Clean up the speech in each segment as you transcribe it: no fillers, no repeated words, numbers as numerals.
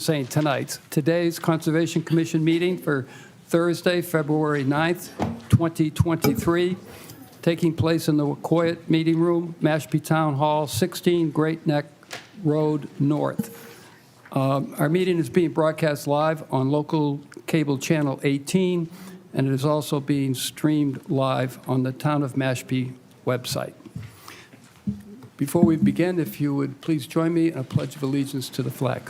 saying tonight. Today's Conservation Commission meeting for Thursday, February 9th, 2023, taking place in the Wacoit Meeting Room, Mashpee Town Hall, 16 Great Neck Road North. Our meeting is being broadcast live on local cable channel 18, and it is also being streamed live on the Town of Mashpee website. Before we begin, if you would please join me in a pledge of allegiance to the flag.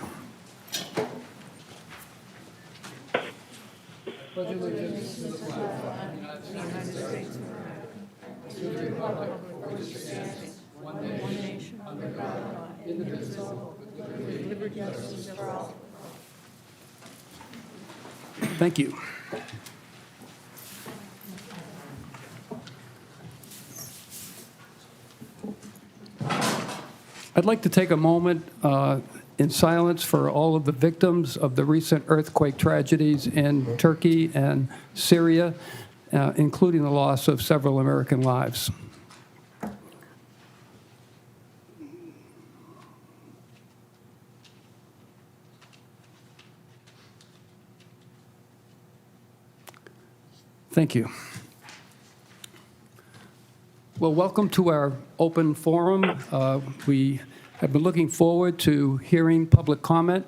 Pledge allegiance to the flag of the United States of America, to the republic for which it stands, one nation, under God, indivisible, with liberty and justice for all. Thank you. I'd like to take a moment in silence for all of the victims of the recent earthquake tragedies in Turkey and Syria, including the loss of several American lives. Thank you. Well, welcome to our open forum. We have been looking forward to hearing public comment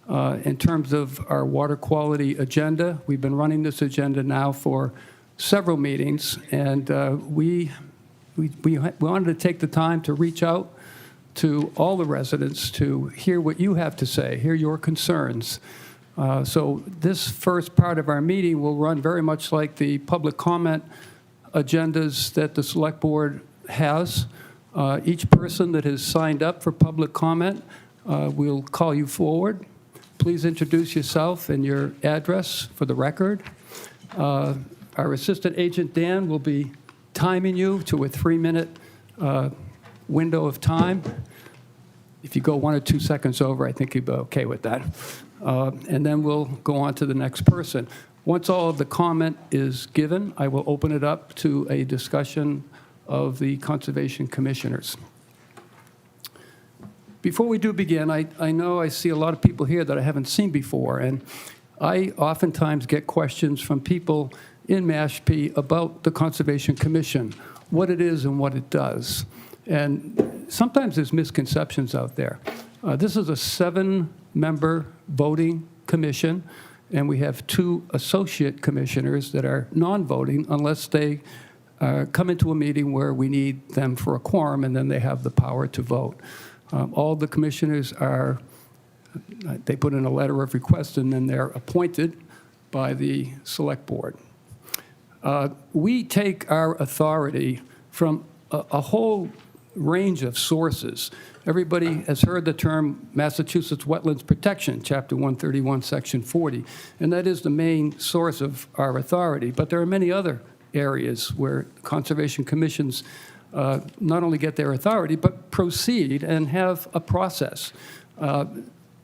in terms of our water quality agenda. We've been running this agenda now for several meetings, and we wanted to take the time to reach out to all the residents to hear what you have to say, hear your concerns. So this first part of our meeting will run very much like the public comment agendas that the Select Board has. Each person that has signed up for public comment will call you forward. Please introduce yourself and your address for the record. Our Assistant Agent Dan will be timing you to a 3-minute window of time. If you go 1 or 2 seconds over, I think you'll be okay with that. And then we'll go on to the next person. Once all of the comment is given, I will open it up to a discussion of the Conservation Commissioners. Before we do begin, I know I see a lot of people here that I haven't seen before, and I oftentimes get questions from people in Mashpee about the Conservation Commission, what it is and what it does. And sometimes there's misconceptions out there. This is a 7-member voting commission, and we have 2 associate commissioners that are non-voting unless they come into a meeting where we need them for a quorum, and then they have the power to vote. All the commissioners are, they put in a letter of request, and then they're appointed by the Select Board. We take our authority from a whole range of sources. Everybody has heard the term Massachusetts Wetlands Protection, Chapter 131, Section 40, and that is the main source of our authority. But there are many other areas where conservation commissions not only get their authority, but proceed and have a process.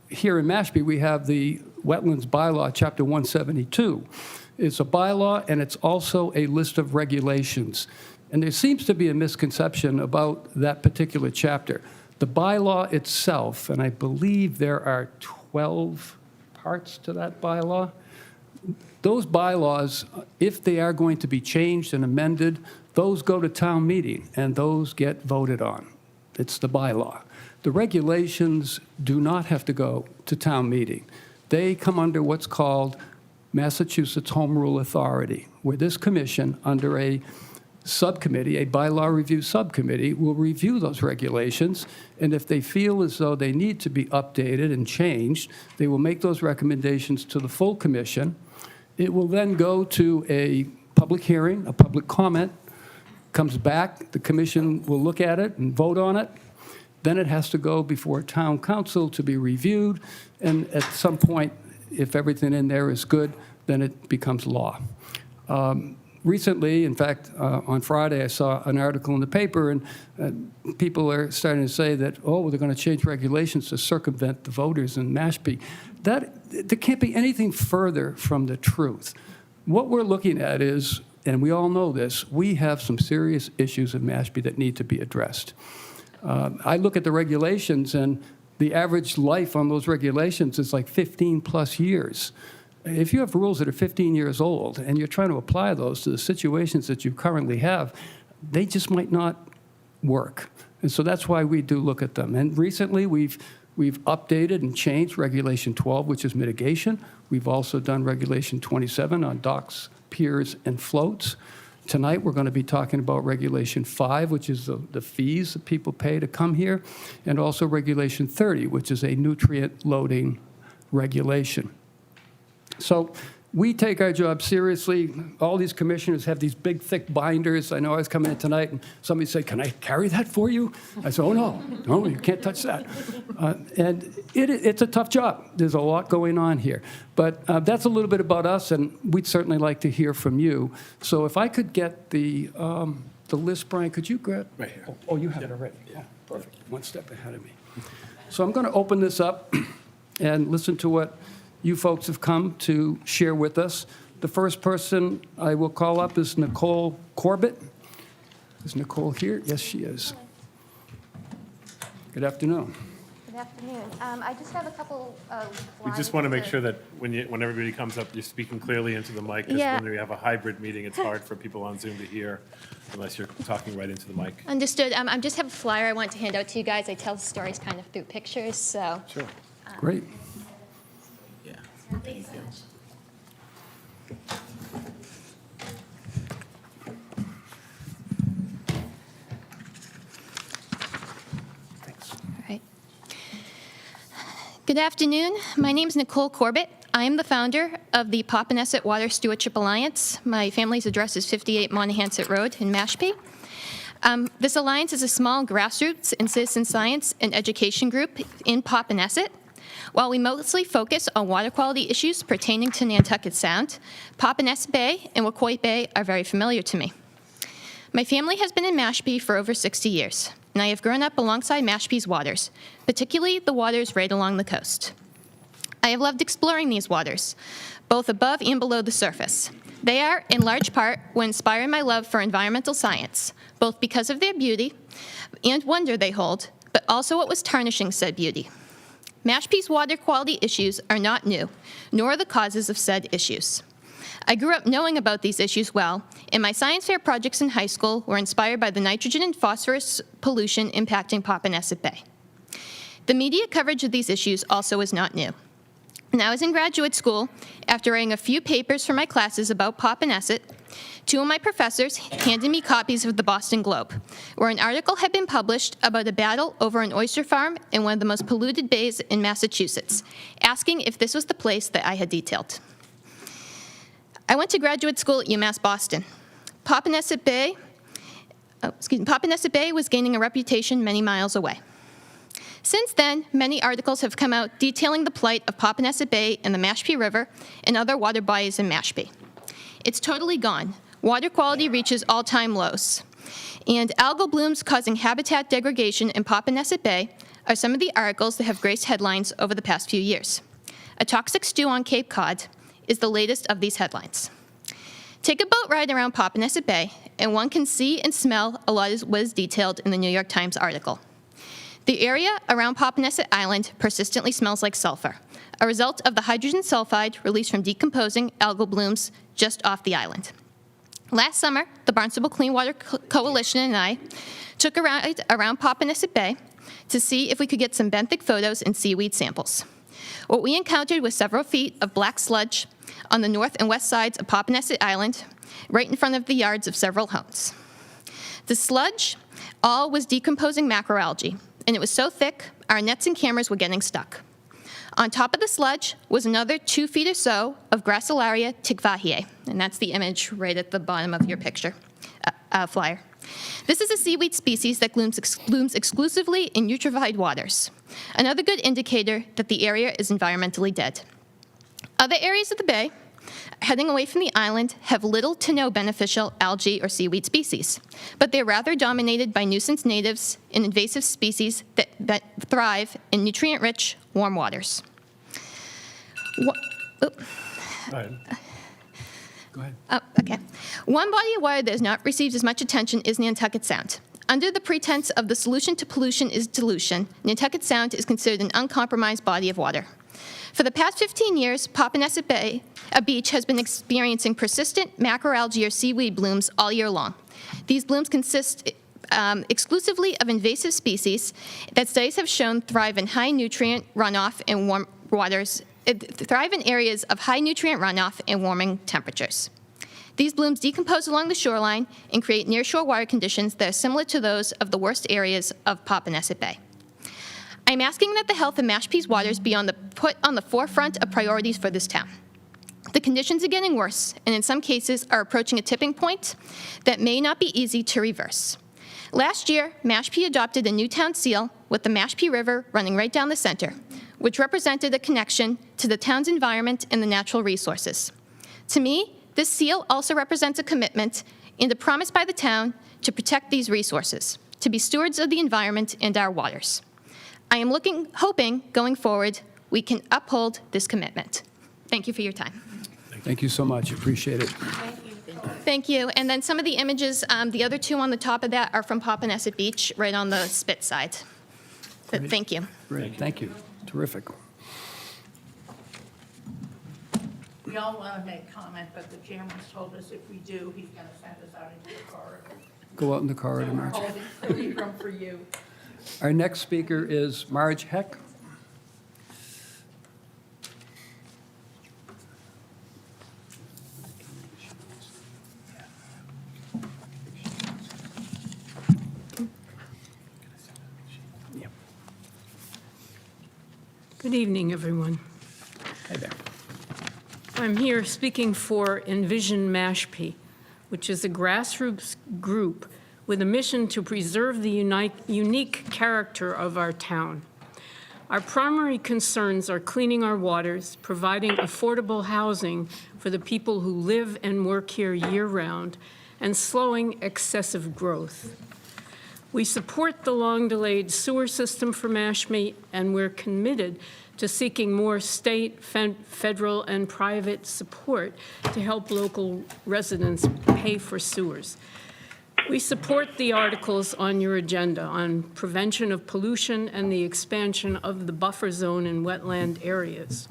Here in Mashpee, we have the Wetlands Bylaw, Chapter 172. It's a bylaw, and it's also a list of regulations. And there seems to be a misconception about that particular chapter. The bylaw itself, and I believe there are 12 parts to that bylaw, those bylaws, if they are going to be changed and amended, those go to town meeting, and those get voted on. It's the bylaw. The regulations do not have to go to town meeting. They come under what's called Massachusetts Home Rule Authority, where this commission, under a subcommittee, a bylaw review subcommittee, will review those regulations, and if they feel as though they need to be updated and changed, they will make those recommendations to the full commission. It will then go to a public hearing, a public comment, comes back, the commission will look at it and vote on it. Then it has to go before town council to be reviewed, and at some point, if everything in there is good, then it becomes law. Recently, in fact, on Friday, I saw an article in the paper, and people are starting to say that, oh, they're going to change regulations to circumvent the voters in Mashpee. There can't be anything further from the truth. What we're looking at is, and we all know this, we have some serious issues in Mashpee that need to be addressed. I look at the regulations, and the average life on those regulations is like 15-plus years. If you have rules that are 15 years old and you're trying to apply those to the situations that you currently have, they just might not work. And so that's why we do look at them. And recently, we've updated and changed Regulation 12, which is mitigation. We've also done Regulation 27 on docks, piers, and floats. Tonight, we're going to be talking about Regulation 5, which is the fees that people pay to come here, and also Regulation 30, which is a nutrient loading regulation. So we take our job seriously. All these commissioners have these big, thick binders. I know I was coming in tonight, and somebody said, "Can I carry that for you?" I said, "Oh, no, you can't touch that." And it's a tough job. There's a lot going on here. But that's a little bit about us, and we'd certainly like to hear from you. So if I could get the list, Brian, could you grab? Right here. Oh, you have it already. Yeah, perfect. One step ahead of me. So I'm going to open this up and listen to what you folks have come to share with us. The first person I will call up is Nicole Corbett. Is Nicole here? Yes, she is. Good afternoon. Good afternoon. I just have a couple of We slides. just want to make sure that when everybody comes up, you're speaking clearly into the mic. Just Yeah. when we have a hybrid meeting, it's hard for people on Zoom to hear unless you're talking right into the mic. Understood. I just have a flyer I want to hand out to you guys. I tell the stories kind of through pictures, so. Sure. Great. Yeah. Thanks so much. Thanks. All right. Good afternoon. My name is Nicole Corbett. I am the founder of the Popponesset Water Stewardship Alliance. My family's address is 58 Monahans Road in Mashpee. This alliance is a small grassroots and citizen science and education group in Popponesset. While we mostly focus on water quality issues pertaining to Nantucket Sound, Popponesset Bay and Wacoit Bay are very familiar to me. My family has been in Mashpee for over 60 years, and I have grown up alongside Mashpee's waters, particularly the waters right along the coast. I have loved exploring these waters, both above and below the surface. They are, in large part, what inspired my love for environmental science, both because of their beauty and wonder they hold, but also what was tarnishing said beauty. Mashpee's water quality issues are not new, nor are the causes of said issues. I grew up knowing about these issues well, and my science fair projects in high school were inspired by the nitrogen and phosphorus pollution impacting Popponesset Bay. The media coverage of these issues also is not new. When I was in graduate school, after writing a few papers for my classes about Popponesset, two of my professors handed me copies of the Boston Globe, where an article had been published about a battle over an oyster farm in one of the most polluted bays in Massachusetts, asking if this was the place that I had detailed. I went to graduate school at UMass Boston. Popponesset Bay was gaining a reputation many miles away. Since then, many articles have come out detailing the plight of Popponesset Bay and the Mashpee River and other water bodies in Mashpee. It's totally gone. Water quality reaches all-time lows. And algal blooms causing habitat degradation in Popponesset Bay are some of the articles that have graced headlines over the past few years. A toxic stew on Cape Cod is the latest of these headlines. Take a boat ride around Popponesset Bay, and one can see and smell a lot of what is detailed in the New York Times article. The area around Popponesset Island persistently smells like sulfur, a result of the hydrogen sulfide released from decomposing algal blooms just off the island. Last summer, the Barnstable Clean Water Coalition and I took a ride around Popponesset Bay to see if we could get some benthic photos and seaweed samples. What we encountered was several feet of black sludge on the north and west sides of Popponesset Island, right in front of the yards of several homes. The sludge all was decomposing macroalgae, and it was so thick, our nets and cameras were getting stuck. On top of the sludge was another 2 feet or so of Gracilaria tigvahiae, and that's the image right at the bottom of your picture, flyer. This is a seaweed species that blooms exclusively in eutrophied waters, another good indicator that the area is environmentally dead. Other areas of the bay, heading away from the island, have little to no beneficial algae or seaweed species, but they're rather dominated by nuisance natives and invasive species that thrive in nutrient-rich, warm waters. Go ahead. Go ahead. Okay. One body of water that has not received as much attention is Nantucket Sound. Under the pretense of the solution to pollution is dilution, Nantucket Sound is considered an uncompromised body of water. For the past 15 years, Papaneset Bay, a beach, has been experiencing persistent macroalgae or seaweed blooms all year long. These blooms consist exclusively of invasive species that studies have shown thrive in high nutrient runoff and warm waters, thrive in areas of high nutrient runoff and warming temperatures. These blooms decompose along the shoreline and create nearshore water conditions that are similar to those of the worst areas of Papaneset Bay. I'm asking that the health of Mashpee's waters be put on the forefront of priorities for this town. The conditions are getting worse, and in some cases are approaching a tipping point that may not be easy to reverse. Last year, Mashpee adopted a new town seal with the Mashpee River running right down the center, which represented a connection to the town's environment and the natural resources. To me, this seal also represents a commitment and a promise by the town to protect these resources, to be stewards of the environment and our waters. I am hoping, going forward, we can uphold this commitment. Thank you for your time. Thank you so much. Appreciate it. Thank you. And then some of the images, the other two on the top of that are from Papaneset Beach, right on the spit side. But Great. thank you. Great. Thank you. Terrific. We all want to make comment, but the chairman's told us if we do, he's going to send us out into the corridor. Go out in the corridor, So we're Marge. holding room for you. Our next speaker is Marge Heck. Good evening, everyone. Hi there. I'm here speaking for Envision Mashpee, which is a grassroots group with a mission to preserve the unique character of our town. Our primary concerns are cleaning our waters, providing affordable housing for the people who live and work here year-round, and slowing excessive growth. We support the long-delayed sewer system for Mashpee, and we're committed to seeking more state, federal, and private support to help local residents pay for sewers. We support the articles on your agenda on prevention of pollution and the expansion of the buffer zone in wetland areas.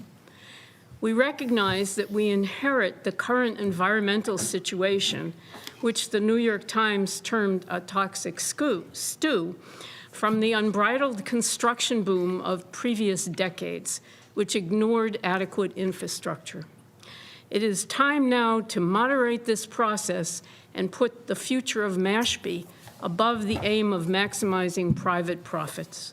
We recognize that we inherit the current environmental situation, which the New York Times termed a toxic stew, from the unbridled construction boom of previous decades, which ignored adequate infrastructure. It is time now to moderate this process and put the future of Mashpee above the aim of maximizing private profits.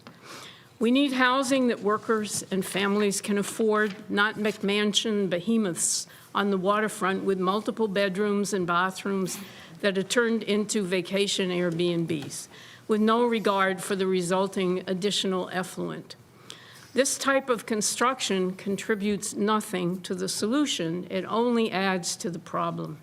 We need housing that workers and families can afford, not McMansion behemoths on the waterfront with multiple bedrooms and bathrooms that are turned into vacation Airbnbs, with no regard for the resulting additional effluent. This type of construction contributes nothing to the solution. It only adds to the problem.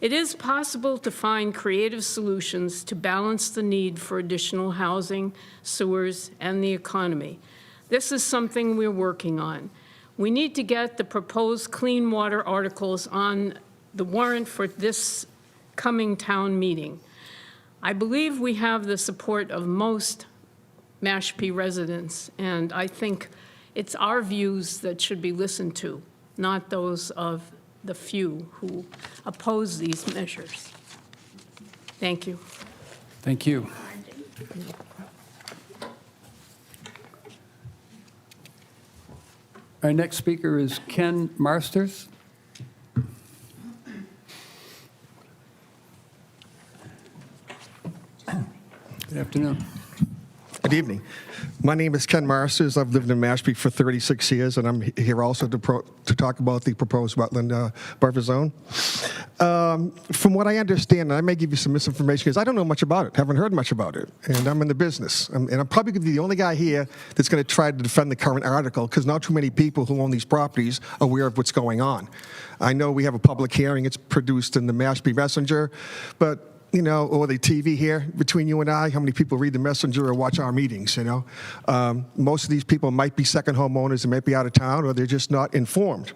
It is possible to find creative solutions to balance the need for additional housing, sewers, and the economy. This is something we're working on. We need to get the proposed clean water articles on the warrant for this coming town meeting. I believe we have the support of most Mashpee residents, and I think it's our views that should be listened to, not those of the few who oppose these measures. Thank you. Thank you. Our next speaker is Ken Marsters. Good afternoon. Good evening. My name is Ken Marsters. I've lived in Mashpee for 36 years, and I'm here also to talk about the proposed wetland buffer zone. From what I understand, and I may give you some misinformation because I don't know much about it, haven't heard much about it, and I'm in the business. And I'm probably going to be the only guy here that's going to try to defend the current article because not too many people who own these properties are aware of what's going on. I know we have a public hearing. It's produced in the Mashpee Messenger, but or the TV here between you and I, how many people read the Messenger or watch our meetings, Most of these people might be second homeowners, they might be out of town, or they're just not informed.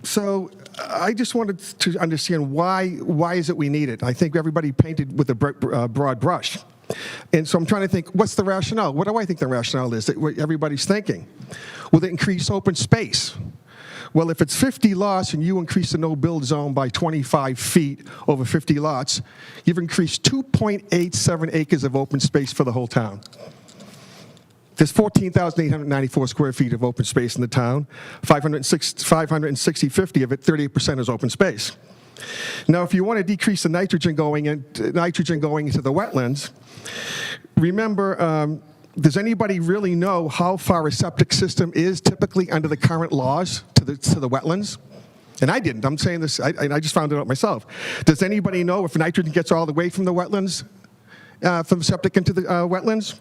So I just wanted to understand why is it we need it? I think everybody painted with a broad brush. And so I'm trying to think, what's the rationale? What do I think the rationale is that what everybody's thinking? Will it increase open space? Well, if it's 50 lots and you increase the no-build zone by 25 feet over 50 lots, you've increased 2.87 acres of open space for the whole town. There's 14,894 square feet of open space in the town. 560 of it, 38% is open space. Now, if you want to decrease the nitrogen going into the wetlands, remember, does anybody really know how far a septic system is typically under the current laws to the wetlands? And I didn't. I'm saying this, I just found it out myself. Does anybody know if nitrogen gets all the way from the wetlands, from the septic into the wetlands?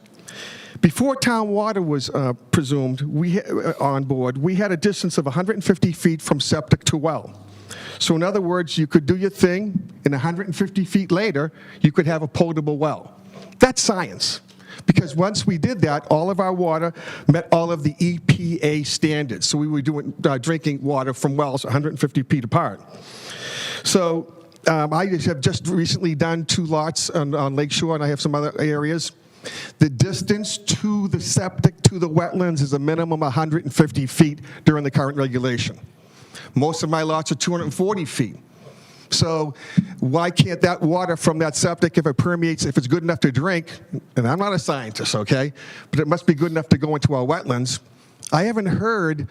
Before town water was presumed on board, we had a distance of 150 feet from septic to well. So in other words, you could do your thing, and 150 feet later, you could have a potable well. That's science. Because once we did that, all of our water met all of the EPA standards. So we were doing drinking water from wells 150 feet apart. So I have just recently done 2 lots on Lake Shore, and I have some other areas. The distance to the septic, to the wetlands, is a minimum 150 feet during the current regulation. Most of my lots are 240 feet. So why can't that water from that septic, if it permeates, if it's good enough to drink, and I'm not a scientist, okay, but it must be good enough to go into our wetlands. I haven't heard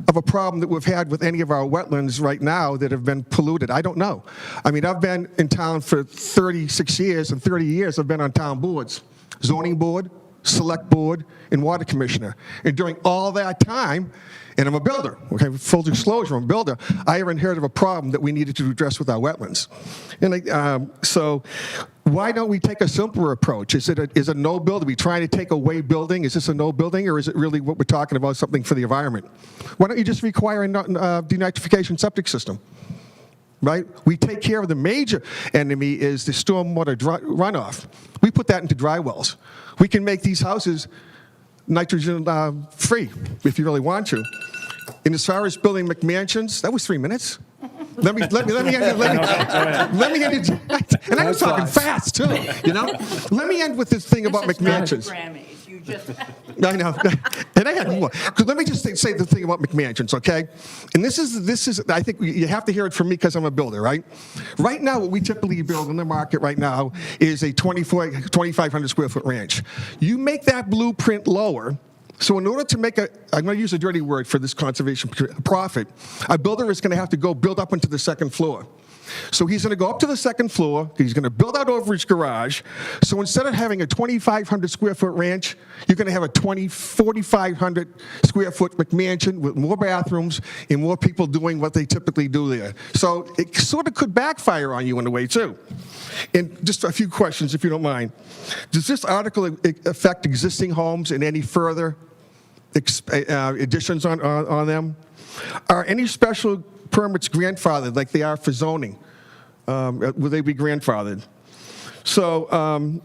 of a problem that we've had with any of our wetlands right now that have been polluted. I don't know. I mean, I've been in town for 36 years, and 30 years I've been on town boards, zoning board, select board, and water commissioner. And during all that time, and I'm a builder, okay, full disclosure, I'm a builder, I haven't heard of a problem that we needed to address with our wetlands. And so why don't we take a simpler approach? Is it no build? Are we trying to take away building? Is this a no building, or is it really what we're talking about, something for the environment? Why don't you just require a denitrification septic system? Right? We take care of the major enemy is the stormwater runoff. We put that into dry wells. We can make these houses nitrogen free if you really want to. And as far as building McMansions, that was 3 minutes. Let me end it. And I was talking fast too, Let me end with this thing about McMansions. Grammys, you just. I know, and I had more. Let me just say the thing about McMansions, okay? And this is. I think you have to hear it from me because I'm a builder, right? Right now, what we typically build in the market right now is a 2,500 square foot ranch. You make that blueprint lower. So in order to make I'm going to use a dirty word for this conservation profit, a builder is going to have to go build up into the second floor. So he's going to go up to the second floor, he's going to build out over his garage. So instead of having a 2,500 square foot ranch, you're going to have a 4,500 square foot McMansion with more bathrooms and more people doing what they typically do there. So it sort of could backfire on you in a way too. And just a few questions, if you don't mind. Does this article affect existing homes and any further additions on them? Are any special permits grandfathered like they are for zoning? Will they be grandfathered? So I've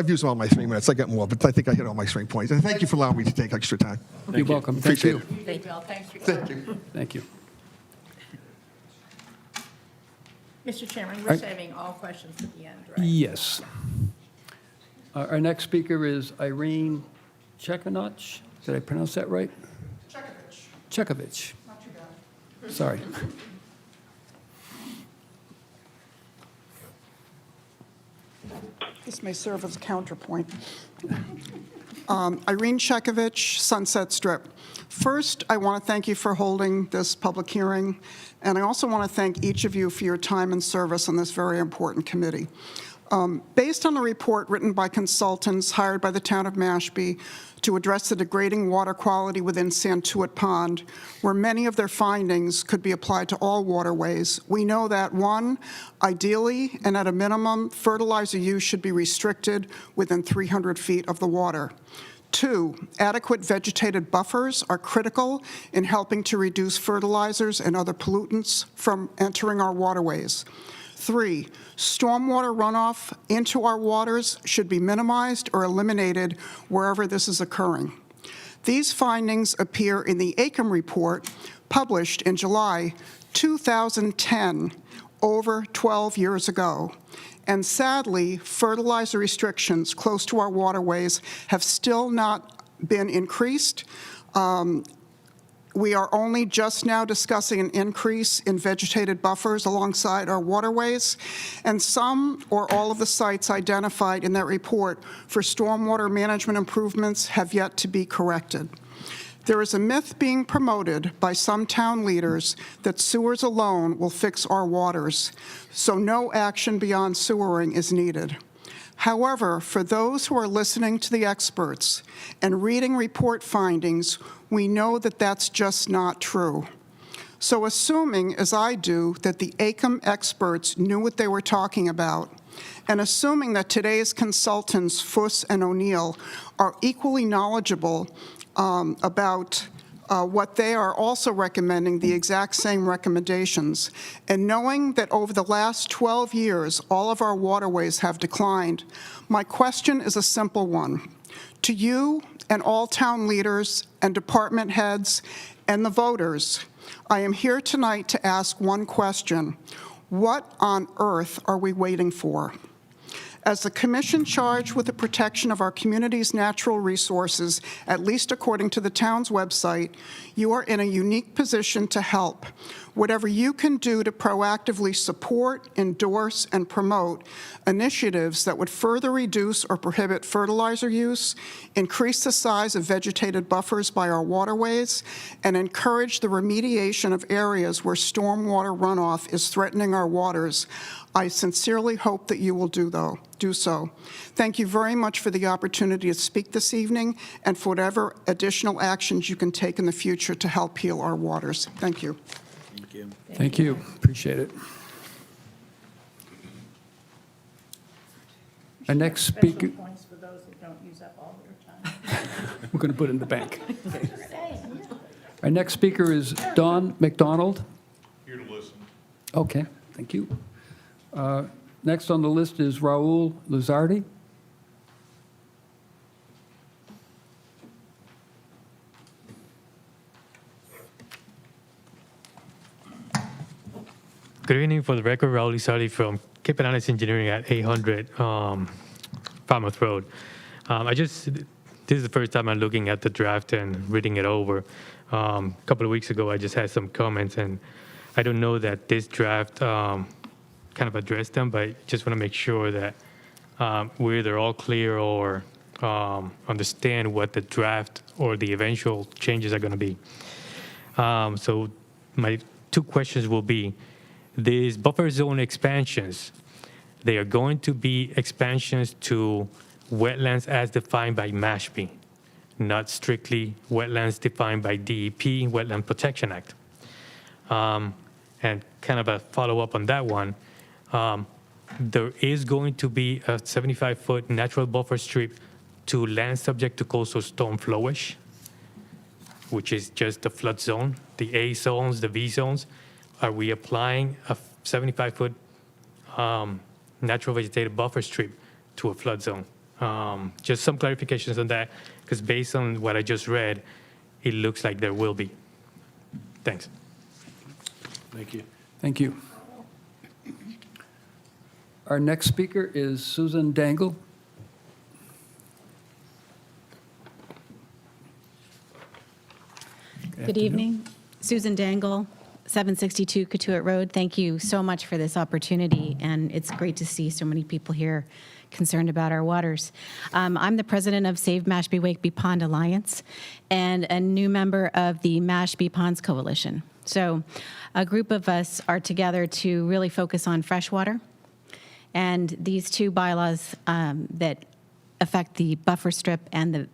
used all my 3 minutes. I got more, but I think I hit all my 3 points. And thank you for allowing me to take extra time. You're welcome. Thank Appreciate you. it. Thank you all. Thanks for Thank coming. you. Thank you. Mr. Chairman, we're saving all questions at the end, right? Yes. Our next speaker is Irene Chekanich. Did I pronounce that right? Chekovich. Not too bad. Sorry. This may serve as counterpoint. Irene Chekovich, Sunset Strip. First, I want to thank you for holding this public hearing, and I also want to thank each of you for your time and service on this very important committee. Based on a report written by consultants hired by the town of Mashpee to address the degrading water quality within Santuit Pond, where many of their findings could be applied to all waterways, we know that, 1, ideally and at a minimum, fertilizer use should be restricted within 300 feet of the water. 2, adequate vegetated buffers are critical in helping to reduce fertilizers and other pollutants from entering our waterways. 3, stormwater runoff into our waters should be minimized or eliminated wherever this is occurring. These findings appear in the AICM report published in July 2010, over 12 years ago. And sadly, fertilizer restrictions close to our waterways have still not been increased. We are only just now discussing an increase in vegetated buffers alongside our waterways, and some or all of the sites identified in that report for stormwater management improvements have yet to be corrected. There is a myth being promoted by some town leaders that sewers alone will fix our waters, so no action beyond sewering is needed. However, for those who are listening to the experts and reading report findings, we know that that's just not true. So assuming, as I do, that the AICM experts knew what they were talking about, and assuming that today's consultants, Fuss and O'Neill, are equally knowledgeable about what they are also recommending, the exact same recommendations, and knowing that over the last 12 years, all of our waterways have declined, my question is a simple one. To you and all town leaders and department heads and the voters, I am here tonight to ask one question. What on earth are we waiting for? As the commission charged with the protection of our community's natural resources, at least according to the town's website, you are in a unique position to help. Whatever you can do to proactively support, endorse, and promote initiatives that would further reduce or prohibit fertilizer use, increase the size of vegetated buffers by our waterways, and encourage the remediation of areas where stormwater runoff is threatening our waters, I sincerely hope that you will do so. Thank you very much for the opportunity to speak this evening and for whatever additional actions you can take in the future to help heal our waters. Thank you. Thank you. Thank you. Appreciate it. Our next speaker, Special points for those that don't use up all their time. we're going to put it in the bank. Our next speaker is Don McDonald. Here to listen. Okay, thank you. Next on the list is Raul Luzardi. Good evening. For the record, Raul Luzardi from Cape Analysis Engineering at 800 Falmouth Road. This is the first time I'm looking at the draft and reading it over. A couple of weeks ago, I just had some comments, and I don't know that this draft kind of addressed them, but I just want to make sure that we're either all clear or understand what the draft or the eventual changes are going to be. So my two questions will be, these buffer zone expansions, they are going to be expansions to wetlands as defined by Mashpee, not strictly wetlands defined by DEP, Wetland Protection Act. And kind of a follow-up on that one, there is going to be a 75-foot natural buffer strip to land subject to coastal storm flowage, which is just the flood zone, the A zones, the V zones. Are we applying a 75-foot natural vegetative buffer strip to a flood zone? Just some clarifications on that, because based on what I just read, it looks like there will be. Thanks. Thank you. Thank you. Our next speaker is Susan Dangle. Good evening. Susan Dangle, 762 Cotuit Road. Thank you so much for this opportunity, and it's great to see so many people here concerned about our waters. I'm the president of Save Mashpee Wakeby Pond Alliance and a new member of the Mashpee Ponds Coalition. So a group of us are together to really focus on freshwater, and these two bylaws that affect the buffer strip and the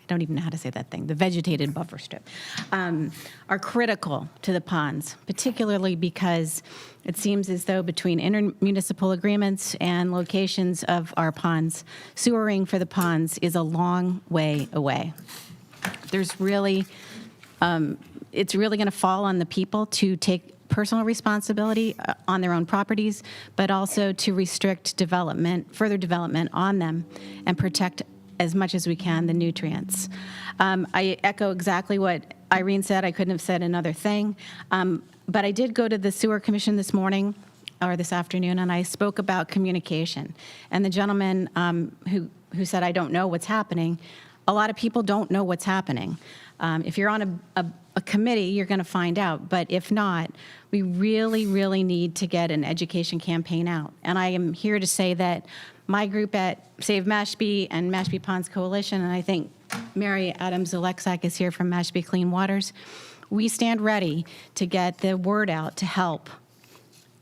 I don't even know how to say that thing, the vegetated buffer strip, are critical to the ponds, particularly because it seems as though between intermunicipal agreements and locations of our ponds, sewering for the ponds is a long way away. There's really, it's really going to fall on the people to take personal responsibility on their own properties, but also to restrict development, further development on them, and protect as much as we can the nutrients. I echo exactly what Irene said. I couldn't have said another thing. But I did go to the Sewer Commission this morning, or this afternoon, and I spoke about communication. And the gentleman who said, I don't know what's happening, a lot of people don't know what's happening. If you're on a committee, you're going to find out. But if not, we really, really need to get an education campaign out. And I am here to say that my group at Save Mashpee and Mashpee Ponds Coalition, and I think Mary Adams-Alexak is here from Mashpee Clean Waters, we stand ready to get the word out to help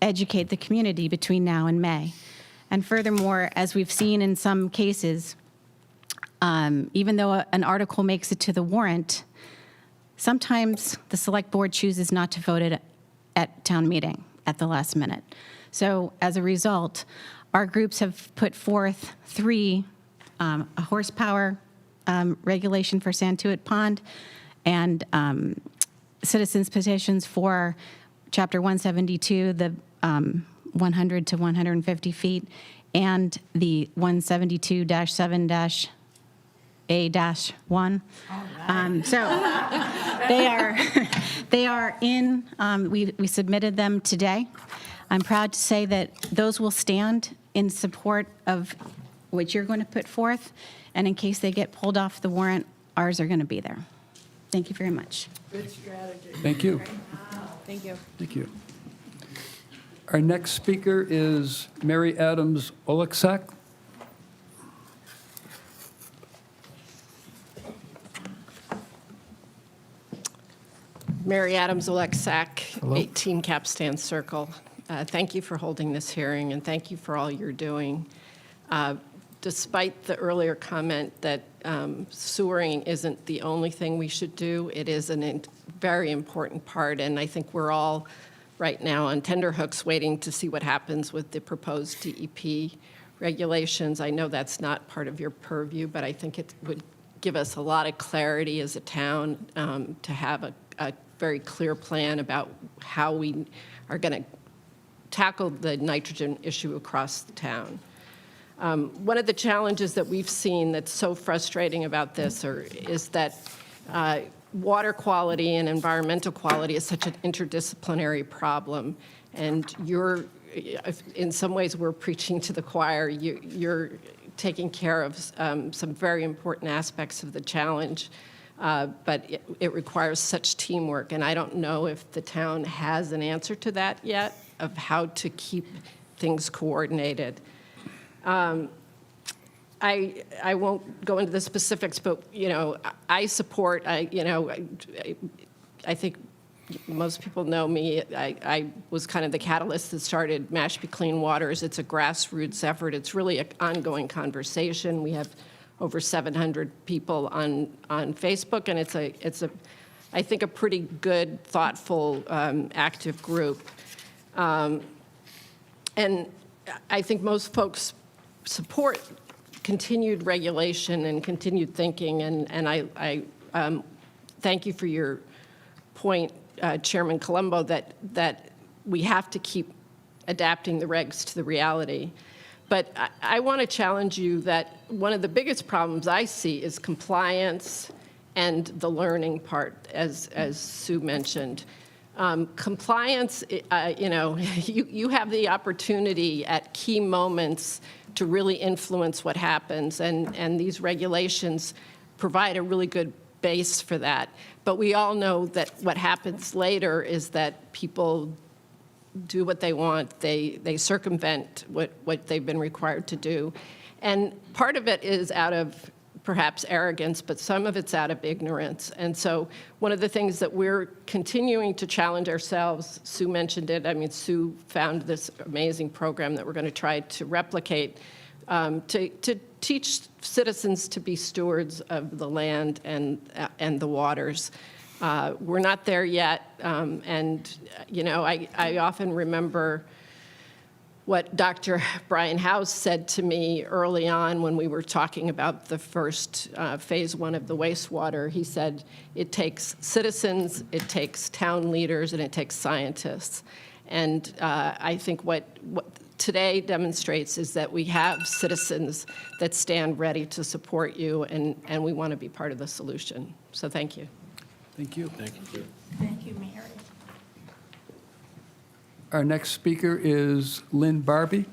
educate the community between now and May. And furthermore, as we've seen in some cases, even though an article makes it to the warrant, sometimes the select board chooses not to vote it at town meeting at the last minute. So as a result, our groups have put forth 3, a horsepower regulation for Santuit Pond, and citizens petitions for Chapter 172, the 100 to 150 feet, and the 172-7-A-1. So they are in. We submitted them today. I'm proud to say that those will stand in support of what you're going to put forth, and in case they get pulled off the warrant, ours are going to be there. Thank you very much. Good strategy. Thank you. Thank you. Thank you. Our next speaker is Mary Adams-Alexak. Mary Adams-Alexak, Hello. 18 Capstan Circle. Thank you for holding this hearing, and thank you for all you're doing. Despite the earlier comment that sewering isn't the only thing we should do, it is a very important part, and I think we're all right now on tenterhooks waiting to see what happens with the proposed DEP regulations. I know that's not part of your purview, but I think it would give us a lot of clarity as a town to have a very clear plan about how we are going to tackle the nitrogen issue across the town. One of the challenges that we've seen that's so frustrating about this is that water quality and environmental quality is such an interdisciplinary problem. And in some ways, we're preaching to the choir. You're taking care of some very important aspects of the challenge, but it requires such teamwork. And I don't know if the town has an answer to that yet, of how to keep things coordinated. I won't go into the specifics, but I support. I think most people know me. I was kind of the catalyst that started Mashpee Clean Waters. It's a grassroots effort. It's really an ongoing conversation. We have over 700 people on Facebook, and it's I think a pretty good, thoughtful, active group. And I think most folks support continued regulation and continued thinking, and I thank you for your point, Chairman Colombo, that we have to keep adapting the regs to the reality. But I want to challenge you that one of the biggest problems I see is compliance and the learning part, as Sue mentioned. Compliance, you have the opportunity at key moments to really influence what happens, and these regulations provide a really good base for that. But we all know that what happens later is that people do what they want. They circumvent what they've been required to do. And part of it is out of perhaps arrogance, but some of it's out of ignorance. And so one of the things that we're continuing to challenge ourselves, Sue mentioned it, I mean, Sue found this amazing program that we're going to try to replicate to teach citizens to be stewards of the land and the waters. We're not there yet, and I often remember what Dr. Brian House said to me early on when we were talking about the first phase 1 of the wastewater. He said it takes citizens, it takes town leaders, and it takes scientists. And I think what today demonstrates is that we have citizens that stand ready to support you, and we want to be part of the solution. So thank you. Thank you. Thank you. Thank you, Mary. Our next speaker is Lynn Barbie.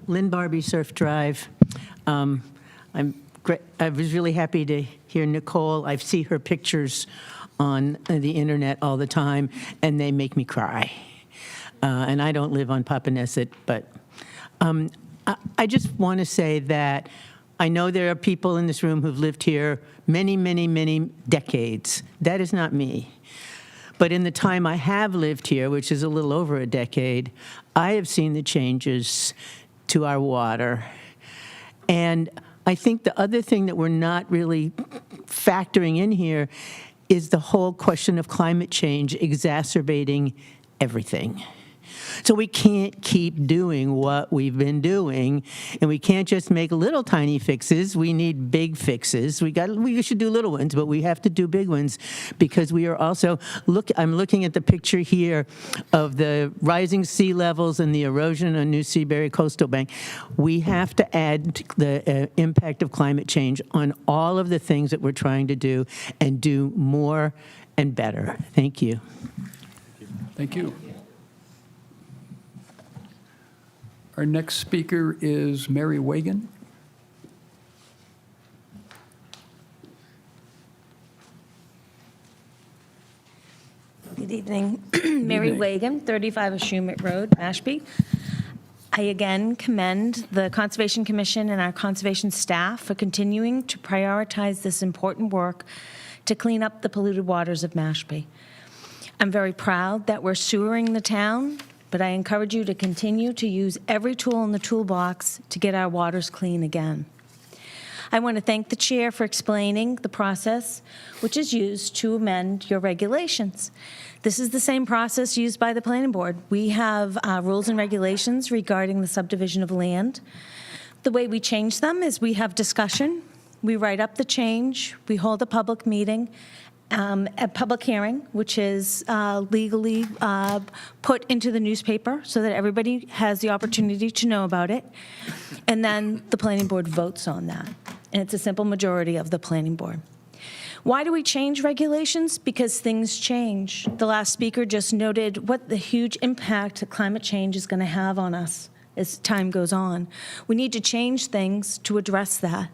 Lynn Barbie, Surf Drive. I was really happy to hear Nicole. I see her pictures on the internet all the time, and they make me cry. And I don't live on Papaneset, but I just want to say that I know there are people in this room who've lived here many, many, many decades. That is not me. But in the time I have lived here, which is a little over a decade, I have seen the changes to our water. And I think the other thing that we're not really factoring in here is the whole question of climate change exacerbating everything. So we can't keep doing what we've been doing, and we can't just make little tiny fixes. We need big fixes. We should do little ones, but we have to do big ones because we are also I'm looking at the picture here of the rising sea levels and the erosion on New Seabury Coastal Bank. We have to add the impact of climate change on all of the things that we're trying to do and do more and better. Thank you. Thank you. Our next speaker is Mary Wagon. Good evening. Mary evening. Wagon, 35 Shumet Road, Mashpee. I again commend the Conservation Commission and our conservation staff for continuing to prioritize this important work to clean up the polluted waters of Mashpee. I'm very proud that we're sewering the town, but I encourage you to continue to use every tool in the toolbox to get our waters clean again. I want to thank the chair for explaining the process which is used to amend your regulations. This is the same process used by the planning board. We have rules and regulations regarding the subdivision of land. The way we change them is we have discussion, we write up the change, we hold a public meeting, a public hearing, which is legally put into the newspaper so that everybody has the opportunity to know about it. And then the planning board votes on that. And it's a simple majority of the planning board. Why do we change regulations? Because things change. The last speaker just noted what the huge impact that climate change is going to have on us as time goes on. We need to change things to address that.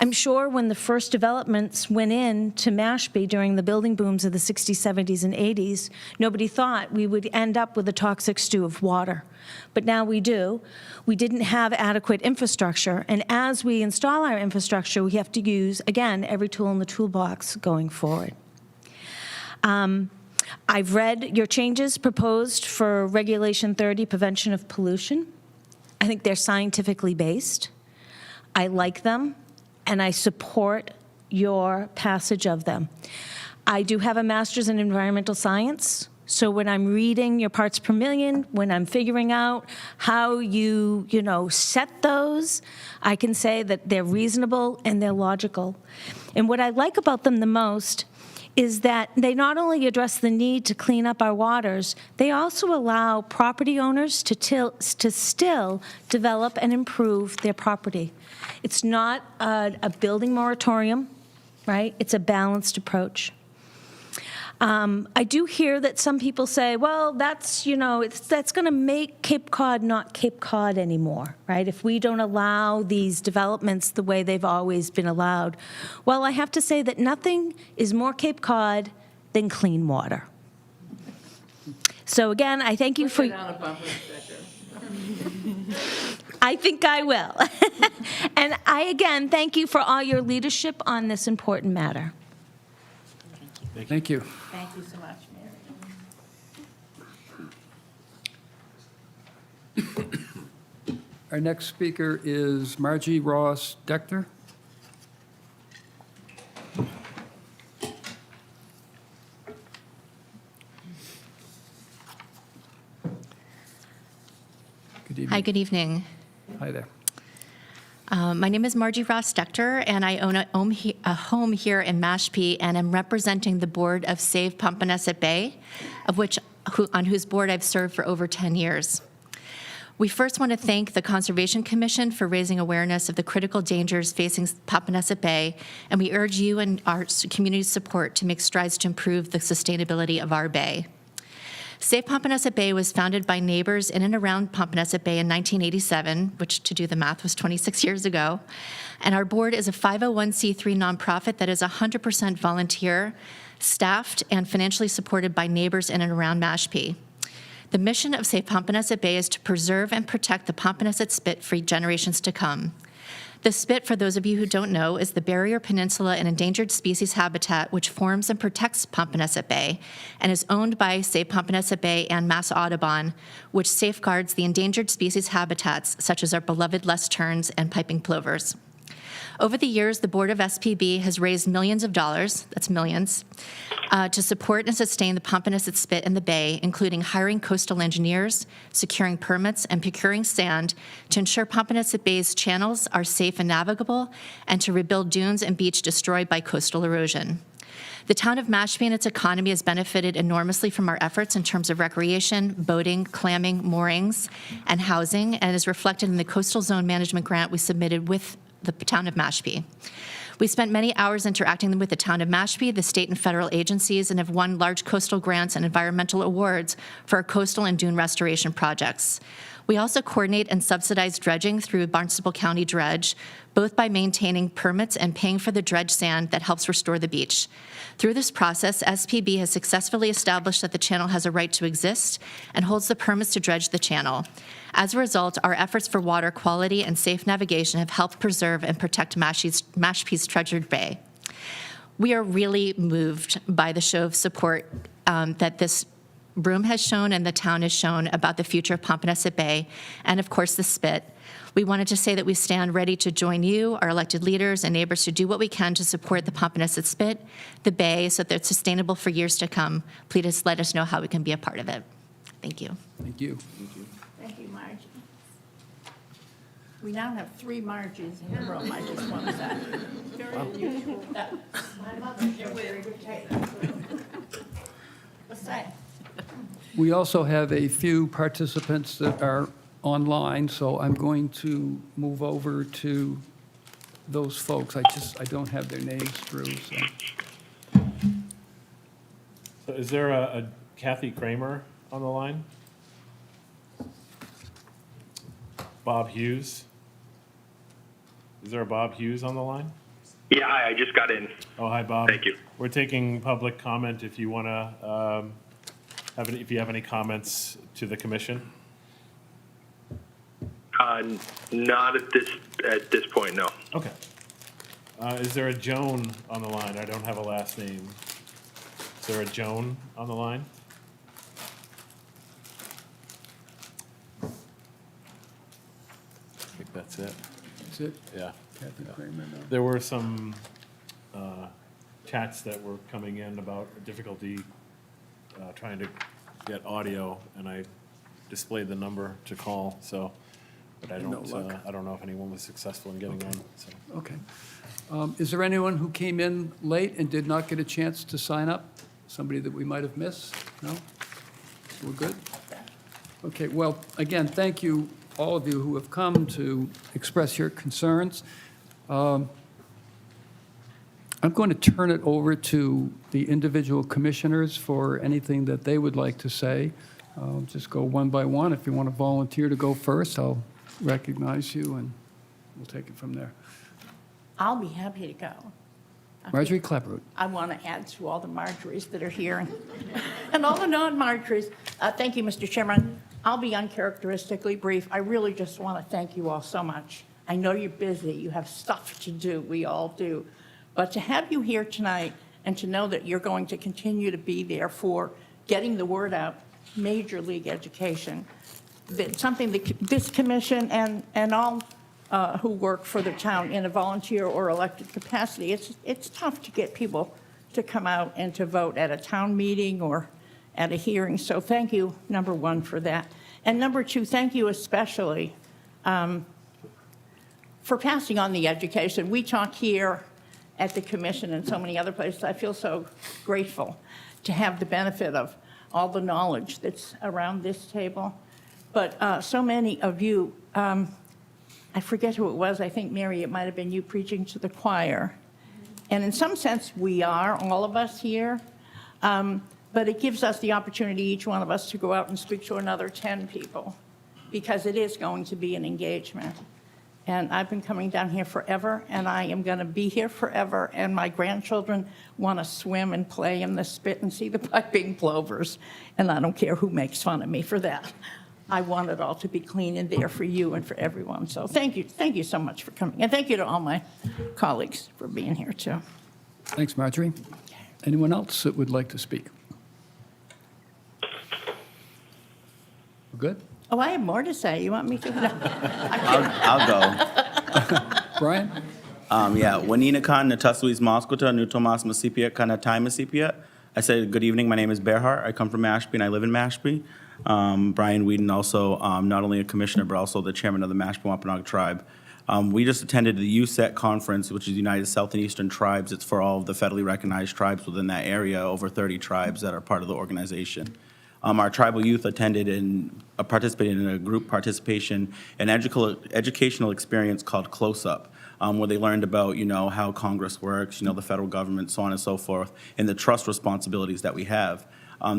I'm sure when the first developments went in to Mashpee during the building booms of the 60s, 70s, and 80s, nobody thought we would end up with a toxic stew of water. But now we do. We didn't have adequate infrastructure, and as we install our infrastructure, we have to use, again, every tool in the toolbox going forward. I've read your changes proposed for Regulation 30, Prevention of Pollution. I think they're scientifically based. I like them, and I support your passage of them. I do have a master's in environmental science, so when I'm reading your parts per million, when I'm figuring out how you set those, I can say that they're reasonable and they're logical. And what I like about them the most is that they not only address the need to clean up our waters, they also allow property owners to still develop and improve their property. It's not a building moratorium, right? It's a balanced approach. I do hear that some people say, well, that's going to make Cape Cod not Cape Cod anymore, right? If we don't allow these developments the way they've always been allowed. Well, I have to say that nothing is more Cape Cod than clean water. So again, I thank you for... I think I will. And I, again, thank you for all your leadership on this important matter. Thank you. Thank you so much, Mary. Our next speaker is Margie Ross Dector. Good evening. Hi, good evening. Hi there. My name is Margie Ross Dector, and I own a home here in Mashpee, and I'm representing the board of Save Pompanesett Bay, on whose board I've served for over 10 years. We first want to thank the Conservation Commission for raising awareness of the critical dangers facing Pompanesett Bay, and we urge you and our community's support to make strides to improve the sustainability of our bay. Save Pompanesett Bay was founded by neighbors in and around Pompanesett Bay in 1987, which, to do the math, was 26 years ago. And our board is a 501c3 nonprofit that is 100% volunteer, staffed, and financially supported by neighbors in and around Mashpee. The mission of Save Pompanesett Bay is to preserve and protect the Pompanesett spit for generations to come. The spit, for those of you who don't know, is the barrier peninsula and endangered species habitat which forms and protects Pompanesett Bay and is owned by Save Pompanesett Bay and Mass Audubon, which safeguards the endangered species habitats such as our beloved Les terns and piping plovers. Over the years, the Board of SPB has raised millions of dollars, that's millions, to support and sustain the Pompanesett spit in the bay, including hiring coastal engineers, securing permits, and procuring sand to ensure Pompanesett Bay's channels are safe and navigable, and to rebuild dunes and beach destroyed by coastal erosion. The town of Mashpee and its economy has benefited enormously from our efforts in terms of recreation, boating, clamming, moorings, and housing, and is reflected in the Coastal Zone Management Grant we submitted with the town of Mashpee. We spent many hours interacting with the town of Mashpee, the state and federal agencies, and have won large coastal grants and environmental awards for our coastal and dune restoration projects. We also coordinate and subsidize dredging through Barnstable County Dredge, both by maintaining permits and paying for the dredge sand that helps restore the beach. Through this process, SPB has successfully established that the channel has a right to exist and holds the permits to dredge the channel. As a result, our efforts for water quality and safe navigation have helped preserve and protect Mashpee's treasured bay. We are really moved by the show of support that this room has shown and the town has shown about the future of Pompanesett Bay and, of course, the spit. We wanted to say that we stand ready to join you, our elected leaders and neighbors, to do what we can to support the Pompanesett spit, the bay, so that it's sustainable for years to come. Please let us know how we can be a part of it. Thank you. Thank you. Thank you, Margie. We now have 3 Margies in the room, I just want to say. Very unusual. My mother, she very good taste. What's that? We also have a few participants that are online, so I'm going to move over to those folks. I don't have their names through, so. So is there a Kathy Kramer on the line? Bob Hughes? Is there a Bob Hughes on the line? Yeah, hi, I just got in. Oh, hi, Bob. Thank you. We're taking public comment if you want to if you have any comments to the commission. Not at this point, no. Okay. Is there a Joan on the line? I don't have a last name. Is there a Joan on the line? I think that's it. That's it? Yeah. Kathy Kramer, no. There were some chats that were coming in about difficulty trying to get audio, and I displayed the number to call, so, but I No luck. don't know if anyone was successful in getting on, so. Okay. Is there anyone who came in late and did not get a chance to sign up? Somebody that we might have missed? No? We're good? Okay, well, again, thank you, all of you who have come to express your concerns. I'm going to turn it over to the individual commissioners for anything that they would like to say. Just go one by one. If you want to volunteer to go first, I'll recognize you, and we'll take it from there. I'll be happy to go. Marjorie Clapproot. I want to add to all the Marjories that are here and all the non-Marjories. Thank you, Mr. Chairman. I'll be uncharacteristically brief. I really just want to thank you all so much. I know you're busy. You have stuff to do. We all do. But to have you here tonight and to know that you're going to continue to be there for getting the word out, major league education, something that this commission and all who work for the town in a volunteer or elected capacity, it's tough to get people to come out and to vote at a town meeting or at a hearing. So thank you, number one, for that. And number two, thank you especially for passing on the education. We talk here at the commission and so many other places. I feel so grateful to have the benefit of all the knowledge that's around this table. But so many of you, I forget who it was, I think, Mary, it might have been you preaching to the choir. And in some sense, we are, all of us here. But it gives us the opportunity, each one of us, to go out and speak to another 10 people, because it is going to be an engagement. And I've been coming down here forever, and I am going to be here forever, and my grandchildren want to swim and play in the spit and see the piping plovers, and I don't care who makes fun of me for that. I want it all to be clean and there for you and for everyone. So thank you so much for coming, and thank you to all my colleagues for being here, too. Thanks, Marjorie. Anyone else that would like to speak? We're good? Oh, I have more to say. You want me to? No. I'll go. Brian? Yeah, Waninakan, Natasluis Mosquita, Nutomas Masipia, Kanatai Masipia. I said, good evening, my name is Bearhart. I come from Mashpee and I live in Mashpee. Brian Whedon, also not only a commissioner, but also the chairman of the Mashpee Wampanoag tribe. We just attended the USET conference, which is United South and Eastern Tribes. It's for all of the federally recognized tribes within that area, over 30 tribes that are part of the organization. Our tribal youth attended and participated in a group participation, an educational experience called Close Up, where they learned about, how Congress works, the federal government, so on and so forth, and the trust responsibilities that we have.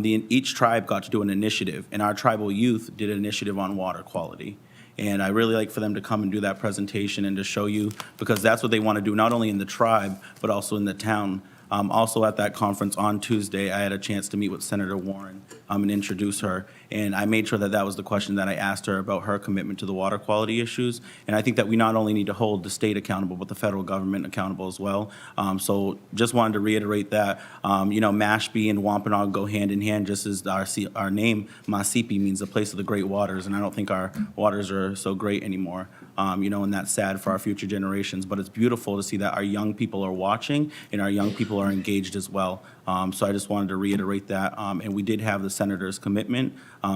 Each tribe got to do an initiative, and our tribal youth did an initiative on water quality. And I really like for them to come and do that presentation and to show you, because that's what they want to do, not only in the tribe, but also in the town. Also at that conference on Tuesday, I had a chance to meet with Senator Warren and introduce her. And I made sure that that was the question that I asked her about her commitment to the water quality issues. And I think that we not only need to hold the state accountable, but the federal government accountable as well. So just wanted to reiterate that, Mashpee and Wampanoag go hand in hand, just as our name, Masipi, means the place of the great waters. And I don't think our waters are so great anymore, and that's sad for our future generations. But it's beautiful to see that our young people are watching and our young people are engaged as well. So I just wanted to reiterate that. And we did have the senator's commitment.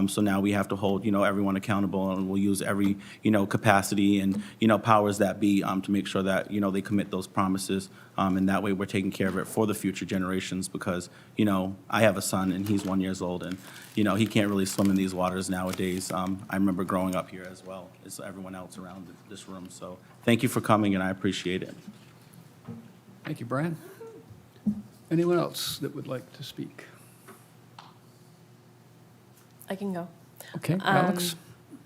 So now we have to hold, everyone accountable, and we'll use every, capacity and, powers that be to make sure that, they commit those promises. And that way we're taking care of it for the future generations, because, I have a son and he's 1 year old, and, he can't really swim in these waters nowadays. I remember growing up here as well as everyone else around this room. So thank you for coming, and I appreciate it. Thank you, Brian. Anyone else that would like to speak? I can go. Okay, Alex?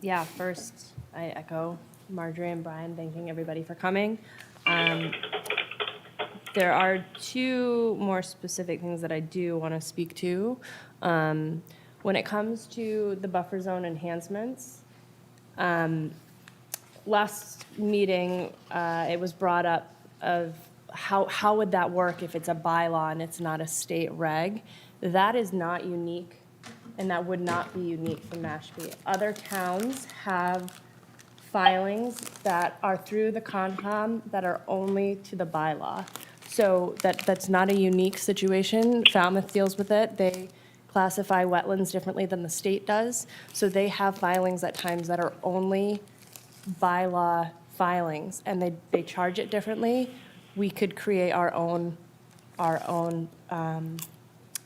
Yeah, first, I echo Marjorie and Brian thanking everybody for coming. There are two more specific things that I do want to speak to. When it comes to the buffer zone enhancements, last meeting, it was brought up of how would that work if it's a bylaw and it's not a state reg? That is not unique, and that would not be unique for Mashpee. Other towns have filings that are through the Concom that are only to the bylaw. So that's not a unique situation. Falmouth deals with it. They classify wetlands differently than the state does. So they have filings at times that are only bylaw filings, and they charge it differently. We could create our own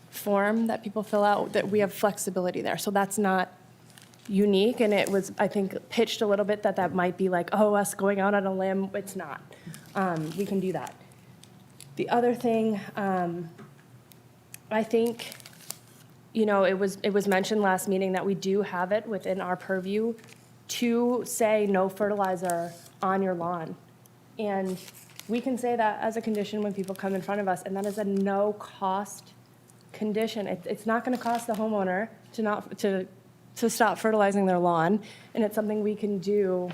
form that people fill out, that we have flexibility there. So that's not unique, and it was, I think, pitched a little bit that might be like, oh, us going out on a limb. It's not. We can do that. The other thing, I think, it was mentioned last meeting that we do have it within our purview to say no fertilizer on your lawn. And we can say that as a condition when people come in front of us, and that is a no-cost condition. It's not going to cost the homeowner to stop fertilizing their lawn, and it's something we can do,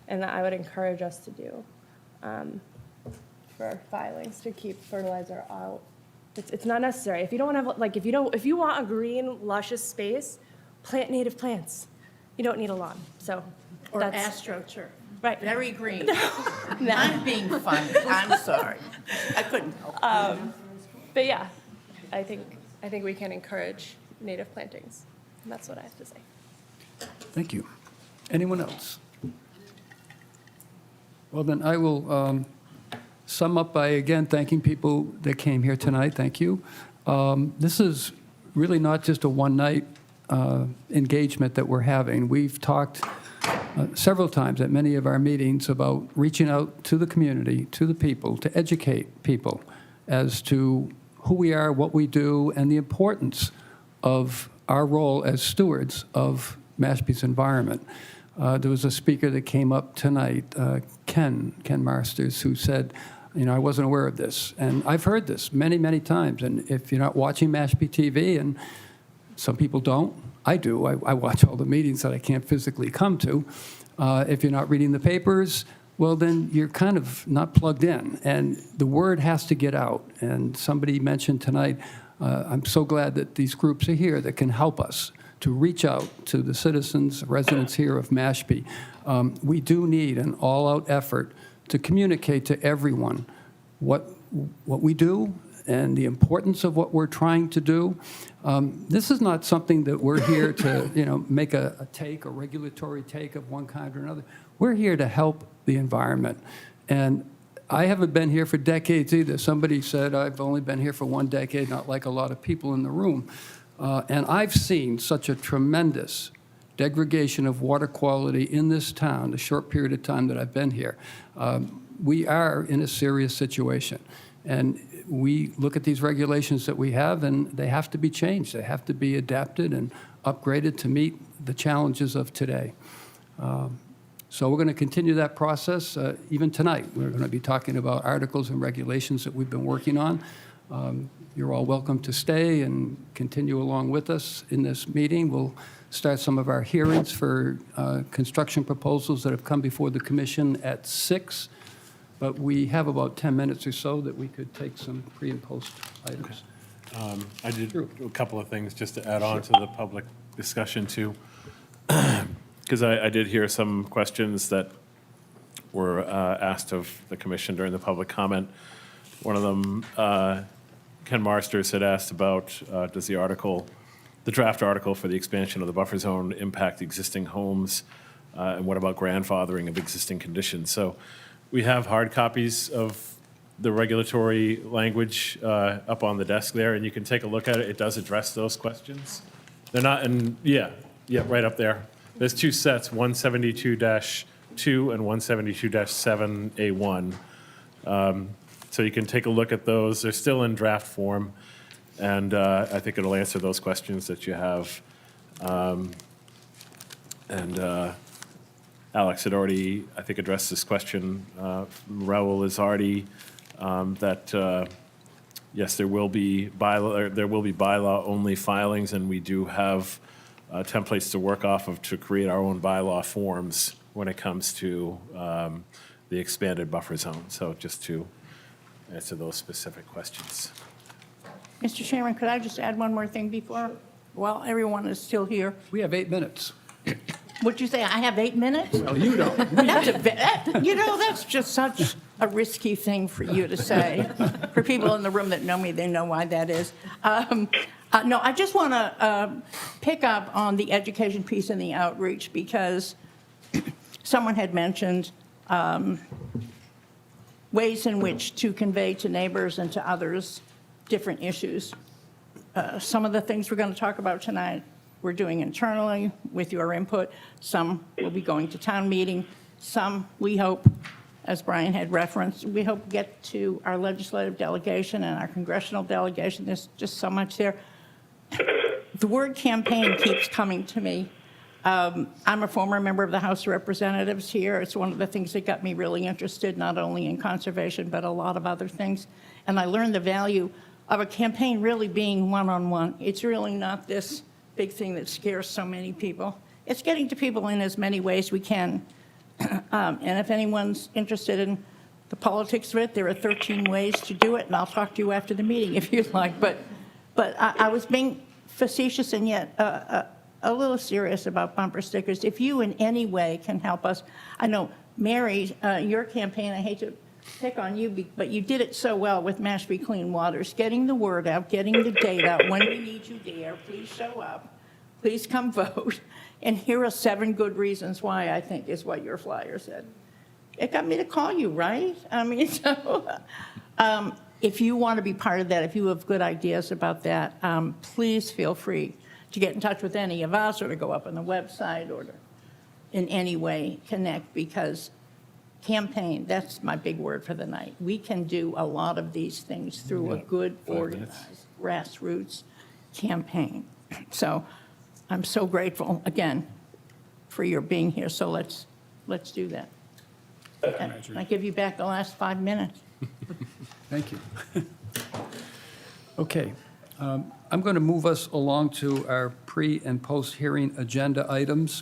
and that I would encourage us to do for filings, to keep fertilizer out. It's not necessary. If you don't have, if you want a green, luscious space, plant native plants. You don't need a lawn, so Or that's AstroTurf. right. Very green. No. I'm being funny. I'm sorry. I couldn't help it. But yeah, I think we can encourage native plantings. And that's what I have to say. Thank you. Anyone else? Well, then I will sum up by, again, thanking people that came here tonight. Thank you. This is really not just a one-night engagement that we're having. We've talked several times at many of our meetings about reaching out to the community, to the people, to educate people as to who we are, what we do, and the importance of our role as stewards of Mashpee's environment. There was a speaker that came up tonight, Ken Marsters, who said, you know, I wasn't aware of this. And I've heard this many, many times. And if you're not watching Mashpee TV, and some people don't, I do. I watch all the meetings that I can't physically come to. If you're not reading the papers, well, then you're kind of not plugged in. And the word has to get out. And somebody mentioned tonight, I'm so glad that these groups are here that can help us to reach out to the citizens, residents here of Mashpee. We do need an all-out effort to communicate to everyone what we do and the importance of what we're trying to do. This is not something that we're here to, you know, make a regulatory take of one kind or another. We're here to help the environment. And I haven't been here for decades either. Somebody said I've only been here for 1 decade, not like a lot of people in the room. And I've seen such a tremendous degradation of water quality in this town, the short period of time that I've been here. We are in a serious situation. And we look at these regulations that we have, and they have to be changed. They have to be adapted and upgraded to meet the challenges of today. So we're going to continue that process even tonight. We're going to be talking about articles and regulations that we've been working on. You're all welcome to stay and continue along with us in this meeting. We'll start some of our hearings for construction proposals that have come before the commission at 6. But we have about 10 minutes or so that we could take some pre and post items. I did a couple of things just to add on to the public discussion too. Because I did hear some questions that were asked of the commission during the public comment. One of them, Ken Marsters had asked about, does the draft article for the expansion of the buffer zone impact existing homes? And what about grandfathering of existing conditions? So we have hard copies of the regulatory language up on the desk there, and you can take a look at it. It does address those questions. They're not in, yeah, right up there. There's 2 sets, 172-2 and 172-7A1. So you can take a look at those. They're still in draft form, and I think it'll answer those questions that you have. Alex had already, I think, addressed this question. Raul has already that yes, there will be bylaw only filings, and we do have templates to work off of to create our own bylaw forms when it comes to the expanded buffer zone. So just to answer those specific questions. Mr. Chairman, could I just add one more thing before, while everyone is still here? We have 8 minutes. What'd you say, I have 8 minutes? Well, you don't. That's just such a risky thing for you to say. For people in the room that know me, they know why that is. No, I just want to pick up on the education piece and the outreach, because someone had mentioned ways in which to convey to neighbors and to others different issues. Some of the things we're going to talk about tonight we're doing internally with your input. Some will be going to town meeting. Some, we hope, as Brian had referenced, we hope get to our legislative delegation and our congressional delegation. There's just so much there. The word campaign keeps coming to me. I'm a former member of the House of Representatives here. It's one of the things that got me really interested, not only in conservation, but a lot of other things. And I learned the value of a campaign really being one-on-one. It's really not this big thing that scares so many people. It's getting to people in as many ways we can. And if anyone's interested in the politics of it, there are 13 ways to do it, and I'll talk to you after the meeting if you'd like. But I was being facetious and yet a little serious about bumper stickers. If you in any way can help us, I know, Mary, your campaign, I hate to pick on you, but you did it so well with Mashpee Clean Waters, getting the word out, getting the date out. When we need you there, please show up. Please come vote. And here are 7 good reasons why, I think, is what your flyer said. It got me to call you, right? I mean, so if you want to be part of that, if you have good ideas about that, please feel free to get in touch with any of us or to go up on the website or to in any way connect, because campaign, that's my big word for the night. We can do a lot of these things through a good, organized, grassroots campaign. So I'm so grateful, again, for your being here. So let's do that. I give you back the last 5 minutes. Thank you. Okay. I'm going to move us along to our pre- and post-hearing agenda items.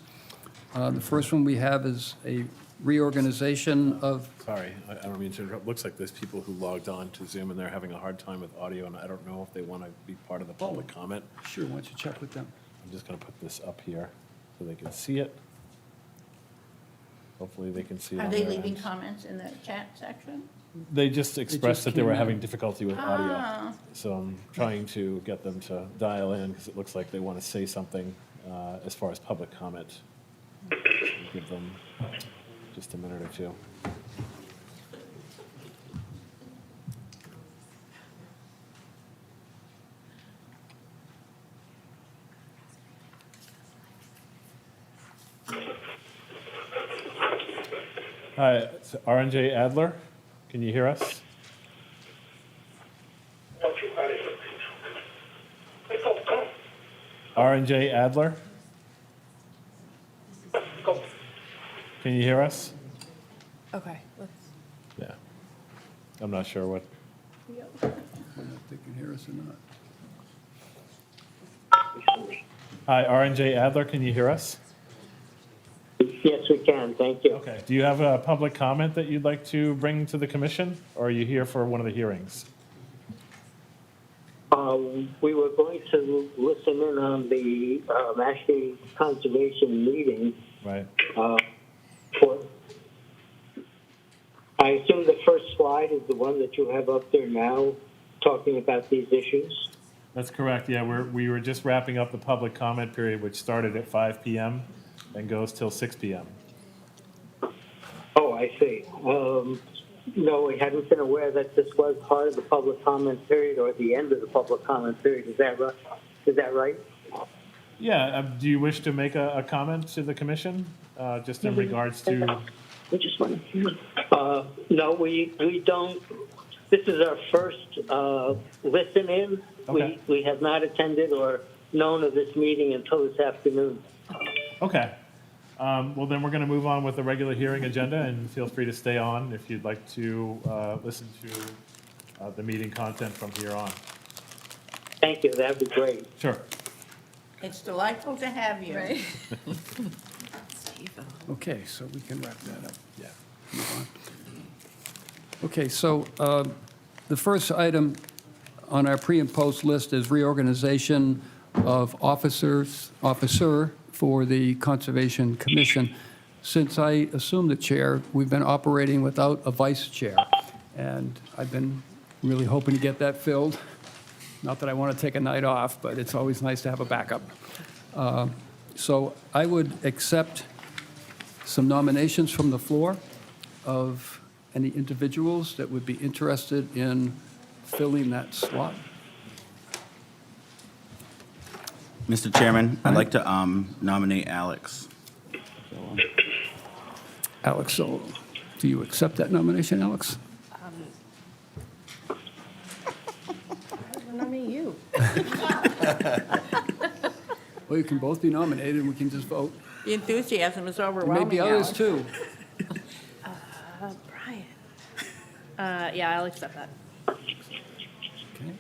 The first one we have is a reorganization of, Sorry, I don't mean to interrupt. Looks like there's people who logged on to Zoom and they're having a hard time with audio, and I don't know if they want to be part of the public comment. sure, why don't you check with them? I'm just going to put this up here so they can see it. Hopefully they can see it Are on they their leaving end. comments in the chat section? They just expressed that they came were in. having difficulty with audio. Ah. So I'm trying to get them to dial in because it looks like they want to say something as far as public comment. Give them just a minute or two. Hi, it's RNJ Adler. Can you hear us? RNJ Adler? Can you hear us? Okay, let's. Yeah. I'm not sure what. I don't know if they can hear us or not. Hi, RNJ Adler, can you hear us? Yes, we can. Thank you. Okay. Do you have a public comment that you'd like to bring to the commission, or are you here for one of the hearings? We were going to listen in on the Mashpee Conservation meeting. Right. I assume the first slide is the one that you have up there now, talking about these issues. That's correct. Yeah, we were just wrapping up the public comment period, which started at 5 p.m. and goes till 6 p.m. Oh, I see. No, we hadn't been aware that this was part of the public comment period or the end of the public comment period. Is that right? Is that right? Yeah. Do you wish to make a comment to the commission, just in regards to? We just want to. No, we don't. This is our first listen-in. Okay. We have not attended or known of this meeting until this afternoon. Okay. Well, then we're going to move on with the regular hearing agenda, and feel free to stay on if you'd like to listen to the meeting content from here on. Thank you. That'd be great. Sure. It's delightful to have you. Right. Okay, so we can wrap that up. Yeah. Move on. Okay, so the first item on our pre and post list is reorganization of officer for the Conservation Commission. Since I assumed the chair, we've been operating without a vice chair, and I've been really hoping to get that filled. Not that I want to take a night off, but it's always nice to have a backup. So I would accept some nominations from the floor of any individuals that would be interested in filling that slot. Mr. Chairman, I'd like to nominate Alex. Alex, so do you accept that nomination, Alex? I nominate you. Well, you can both be nominated, and we can just vote. The enthusiasm is There overwhelming. may be others, Alex. too. Brian. Yeah, I'll accept that. Okay.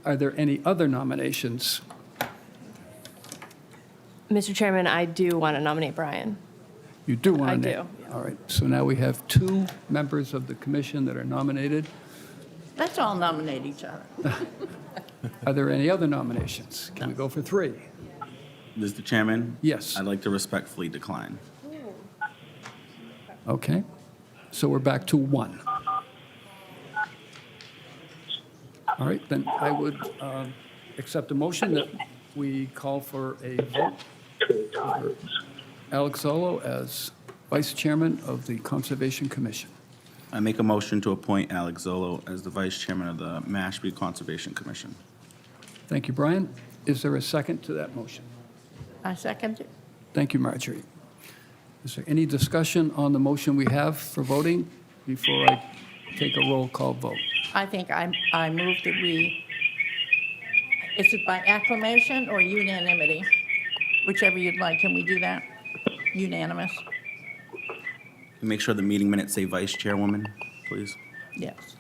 Are there any other nominations? Mr. Chairman, I do want to nominate Brian. You do want to I name? do, All right, so now we have 2 members of the commission that are nominated. Let's all nominate each other. Are there any other nominations? Can we go for 3? Mr. Chairman? Yes. I'd like to respectfully decline. Okay, so we're back to 1. All right, then I would accept a motion that we call for a vote for Alex Zolo as Vice Chairman of the Conservation Commission. I make a motion to appoint Alex Zolo as the Vice Chairman of the Mashpee Conservation Commission. Thank you, Brian. Is there a second to that motion? I second it. Thank you, Marjorie. Is there any discussion on the motion we have for voting before I take a roll call vote? I think I move that we, is it by acclamation or unanimity? Whichever you'd like. Can we do that? Unanimous? Make sure the meeting minutes say Vice Chairwoman, please. Yes.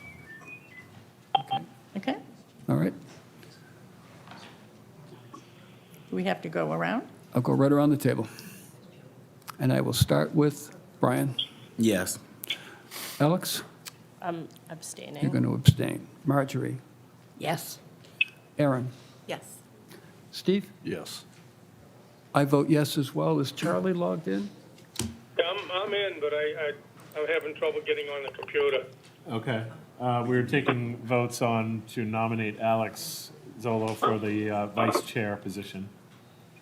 Okay? All right, Do we have to go around? I'll go right around the table. And I will start with Brian. Yes. Alex, I'm abstaining. you're going to abstain. Marjorie, Yes. Aaron, Yes. Steve? Yes. I vote yes as well. Is Charlie logged in? I'm in, but I'm having trouble getting on the computer. Okay. We're taking votes on to nominate Alex Zolo for the vice chair position.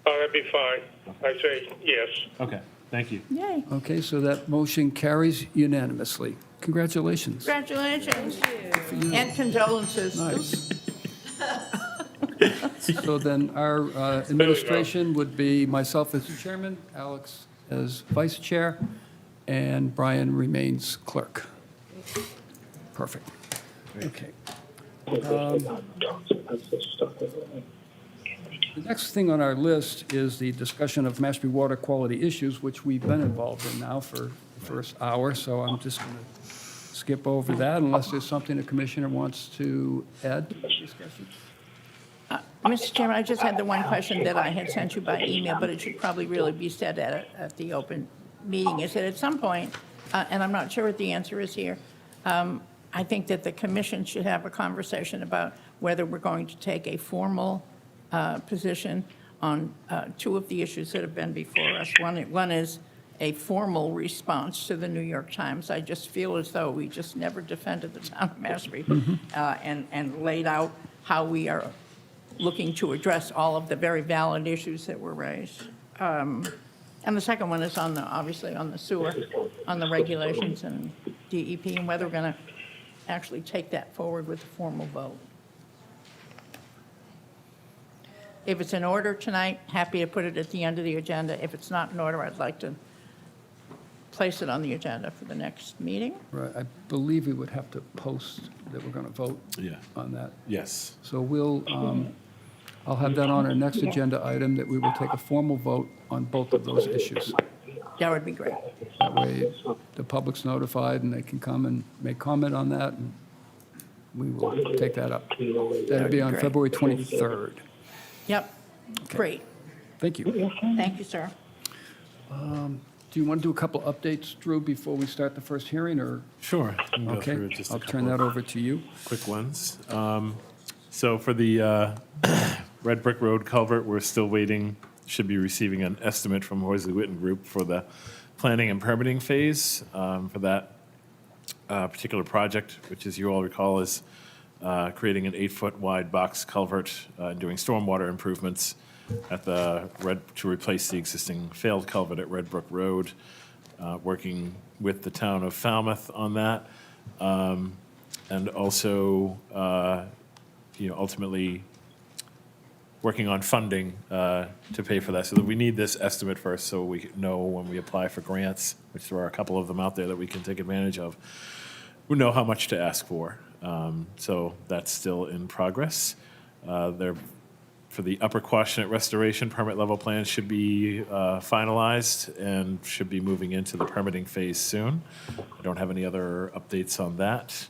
Oh, that'd be fine. I say yes. Okay, thank you. Yay. Okay, so that motion carries unanimously. Congratulations. Congratulations. And condolences. Nice. So then our administration would be myself as the chairman, Alex as vice chair, and Brian remains clerk. Perfect. Okay. The next thing on our list is the discussion of Mashpee water quality issues, which we've been involved in now for the first hour, so I'm just going to skip over that unless there's something the commissioner wants to add to the discussion. Mr. Chairman, I just had the one question that I had sent you by email, but it should probably really be said at the open meeting, is that at some point, and I'm not sure what the answer is here, I think that the commission should have a conversation about whether we're going to take a formal position on 2 of the issues that have been before us. One is a formal response to the New York Times. I just feel as though we just never defended the town of Mashpee and laid out how we are looking to address all of the very valid issues that were raised. And the second one is on obviously on the sewer, on the regulations and DEP, and whether we're going to actually take that forward with a formal vote. If it's in order tonight, happy to put it at the end of the agenda. If it's not in order, I'd like to place it on the agenda for the next meeting. Right, I believe we would have to post that we're going to vote on that. Yes. So I'll have that on our next agenda item, that we will take a formal vote on both of those issues. That would be great. That way, the public's notified, and they can come and make comment on that, and we will take that up. That'll be on Great. February 23rd. Yep, great. Thank you. Thank you, sir. Do you want to do a couple updates, Drew, before we start the first hearing, or? Sure. I can go Okay, through just a I'll turn couple that of over to you. quick ones. So for the Red Brick Road culvert, we're still waiting, should be receiving an estimate from Horsley Witten Group for the planning and permitting phase for that particular project, which, as you all recall, is creating an 8-foot wide box culvert and doing stormwater improvements at to replace the existing failed culvert at Red Brook Road, working with the town of Falmouth on that, and also, ultimately working on funding to pay for that. So that we need this estimate first, so we know when we apply for grants, which there are a couple of them out there that we can take advantage of, we know how much to ask for. So that's still in progress. For the Upper Quashnet restoration, permit level plans should be finalized and should be moving into the permitting phase soon. I don't have any other updates on that.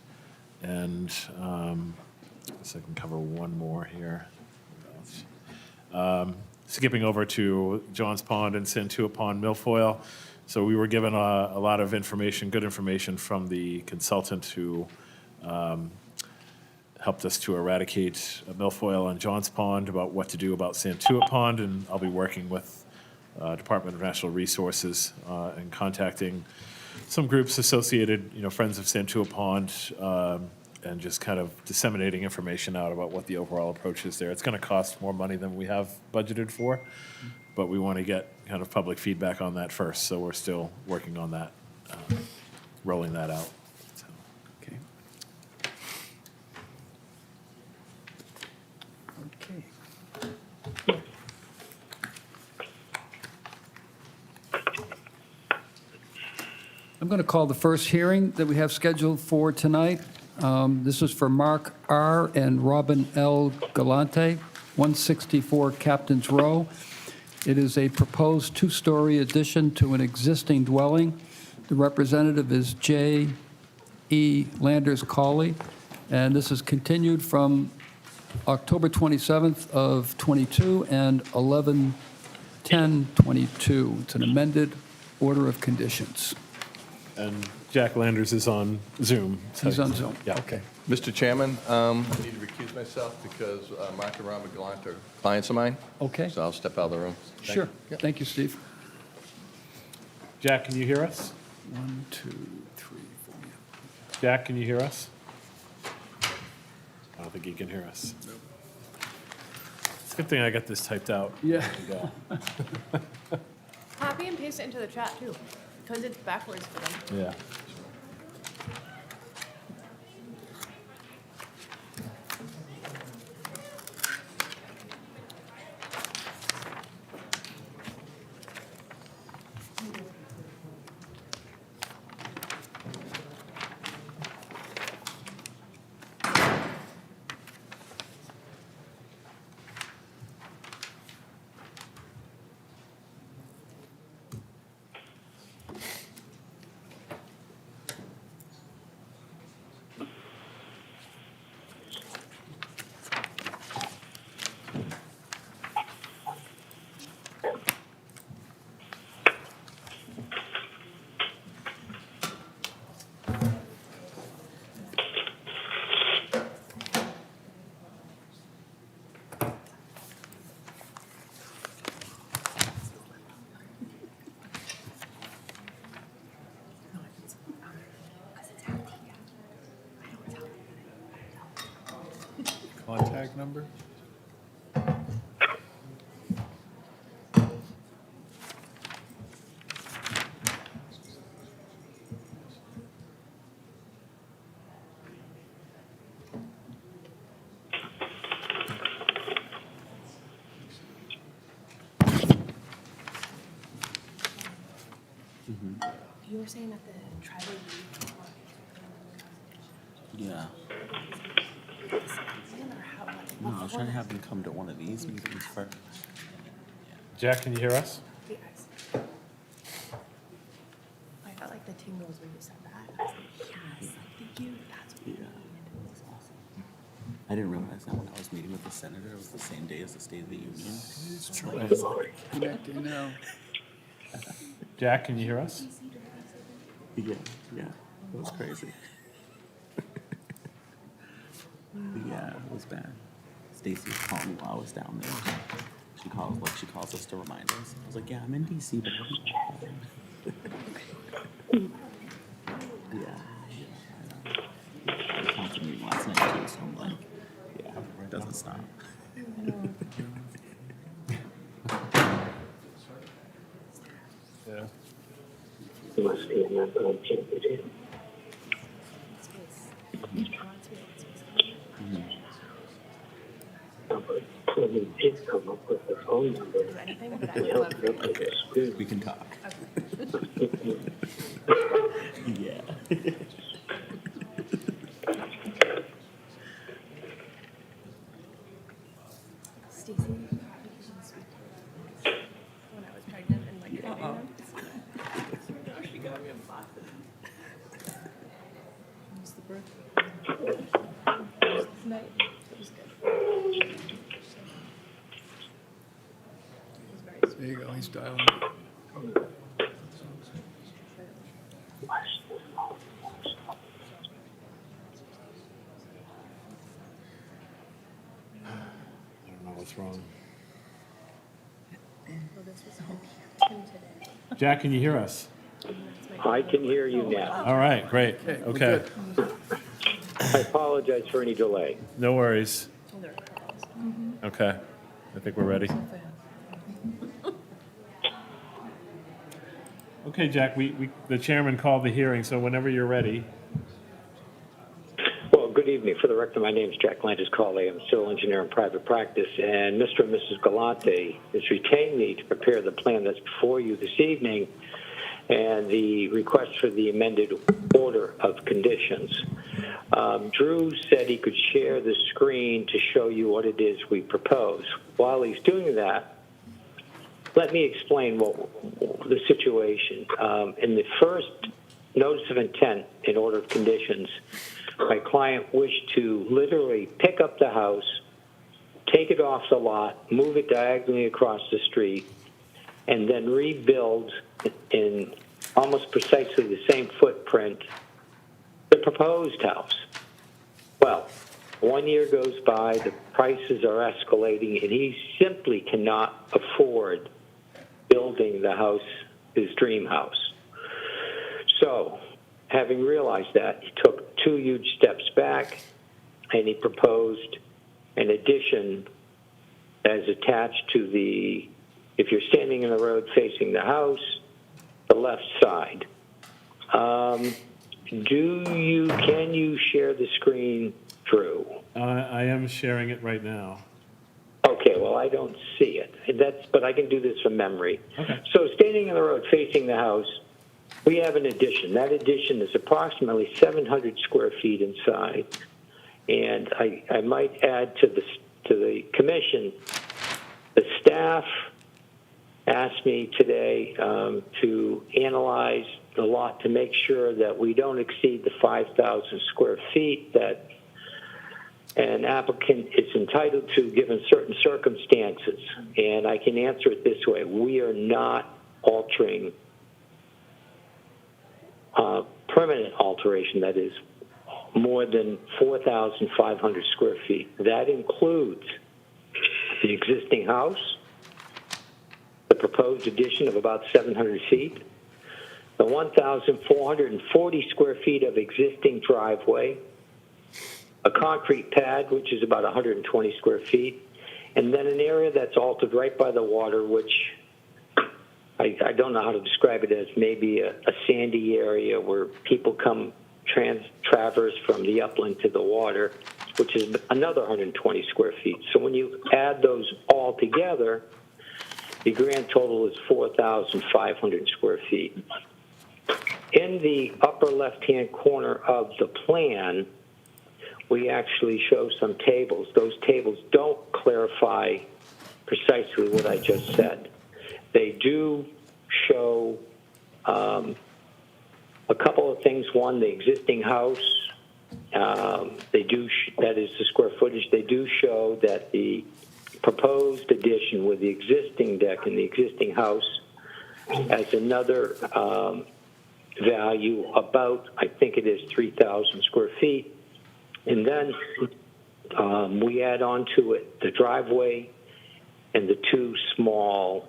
And so I can cover one more here. Skipping over to Johns Pond and Santua Pond milfoil. So we were given a lot of information, good information from the consultant who helped us to eradicate milfoil on Johns Pond, about what to do about Santuit Pond, and I'll be working with Department of Natural Resources and contacting some groups associated, Friends of Santuit Pond, and just kind of disseminating information out about what the overall approach is there. It's going to cost more money than we have budgeted for, but we want to get kind of public feedback on that first, so we're still working on that, rolling that out. So. Okay. Okay. I'm going to call the first hearing that we have scheduled for tonight. This is for Mark R. and Robin L. Galante, 164 Captain's Row. It is a proposed two-story addition to an existing dwelling. The representative is J. E. Landers Cawley, and this is continued from October 27th of 22 and 11/10/22. It's an amended order of conditions. And Jack Landers is on Zoom. so He's on Zoom. Yeah. Okay. Mr. Chairman, I need to recuse myself because Mark and Robert Gallant are clients of mine. Okay. So I'll step out of the room. Sure. Thank you, Steve. Jack, can you hear us? 1, 2, 3, 4. Jack, can you hear us? I don't think he can hear us. It's a good thing I got this typed out. Yeah. There you Copy and paste it into the chat too, because it's backwards for them. go. Yeah. Contact number? You were saying that the tribal Yeah. No, I was trying to have them come to one of these meetings first. Jack, can you hear us? I felt like the tingles when you said that. I was like, yes, thank you. That's what Yeah. That's awesome. I didn't realize that when I was meeting with the senator, it was the same day as the State of the Union. It's true. Connecting now. Jack, can you hear us? Yeah, it was crazy. Yeah, it was bad. Stacy was calling me while I was down there. She calls us to remind us. I was like, yeah, I'm in DC, but yeah. I talked to me last night too, so I'm like, yeah, it doesn't stop. Yeah. It must be another opportunity. Please come up with the phone number. Okay, we can talk. Yeah. Stacey, when I was pregnant and like having them. She got me a box. What's the birthday? Tonight. It was good. There you go. He's dialing. what's wrong. Jack, can you hear us? I can hear you now. All right, great. Okay. I apologize for any delay. No worries. Okay, I think we're ready. Okay, Jack, the chairman called the hearing, so whenever you're ready. Well, good evening. For the record, my name is Jack Landis-Colley. I'm a civil engineer in private practice, and Mr. and Mrs. Galante has retained me to prepare the plan that's before you this evening and the request for the amended order of conditions. Drew said he could share the screen to show you what it is we propose. While he's doing that, let me explain the situation. In the first notice of intent in order of conditions, my client wished to literally pick up the house, take it off the lot, move it diagonally across the street, and then rebuild in almost precisely the same footprint the proposed house. Well, 1 year goes by, the prices are escalating, and he simply cannot afford building the house, his dream house. So, having realized that, he took 2 huge steps back, and he proposed an addition as attached to the, if you're standing in the road facing the house, the left side. Can you share the screen, Drew? I am sharing it right now. Okay, well, I don't see it. But I can do this from memory. Okay. So standing in the road facing the house, we have an addition. That addition is approximately 700 square feet inside. And I might add to the commission, the staff asked me today to analyze the lot to make sure that we don't exceed the 5,000 square feet that an applicant is entitled to given certain circumstances. And I can answer it this way. We are not altering permanent alteration, that is more than 4,500 square feet. That includes the existing house, the proposed addition of about 700 feet, the 1,440 square feet of existing driveway, a concrete pad, which is about 120 square feet, and then an area that's altered right by the water, which I don't know how to describe it as maybe a sandy area where people come traverse from the upland to the water, which is another 120 square feet. So when you add those all together, the grand total is 4,500 square feet. In the upper left-hand corner of the plan, we actually show some tables. Those tables don't clarify precisely what I just said. They do show a couple of things. One, the existing house. That is the square footage. They do show that the proposed addition with the existing deck and the existing house has another value about, I think it is 3,000 square feet. And then we add on to it the driveway and the two small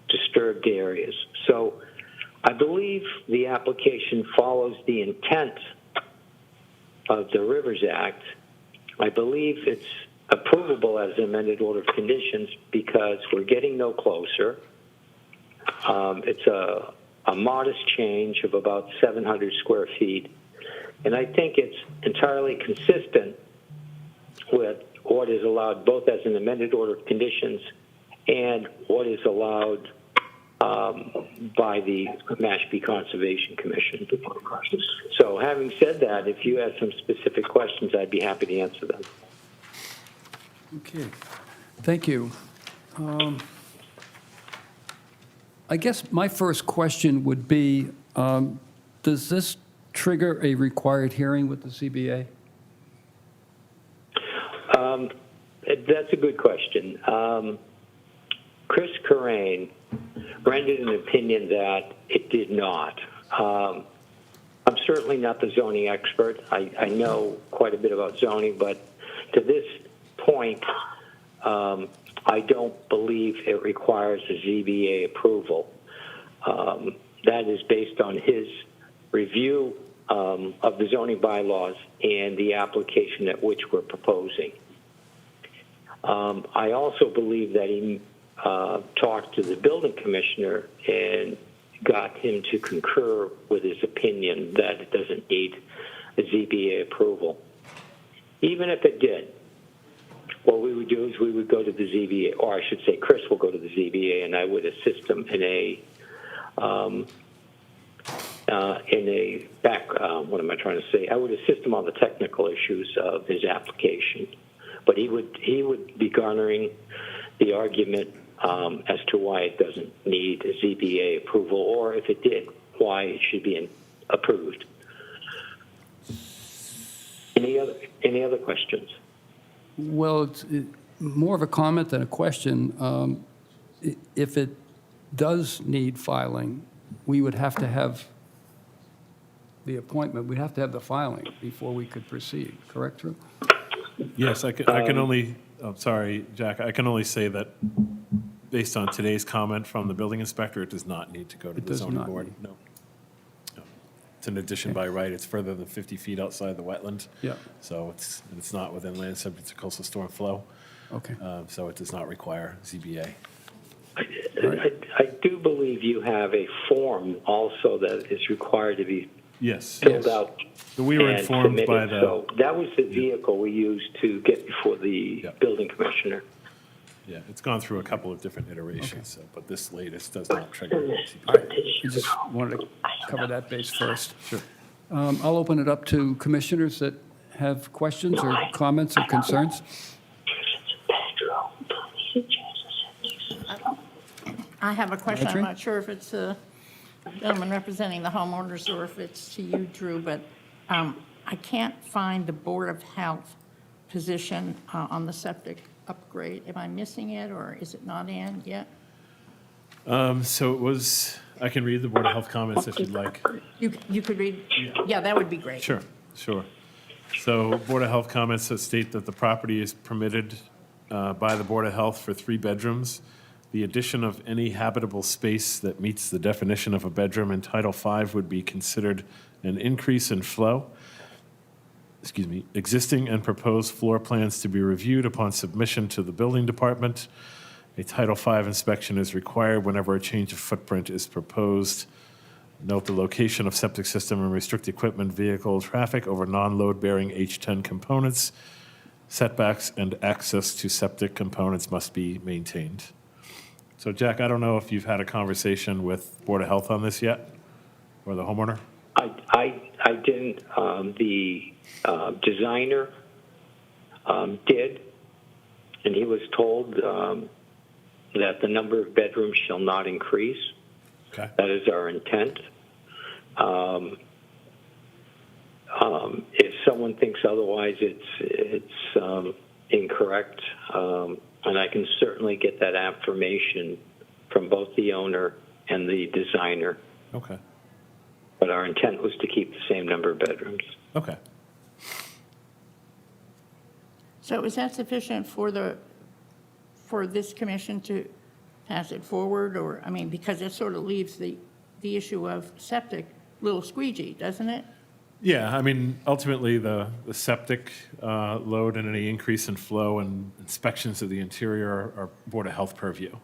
disturbed areas. So I believe the application follows the intent of the Rivers Act. I believe it's approvable as an amended order of conditions because we're getting no closer. It's a modest change of about 700 square feet. And I think it's entirely consistent with what is allowed both as an amended order of conditions and what is allowed by the Mashpee Conservation Commission. So having said that, if you have some specific questions, I'd be happy to answer them. Okay, thank you. I guess my first question would be, does this trigger a required hearing with the CBA? That's a good question. Chris Corain rendered an opinion that it did not. I'm certainly not the zoning expert. I know quite a bit about zoning, but to this point, I don't believe it requires a ZBA approval. That is based on his review of the zoning bylaws and the application at which we're proposing. I also believe that he talked to the building commissioner and got him to concur with his opinion that it doesn't need a ZBA approval. Even if it did, what we would do is we would go to the ZBA, or I should say Chris will go to the ZBA, and I would assist him in a what am I trying to say? I would assist him on the technical issues of his application, but he would be garnering the argument as to why it doesn't need a ZBA approval, or if it did, why it should be approved. Any other questions? Well, it's more of a comment than a question. If it does need filing, we would have to have the appointment, we'd have to have the filing before we could proceed, correct, Drew? Yes, I can only, I'm sorry, Jack, I can only say that based on today's comment from the building inspector, it does not need to go to It the does zoning not board. need. No. It's an addition by right. It's further than 50 feet outside the wetland. Yeah. So it's not within land subject to coastal storm flow. Okay. So it does not require ZBA. I do believe you have a form also that is required to be Yes. filled out. We were and informed by submitted. the. So that was the vehicle we used to get before the building commissioner. Yeah, it's gone through a couple of different iterations, so, but this latest does not trigger ZBA. All right, we just wanted to cover that base first. Sure. I'll open it up to commissioners that have questions or comments or concerns. I have a question. Marjorie? I'm not sure if it's the gentleman representing the homeowners or if it's to you, Drew, but I can't find the Board of Health position on the septic upgrade. Am I missing it, or is it not in yet? So it was, I can read the Board of Health comments if you'd like. You could read? Yeah, that would be great. Sure. So Board of Health comments that state that the property is permitted by the Board of Health for 3 bedrooms. The addition of any habitable space that meets the definition of a bedroom in Title V would be considered an increase in flow. Existing and proposed floor plans to be reviewed upon submission to the building department. A Title V inspection is required whenever a change of footprint is proposed. Note the location of septic system and restrict equipment, vehicle traffic over non-load-bearing H10 components. Setbacks and access to septic components must be maintained. So Jack, I don't know if you've had a conversation with Board of Health on this yet, or the homeowner? I didn't. The designer did, and he was told that the number of bedrooms shall not increase. Okay. That is our intent. If someone thinks otherwise, it's incorrect, and I can certainly get that affirmation from both the owner and the designer. Okay. But our intent was to keep the same number of bedrooms. Okay. So is that sufficient for this commission to pass it forward, or, I mean, because it sort of leaves the issue of septic a little squeegee, doesn't it? Yeah, I mean, ultimately, the septic load and any increase in flow and inspections of the interior are Board of Health purview.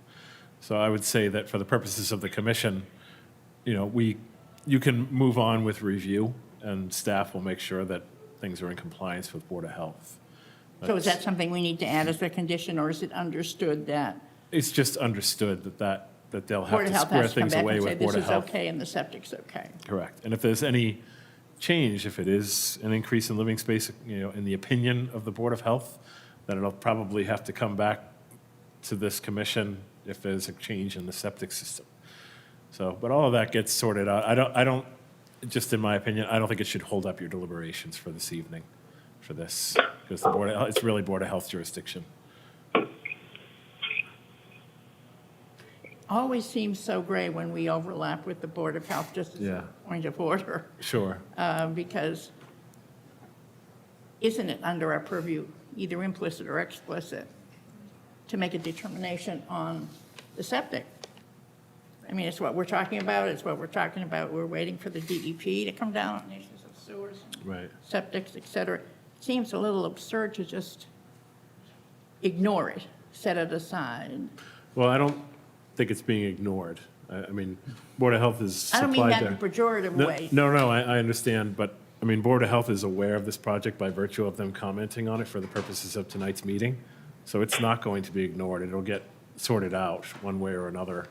So I would say that for the purposes of the commission, you can move on with review, and staff will make sure that things are in compliance with Board of Health. So is that something we need to add as a condition, or is it understood that It's just understood that they'll have Board of to Health square has to come things back away and say with this Board of is Health. okay and the septic's okay? Correct. And if there's any change, if it is an increase in living space, in the opinion of the Board of Health, then it'll probably have to come back to this commission if there's a change in the septic system. So, but all of that gets sorted out. I don't, just in my opinion, I don't think it should hold up your deliberations for this evening for this, because it's really Board of Health jurisdiction. Always seems so gray when we overlap with the Board of Health, just as a point of order. Sure. Because isn't it under our purview, either implicit or explicit? to make a determination on the septic. I mean, it's what we're talking about, it's what we're talking about. We're waiting for the DEP to come down on issues of sewers, Right. septics, et cetera. It seems a little absurd to just ignore it, set it aside. Well, I don't think it's being ignored. I mean, Board of Health is I supplied don't mean that in a their- pejorative No, way. No, I understand, but, I mean, Board of Health is aware of this project by virtue of them commenting on it for the purposes of tonight's meeting. So it's not going to be ignored. It'll get sorted out one way or another.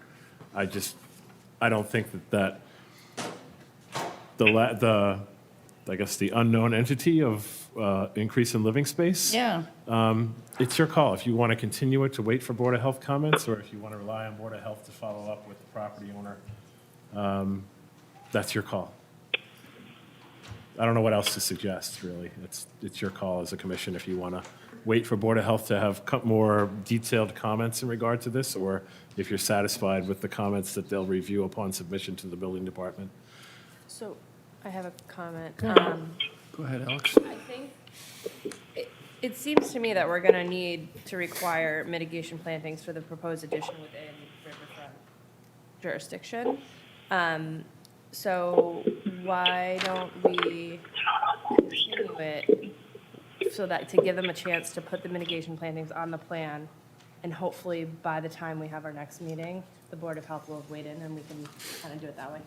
I don't think that I guess, the unknown entity of increase in living space. Yeah. It's your call. If you want to continue it to wait for Board of Health comments, or if you want to rely on Board of Health to follow up with the property owner, that's your call. I don't know what else to suggest, really. It's your call as a commission if you want to wait for Board of Health to have more detailed comments in regard to this, or if you're satisfied with the comments that they'll review upon submission to the building department. So I have a comment. Go ahead, Alex. I think it seems to me that we're going to need to require mitigation plantings for the proposed addition within riverfront jurisdiction. So why don't we continue it so that to give them a chance to put the mitigation plantings on the plan, and hopefully by the time we have our next meeting, the Board of Health will have weighed in and we can kind of do it that way.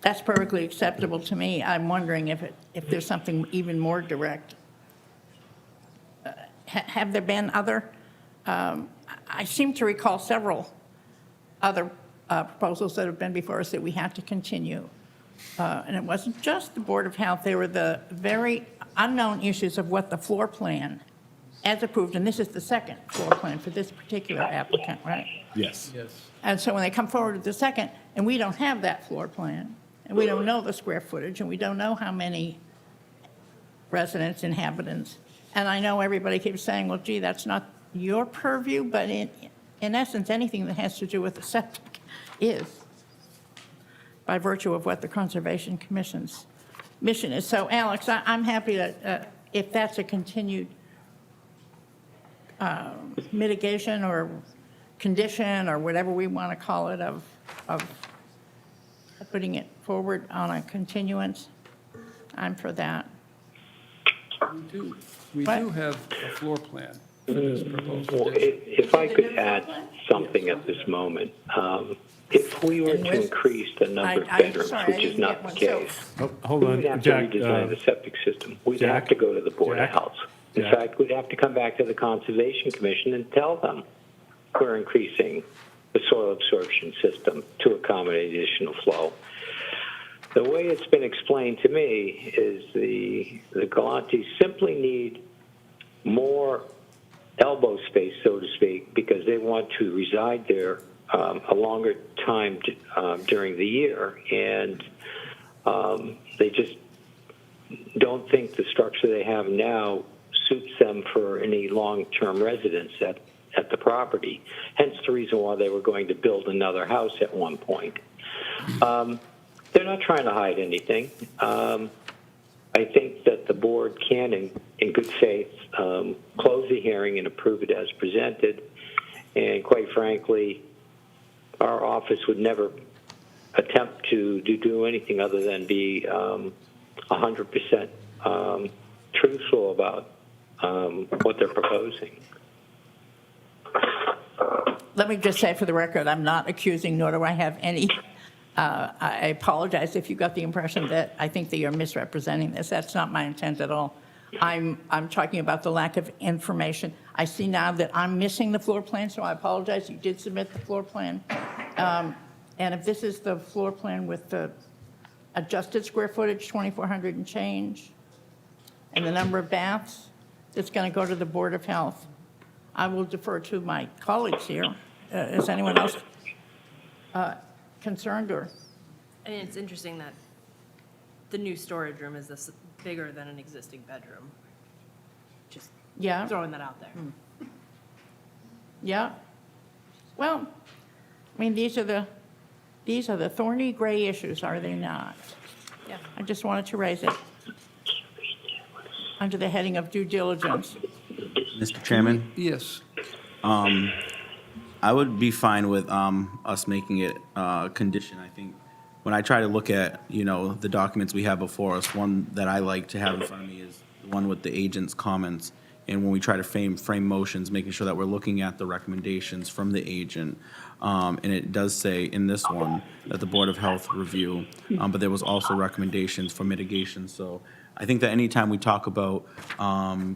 That's perfectly acceptable to me. I'm wondering if there's something even more direct. Have there been other, I seem to recall several other proposals that have been before us that we had to continue. And it wasn't just the Board of Health, they were the very unknown issues of what the floor plan, as approved, and this is the second floor plan for this particular applicant, right? Yes. And so when they come forward with the second, and we don't have that floor plan, and we don't know the square footage, and we don't know how many residents, inhabitants, and I know everybody keeps saying, well, gee, that's not your purview, but in essence, anything that has to do with the septic is, by virtue of what the Conservation Commission's mission is. So, Alex, I'm happy that if that's a continued mitigation or condition or whatever we want to call it of putting it forward on a continuance, I'm for that. We do have a floor plan for this proposal. Well, if I could add something at this moment, if we were to increase the number of bedrooms, which is not the case, Hold we on, would have to Jack. redesign the septic system. We'd have to go to the Board of Health. In fact, we'd have to come back to the Conservation Commission and tell them we're increasing the soil absorption system to accommodate additional flow. The way it's been explained to me is the Galantes simply need more elbow space, so to speak, because they want to reside there a longer time during the year, and they just don't think the structure they have now suits them for any long-term residence at the property, hence the reason why they were going to build another house at one point. They're not trying to hide anything. I think that the board can, in good faith, close the hearing and approve it as presented, and quite frankly, our office would never attempt to do anything other than be 100% truthful about what they're proposing. Let me just say for the record, I'm not accusing, nor do I have any. I apologize if you got the impression that I think that you're misrepresenting this. That's not my intent at all. I'm talking about the lack of information. I see now that I'm missing the floor plan, so I apologize. You did submit the floor plan. And if this is the floor plan with the adjusted square footage, 2,400 and change, and the number of baths, it's going to go to the Board of Health. I will defer to my colleagues here. Is anyone else concerned or? I mean, it's interesting that the new storage room is this bigger than an existing bedroom. Just throwing that out there. Yeah. Well, I mean, these are the thorny gray issues, are they not? Yeah. I just wanted to raise it. under the heading of due diligence. Mr. Chairman? Yes. I would be fine with us making it a condition. I think when I try to look at, the documents we have before us, one that I like to have in front of me is the one with the agent's comments. And when we try to frame motions, making sure that we're looking at the recommendations from the agent. And it does say in this one that the Board of Health review, but there was also recommendations for mitigation. So I think that anytime we talk about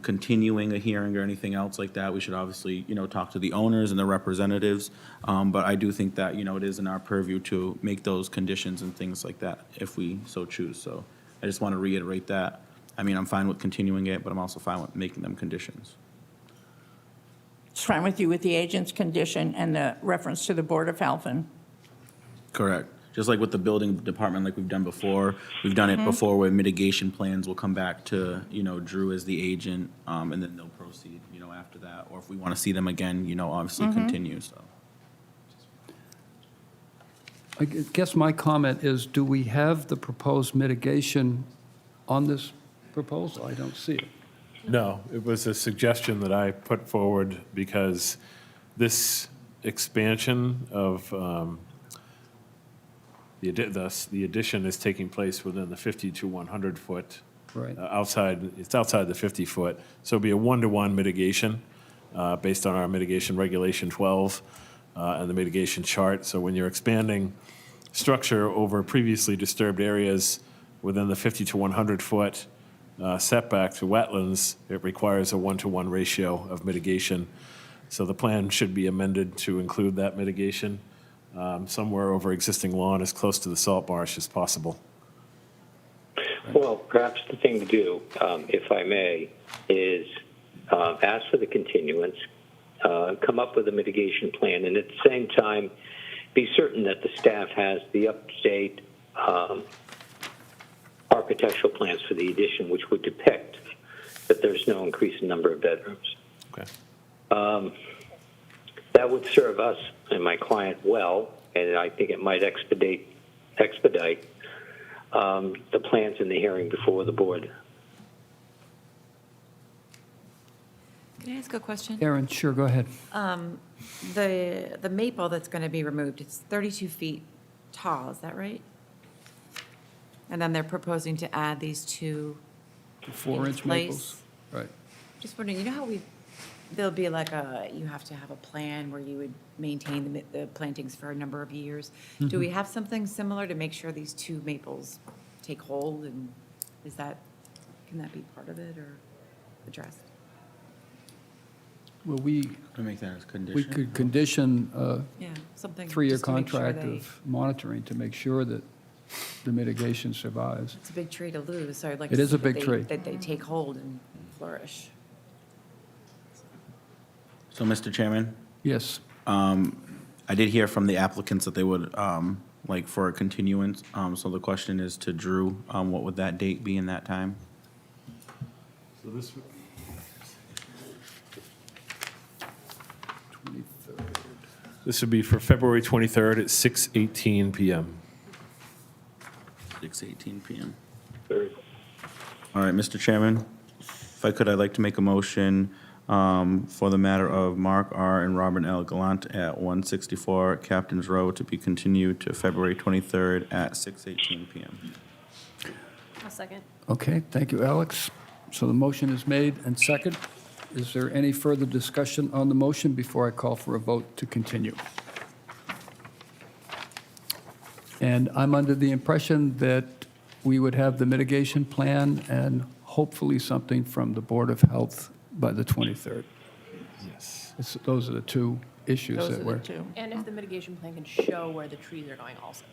continuing a hearing or anything else like that, we should obviously, talk to the owners and the representatives. But I do think that, it is in our purview to make those conditions and things like that if we so choose. So I just want to reiterate that. I mean, I'm fine with continuing it, but I'm also fine with making them conditions. It's fine with you with the agent's condition and the reference to the Board of Health and Correct. Just like with the building department, like we've done before. We've done it before where mitigation plans will come back to, Drew as the agent, and then they'll proceed, after that. Or if we want to see them again, obviously continue, so. I guess my comment is, do we have the proposed mitigation on this proposal? I don't see it. No, it was a suggestion that I put forward because this expansion of the addition is taking place within the 50 to 100 foot. Right. It's outside the 50 foot. So it'll be a 1-to-1 mitigation based on our mitigation regulation 12 and the mitigation chart. So when you're expanding structure over previously disturbed areas within the 50 to 100 foot setback to wetlands, it requires a 1-to-1 ratio of mitigation. So the plan should be amended to include that mitigation somewhere over existing lawn as close to the salt marsh as possible. Well, perhaps the thing to do, if I may, is ask for the continuance, come up with a mitigation plan, and at the same time, be certain that the staff has the up-to-date architectural plans for the addition, which would depict that there's no increase in number of bedrooms. Okay. That would serve us and my client well, and I think it might expedite the plans in the hearing before the board. Can I ask a question? Aaron, sure, go ahead. The maple that's going to be removed, it's 32 feet tall, is that right? And then they're proposing to add these two The 4-inch maples. Right. Just wondering, you know how there'll be like you have to have a plan where you would maintain the plantings for a number of years. Do we have something similar to make sure these two maples take hold, and can that be part of it or addressed? Well, we Can make that as a condition? we could condition a Yeah, something. 3-year just to make sure contract of monitoring to make sure that the mitigation survives. It's a big tree to lose, so I'd like It to is a see big tree. that they take hold and flourish. So, Mr. Chairman, Yes. I did hear from the applicants that they would like for a continuance. So the question is to Drew, what would that date be in that time? So this, 23rd. this would be for February 23rd at 6:18 PM. 6:18 PM. All right, Mr. Chairman, if I could, I'd like to make a motion for the matter of Mark R. and Robert L. Gallant at 164 Captain's Row to be continued to February 23rd at 6:18 PM. I'll second. Okay, thank you, Alex. So the motion is made and second. Is there any further discussion on the motion before I call for a vote to continue? And I'm under the impression that we would have the mitigation plan and hopefully something from the Board of Health by the 23rd. Yes. Those are the two issues those that are we're... the two. And if the mitigation plan can show where the trees are going also.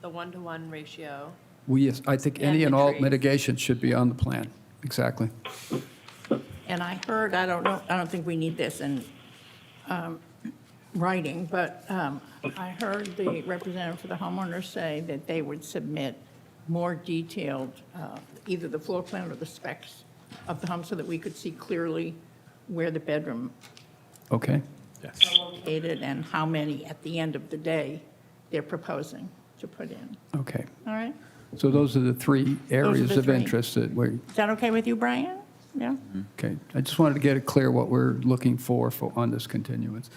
The 1-to-1 ratio. Well, yes, I think any And and the all trees. mitigation should be on the plan. Exactly. And I heard, I don't think we need this in writing, but I heard the representative for the homeowners say that they would submit more detailed, either the floor plan or the specs of the home so that we could see clearly where the bedroom Okay. Yes. are located and how many at the end of the day they're proposing to put in. Okay. All right? So those are the three areas the of three. interest that we... Is that okay with you, Brian? Yeah. Okay, I just wanted to get it clear what we're looking for on this continuance.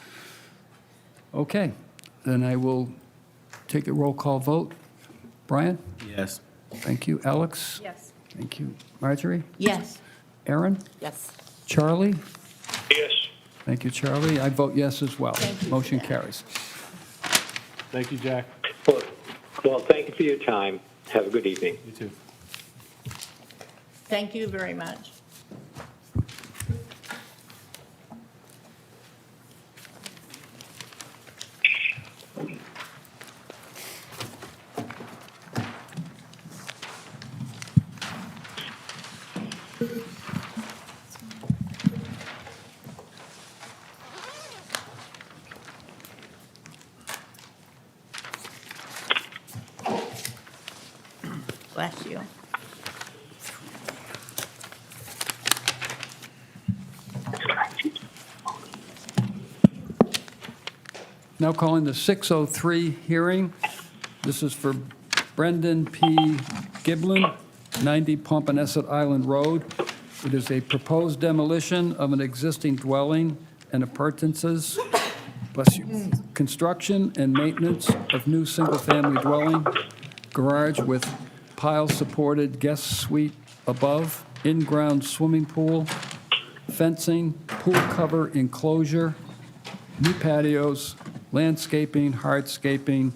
Okay, then I will take a roll call vote. Brian? Yes. Thank you. Alex? Yes. Thank you. Marjorie? Yes. Aaron? Yes. Charlie? Yes. Thank you, Charlie. I vote yes as well. Thank you for Motion that. carries. Thank you, Jack. Well, thank you for your time. Have a good evening. You too. Thank you very much. Bless you. Now calling the 603 hearing. This is for Brendan P. Giblin, 90 Pompanesett Island Road. It is a proposed demolition of an existing dwelling and appurtenances, bless you, construction and maintenance of new single-family dwelling, garage with pile-supported guest suite above, in-ground swimming pool, fencing, pool cover enclosure, new patios, landscaping, hardscaping,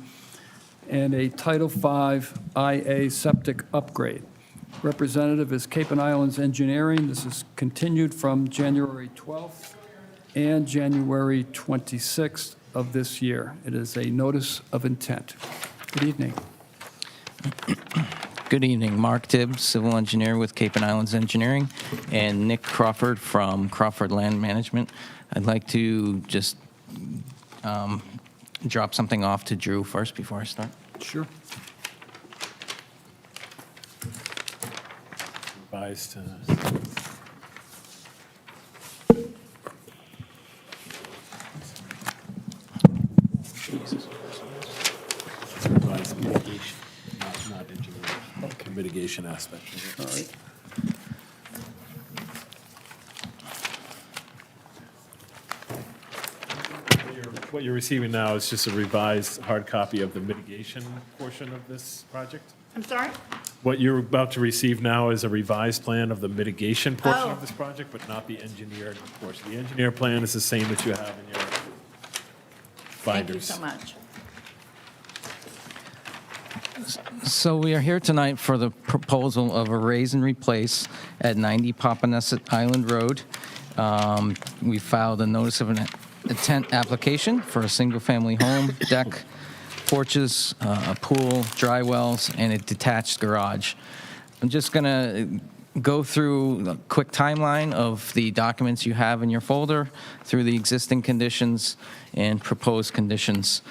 and a Title V IA septic upgrade. Representative is Cape and Islands Engineering. This is continued from January 12th and January 26th of this year. It is a notice of intent. Good evening. Good evening. Mark Tibbs, civil engineer with Cape and Islands Engineering, and Nick Crawford from Crawford Land Management. I'd like to just drop something off to Drew first before I start. Sure. Revised. Revised mitigation, not engineering. Okay. Mitigation aspect. All right. What you're receiving now is just a revised hard copy of the mitigation portion of this project. I'm sorry? What you're about to receive now is a revised plan of the mitigation portion Oh. of this project, but not the engineered portion. The engineered plan is the same that you have in your Thank you binders. so much. So we are here tonight for the proposal of a raise and replace at 90 Pompanesett Island Road. We filed a notice of an intent application for a single-family home, deck, porches, a pool, dry wells, and a detached garage. I'm just going to go through a quick timeline of the documents you have in your folder through the existing conditions and proposed conditions.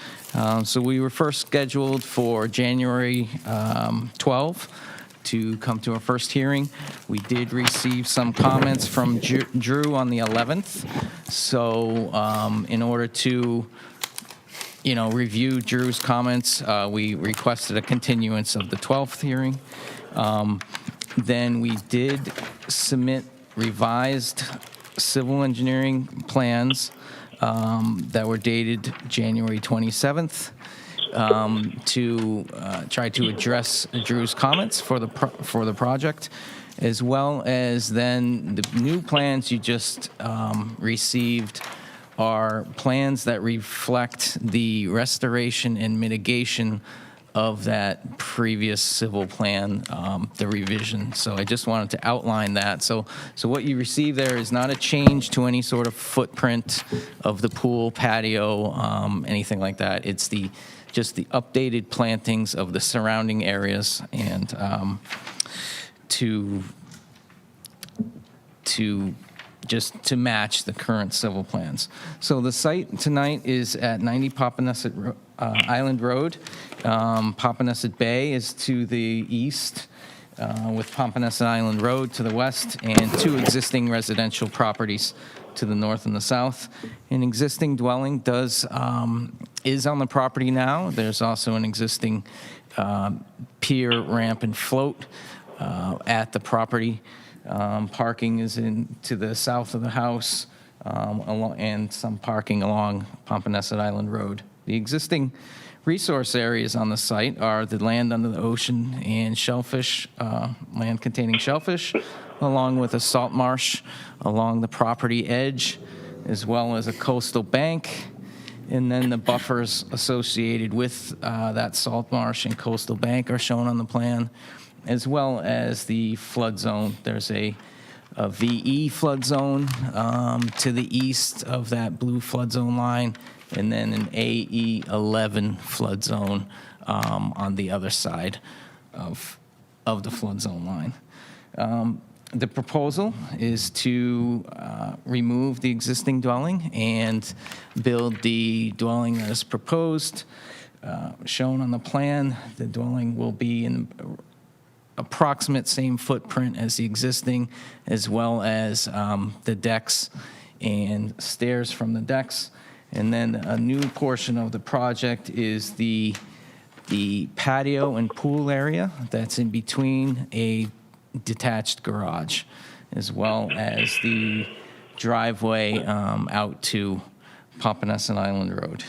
So we were first scheduled for January 12 to come to our first hearing. We did receive some comments from Drew on the 11th. So in order to review Drew's comments, we requested a continuance of the 12th hearing. Then we did submit revised civil engineering plans that were dated January 27th to try to address Drew's comments for the project, as well as then the new plans you just received are plans that reflect the restoration and mitigation of that previous civil plan, the revision. So I just wanted to outline that. So what you receive there is not a change to any sort of footprint of the pool, patio, anything like that. It's just the updated plantings of the surrounding areas and to match the current civil plans. So the site tonight is at 90 Pompanesett Island Road. Pompanesett Bay is to the east, with Pompanesett Island Road to the west, and two existing residential properties to the north and the south. An existing dwelling is on the property now. There's also an existing pier, ramp, and float at the property. Parking is to the south of the house, and some parking along Pompanesett Island Road. The existing resource areas on the site are the land under the ocean and shellfish, land containing shellfish, along with a salt marsh along the property edge, as well as a coastal bank. And then the buffers associated with that salt marsh and coastal bank are shown on the plan, as well as the flood zone. There's a VE flood zone to the east of that blue flood zone line, and then an AE11 flood zone on the other side of the flood zone line. The proposal is to remove the existing dwelling and build the dwelling that is proposed. Shown on the plan, the dwelling will be in approximate same footprint as the existing, as well as the decks and stairs from the decks. And then a new portion of the project is the patio and pool area that's in between a detached garage, as well as the driveway out to Pompanesett Island Road.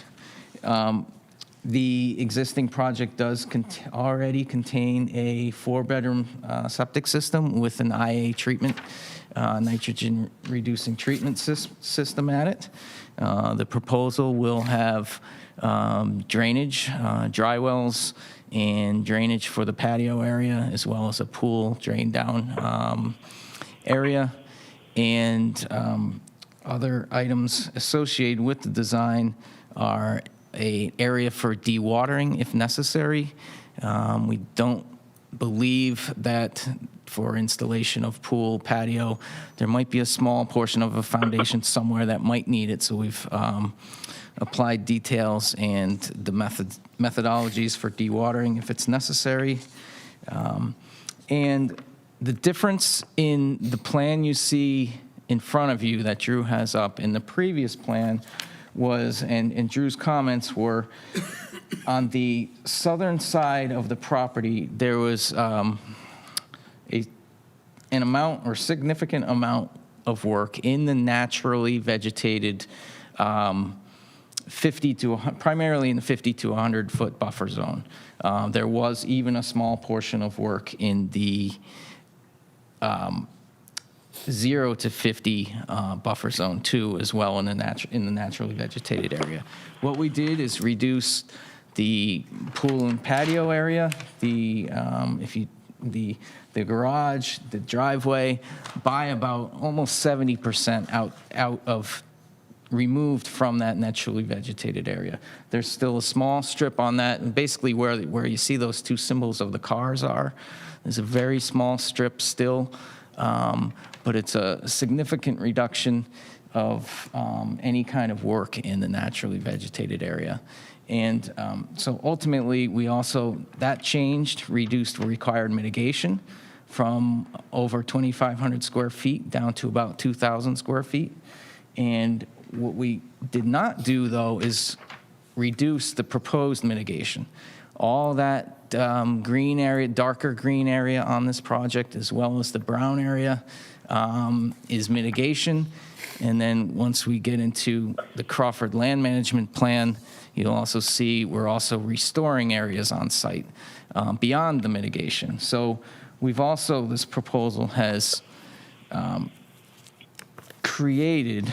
The existing project does already contain a 4-bedroom septic system with an IA treatment, nitrogen-reducing treatment system at it. The proposal will have drainage, dry wells, and drainage for the patio area, as well as a pool drain down area. And other items associated with the design are an area for dewatering if necessary. We don't believe that for installation of pool, patio, there might be a small portion of a foundation somewhere that might need it, so we've applied details and the methodologies for dewatering if it's necessary. And the difference in the plan you see in front of you that Drew has up in the previous plan was, and Drew's comments were, on the southern side of the property, there was an amount or significant amount of work in the naturally vegetated primarily in the 50 to 100 foot buffer zone. There was even a small portion of work in the 0 to 50 buffer zone too, as well in the naturally vegetated area. What we did is reduce the pool and patio area, the garage, the driveway, by about almost 70% out of removed from that naturally vegetated area. There's still a small strip on that, and basically where you see those two symbols of the cars are, there's a very small strip still, but it's a significant reduction of any kind of work in the naturally vegetated area. And so ultimately, that changed, reduced required mitigation from over 2,500 square feet down to about 2,000 square feet. And what we did not do, though, is reduce the proposed mitigation. All that green area, darker green area on this project, as well as the brown area, is mitigation. And then once we get into the Crawford Land Management Plan, you'll also see we're also restoring areas on site beyond the mitigation. So this proposal has created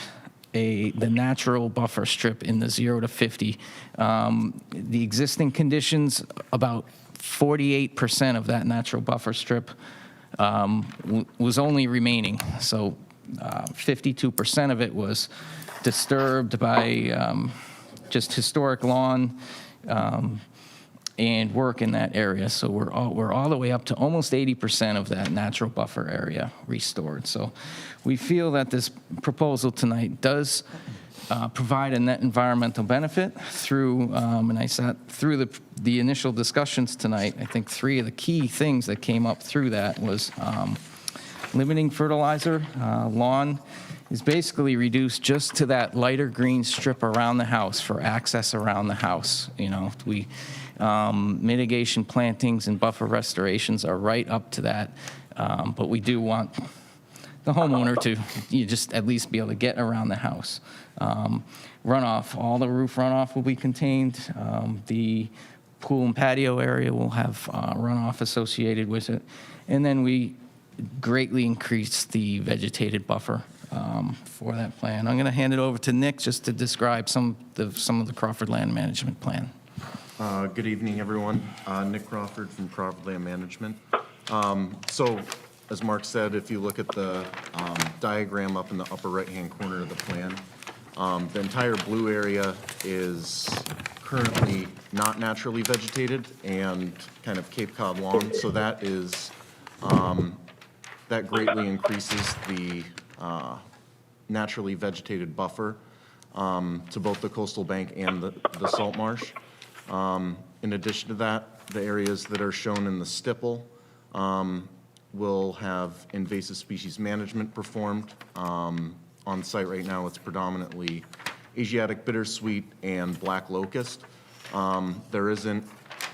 the natural buffer strip in the 0 to 50. The existing conditions, about 48% of that natural buffer strip was only remaining. So 52% of it was disturbed by just historic lawn and work in that area. So we're all the way up to almost 80% of that natural buffer area restored. So we feel that this proposal tonight does provide a net environmental benefit through, and I sat through the initial discussions tonight. I think 3 of the key things that came up through that was limiting fertilizer. Lawn is basically reduced just to that lighter green strip around the house for access around the house. Mitigation plantings and buffer restorations are right up to that, but we do want the homeowner to you just at least be able to get around the house. Runoff, all the roof runoff will be contained. The pool and patio area will have runoff associated with it. And then we greatly increase the vegetated buffer for that plan. I'm going to hand it over to Nick just to describe some of the Crawford Land Management Plan. Good evening, everyone. Nick Crawford from Crawford Land Management. So, as Mark said, if you look at the diagram up in the upper right-hand corner of the plan, the entire blue area is currently not naturally vegetated and kind of Cape Cod lawn. So that is that greatly increases the naturally vegetated buffer to both the coastal bank and the salt marsh. In addition to that, the areas that are shown in the stipple will have invasive species management performed. On site right now, it's predominantly Asiatic bittersweet and black locust. There isn't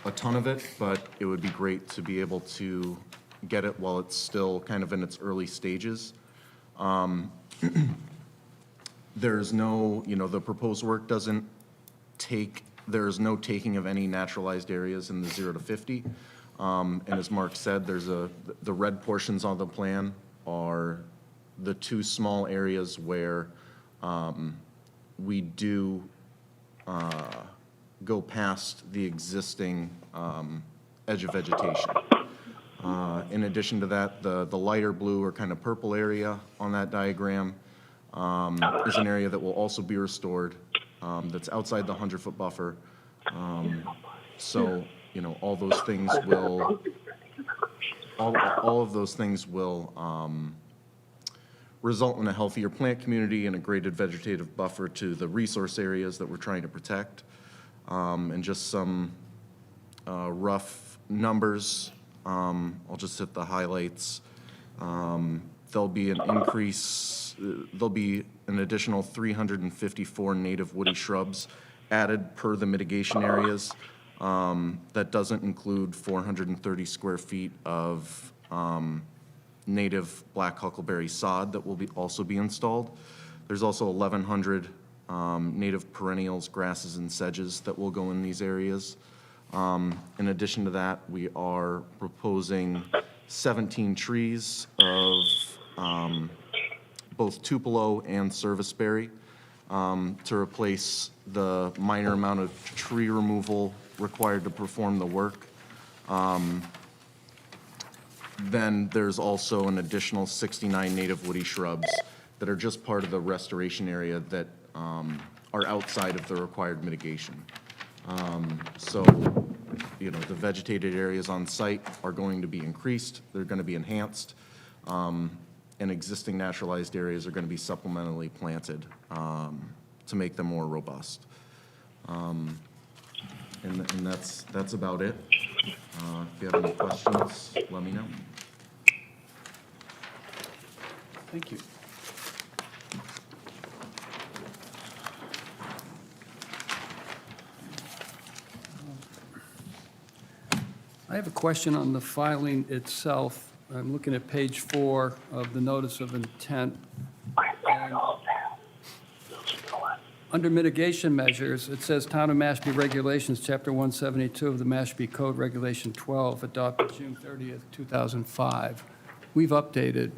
a ton of it, but it would be great to be able to get it while it's still kind of in its early stages. There's no, the proposed work doesn't there's no taking of any naturalized areas in the 0 to 50. And as Mark said, the red portions on the plan are the two small areas where we do go past the existing edge of vegetation. In addition to that, the lighter blue or kind of purple area on that diagram is an area that will also be restored that's outside the 100-foot buffer. So, all those things will, all of those things will result in a healthier plant community and a graded vegetative buffer to the resource areas that we're trying to protect. And just some rough numbers, I'll just hit the highlights. There'll be an increase, there'll be an additional 354 native woody shrubs added per the mitigation areas. That doesn't include 430 square feet of native black huckleberry sod that will also be installed. There's also 1,100 native perennials, grasses, and sedges that will go in these areas. In addition to that, we are proposing 17 trees of both tupelo and serviceberry to replace the minor amount of tree removal required to perform the work. Then there's also an additional 69 native woody shrubs that are just part of the restoration area that are outside of the required mitigation. So, the vegetated areas on site are going to be increased, they're going to be enhanced, and existing naturalized areas are going to be supplementally planted to make them more robust. And that's about it. If you have any questions, let me know. Thank you. I have a question on the filing itself. I'm looking at page 4 of the notice of intent. And under mitigation measures, it says Town of Mashpee Regulations, Chapter 172 of the Mashpee Code, Regulation 12, adopted June 30th, 2005. We've updated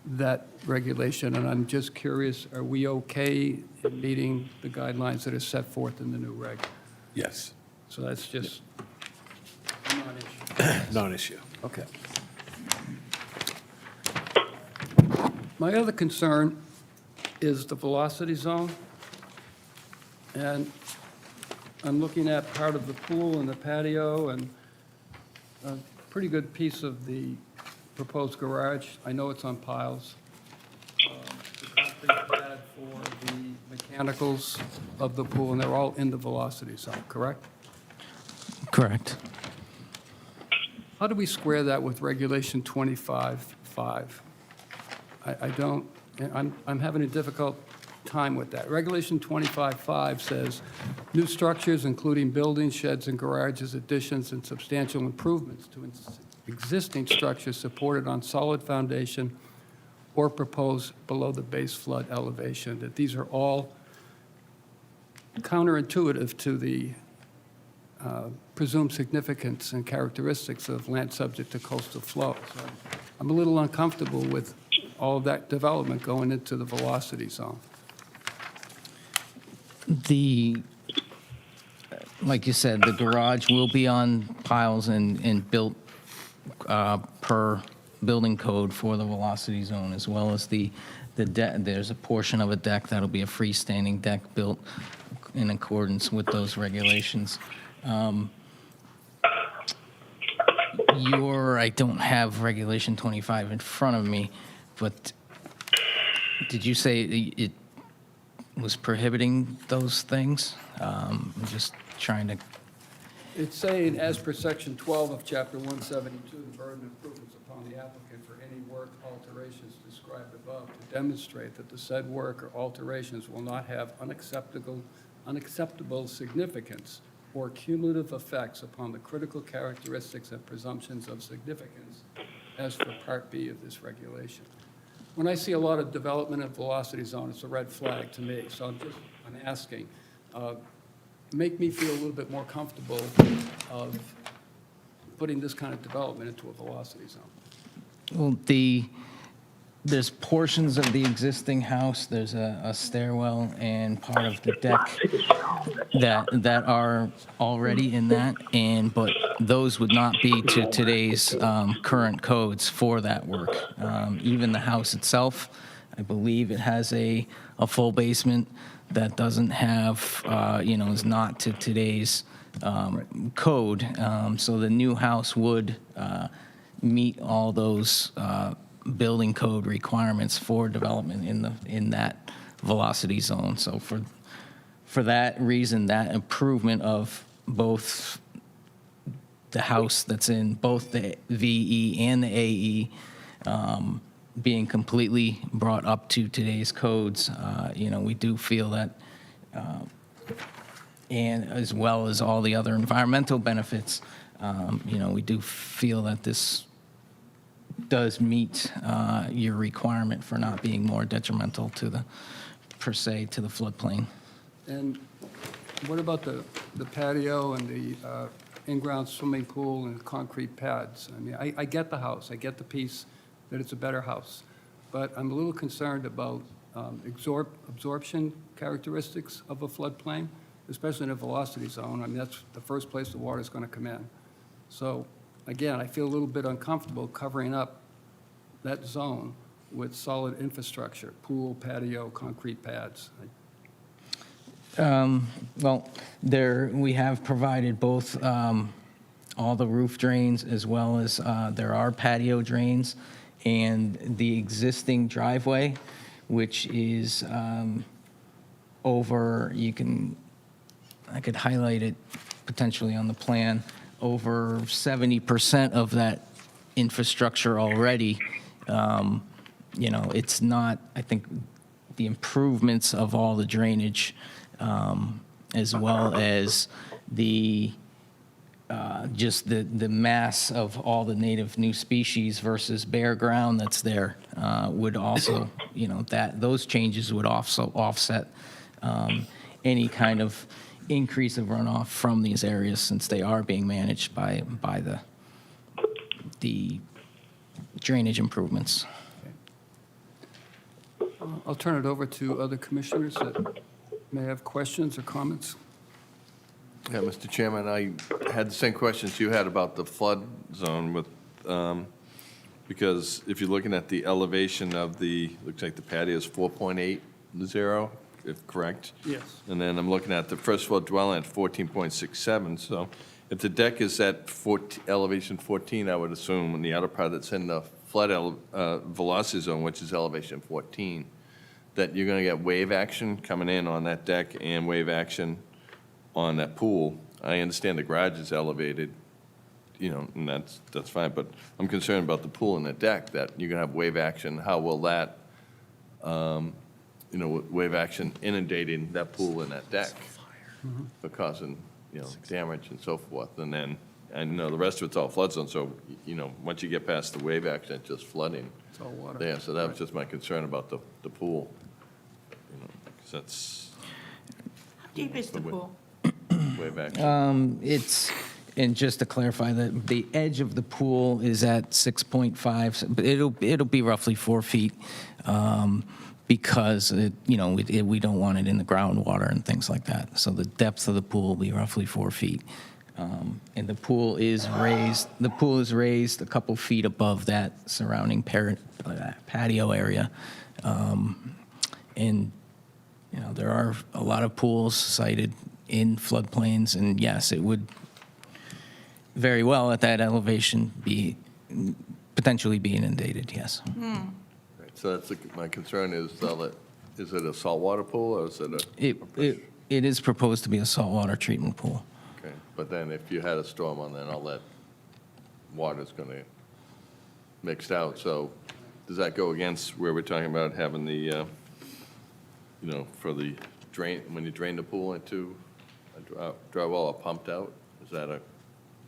that regulation, and I'm just curious, are we okay in meeting the guidelines that are set forth in the new reg? Yes. So that's just a non-issue. Non-issue. Okay. My other concern is the velocity zone. And I'm looking at part of the pool and the patio and a pretty good piece of the proposed garage. I know it's on piles. The concrete pad for the mechanicals of the pool, and they're all in the velocity zone, correct? Correct. How do we square that with Regulation 25.5? I don't, I'm having a difficult time with that. Regulation 25.5 says, new structures, including buildings, sheds, and garages, additions, and substantial improvements to existing structures supported on solid foundation or proposed below the base flood elevation, that these are all counterintuitive to the presumed significance and characteristics of land subject to coastal flow. So I'm a little uncomfortable with all of that development going into the velocity zone. Like you said, the garage will be on piles and built per building code for the velocity zone, as well as the deck. There's a portion of a deck that'll be a freestanding deck built in accordance with those regulations. I don't have Regulation 25 in front of me, but did you say it was prohibiting those things? I'm just trying to. It's saying, as per section 12 of chapter 172, the burden of proof is upon the applicant for any work alterations described above to demonstrate that the said work or alterations will not have unacceptable significance or cumulative effects upon the critical characteristics and presumptions of significance as for Part B of this regulation. When I see a lot of development in velocity zone, it's a red flag to me. So I'm asking, make me feel a little bit more comfortable of putting this kind of development into a velocity zone. Well, there's portions of the existing house, there's a stairwell and part of the deck that are already in that, but those would not be to today's current codes for that work. Even the house itself, I believe it has a full basement that doesn't have, is not to today's code. So the new house would meet all those building code requirements for development in that velocity zone. So for that reason, that improvement of both the house that's in both the VE and the AE being completely brought up to today's codes, we do feel that, and as well as all the other environmental benefits, we do feel that this does meet your requirement for not being more detrimental to the floodplain. And what about the patio and the in-ground swimming pool and concrete pads? I mean, I get the house, I get the piece that it's a better house, but I'm a little concerned about absorption characteristics of a floodplain, especially in a velocity zone. I mean, that's the first place the water is going to come in. So again, I feel a little bit uncomfortable covering up that zone with solid infrastructure, pool, patio, concrete pads. Well, we have provided both all the roof drains as well as there are patio drains, and the existing driveway, which is over, I could highlight it potentially on the plan, over 70% of that infrastructure already. It's not, I think, the improvements of all the drainage, as well as just the mass of all the native new species versus bare ground that's there, would also, those changes would also offset any kind of increase of runoff from these areas, since they are being managed by the drainage improvements. I'll turn it over to other commissioners that may have questions or comments. Yeah, Mr. Chairman, I had the same questions you had about the flood zone because if you're looking at the elevation of looks like the patio is 4.80, if correct? Yes. And then I'm looking at the first floor dwelling at 14.67. So if the deck is at elevation 14, I would assume in the outer part that's in the flood velocity zone, which is elevation 14, that you're going to get wave action coming in on that deck and wave action on that pool. I understand the garage is elevated, and that's fine, but I'm concerned about the pool and the deck, that you're going to have wave action. How will that, wave action inundating that pool and that deck for causing, damage and so forth? And then I know the rest of it's all flood zone, so, you know, once you get past the wave action, it's just flooding. It's all water. Yeah, so that was just my concern about the pool. You know, 'cause that's How deep is the pool? wave action. It's, and just to clarify, the edge of the pool is at 6.5, but it'll be roughly 4 feet, because, we don't want it in the groundwater and things like that. So the depth of the pool will be roughly 4 feet. And the pool is raised a couple feet above that surrounding patio area. And, there are a lot of pools sited in floodplains, and yes, it would very well at that elevation potentially be inundated, yes. Right, so that's, my concern is, is it a saltwater pool or is it a? It is proposed to be a saltwater treatment pool. Okay, but then if you had a storm on, then all that water's going to mixed out. So does that go against where we're talking about having the, for the drain, when you drain the pool into a dry well or pumped out? Is that a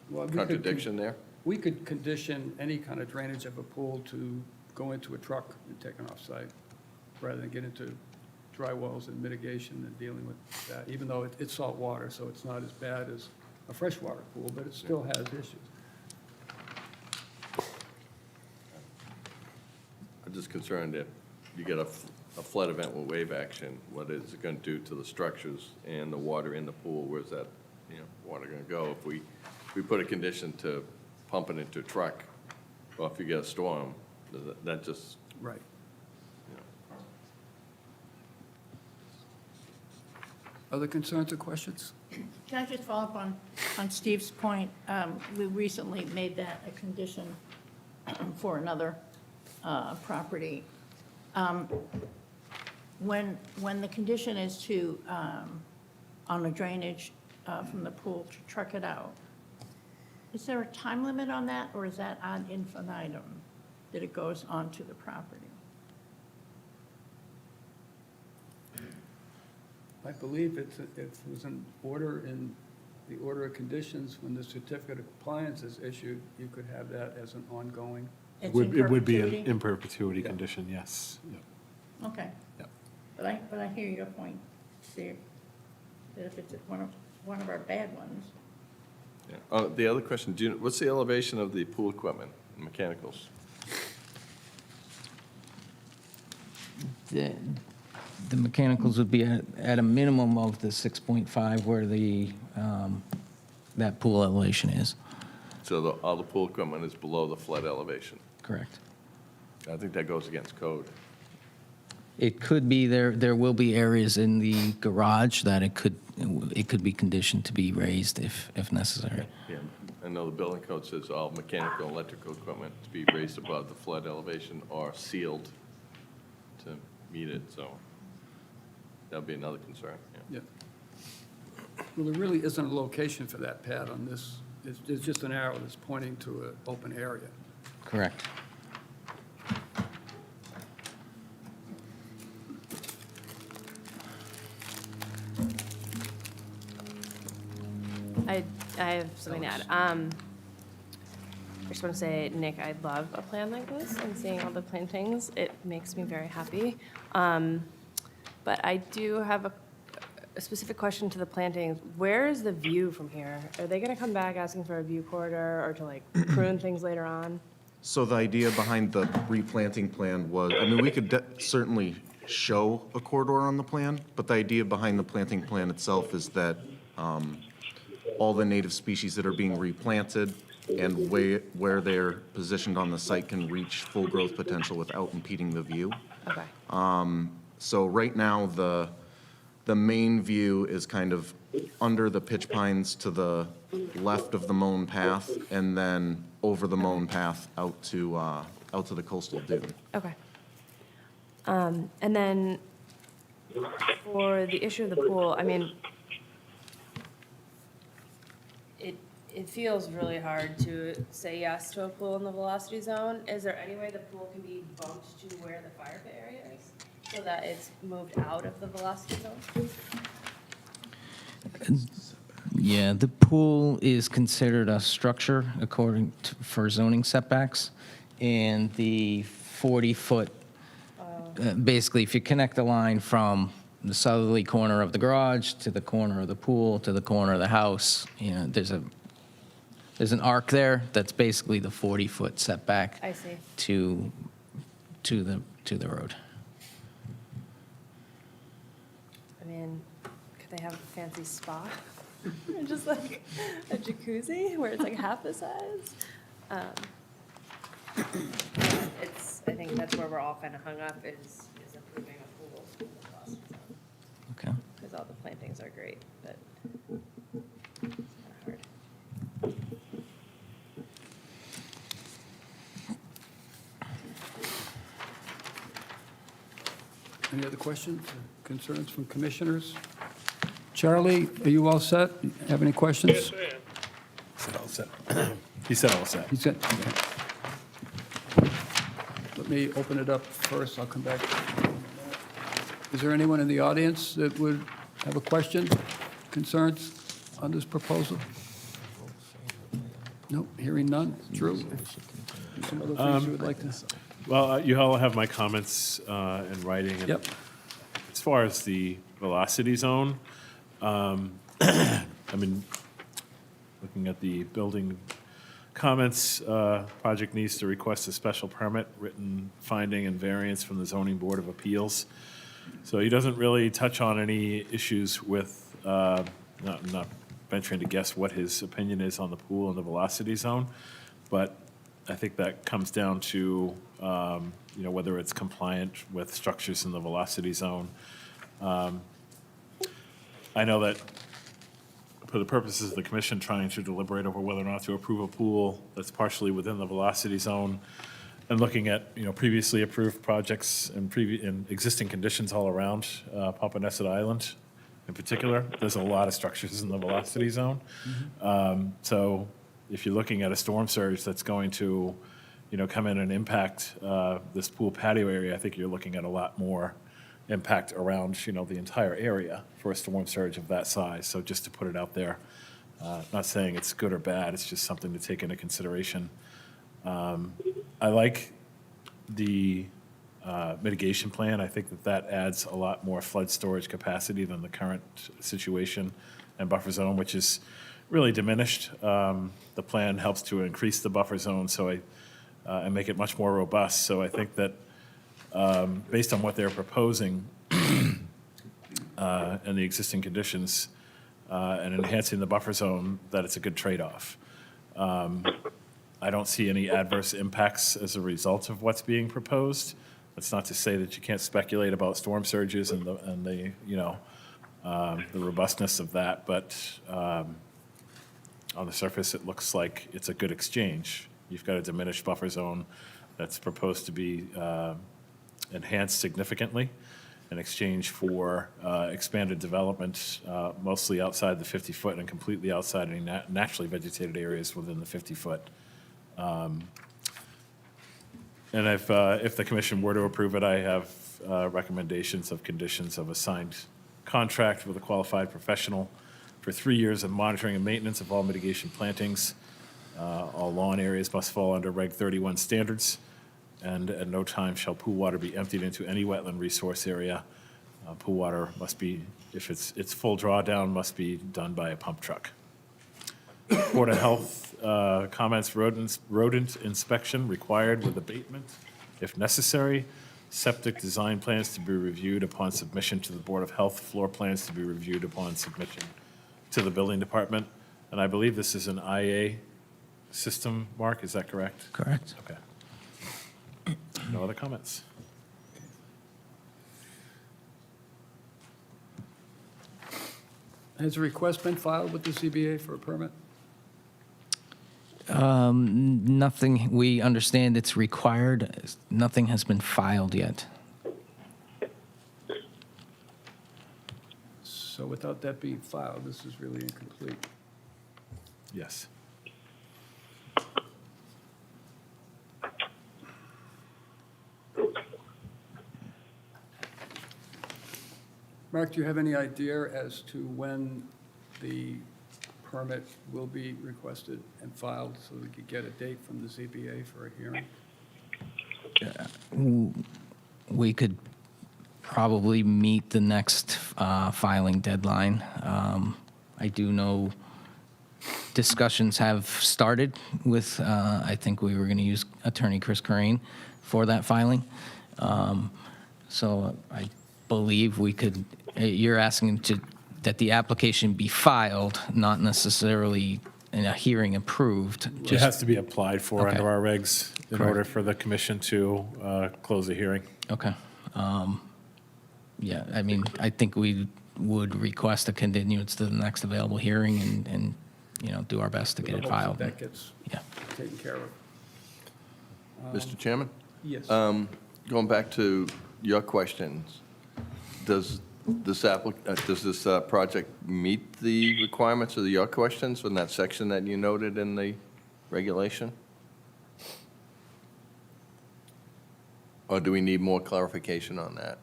Well, we could contradiction there? We could condition any kind of drainage of a pool to go into a truck and taken off-site, rather than get into dry wells and mitigation and dealing with that, even though it's salt water, so it's not as bad as a freshwater pool, but it still has issues. I'm just concerned if you get a flood event with wave action, what is it going to do to the structures and the water in the pool? Where's that, water going to go? If we put a condition to pump it into a truck, or if you get a storm, that just. Right. Other concerns or questions? Can I just follow up on Steve's point? We recently made that a condition for another property. When the condition is to, on the drainage from the pool, to truck it out, is there a time limit on that, or is that ad infinitum, that it goes onto the property? I believe it was an order in the order of conditions, when the certificate of compliance is issued, you could have that as an ongoing. It's in It would be an perpetuity? in perpetuity condition, yes. Yeah. Okay. Yeah. But I hear your point, Steve, that if it's one of our bad ones. Yeah. The other question, what's the elevation of the pool equipment, mechanicals? The mechanicals would be at a minimum of the 6.5 where that pool elevation is. So all the pool equipment is below the flood elevation? Correct. I think that goes against code. It could be, there will be areas in the garage that it could be conditioned to be raised if necessary. Yeah, I know the building code says all mechanical and electrical equipment to be raised above the flood elevation or sealed to meet it, so that'll be another concern, yeah. Yeah. Well, there really isn't a location for that pad on this. It's just an arrow that's pointing to an open area. Correct. I have something to add. I just want to say, Nick, I love a plan like this, and seeing all the plantings, it makes me very happy. But I do have a specific question to the plantings. Where is the view from here? Are they going to come back asking for a view corridor or to like prune things later on? So the idea behind the replanting plan was, we could certainly show a corridor on the plan, but the idea behind the planting plan itself is that all the native species that are being replanted and where they're positioned on the site can reach full growth potential without impeding the view. Okay. So right now, the main view is kind of under the pitch pines to the left of the mown path, and then over the mown path out to the coastal dune. Okay. And then for the issue of the pool, it feels really hard to say yes to a pool in the velocity zone. Is there any way the pool can be bumped to where the fire pit area is, so that it's moved out of the velocity zone? Yeah, the pool is considered a structure according to, for zoning setbacks, and the 40-foot, basically, if you connect the line from the southerly corner of the garage to the corner of the pool to the corner of the house, you know, there's an arc there that's basically the 40-foot setback I see. to the road. I mean, could they have a fancy spa? Or just like a jacuzzi where it's like half the size? I think that's where we're all kind of hung up is improving a pool. Okay. Because all the plantings are great, but it's kind of hard. Any other questions, or concerns from commissioners? Charlie, are you all set? Have any questions? Yes, I am. Said all set. He said all set. He said, okay. Let me open it up first, I'll come back. Is there anyone in the audience that would have a question, concerns on this proposal? No, hearing none. Drew? Some other things you would like to? Well, you all have my comments in writing. and Yep. As far as the velocity zone, I mean, looking at the building comments, project needs to request a special permit, written finding and variance from the Zoning Board of Appeals. So he doesn't really touch on any issues with, not venturing to guess what his opinion is on the pool and the velocity zone, but I think that comes down to, you know, whether it's compliant with structures in the velocity zone. I know that for the purposes of the commission trying to deliberate over whether or not to approve a pool that's partially within the velocity zone and looking at, you know, previously approved projects and existing conditions all around Pompanesett Island in particular, there's a lot of structures in the velocity zone. So if you're looking at a storm surge that's going to, you know, come in and impact this pool patio area, I think you're looking at a lot more impact around, you know, the entire area for a storm surge of that size. So just to put it out there, not saying it's good or bad, it's just something to take into consideration. I like the mitigation plan. I think that adds a lot more flood storage capacity than the current situation and buffer zone, which is really diminished. The plan helps to increase the buffer zone and make it much more robust. So I think that based on what they're proposing and the existing conditions and enhancing the buffer zone, that it's a good trade-off. I don't see any adverse impacts as a result of what's being proposed. That's not to say that you can't speculate about storm surges and the you know, the robustness of that, but on the surface, it looks like it's a good exchange. You've got a diminished buffer zone that's proposed to be enhanced significantly in exchange for expanded development, mostly outside the 50-foot and completely outside any naturally vegetated areas within the 50-foot. And if the commission were to approve it, I have recommendations of conditions of a signed contract with a qualified professional for 3 years of monitoring and maintenance of all mitigation plantings. All lawn areas must fall under Reg 31 standards, and at no time shall pool water be emptied into any wetland resource area. Pool water must be, if its full drawdown, must be done by a pump truck. Board of Health comments, rodent inspection required with abatement if necessary. Septic design plans to be reviewed upon submission to the Board of Health. Floor plans to be reviewed upon submission to the building department. And I believe this is an IA system, Mark, is that correct? Correct. Okay. No other comments? Has a request been filed with the ZBA for a permit? Nothing, we understand it's required. Nothing has been filed yet. So without that being filed, this is really incomplete. Yes. Mark, do you have any idea as to when the permit will be requested and filed so we could get a date from the ZBA for a hearing? We could probably meet the next filing deadline. I do know discussions have started with, I think we were going to use Attorney Chris Crane for that filing. So I believe we could, you're asking that the application be filed, not necessarily in a hearing approved. It has to be applied for Okay. under our regs in Correct. order for the commission to close the hearing. Okay. Yeah, I mean, I think we would request a continuance to the next available hearing and do our best to get it Hopefully filed. that gets taken care of. Mr. Chairman? Yes. Going back to your questions, does this project meet the requirements of your questions in that section that you noted in the regulation? Or do we need more clarification on that?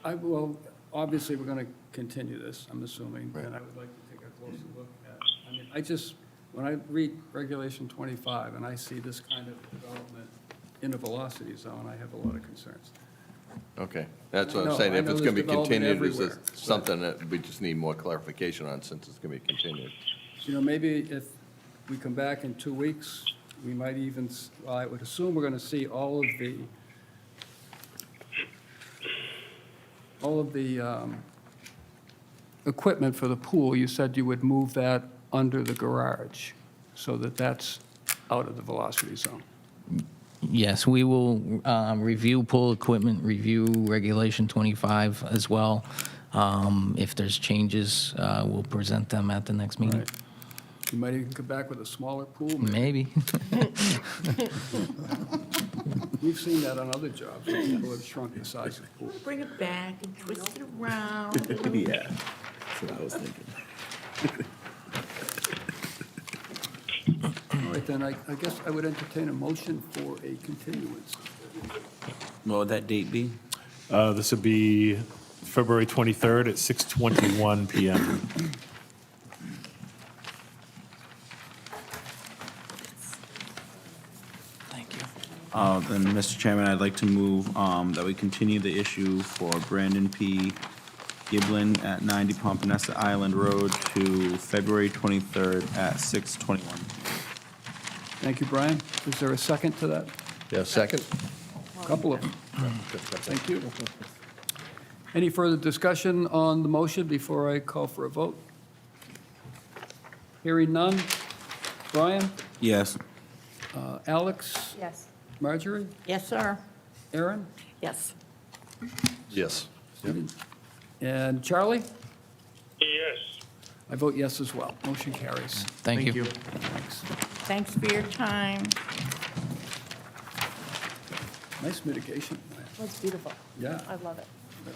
Well, obviously, we're going to continue this, I'm assuming, and I would like to take a closer look at, when I read Regulation 25 and I see this kind of development in a velocity zone, I have a lot of concerns. Okay, that's what I I'm know- saying. I If know it's there's going to be development continued, is everywhere, this something that we just need more clarification on since it's going to be continued? Maybe if we come back in 2 weeks, we might even, well, I would assume we're going to see all of the equipment for the pool. You said you would move that under the garage so that that's out of the velocity zone. Yes, we will review pool equipment, review Regulation 25 as well. If there's changes, we'll present them at the next meeting. Right. You might even come back with a smaller pool. Maybe. We've seen that on other jobs, where people have shrunk the size of the pool. Bring it back and twist it around. Yeah, that's what I was thinking. All right, then, I guess I would entertain a motion for a continuance. What would that date be? This would be February 23rd at 6:21 PM. Then, Mr. Chairman, I'd like to move that we continue the issue for Brandon P. Giblin at 90 Pompanesett Island Road to February 23rd at 6:21. Thank you, Brian. Is there a second to that? Yeah, second? Couple of them. Thank you. Any further discussion on the motion before I call for a vote? Hearing none. Brian? Yes. Alex? Yes. Marjorie? Yes, sir. Aaron? Yes. Yes. And Charlie? Yes. I vote yes as well. Motion carries. Thank you. Thanks. Thanks for your time. Nice mitigation. That's beautiful. Yeah, I love it.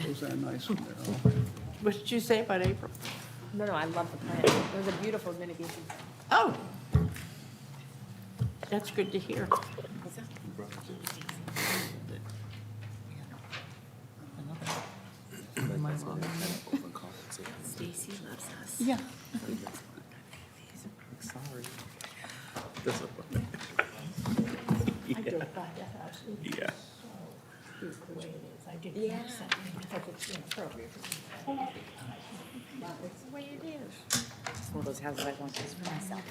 those are nice when they're all. What did you say about April? No, I love the plan. It was a beautiful mitigation. Oh, that's good to hear. Stacy loves us. Yeah. Sorry. I drove by that house. Yeah. It's the way it is. I didn't want to say it because it's inappropriate. It's the way it is. It's one of those houses I want just for myself.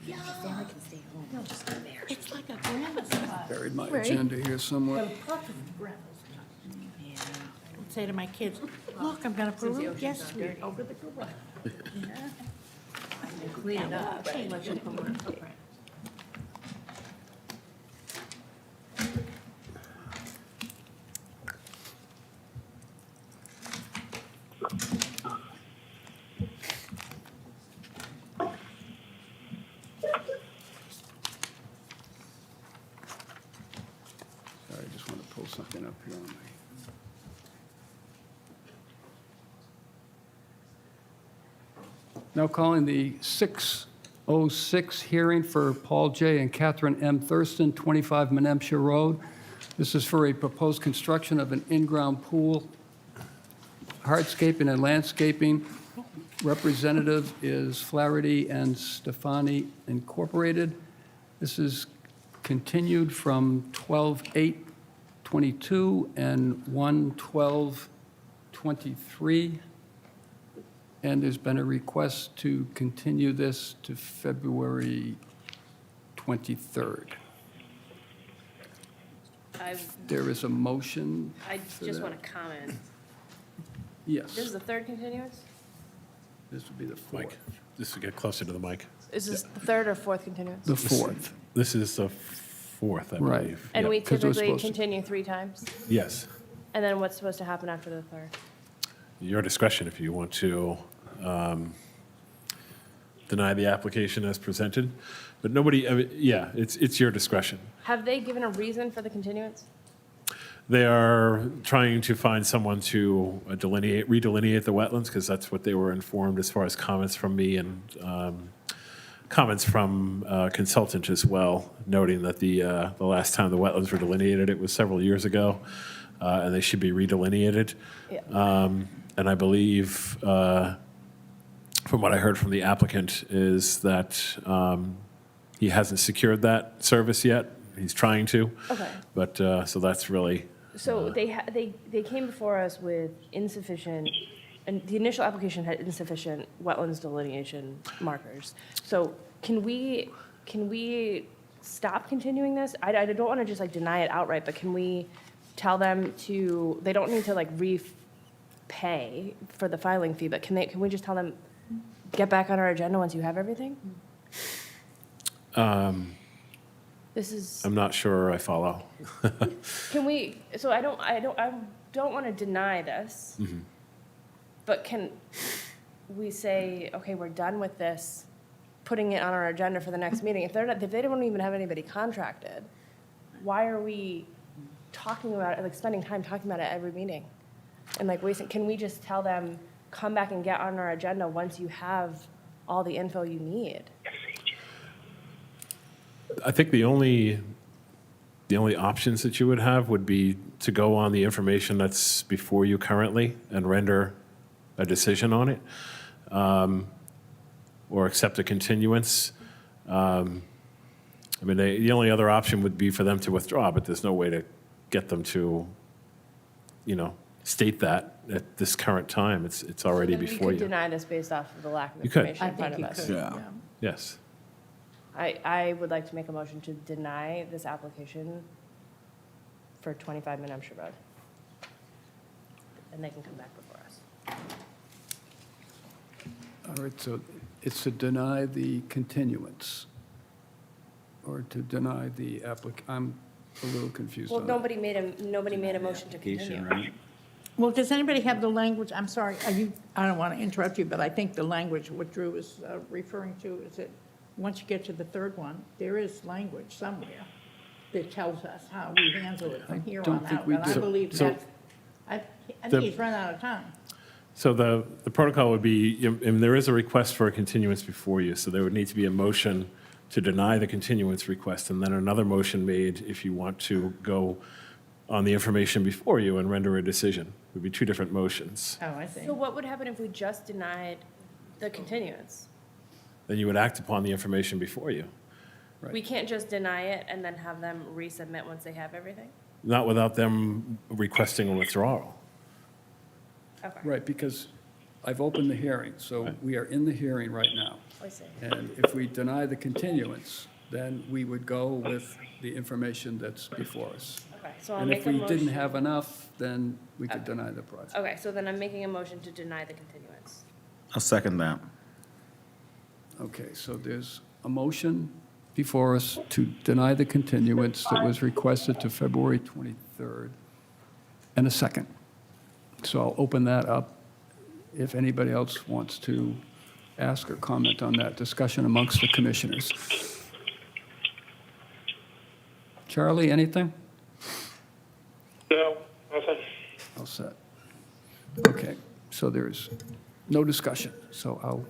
Yeah, my family can stay home. I'll just go there. It's like a grandma's house. Buried my Right. agenda here somewhere. The perfect grandma's house. I'd say to my kids, look, I'm gonna put a guest suite over the garage. Clean it up. Change it. Sorry, I just want to pull something up here on my. Now calling the 6:06 hearing for Paul J. and Catherine M. Thurston, 25 Menempsha Road. This is for a proposed construction of an in-ground pool, hardscaping and landscaping representative is Flaherty and Stefani Incorporated. This is continued from 12/8/22 and 1/12/23. And there's been a request to continue this to February 23rd. There is a motion. I for just that. want to comment. Yes, This is the third continuance? this would be the fourth. Mike, just to get closer to the mic. Is this the third or fourth continuance? The fourth. This is the fourth, I Right. believe. And Yeah. we 'cause it was typically supposed to- continue 3 times? Yes. And then what's supposed to happen after the third? Your discretion if you want to deny the application as presented. But nobody, I mean, yeah, it's your discretion. Have they given a reason for the continuance? They are trying to find someone to redelineate the wetlands, because that's what they were informed as far as comments from me and comments from consultant as well, noting that the last time the wetlands were delineated, it was several years ago, and they should be redelineated. Yeah. And I believe, from what I heard from the applicant, is that he hasn't secured that service yet. He's trying to. Okay. But, so that's really, So they came before us with insufficient, and the initial application had insufficient wetlands delineation markers. So can we stop continuing this? I don't want to just like deny it outright, but can we tell them to, they don't need to like repay for the filing fee, but can we just tell them, get back on our agenda once you have everything? This is. I'm not sure I follow. Can we, so I don't want to deny this, but can we say, okay, we're done with this, putting it on our agenda for the next meeting? If they don't even have anybody contracted, why are we talking about it, like spending time talking about it at every meeting? And like wasting, can we just tell them, come back and get on our agenda once you have all the info you need? I think the only options that you would have would be to go on the information that's before you currently and render a decision on it, or accept a continuance. I mean, the only other option would be for them to withdraw, but there's no way to get them to, state that at this current time. It's already Then before we could you. deny this based off of the lack of You could. information in front of us. Yes. I would like to make a motion to deny this application for 25 New Hampshire Road. And they can come back before us. All right, so it's to deny the continuance, or to deny the I'm a little confused Well, on that. nobody made a motion to continue. Well, does anybody have the language, I'm sorry, I don't want to interrupt you, but I think the language what Drew is referring to is that once you get to the third one, there is language somewhere that tells us how we handle it from here don't on think out. we And I do. believe So- that's, I think he's run out of time. So the protocol would be, and there is a request for a continuance before you, so there would need to be a motion to deny the continuance request, and then another motion made if you want to go on the information before you and render a decision. It would be 2 different motions. Oh, I see. So what would happen if we just denied the continuance? Then you would act upon the information before you, Right. We can't just deny it and then have them resubmit once they have everything? not without them requesting a withdrawal. Okay. Right, because I've opened the hearing, so we are in the hearing right now. I see. And if we deny the continuance, then we would go with the information that's before us. Okay, so I'll And make if a we motion. didn't have enough, then we could deny the project. Okay, so then I'm making a motion to deny the continuance. I'll second that. Okay, so there's a motion before us to deny the continuance that was requested to February 23rd, and a second. So I'll open that up if anybody else wants to ask or comment on that discussion amongst the commissioners. Charlie, anything? No, nothing. All set. Okay, so there's no discussion, so I'll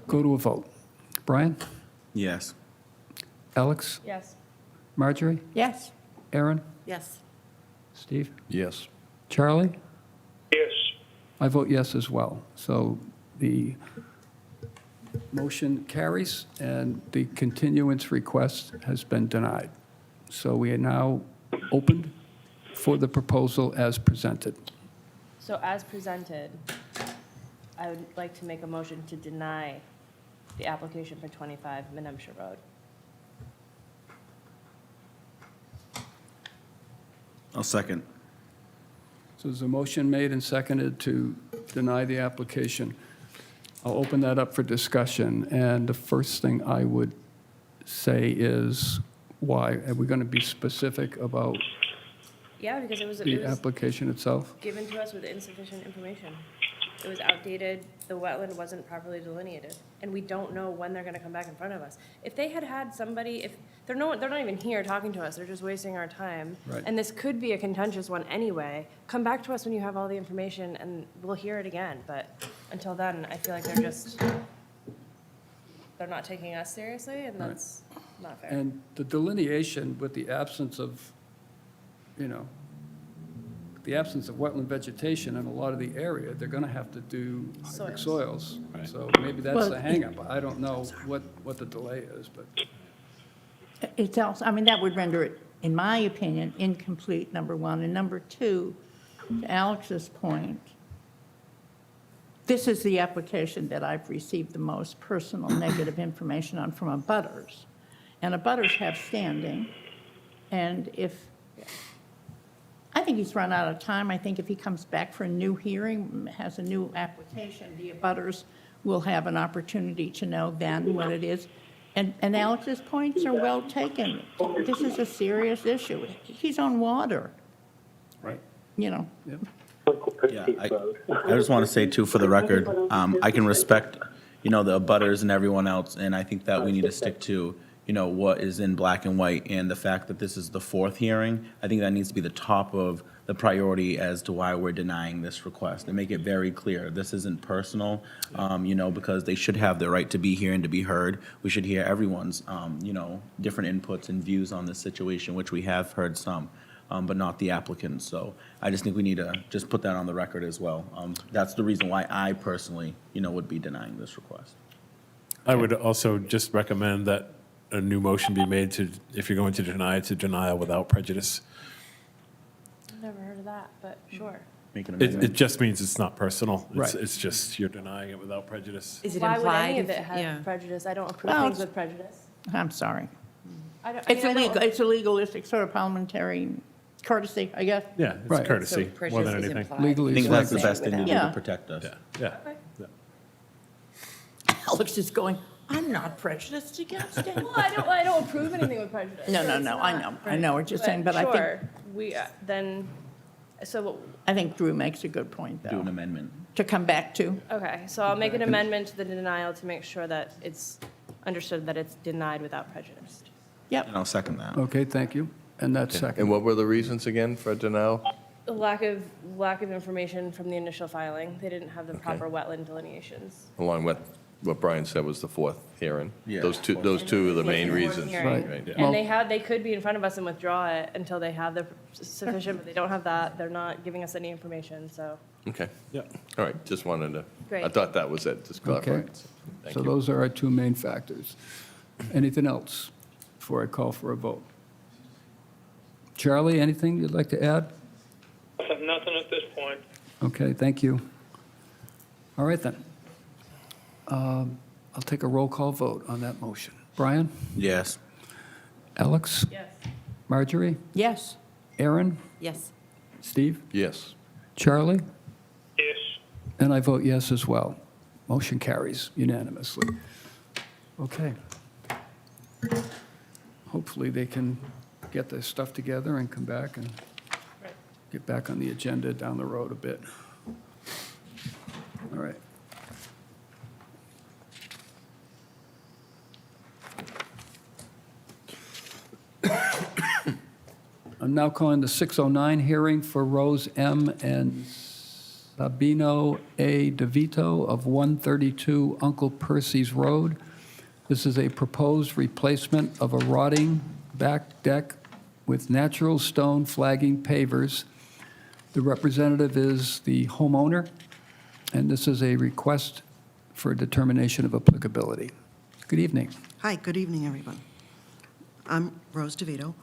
go to a vote. Brian? Yes. Alex? Yes. Marjorie? Yes. Aaron? Yes. Steve? Yes. Charlie? Yes. I vote yes as well. So The motion carries, and the continuance request has been denied. So we are now open for the proposal as presented. So as presented, I would like to make a motion to deny the application for 25 Menemsha Road. I'll second. So there's a motion made and seconded to deny the application. I'll open that up for discussion, and the first thing I would say is, why? Are we going to be specific about Yeah, because it was the application itself? given to us with insufficient information. It was outdated, the wetland wasn't properly delineated, and we don't know when they're gonna come back in front of us. If they had had somebody, if, they're not even here talking to us, they're just wasting our time. Right. And this could be a contentious one anyway. Come back to us when you have all the information, and we'll hear it again, but until then, I feel like they're not taking us seriously, and that's not fair. And the delineation with the absence of, the absence of wetland vegetation in a lot of the area, they're going to have to do hydric soils. So maybe that's Well, the hangup. I don't know what the delay is, but. It's also, I mean, that would render it, in my opinion, incomplete, number one. And number two, to Alex's point, this is the application that I've received the most personal negative information on from abutters. And abutters have standing, and I think he's run out of time. I think if he comes back for a new hearing, has a new application, the abutters will have an opportunity to know then what it is. And Alex's points are well taken. This is a serious issue. He's on water. Right. You know. Yeah, I just want to say too, for the record, I can respect, the abutters and everyone else, and I think that we need to stick to, what is in black and white, and the fact that this is the fourth hearing, I think that needs to be the top of the priority as to why we're denying this request, and make it very clear, this isn't personal, because they should have the right to be here and to be heard. We should hear everyone's, different inputs and views on this situation, which we have heard some, but not the applicants. So I just think we need to just put that on the record as well. That's the reason why I personally, would be denying this request. I would also just recommend that a new motion be made to, if you're going to deny, to denial without prejudice. I've never heard of that, but sure. Make an It amendment. just means it's not personal. Right. It's just you're denying it without prejudice. Is it Why would implied? any of it if- have prejudice? I don't approve Well, things with prejudice. I'm sorry. I don't- It's I mean, I don't- illegal, it's a legalistic sort of parliamentary courtesy, I guess. Yeah, it's Right. courtesy So prejudice more than is anything. implied. Legally I think that's the acceptable. best thing to do Yeah. to protect us. Yeah. Alex is going, I'm not prejudiced against him. Well, I don't approve anything with prejudice. No, so no, it's no, I know. not, I know what you're saying, but I think- Sure, we, then, so, I think Drew makes a good point, Do an though, amendment. to come back to. okay, so I'll make an amendment to the denial to make sure that it's understood that it's denied without prejudice. And I'll second that. Okay, thank you. And that's second. And what were the reasons again for denial? The lack of information from the initial filing. They didn't have the proper wetland delineations. Along with what Brian said was the fourth hearing. Yeah. Those two are the main reasons. Hearing. Right. Yeah. Well- And they could be in front of us and withdraw it until they have the sufficient, but they don't have that. They're not giving us any information, so. Okay. Yeah. All right, just wanted to, I Great. thought that was it, just Okay. clarifying. Thank So you. those are our two main factors. Anything else before I call for a vote? Charlie, anything you'd like to add? Nothing at this point. Okay, thank you. All right, then. I'll take a roll call vote on that motion. Brian? Yes. Alex? Yes. Marjorie? Yes. Aaron? Yes. Steve? Yes. Charlie? Yes. And I vote yes as well. Motion carries unanimously. Okay. Hopefully, they can get their stuff together and come back and get back on the agenda down the road a bit. All right. I'm now calling the 609 hearing for Rose M. and Sabino A. DeVito of 132 Uncle Percy's Road. This is a proposed replacement of a rotting back deck with natural stone flagging pavers. The representative is the homeowner, and this is a request for determination of applicability. Good evening. Hi, good evening, everyone. I'm Rose DeVito.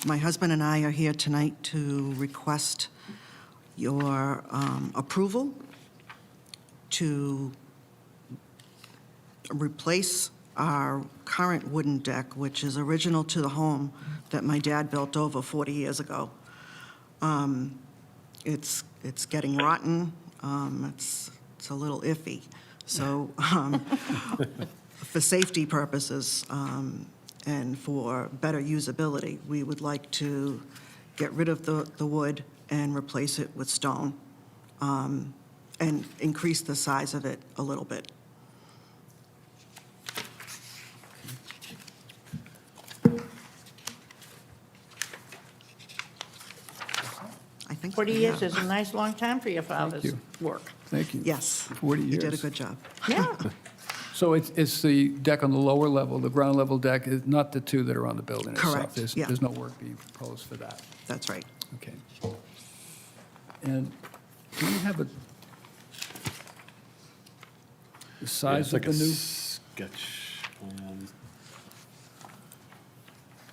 My husband and I are here tonight to request your approval to replace our current wooden deck, which is original to the home that my dad built over 40 years ago. It's getting rotten. It's a little iffy. So for safety purposes and for better usability, we would like to get rid of the wood and replace it with stone and increase the size of it a little bit. I think 40 years is a nice long time for your father's you. work. Thank you. Yes. 40 years. You did a good job. Yeah. So it's the deck on the lower level, the ground level deck, is not the two that are on the building itself? Correct, There's- yeah. There's no work being proposed for that? That's right. Okay. And do you have the Yeah, size it's of like the a new? sketch plan.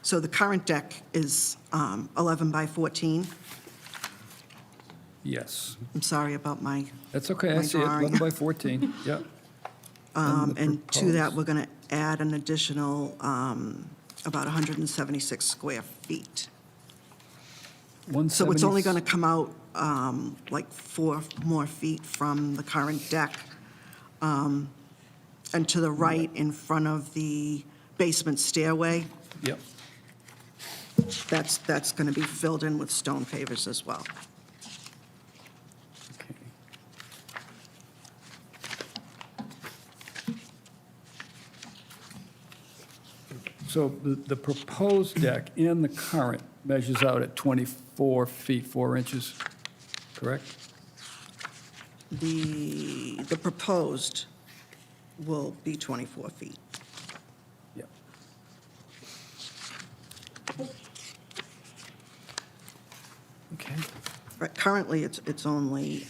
So the current deck is 11 by 14. Yes. I'm sorry about my That's okay, I my see it, drawing. 11 by 14, yep. And the And to that, proposed? we're going to add an additional about 176 square feet. So it's only going to come out like 4 more feet from the current deck. And to the right, in front of the basement stairway, Yep. that's going to be filled in with stone pavers as well. Okay. So the proposed deck and the current measures out at 24 feet, 4 inches, correct? The proposed will be 24 feet. Yep. Okay. Right, currently, it's only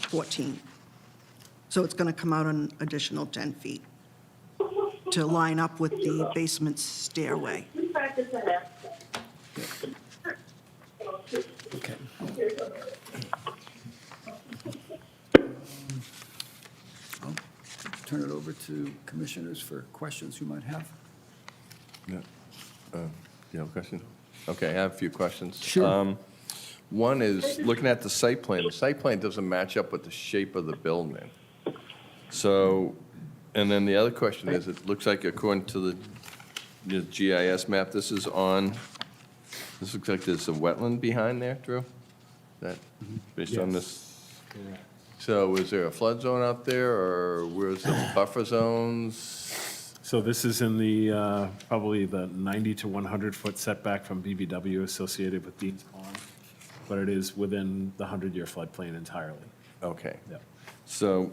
14. So it's going to come out an additional 10 feet to line up with the basement stairway. Okay. I'll turn it over to commissioners for questions you might have. Yeah. You have a question? Okay, I have a few questions. Sure. One is, looking at the site plan doesn't match up with the shape of the building. So, and then the other question is, it looks like according to the GIS map, this looks like there's a wetland behind there, Drew? That, based on this? Correct. So is there a flood zone out there, or where's the buffer zones? So this is in the, probably the 90 to 100-foot setback from BBW associated with Dean's Pond, but it is within the 100-year floodplain entirely. Okay. Yeah. So,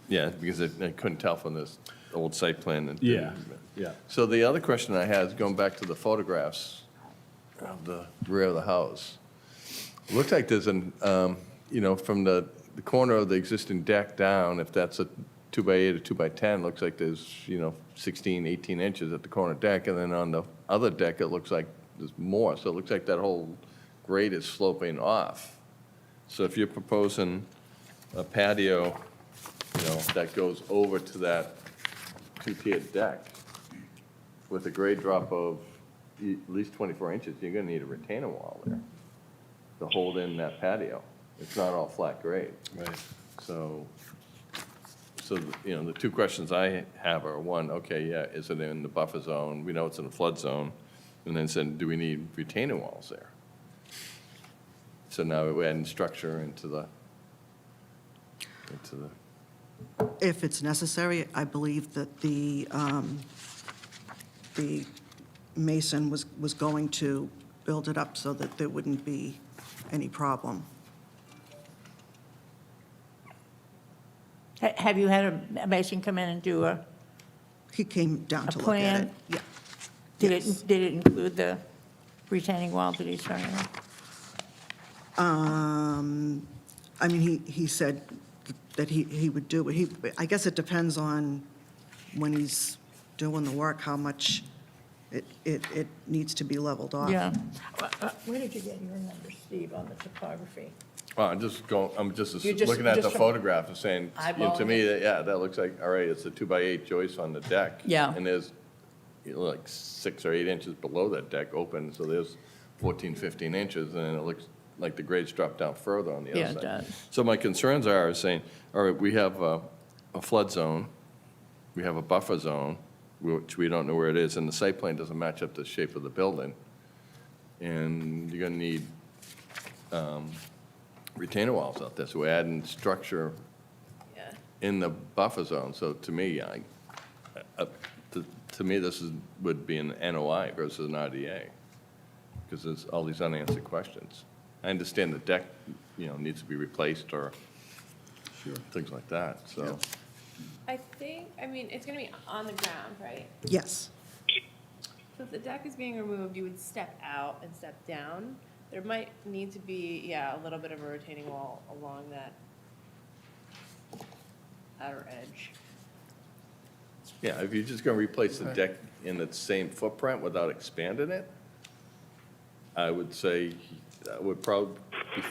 yeah, because I couldn't tell from this old site plan. that- Yeah, yeah. So the other question I had is going back to the photographs of the rear of the house. It looks like there's from the corner of the existing deck down, if that's a 2x8 or 2x10, looks like there's, 16, 18 inches at the corner deck, and then on the other deck, it looks like there's more. So it looks like that whole grade is sloping off. So if you're proposing a patio, that goes over to that two-tiered deck with a grade drop of at least 24 inches, you're gonna need a retaining wall there to hold in that patio. It's not all flat grade. Right. So, the two questions I have are, one, okay, yeah, is it in the buffer zone? We know it's in the flood zone. And then said, do we need retaining walls there? So now we're adding structure into the, If it's necessary, I believe that the mason was going to build it up so that there wouldn't be any problem. Have you had a mason come in and do a He came down A to look at plan? it. Yeah. Did Yes. it include the retaining wall that he's talking about? I mean, he said that he would do. I guess it depends on when he's doing the work, how much it needs to be leveled off. Yeah. Where did you get your number, Steve, on the topography? Well, I'm just You just- looking at just the from photograph and saying, to me, eyeballing that looks like, all right, it's a 2x8 joist on the deck. Yeah. And there's, like 6 or 8 inches below that deck open, so there's 14, 15 inches, and it looks like the grades drop down further on the other Yeah, side. it does. So my concerns are saying, all right, we have a flood zone, we have a buffer zone, which we don't know where it is, and the site plan doesn't match up to the shape of the building. And you're gonna need retainer walls out there, so we're adding structure in the buffer zone. So to me, this would be an NOI versus an RDA, because there's all these unanswered questions. I understand the deck, needs to be replaced or things like that, so. I think, it's gonna be on the ground, right? Yes. So if the deck is being removed, you would step out and step down. There might need to be, a little bit of a retaining wall along that outer edge. Yeah, if you're just gonna replace the deck in the same footprint without expanding it, I would say that would probably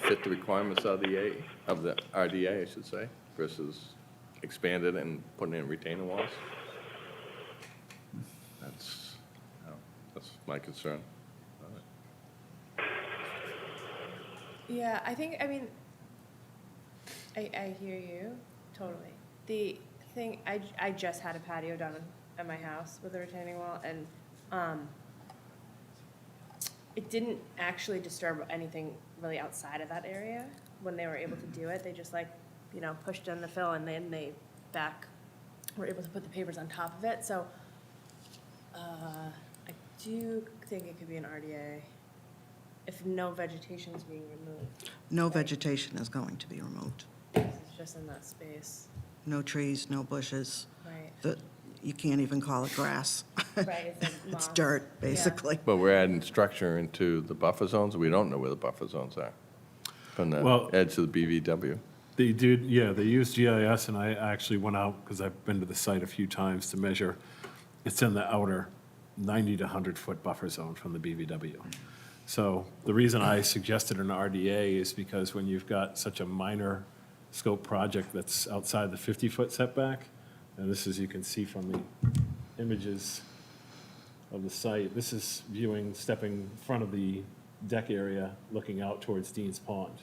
fit the requirements of the RDA, I should say, versus expanding and putting in retaining walls. That's my concern. Yeah, I think, I hear you, totally. The thing, I just had a patio done at my house with a retaining wall, and it didn't actually disturb anything really outside of that area when they were able to do it. They just pushed in the fill, and then they were able to put the pavers on top of it. So I do think it could be an RDA if no vegetation is being removed. No vegetation is going to be removed. It's just in that space. No trees, no bushes. Right. You can't even call it grass. Right, it's It's moss. dirt, basically. But we're adding structure into the buffer zones, we don't know where the buffer zones are from the Well- edge of the BVW. They use GIS, and I actually went out, because I've been to the site a few times to measure. It's in the outer 90 to 100-foot buffer zone from the BVW. So the reason I suggested an RDA is because when you've got such a minor scope project that's outside the 50-foot setback, and this is, you can see from the images of the site, this is stepping in front of the deck area, looking out towards Dean's Pond.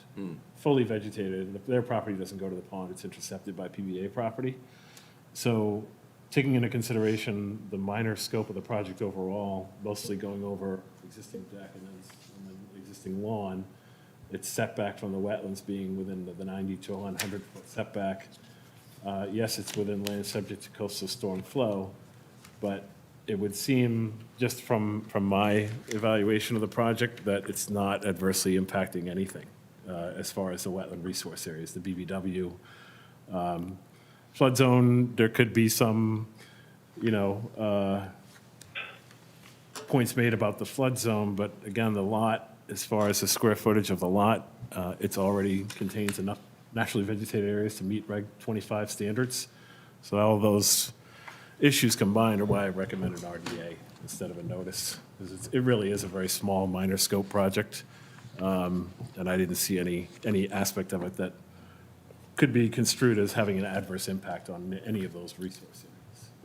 Fully vegetated. If their property doesn't go to the pond, it's intercepted by PBA property. So taking into consideration the minor scope of the project overall, mostly going over existing deck and then existing lawn, it's setback from the wetlands being within the 90 to 100-foot setback. Yes, it's within land subject to coastal storm flow, but it would seem, just from my evaluation of the project, that it's not adversely impacting anything as far as the wetland resource areas, the BVW. Flood zone, there could be some, points made about the flood zone, but again, the lot, as far as the square footage of the lot, it's already contains enough naturally vegetated areas to meet Reg 25 standards. So all those issues combined are why I recommend an RDA instead of a notice, because it really is a very small, minor scope project, and I didn't see any aspect of it that could be construed as having an adverse impact on any of those resource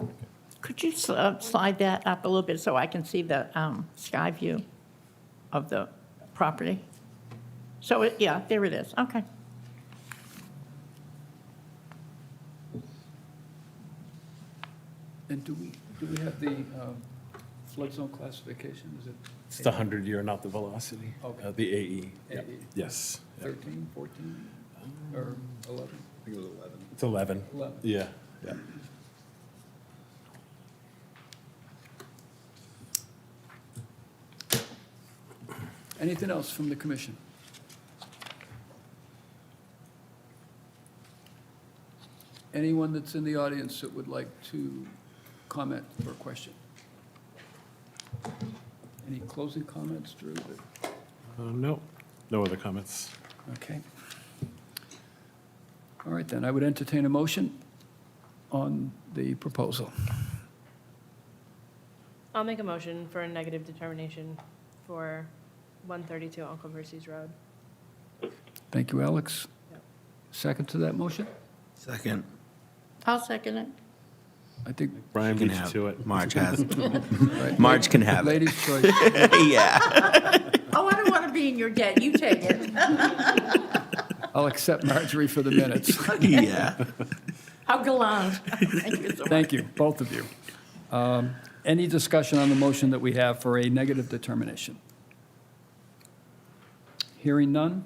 areas. Could you slide that up a little bit so I can see the sky view of the property? So, there it is, okay. And do we have the flood zone classification? Is it? It's the 100-year, not the velocity, Okay. the AE. Yep. AE. Yes. Yep. 13, 14, or 11? I think it was 11. It's 11. 11. Yeah, yeah. Anything else from the commission? Anyone that's in the audience that would like to comment or question? Any closing comments, Drew? No other comments. Okay. All right, then, I would entertain a motion on the proposal. I'll make a motion for a negative determination for 132 Uncle Percy's Road. Thank you, Alex. Second to that motion? Second. I'll second it. I think, Brian Can beat you have, to it. Marge has. right, Marge can have it. ladies' choice. Yeah. Oh, I don't want to be in your debt. You take it. I'll accept Marjorie for the minutes. Yeah. How gallant. Thank you so much. Thank you, both of you. Any discussion on the motion that we have for a negative determination? Hearing none,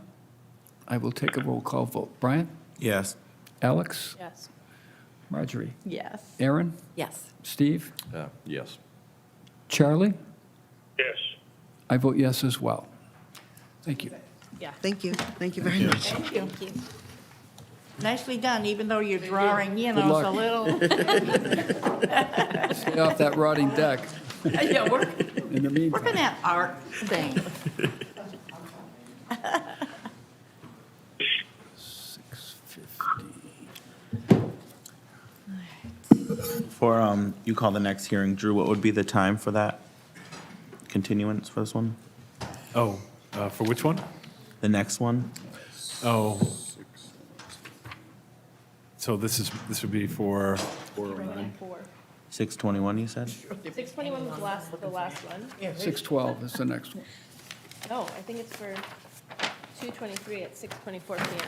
I will take a roll call vote. Brian? Yes. Alex? Yes. Marjorie? Yes. Aaron? Yes. Steve? Yes. Charlie? Yes. I vote yes as well. Thank you. Yeah. Thank you. Thank you very much. Thank you. Nicely done, even though you're drawing, Good it's a luck. little. Stay off that rotting deck Yeah, we're in the meantime. working that art thing. Before you call the next hearing, Drew, what would be the time for that continuance for this one? Oh, for which one? The next one? Oh. So this would be for 409? 6:21, you said? 621 was the last one. 6:12 is the next one. No, I think it's for 223 at 6:24 PM.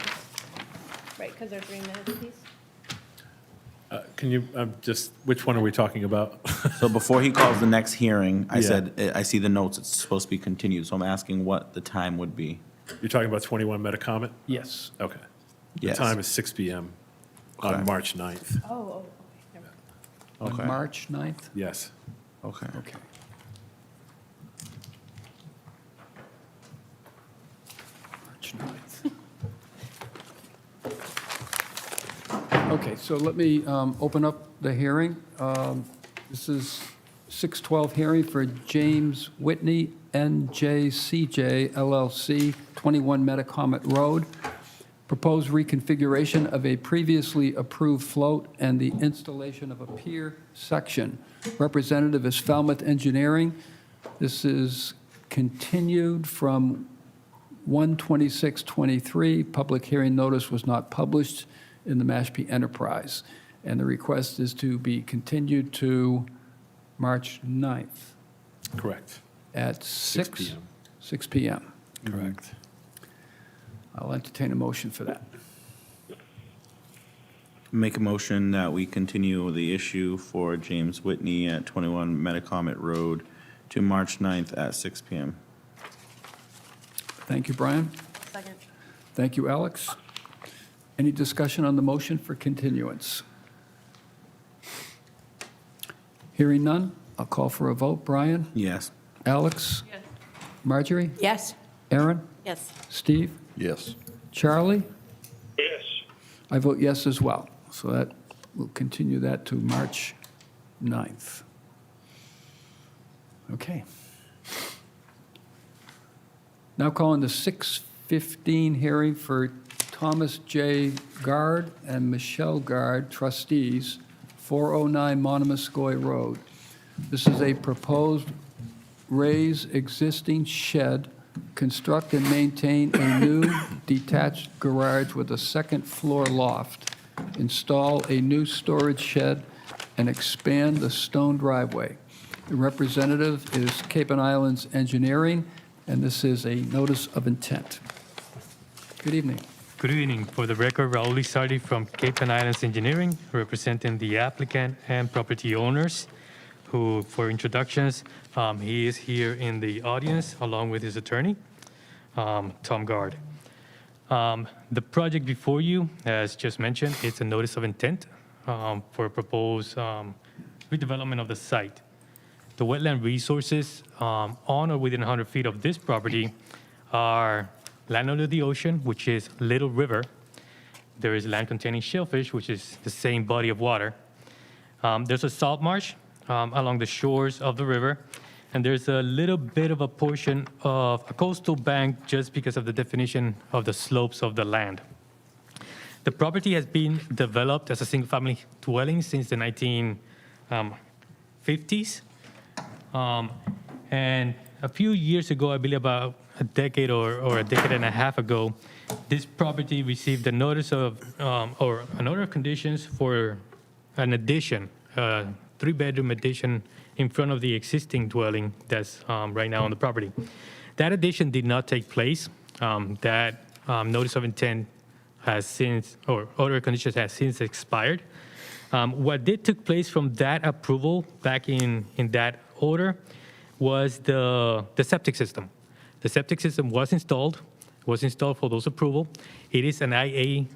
Right, because they're 3 minutes apiece? Can you, just, which one are we talking about? So before he calls the next hearing, I Yeah. said, I see the notes, it's supposed to be continued, so I'm asking what the time would be. You're talking about 21 Metacomet? Yes. Okay. The Yes. time is 6 PM on Okay. March 9th. Oh, okay, never mind. On Okay. March 9th? Yes. Okay. Okay. March 9th. Okay, so let me open up the hearing. This is 612 hearing for James Whitney, NJCJ LLC, 21 Metacomet Road. Proposed reconfiguration of a previously approved float and the installation of a pier section. Representative is Falmouth Engineering. This is continued from 1/26/23. Public hearing notice was not published in the Mashpee Enterprise. And the request is to be continued to March 9th Correct. at 6 6 p.m. 6 p.m. Correct. I'll entertain a motion for that. Make a motion that we continue the issue for James Whitney at 21 Metacomet Road to March 9th at 6 PM. Thank you, Brian. Second. Thank you, Alex. Any discussion on the motion for continuance? Hearing none, I'll call for a vote. Brian? Yes. Alex? Yes. Marjorie? Yes. Aaron? Yes. Steve? Yes. Charlie? Yes. I vote yes as well. So that, we'll continue that to March 9th. Okay. Now calling the 6:15 hearing for Thomas J. Guard and Michelle Guard, trustees, 409 Monomoskoye Road. This is a proposed raise existing shed, construct and maintain a new detached garage with a second floor loft, install a new storage shed, and expand the stone driveway. The representative is Cape and Islands Engineering, and this is a notice of intent. Good evening. Good evening. For the record, Raul Lizardi from Cape and Islands Engineering, representing the applicant and property owners, who, for introductions, he is here in the audience along with his attorney, Tom Guard. The project before you, as just mentioned, it's a notice of intent for a proposed redevelopment of the site. The wetland resources on or within 100 feet of this property are land under the ocean, which is Little River. There is land containing shellfish, which is the same body of water. There's a salt marsh along the shores of the river, and there's a little bit of a portion of a coastal bank just because of the definition of the slopes of the land. The property has been developed as a single-family dwelling since the 1950s. And a few years ago, I believe about a decade or a decade and a half ago, this property received a notice of, or an order of conditions for an addition, a 3-bedroom addition in front of the existing dwelling that's right now on the property. That addition did not take place. That notice of intent has since, or order of conditions has since expired. What did took place from that approval back in that order was the septic system. The septic system was installed for those approval. It is an IA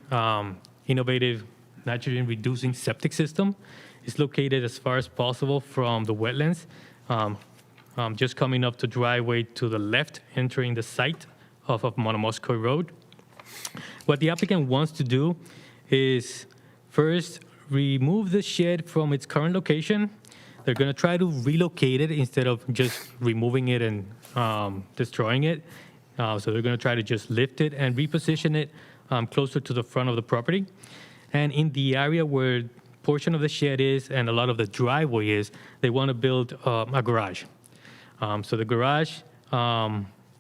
innovative nitrogen reducing septic system. It's located as far as possible from the wetlands, just coming up the driveway to the left, entering the site off of Monomoskoye Road. What the applicant wants to do is first remove the shed from its current location. They're going to try to relocate it instead of just removing it and destroying it. So they're going to try to just lift it and reposition it closer to the front of the property. And in the area where portion of the shed is and a lot of the driveway is, they want to build a garage. So the garage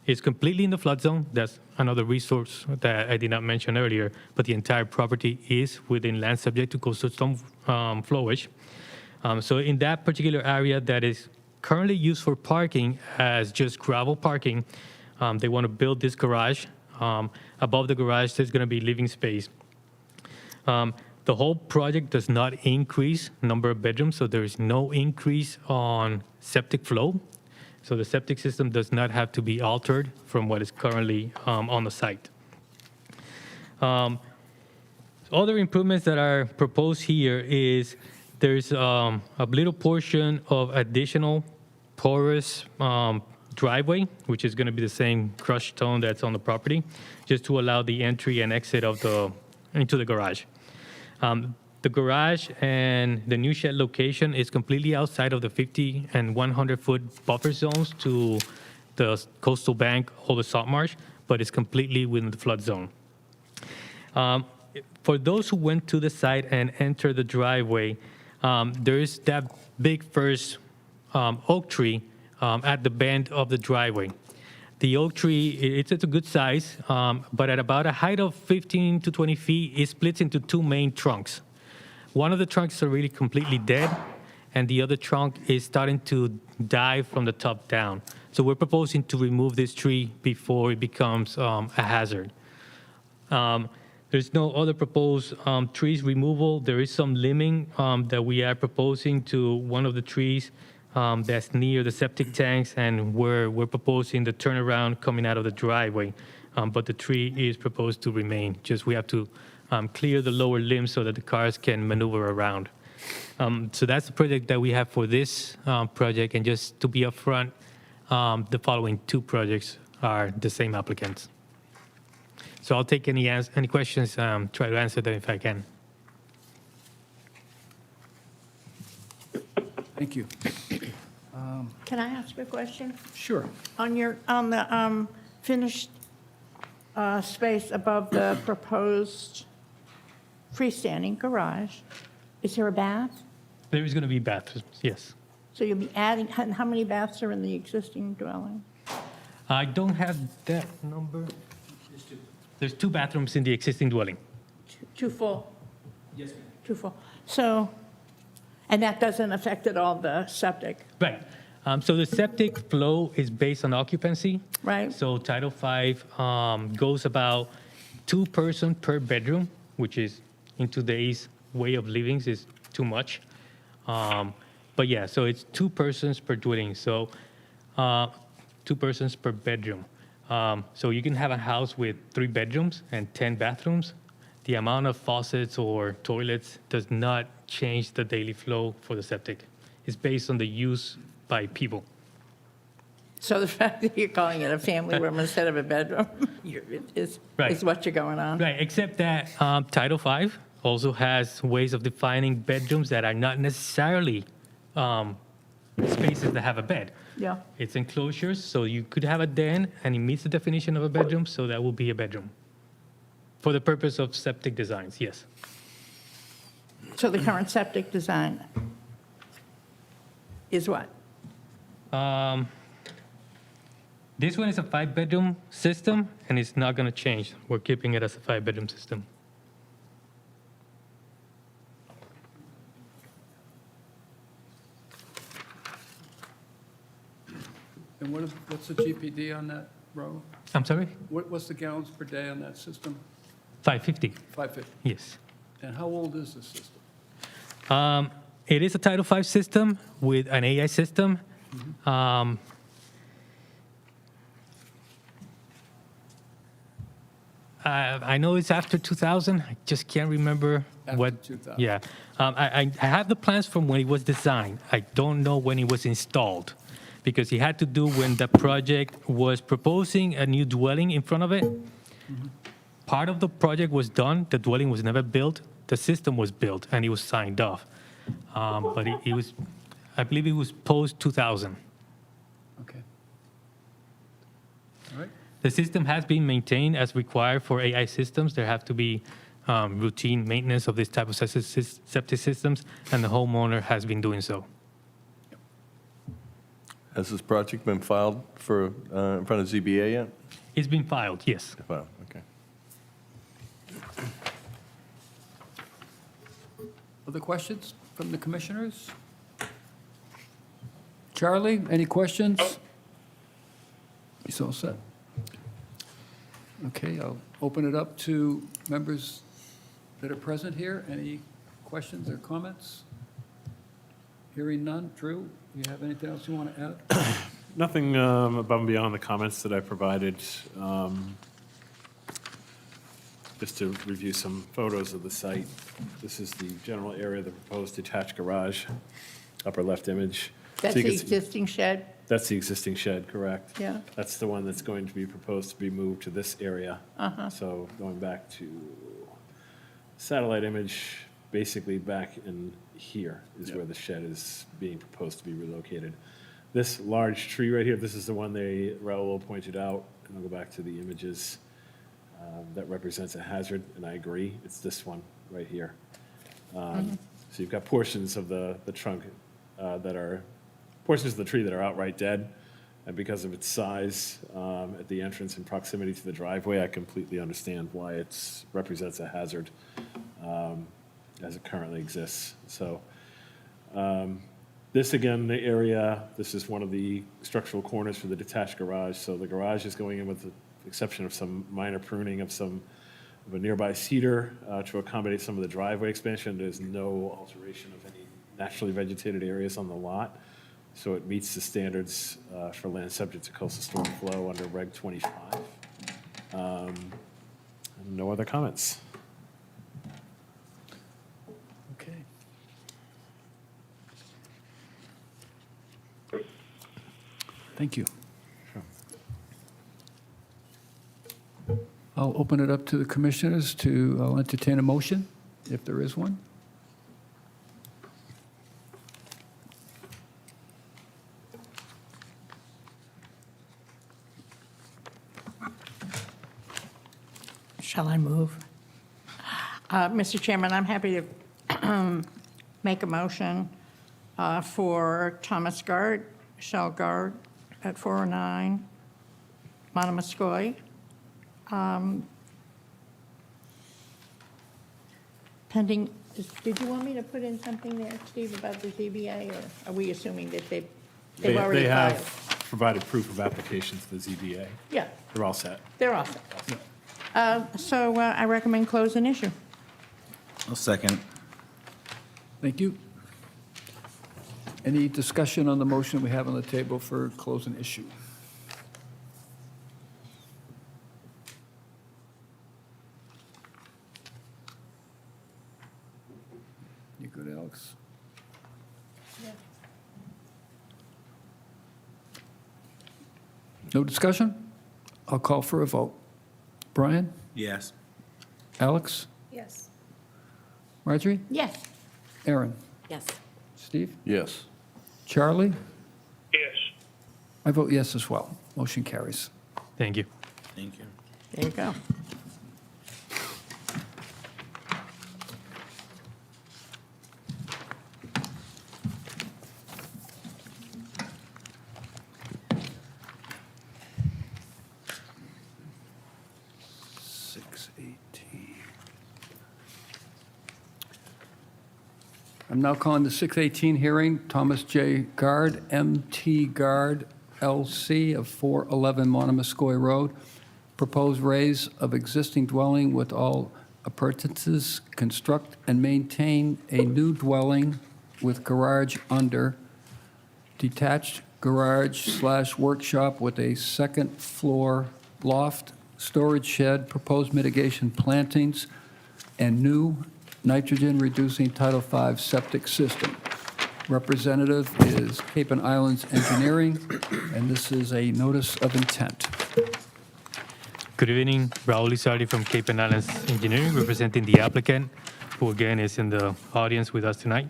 is completely in the flood zone. That's another resource that I did not mention earlier, but the entire property is within land subject to coastal storm flowage. So in that particular area that is currently used for parking as just gravel parking, they want to build this garage. Above the garage, there's going to be living space. The whole project does not increase number of bedrooms, so there is no increase on septic flow. So the septic system does not have to be altered from what is currently on the site. Other improvements that are proposed here is there's a little portion of additional porous driveway, which is going to be the same crushed stone that's on the property, just to allow the entry and exit of into the garage. The garage and the new shed location is completely outside of the 50 and 100-foot buffer zones to the coastal bank or the salt marsh, but it's completely within the flood zone. For those who went to the site and entered the driveway, there is that big first oak tree at the bend of the driveway. The oak tree, it's a good size, but at about a height of 15 to 20 feet, it splits into 2 main trunks. One of the trunks are really completely dead, and the other trunk is starting to die from the top down. So we're proposing to remove this tree before it becomes a hazard. There's no other proposed trees removal. There is some limbing that we are proposing to one of the trees that's near the septic tanks, and where we're proposing the turnaround coming out of the driveway. But the tree is proposed to remain. Just we have to clear the lower limbs so that the cars can maneuver around. So that's the project that we have for this project. And just to be upfront, the following 2 projects are the same applicants. So I'll take any questions, try to answer them if I can. Thank you. Can I ask a question? Sure. On the finished space above the proposed freestanding garage, is there a bath? There is going to be bathrooms, yes. So you'll be adding, and how many baths are in the existing dwelling? I don't have that number. There's 2 bathrooms in the existing dwelling. Two full? Yes, ma'am. 2 full. So, and that doesn't affect at all the septic? Right. So the septic flow is based on occupancy. Right. So Title V goes about 2 persons per bedroom, which is in today's way of living is too much. But yeah, so it's 2 persons per dwelling. So 2 persons per bedroom. So you can have a house with 3 bedrooms and 10 bathrooms. The amount of faucets or toilets does not change the daily flow for the septic. It's based on the use by people. So the fact that you're calling it a family room instead of a bedroom is what you're going on? Right, except that Title V also has ways of defining bedrooms that are not necessarily spaces that have a bed. Yeah. It's enclosures, so you could have a den, and it meets the definition of a bedroom, so that will be a bedroom For the purpose of septic designs, yes. So the current septic design is what? This one is a 5-bedroom system, and it's not going to change. We're keeping it as a 5-bedroom system. And what's the GPD on that row? I'm sorry? What's the gallons per day on that system? 550. 550. Yes. And how old is the system? It is a Title V system with an AI system. I know it's after 2000. I just can't remember After what. 2000. Yeah. I have the plans from when it was designed. I don't know when it was installed because it had to do when the project was proposing a new dwelling in front of it. Part of the project was done. The dwelling was never built. The system was built and it was signed off. But it was, I believe it was post 2000. Okay. All right. The system has been maintained as required for AI systems. There have to be routine maintenance of this type of septic systems, and the homeowner has been doing so. Has this project been filed for, in front of ZBA yet? It's been filed, yes. Filed, okay. Other questions from the commissioners? Charlie, any questions? He's all set. Okay, I'll open it up to members that are present here. Any questions or comments? Hearing none. Drew, you have anything else you want to add? Nothing above and beyond the comments that I provided. Just to review some photos of the site. This is the general area of the proposed detached garage, upper left image. That's So you the can see- existing shed? That's the existing shed, correct? Yeah. That's the one that's going to be proposed to be moved to this area. Uh-huh. So going back to satellite image, basically back in here is where the shed is being proposed to be relocated. This large tree right here, this is the one Raul pointed out, and I'll go back to the images. That represents a hazard, and I agree, it's this one right here. So you've got portions of the trunk portions of the tree that are outright dead, and because of its size at the entrance and proximity to the driveway, I completely understand why it represents a hazard as it currently exists. So this, again, the area, this is one of the structural corners for the detached garage. So the garage is going in with the exception of some minor pruning of a nearby cedar to accommodate some of the driveway expansion. There's no alteration of any naturally vegetated areas on the lot. So it meets the standards for land subject to coastal storm flow under Reg 25. No other comments. Okay. Thank you. I'll open it up to the commissioners I'll entertain a motion, if there is one. Shall I move? Mr. Chairman, I'm happy to make a motion for Thomas Gard, Shell Gard at 409 Monomoskoye. Pending, did you want me to put in something there, Steve, about the ZBA, or are we assuming that they've already They filed? have provided proof of application to the ZBA. Yeah, They're all set. they're all set. So I recommend close an issue. I'll second. Thank you. Any discussion on the motion we have on the table for close an issue? You good, Alex? No discussion? I'll call for a vote. Brian? Yes. Alex? Yes. Marjorie? Yes. Aaron? Yes. Steve? Yes. Charlie? Yes. I vote yes as well. Motion carries. Thank you. Thank you. There you go. 618. I'm now calling the 618 hearing, Thomas J. Guard, MT Guard, LC of 411 Monomoskoye Road. Proposed raise of existing dwelling with all appurtenances, construct and maintain a new dwelling with garage under, detached garage/workshop with a second floor loft, storage shed, proposed mitigation plantings, and new nitrogen-reducing Title V septic system. Representative is Cape and Islands Engineering, and this is a notice of intent. Good evening, Raul Lizardi from Cape and Islands Engineering, representing the applicant, who again is in the audience with us tonight.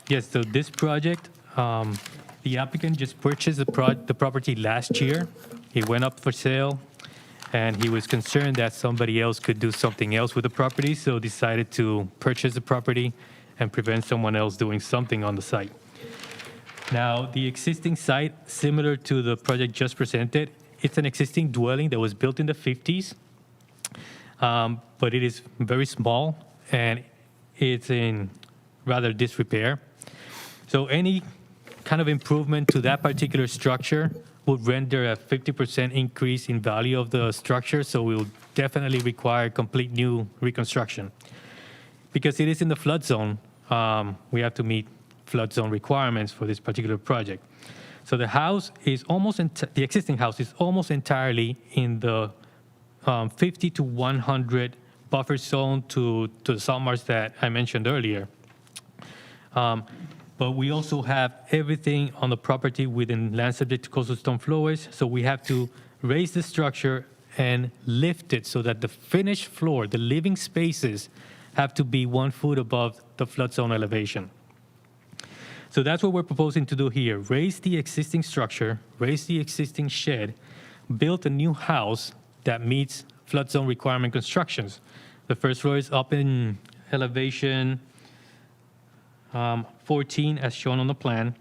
Yes, so this project, the applicant just purchased the property last year. It went up for sale, and he was concerned that somebody else could do something else with the property, so decided to purchase the property and prevent someone else doing something on the site. Now, the existing site, similar to the project just presented, it's an existing dwelling that was built in the 50s, but it is very small, and it's in rather disrepair. So any kind of improvement to that particular structure would render a 50% increase in value of the structure, so we will definitely require complete new reconstruction. Because it is in the flood zone, we have to meet flood zone requirements for this particular project. So the house is the existing house is almost entirely in the 50 to 100 buffer zone to the salt marsh that I mentioned earlier. But we also have everything on the property within land subject to coastal stone flowways, so we have to raise the structure and lift it so that the finished floor, the living spaces, have to be 1 foot above the flood zone elevation. So that's what we're proposing to do here. Raise the existing structure, raise the existing shed, build a new house that meets flood zone requirement constructions. The first floor is up in elevation 14 as shown on the plan.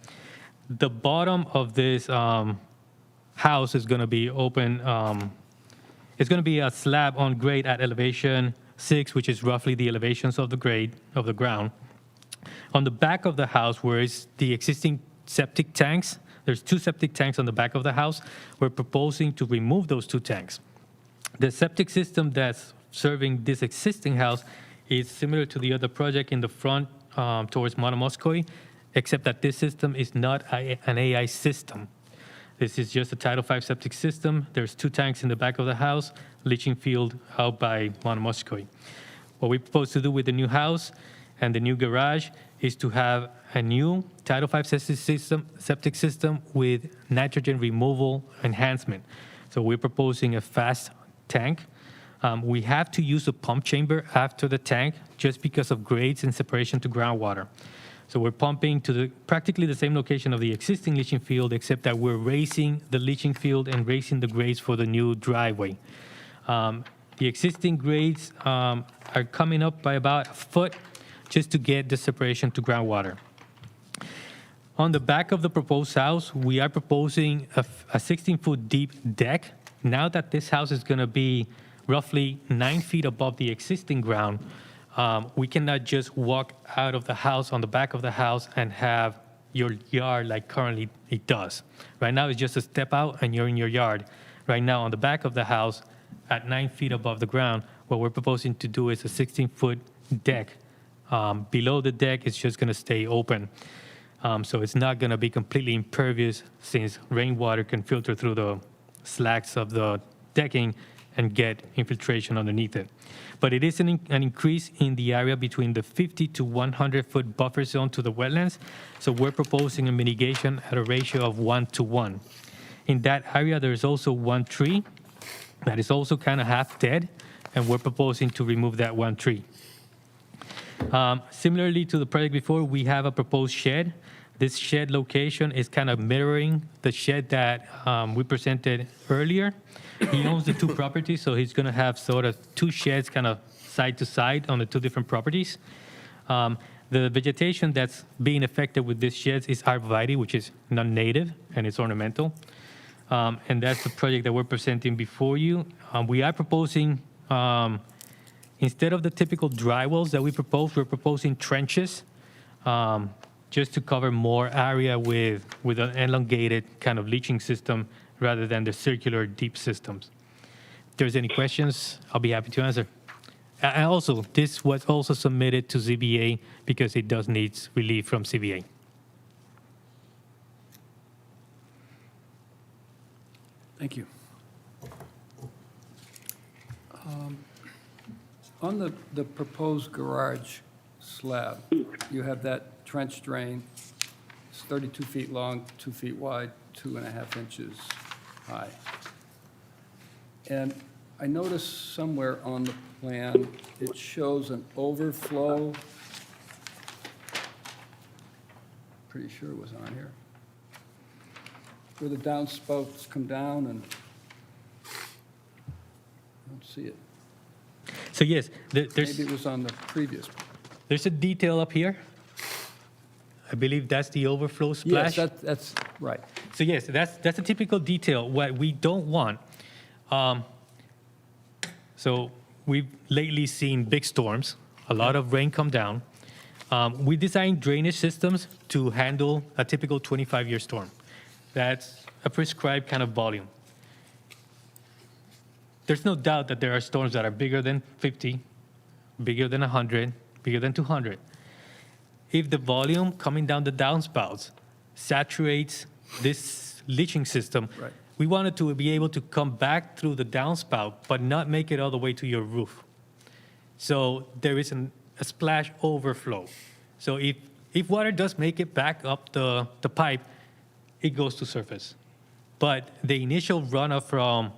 The bottom of this house is going to be open. It's going to be a slab on grade at elevation 6, which is roughly the elevations of the grade of the ground. On the back of the house, where is the existing septic tanks, there's 2 septic tanks on the back of the house. We're proposing to remove those 2 tanks. The septic system that's serving this existing house is similar to the other project in the front towards Monomoskoye, except that this system is not an AI system. This is just a Title V septic system. There's 2 tanks in the back of the house, leaching field out by Monomoskoye. What we propose to do with the new house and the new garage is to have a new Title V septic system with nitrogen removal enhancement. So we're proposing a fast tank. We have to use a pump chamber after the tank just because of grades and separation to groundwater. So we're pumping to practically the same location of the existing leaching field, except that we're raising the leaching field and raising the grades for the new driveway. The existing grades are coming up by about a foot just to get the separation to groundwater. On the back of the proposed house, we are proposing a 16-foot deep deck. Now that this house is going to be roughly 9 feet above the existing ground, we cannot just walk out of the house on the back of the house and have your yard like currently it does. Right now, it's just a step out and you're in your yard. Right now, on the back of the house, at 9 feet above the ground, what we're proposing to do is a 16-foot deck. Below the deck, it's just going to stay open. So it's not going to be completely impervious, since rainwater can filter through the slats of the decking and get infiltration underneath it. But it is an increase in the area between the 50 to 100-foot buffer zone to the wetlands. So we're proposing a mitigation at a ratio of 1:1. In that area, there's also 1 tree that is also kind of half dead, and we're proposing to remove that 1 tree. Similarly to the project before, we have a proposed shed. This shed location is kind of mirroring the shed that we presented earlier. He owns the 2 properties, so he's going to have sort of 2 sheds kind of side to side on the 2 different properties. The vegetation that's being affected with these sheds is arborvitae, which is non-native, and it's ornamental. and that's the project that we're presenting before you. We are proposing, instead of the typical dry wells that we propose, we're proposing trenches, just to cover more area with an elongated kind of leaching system rather than the circular deep systems. If there's any questions, I'll be happy to answer. And also, this was also submitted to ZBA because it does need relief from CBA. Thank you. On the proposed garage slab, you have that trench drain. It's 32 feet long, 2 feet wide, 2.5 inches high. And I noticed somewhere on the plan, it shows an overflow. Pretty sure it was on here. Where the downspouts come down and, I don't see it. So yes, there's, Maybe it was on the previous. there's a detail up here. I believe that's the overflow splash. Yes, that's right. So yes, that's a typical detail. What we don't want. So we've lately seen big storms, a lot of rain come down. We designed drainage systems to handle a typical 25-year storm. That's a prescribed kind of volume. There's no doubt that there are storms that are bigger than 50, bigger than 100, bigger than 200. If the volume coming down the downspouts saturates this leaching system, Right. we want it to be able to come back through the downspout, but not make it all the way to your roof. So there is a splash overflow. So if water does make it back up the pipe, it goes to surface. But the initial runoff from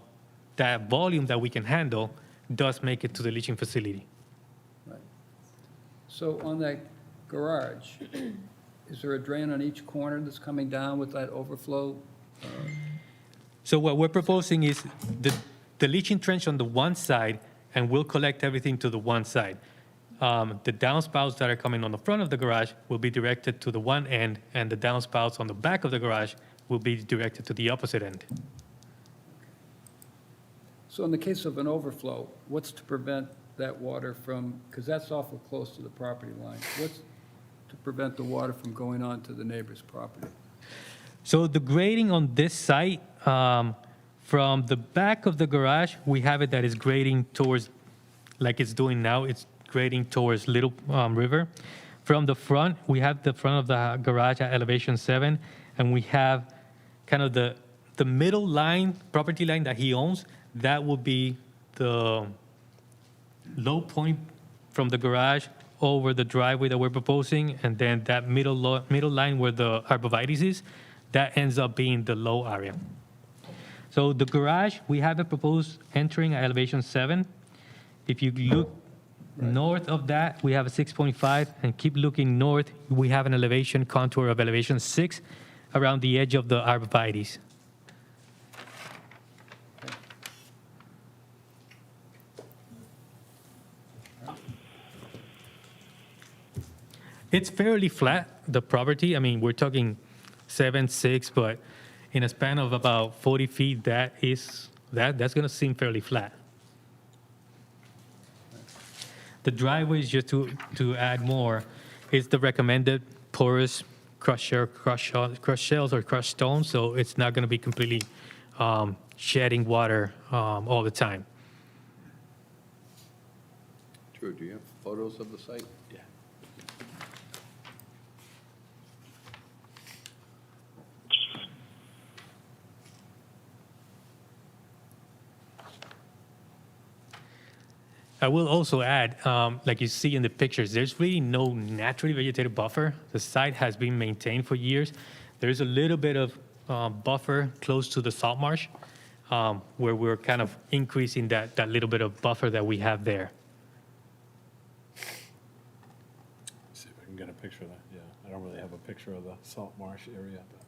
that volume that we can handle does make it to the leaching facility. Right. So on that garage, is there a drain on each corner that's coming down with that overflow? So what we're proposing is the leaching trench on the one side, and we'll collect everything to the one side. The downspouts that are coming on the front of the garage will be directed to the one end, and the downspouts on the back of the garage will be directed to the opposite end. So in the case of an overflow, what's to prevent that water from, because that's awful close to the property line, what's to prevent the water from going on to the neighbor's property? So the grading on this site, from the back of the garage, we have it that is grading towards, like it's doing now, it's grading towards Little River. From the front, we have the front of the garage at elevation 7, and we have kind of the middle line, property line that he owns. That will be the low point from the garage over the driveway that we're proposing, and then that middle line where the arborvitae is, that ends up being the low area. So the garage, we have it proposed entering at elevation 7. If you look north of that, we have a 6.5, and keep looking north, we have an elevation contour of elevation 6 around the edge of the arborvitae. It's fairly flat, the property. I mean, we're talking 7, 6, but in a span of about 40 feet, that's going to seem fairly flat. The driveway is just to add more, is the recommended porous crushed shells or crushed stones, so it's not going to be completely shedding water all the time. Drew, do you have photos of the site? Yeah. I will also add, like you see in the pictures, there's really no naturally vegetated buffer. The site has been maintained for years. There's a little bit of buffer close to the salt marsh, where we're kind of increasing that little bit of buffer that we have there. See if I can get a picture of that. Yeah, I don't really have a picture of the salt marsh area. But.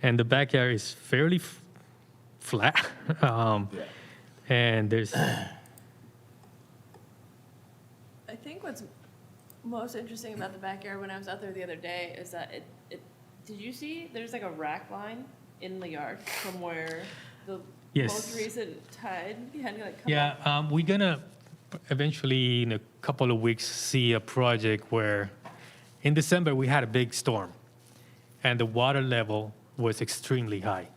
And the backyard is fairly flat. And there's... I think what's most interesting about the backyard when I was out there the other day is that did you see there's like a rack line in the yard from where the Yes. most recent tide had like come up? Yeah, we're gonna eventually, in a couple of weeks, see a project where in December we had a big storm and the water level was extremely high.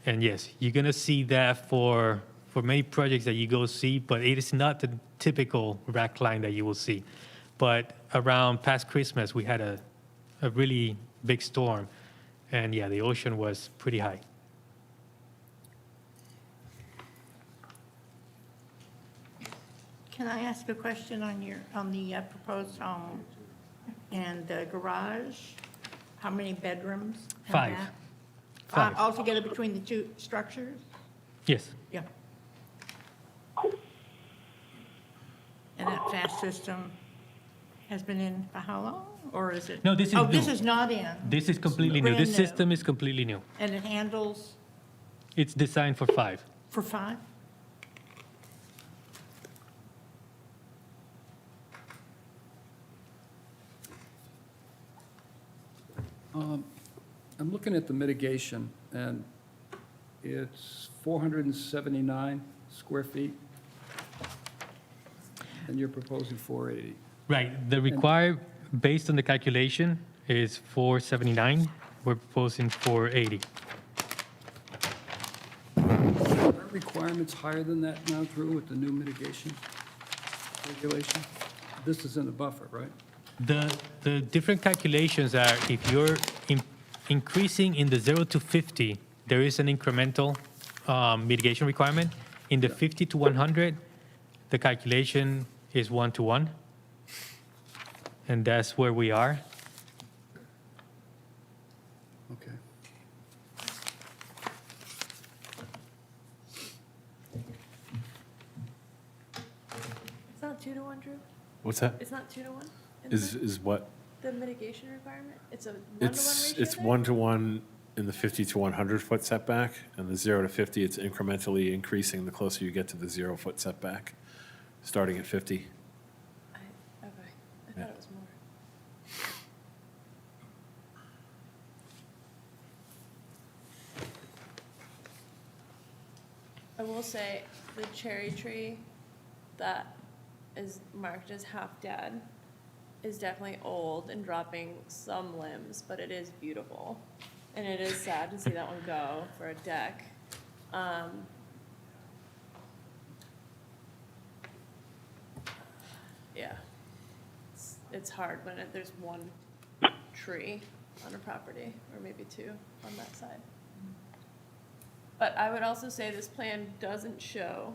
And yes, you're gonna see that for many projects that you go see, but it is not the typical rack line that you will see. But around past Christmas, we had a really big storm, and yeah, the ocean was pretty high. Can I ask a question on the proposed home and the garage? How many bedrooms? and 5. bath? 5. Altogether between the two structures? Yes. Yeah. And that fast system has been in for how long, or is it? No, this is Oh, new. this is not in, This is completely new. Brand This new. system is completely new. and it handles It's designed for 5. for 5? I'm looking at the mitigation, and it's 479 square feet, and you're proposing 480. Right. The required, based on the calculation, is 479. We're proposing 480. Are requirements higher than that now, Drew, with the new mitigation regulation? This is in the buffer, right? The different calculations are if you're increasing in the 0 to 50, there is an incremental mitigation requirement. In the 50 to 100, the calculation is 1-to-1. And that's where we are. Okay. It's not 2-to-1, Drew? What's that? It's not 2-to-1? in Is there? is what? The mitigation requirement? It's a 1-to-1 ratio It's there? 1-to-1 in the 50 to 100 foot setback, and the 0 to 50, it's incrementally increasing the closer you get to the 0 foot setback, starting at 50. Okay, I Yeah. thought it was more. I will say, the cherry tree that is marked as half-dead is definitely old and dropping some limbs, but it is beautiful. And it is sad to see that one go for a deck. Yeah. It's hard when there's one tree on a property, or maybe 2 on that side. But I would also say this plan doesn't show,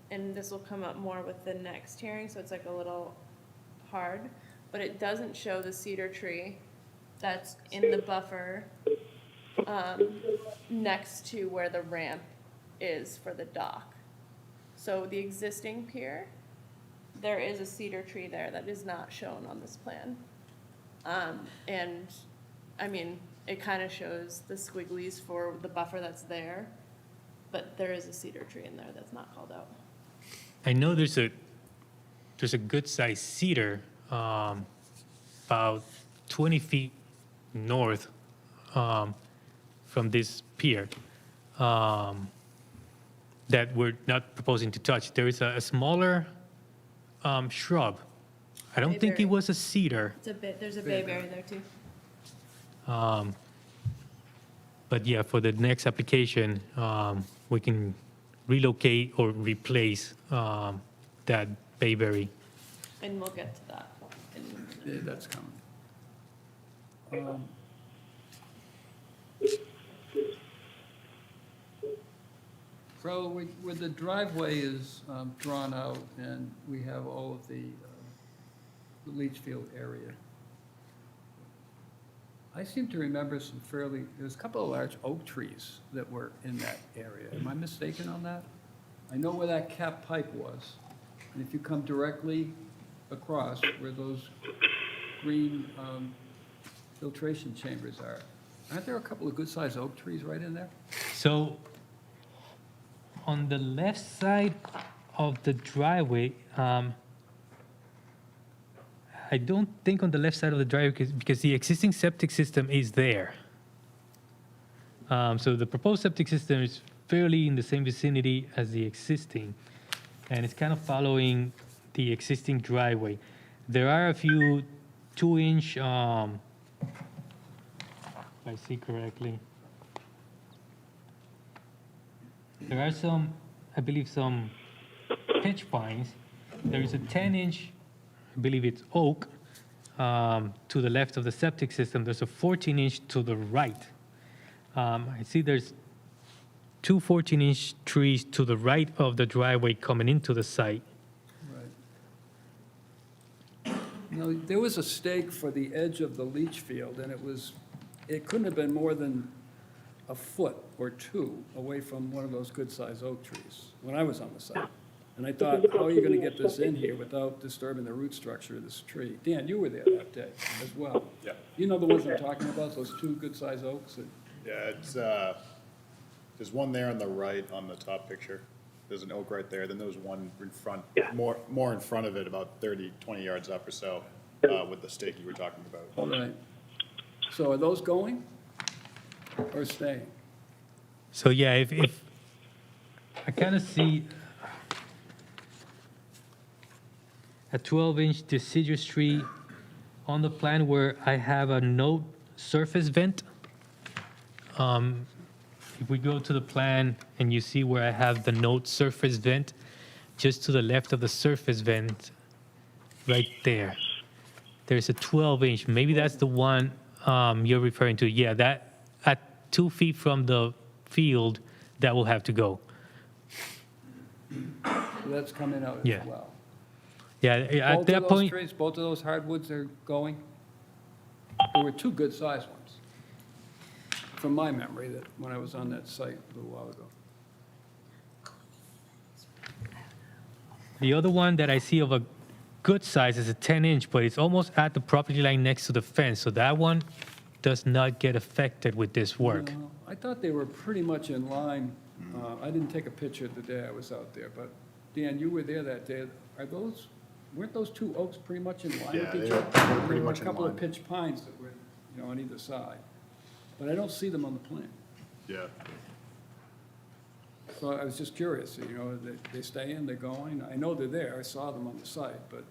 and this will come up more with the next hearing, so it's like a little hard, but it doesn't show the cedar tree that's in the buffer next to where the ramp is for the dock. So the existing pier, there is a cedar tree there that is not shown on this plan. And, I mean, it kind of shows the squigglies for the buffer that's there, but there is a cedar tree in there that's not called out. I know there's a good sized cedar about 20 feet north from this pier that we're not proposing to touch. There is a smaller shrub. I don't think it Bayberry. was a cedar. There's a bayberry there too. But yeah, for the next application, we can relocate or replace that bayberry. And we'll get to that in a minute. Yeah, that's coming. So where the driveway is drawn out and we have all of the leach field area, I seem to remember there's a couple of large oak trees that were in that area. Am I mistaken on that? I know where that cap pipe was. And if you come directly across where those green filtration chambers are, aren't there a couple of good-sized oak trees right in there? So on the left side of the driveway, I don't think on the left side of the driveway because the existing septic system is there. So the proposed septic system is fairly in the same vicinity as the existing, and it's kind of following the existing driveway. There are a few 2-inch, if I see correctly, there are some, I believe, some pitch pines. There is a 10-inch, I believe it's oak, to the left of the septic system. There's a 14-inch to the right. I see there's 2 14-inch trees to the right of the driveway coming into the site. Right. Now, there was a stake for the edge of the leach field, and it couldn't have been more than a foot or two away from one of those good-sized oak trees when I was on the site. And I thought, how are you going to get this in here without disturbing the root structure of this tree? Dan, you were there that day as well. Yeah. You know the ones I'm talking about, those 2 good-sized oaks? Yeah, it's, there's one there on the right on the top picture. There's an oak right there, then there's one in front, more in front of it, about 30, 20 yards up or so, with the stake you were talking about. All right. So are those going or staying? So yeah, if I kind of see a 12-inch deciduous tree on the plan where I have a no surface vent. If we go to the plan and you see where I have the no surface vent, just to the left of the surface vent, right there, there's a 12-inch. Maybe that's the one you're referring to. Yeah, that at 2 feet from the field, that will have to go. So that's coming out Yeah. as well. Yeah, at Both that of those point, trees, both of those hardwoods are going? There were 2 good-sized ones, from my memory, that when I was on that site a little while ago. the other one that I see of a good size is a 10-inch, but it's almost at the property line next to the fence. So that one does not get affected with this work. No, I thought they were pretty much in line. I didn't take a picture the day I was out there, but Dan, you were there that day. Weren't those 2 oaks pretty much in line Yeah, with each they were other? pretty There were much a in couple of line. pitch pines that were, on either side, but I don't see them on the plan. Yeah. So I was just curious, they stay in, they're going? I know they're there, I saw them on the site, but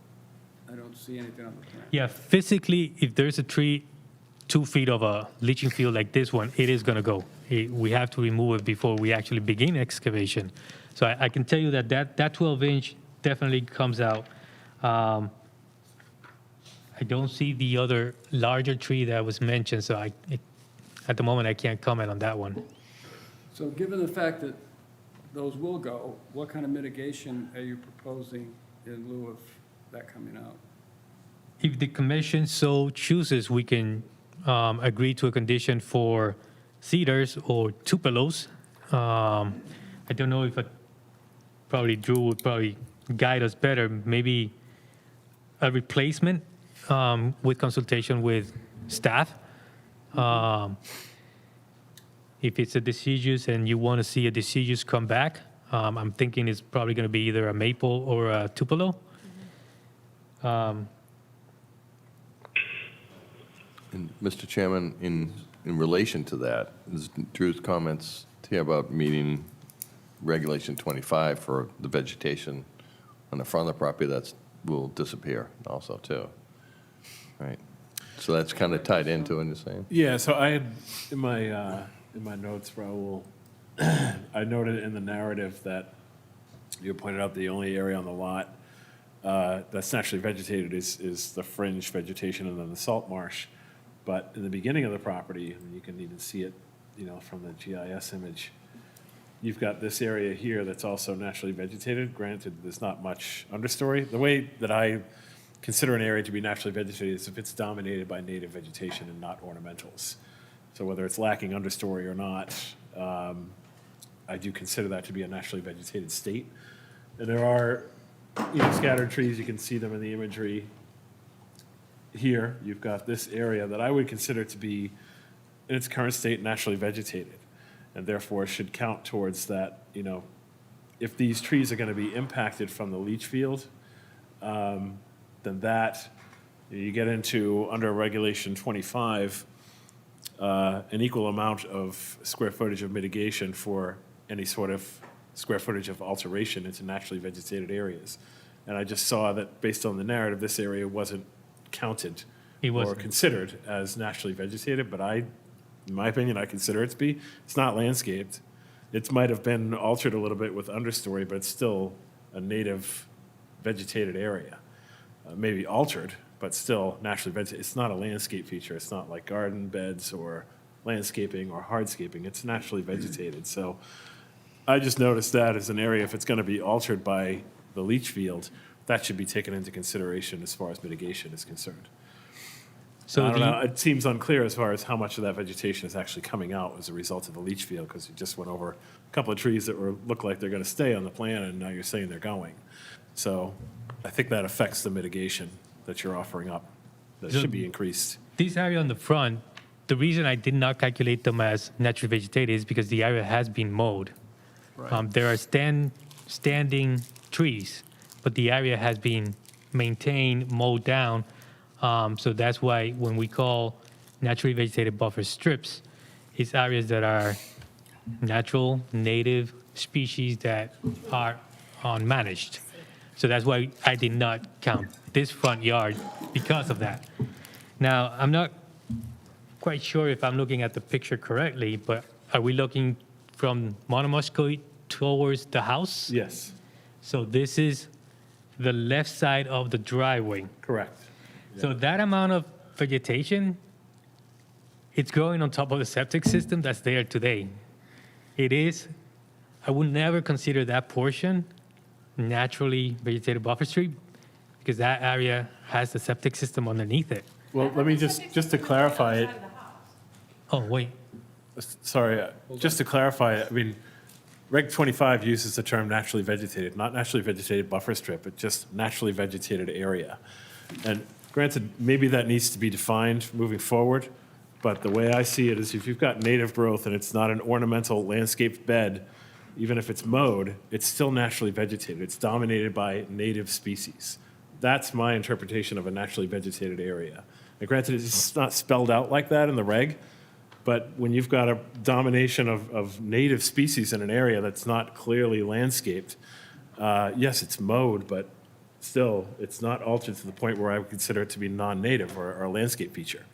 I don't see anything on the plan. Yeah, physically, if there's a tree 2 feet of a leaching field like this one, it is going to go. We have to remove it before we actually begin excavation. So I can tell you that 12-inch definitely comes out. I don't see the other larger tree that was mentioned, so at the moment I can't comment on that one. So given the fact that those will go, what kind of mitigation are you proposing in lieu of that coming out? If the commission so chooses, we can agree to a condition for cedars or tupelos. I don't know if probably Drew would probably guide us better. Maybe a replacement with consultation with staff. If it's a deciduous and you want to see a deciduous come back, I'm thinking it's probably going to be either a maple or a tupelo. And Mr. Chairman, in relation to that, is Drew's comments here about meeting Regulation 25 for the vegetation on the front of the property that will disappear also, too. Right? So that's kind of tied into what you're saying? Yeah, so I had, in my notes, Raul, I noted in the narrative that you pointed out the only area on the lot that's naturally vegetated is the fringe vegetation and then the salt marsh. But in the beginning of the property, and you can even see it, from the GIS image, you've got this area here that's also naturally vegetated. Granted, there's not much understory. The way that I consider an area to be naturally vegetated is if it's dominated by native vegetation and not ornamentals. So whether it's lacking understory or not, I do consider that to be a naturally vegetated state. And there are scattered trees, you can see them in the imagery. Here, you've got this area that I would consider to be, in its current state, naturally vegetated, and therefore should count towards that, if these trees are going to be impacted from the leach field, then that, you get into, under Regulation 25, an equal amount of square footage of mitigation for any sort of square footage of alteration into naturally vegetated areas. And I just saw that based on the narrative, this area wasn't counted It or wasn't. considered as naturally vegetated, but in my opinion, I consider it to be. It's not landscaped. It might have been altered a little bit with understory, but it's still a native vegetated area. Maybe altered, but still naturally vegetated. It's not a landscape feature. It's not like garden beds or landscaping or hardscaping. It's naturally vegetated. So I just noticed that as an area, if it's going to be altered by the leach field, that should be taken into consideration as far as mitigation is concerned. So I don't do you- know, it seems unclear as far as how much of that vegetation is actually coming out as a result of the leach field, because you just went over a couple of trees that look like they're going to stay on the plan, and now you're saying they're going. So I think that affects the mitigation that you're offering up, that So- should be increased. This area on the front, the reason I did not calculate them as naturally vegetated is because the area has been mowed. There are standing trees, but the area has been maintained, mowed down. So that's why when we call naturally vegetated buffer strips, it's areas that are natural, native species that are unmanaged. So that's why I did not count this front yard because of that. Now, I'm not quite sure if I'm looking at the picture correctly, but are we looking from Monomoskoye towards the house? Yes, So this is the left side of the driveway. correct. So that amount of vegetation, it's growing on top of the septic system that's there today. It is, I would never consider that portion naturally vegetated buffer strip because that area has the septic system underneath it. Well, let me just to clarify it, Oh, wait. sorry, just to clarify, I mean, Reg 25 uses the term naturally vegetated, not naturally vegetated buffer strip, but just naturally vegetated area. And granted, maybe that needs to be defined moving forward, but the way I see it is if you've got native growth and it's not an ornamental landscaped bed, even if it's mowed, it's still naturally vegetated. It's dominated by native species. That's my interpretation of a naturally vegetated area. And granted, it's not spelled out like that in the reg, but when you've got a domination of native species in an area that's not clearly landscaped, yes, it's mowed, but still, it's not altered to the point where I would consider it to be non-native or a landscape feature.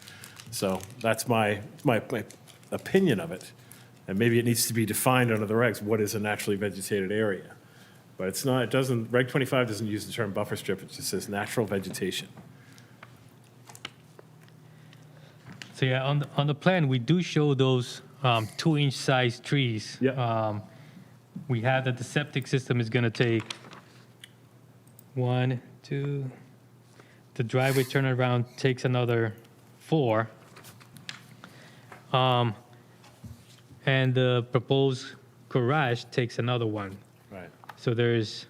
So that's my opinion of it. And maybe it needs to be defined under the regs, what is a naturally vegetated area? But it's not, it doesn't, Reg 25 doesn't use the term buffer strip, it just says natural vegetation. So yeah, on the plan, we do show those 2-inch size trees. Yeah. We have that the septic system is going to take 1, 2, the driveway turnaround takes another 4. And the proposed garage takes another 1. Right. So there's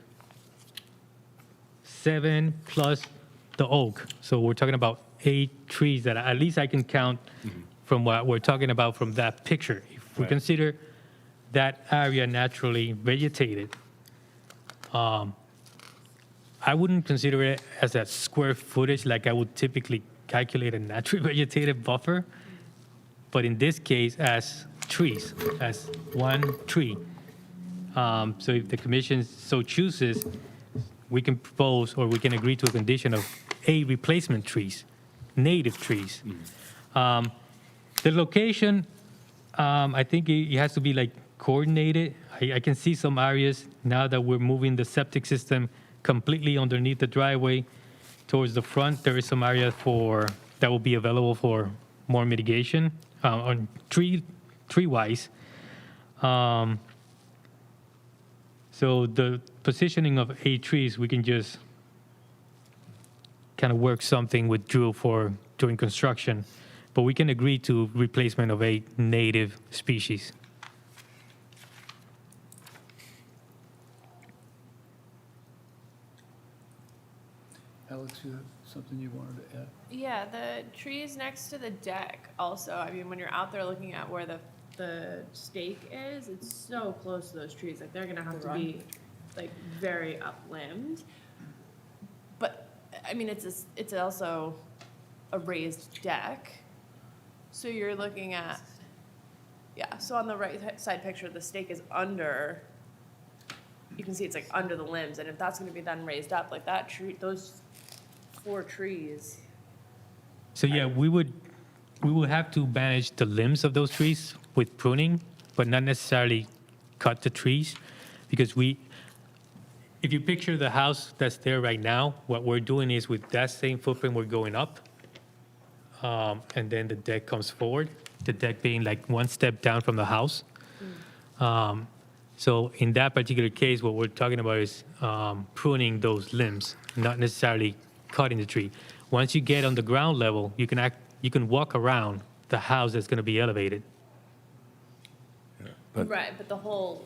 7 plus the oak. So we're talking about 8 trees that at least I can count from what we're talking about from that picture. If we Right. consider that area naturally vegetated, I wouldn't consider it as a square footage like I would typically calculate a naturally vegetated buffer, but in this case as trees, as 1 tree. So if the commission so chooses, we can propose or we can agree to a condition of 8 replacement trees, native trees. The location, I think it has to be like coordinated. I can see some areas now that we're moving the septic system completely underneath the driveway towards the front. There is some area that will be available for more mitigation on tree-wise. So the positioning of 8 trees, we can just kind of work something with Drew for during construction, but we can agree to replacement of 8 native species. Alex, you have something you wanted to add? Yeah, the trees next to the deck also, I mean, when you're out there looking at where the stake is, it's so close to those trees, like, they're gonna have to be, like, very uplimbed. But, I mean, it's also a raised deck. So you're looking at, yeah, so on the right side picture, the stake is under, you can see it's like under the limbs, and if that's gonna be then raised up, like that tree, those 4 trees. So yeah, we will have to manage the limbs of those trees with pruning, but not necessarily cut the trees, because if you picture the house that's there right now, what we're doing is with that same footprint, we're going up, and then the deck comes forward, the deck being like one step down from the house. So in that particular case, what we're talking about is pruning those limbs, not necessarily cutting the tree. Once you get on the ground level, you can walk around the house that's going to be elevated. Right, but the whole,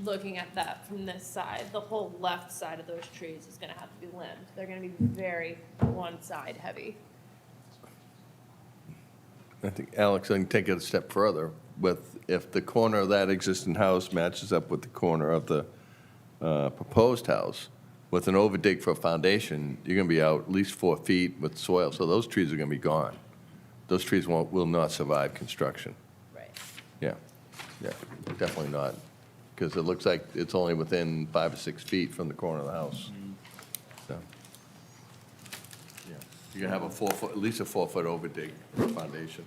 looking at that from this side, the whole left side of those trees is gonna have to be limbed. They're gonna be very one side heavy. I think, Alex, I can take it a step further with, if the corner of that existing house matches up with the corner of the proposed house, with an overdig for a foundation, you're going to be out at least 4 feet with soil, so those trees are going to be gone. Those trees will not survive construction. Right. Yeah, definitely not, because it looks like it's only within 5 or 6 feet from the corner of the house. So, yeah, you're going to have a 4-foot, at least a 4-foot overdig for a foundation.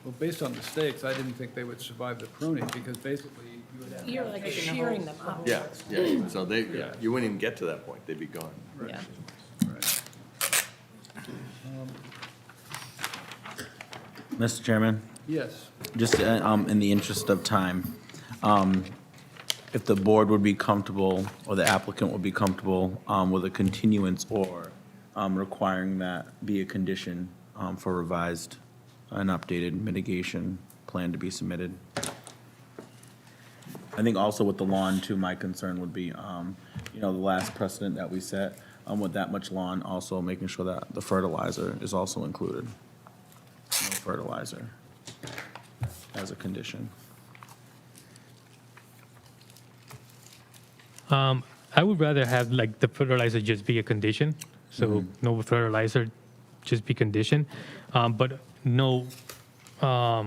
Well, based on the stakes, I didn't think they would survive the pruning, because basically you would have. You're like shearing them up. Yeah, so you wouldn't even get to that point, they'd be gone. Yeah. Mr. Chairman, Yes. just in the interest of time, if the board would be comfortable, or the applicant would be comfortable with a continuance or requiring that be a condition for revised and updated mitigation plan to be submitted. I think also with the lawn too, my concern would be, the last precedent that we set, with that much lawn, also making sure that the fertilizer is also included. No fertilizer as a condition. I would rather have like the fertilizer just be a condition, so no fertilizer, just be condition, but no. I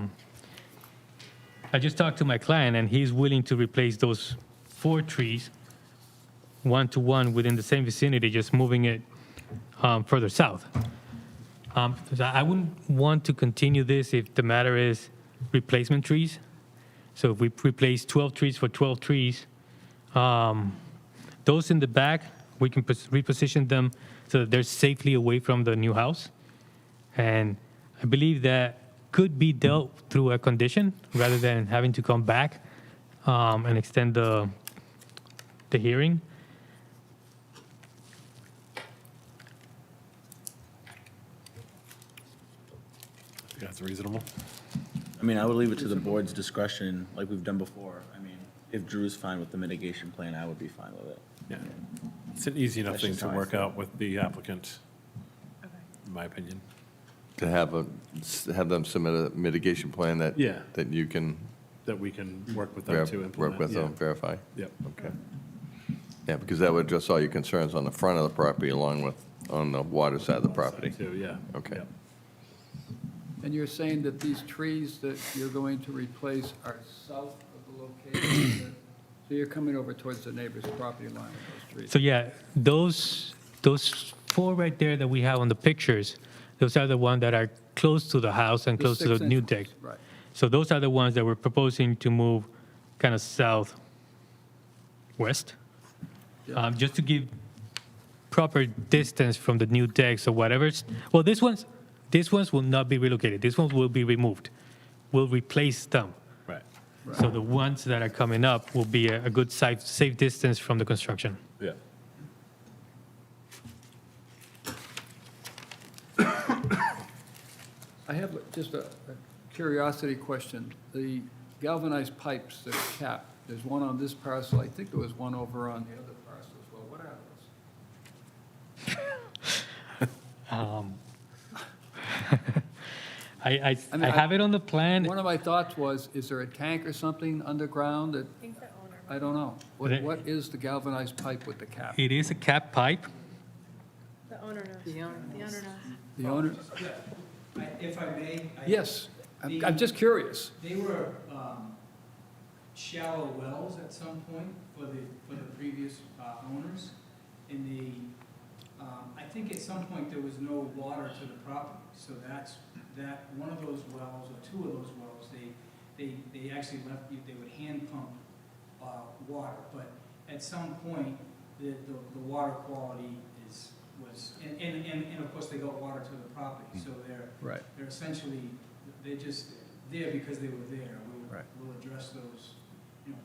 just talked to my client, and he's willing to replace those 4 trees, 1-to-1 within the same vicinity, just moving it further south. So I wouldn't want to continue this if the matter is replacement trees. So if we replace 12 trees for 12 trees, those in the back, we can reposition them so that they're safely away from the new house. And I believe that could be dealt through a condition rather than having to come back and extend the hearing. I think that's reasonable. I mean, I would leave it to the board's discretion, like we've done before. I mean, if Drew's fine with the mitigation plan, I would be fine with it. Yeah, it's an easy enough That's thing just to how I work feel. out with the applicant, in my opinion. To have them submit a mitigation plan that. Yeah. That you can. That we can work with them to implement. Work with them, yeah. verify. Yep. Okay. Yeah, because that would address all your concerns on the front of the property along with, on the water side of the property. Too, yeah. Okay. Yep. And you're saying that these trees that you're going to replace are south of the location? So you're coming over towards the neighbor's property line with those trees? So yeah, those 4 right there that we have on the pictures, those are the ones that are close to the house and The close to the 6-inch new ones, deck. right. So those are the ones that we're proposing to move kind of southwest, just to give proper distance from the new decks or whatever's. Well, these ones will not be relocated. These ones will be removed. We'll replace them. Right. So the ones that are coming up will be a good safe distance from the construction. Yeah. I have just a curiosity question. The galvanized pipes that are capped, there's one on this parcel, I think there was one over on the other parcel as well. What are those? I mean, have it on the plan. One of my thoughts was, is there a tank or something underground that, I don't know. What is the galvanized pipe with the cap? It is a cap pipe. The owner knows. The owner knows. The owner? If I may. Yes, I'm just curious. They were shallow wells at some point for the previous owners, and I think at some point there was no water to the property, so that one of those wells, or two of those wells, they actually left, they would hand pump water, but at some point, the water quality was, and of course, they got water to the property, so Right. they're essentially, they're just there because they were there. Right. We'll address those,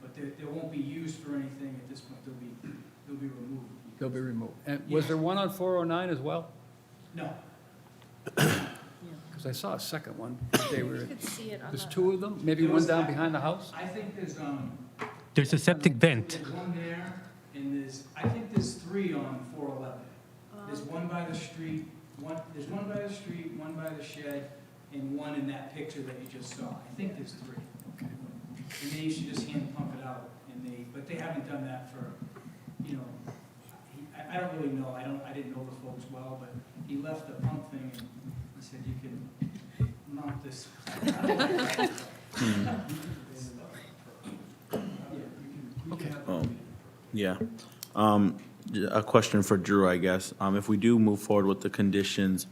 but they won't be used for anything at this point. They'll be removed. They'll be removed. And was there one on 409 as well? No. Because I saw a second one. They were, could see it on there's the- two of them, maybe one down behind the house? I think There's a septic vent. there's one there, and I think there's three on 411. There's one by the street, one by the shed, and one in that picture that you just saw. I think there's three. Okay. And they used to just hand pump it out, but they haven't done that for, I don't really know, I didn't know the folks well, but he left the pump thing, and he said, you can mount this. Okay. Yeah. A question for Drew, I guess. If we do move forward with the conditions,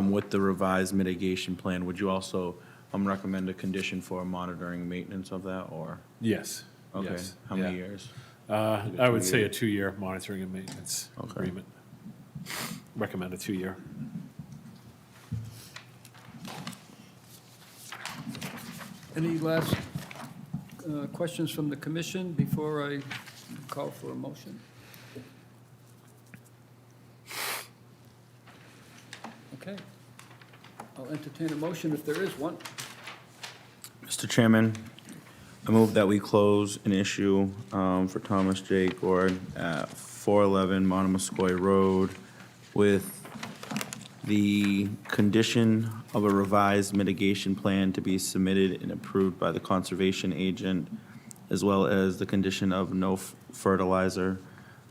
with the revised mitigation plan, would you also recommend a condition for monitoring and maintenance of that, or? Yes. Okay. Yes, How many yeah. years? I would say a 2-year monitoring and maintenance Okay. agreement. Recommend a 2-year. Any last questions from the commission before I call for a motion? Okay. I'll entertain a motion if there is one. Mr. Chairman, I move that we close an issue for Thomas J. Gord at 411 Monomoskoye Road with the condition of a revised mitigation plan to be submitted and approved by the conservation agent, as well as the condition of no fertilizer,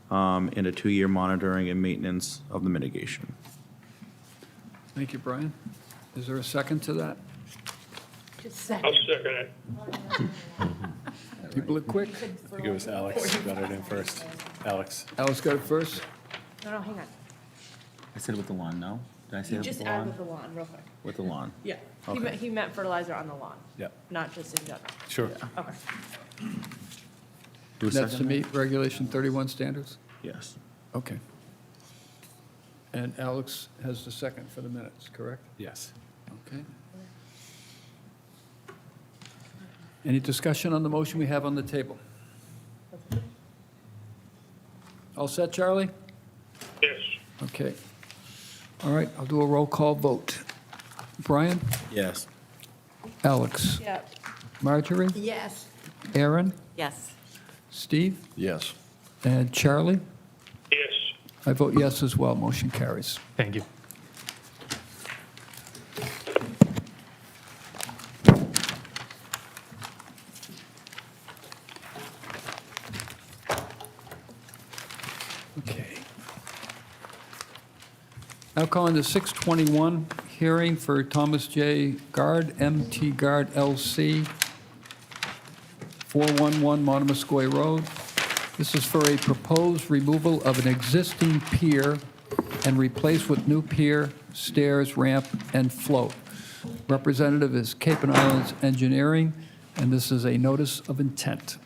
and a 2-year monitoring and maintenance of the mitigation. Thank you, Brian. Is there a second to that? Just I'll second it. People are quick. I think it was Alex who got it in first. Alex. Alice got it first? No, hang on. I said with the lawn, no? Did I say You with just the add lawn? with the lawn, real quick. With the lawn. Yeah. Okay. He meant fertilizer on the lawn, Yep. not just in general. Sure. Okay. Do a That's to second? meet Regulation 31 standards? Yes. Okay. And Alex has the second for the minutes, correct? Yes. Okay. Any discussion on the motion we have on the table? All set, Charlie? Yes. Okay. All right, I'll do a roll call vote. Brian? Yes. Alex? Yeah. Marjorie? Yes. Aaron? Yes. Steve? Yes. And Charlie? Yes. I vote yes as well. Motion carries. Thank you. Okay. Now calling the 621 hearing for Thomas J. Guard, MT Guard LC, 411 Monomoskoye Road. This is for a proposed removal of an existing pier and replace with new pier, stairs, ramp, and float. Representative is Cape and Islands Engineering, and this is a notice of intent.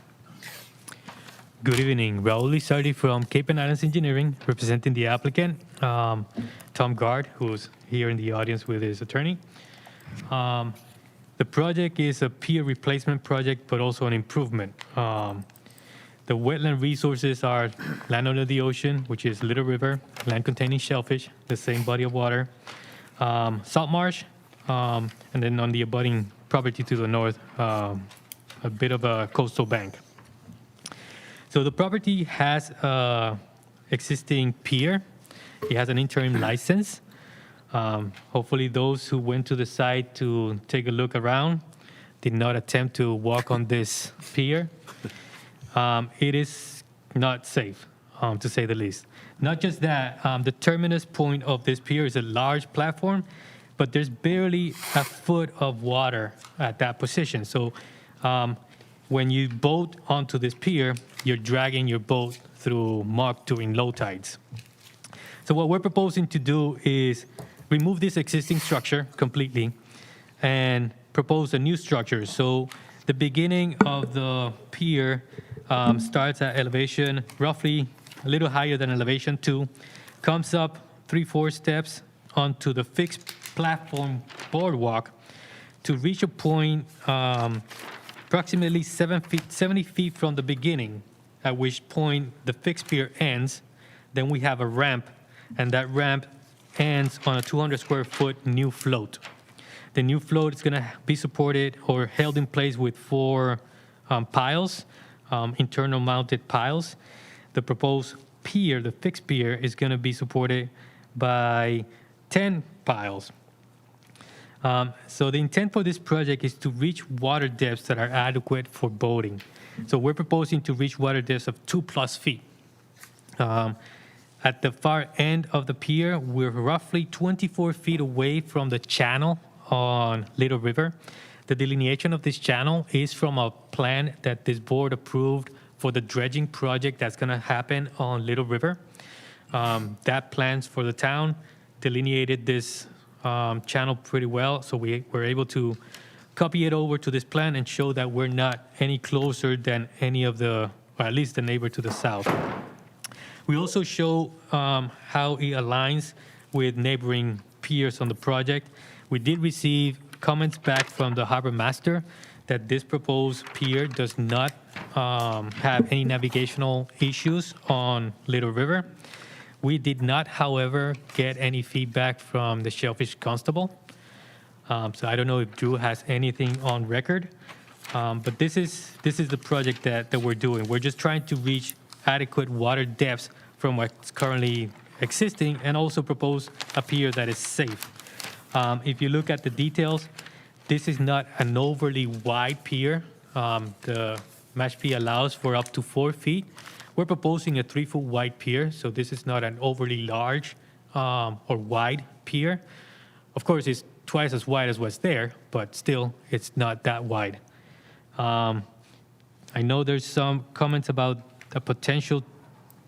Good evening. Raul Lizardi from Cape and Islands Engineering, representing the applicant, Tom Gard, who's here in the audience with his attorney. The project is a pier replacement project, but also an improvement. The wetland resources are land under the ocean, which is Little River, land containing shellfish, the same body of water, salt marsh, and then on the abutting property to the north, a bit of a coastal bank. So the property has an existing pier. It has an interim license. Hopefully those who went to the site to take a look around did not attempt to walk on this pier. It is not safe, to say the least. Not just that, the terminus point of this pier is a large platform, but there's barely a foot of water at that position. So when you boat onto this pier, you're dragging your boat through muck during low tides. So what we're proposing to do is remove this existing structure completely and propose a new structure. So the beginning of the pier starts at elevation roughly a little higher than elevation 2, comes up 3-4 steps onto the fixed platform boardwalk to reach a point approximately 70 feet from the beginning, at which point the fixed pier ends. Then we have a ramp, and that ramp ends on a 200 square foot new float. The new float is going to be supported or held in place with 4 piles, internal mounted piles. The proposed pier, the fixed pier, is going to be supported by 10 piles. So the intent for this project is to reach water depths that are adequate for boating. So we're proposing to reach water depths of 2+ feet. At the far end of the pier, we're roughly 24 feet away from the channel on Little River. The delineation of this channel is from a plan that this board approved for the dredging project that's going to happen on Little River. That plans for the town delineated this channel pretty well, so we were able to copy it over to this plan and show that we're not any closer than any of the, or at least the neighbor to the south. We also show how it aligns with neighboring piers on the project. We did receive comments back from the harbor master that this proposed pier does not have any navigational issues on Little River. We did not, however, get any feedback from the Shellfish Constable. So I don't know if Drew has anything on record, but this is the project that we're doing. We're just trying to reach adequate water depths from what's currently existing and also propose a pier that is safe. If you look at the details, this is not an overly wide pier. The Mashpee allows for up to 4 feet. We're proposing a 3-foot wide pier, so this is not an overly large or wide pier. Of course, it's twice as wide as what's there, but still, it's not that wide. I know there's some comments about a potential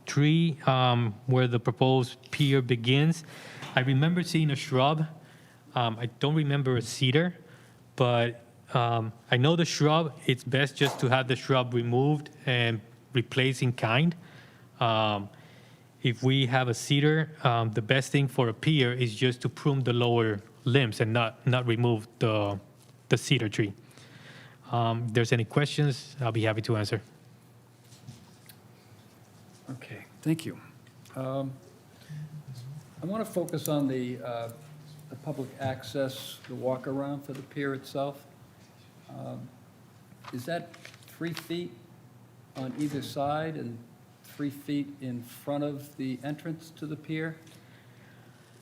tree where the proposed pier begins. I remember seeing a shrub. I don't remember a cedar, but I know the shrub, it's best just to have the shrub removed and replaced in kind. If we have a cedar, the best thing for a pier is just to prune the lower limbs and not remove the cedar tree. If there's any questions, I'll be happy to answer. Okay, thank you. I want to focus on the public access, the walk around for the pier itself. Is that 3 feet on either side and 3 feet in front of the entrance to the pier?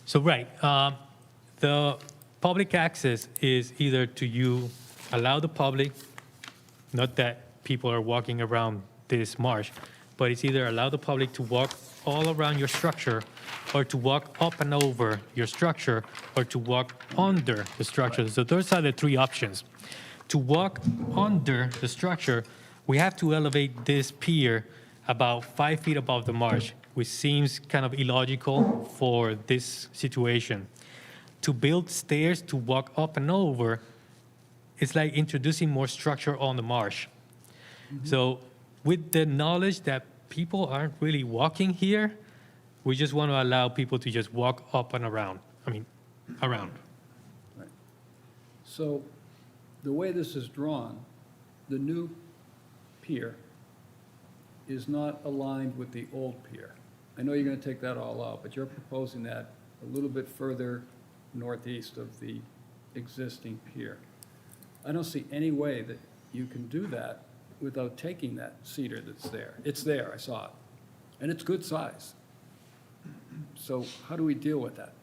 So, right, the public access is either to you allow the public, not that people are walking around this marsh, but it's either allow the public to walk all around your structure or to walk up and over your structure or to walk under the structure. So those are the 3 options. To walk under the structure, we have to elevate this pier about 5 feet above the marsh, which seems kind of illogical for this situation. To build stairs to walk up and over, it's like introducing more structure on the marsh. Mm-hmm. So with the knowledge that people aren't really walking here, we just want to allow people to just walk up and around. Around. Right. So the way this is drawn, the new pier is not aligned with the old pier. I know you're going to take that all out, but you're proposing that a little bit further northeast of the existing pier. I don't see any way that you can do that without taking that cedar that's there. It's there, I saw it, and it's good size. So how do we deal with that?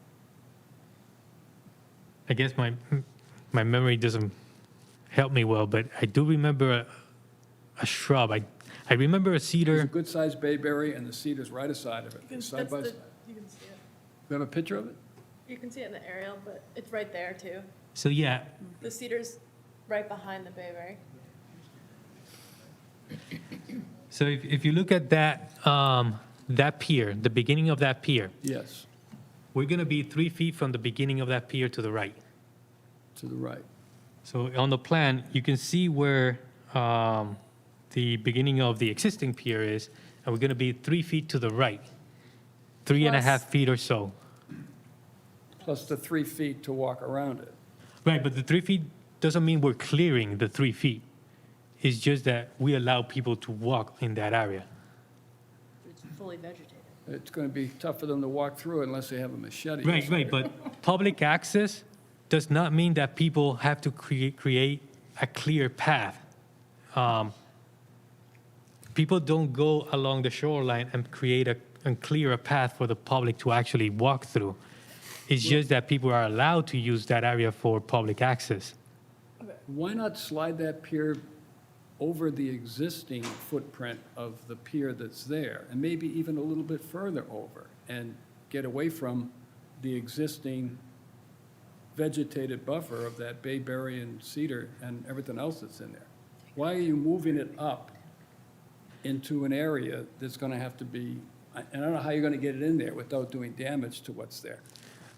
I guess my memory doesn't help me well, but I do remember a shrub. I remember a cedar. There's a good-sized bayberry, and the cedar's right aside of it, side by side. You can see it. You have a picture of it? You can see it in the aerial, but it's right there too. So yeah, The cedar's right behind the bayberry. so if you look at that, that pier, the beginning of that pier, Yes, we're going to be 3 feet from the beginning of that pier to the right. to the right. So on the plan, you can see where the beginning of the existing pier is, and we're going to be 3 feet to the right, 3.5 Plus- feet or so. Plus the 3 feet to walk around it. Right, but the 3 feet doesn't mean we're clearing the 3 feet. It's just that we allow people to walk in that area. It's fully vegetated. It's going to be tough for them to walk through unless they have a machete. or Right, something. but public access does not mean that people have to create a clear path. People don't go along the shoreline and create and clear a path for the public to actually walk through. It's just that people are allowed to use that area for public access. Why not slide that pier over the existing footprint of the pier that's there, and maybe even a little bit further over, and get away from the existing vegetated buffer of that bayberry and cedar and everything else that's in there? Why are you moving it up into an area that's going to have to be, and I don't know how you're going to get it in there without doing damage to what's there.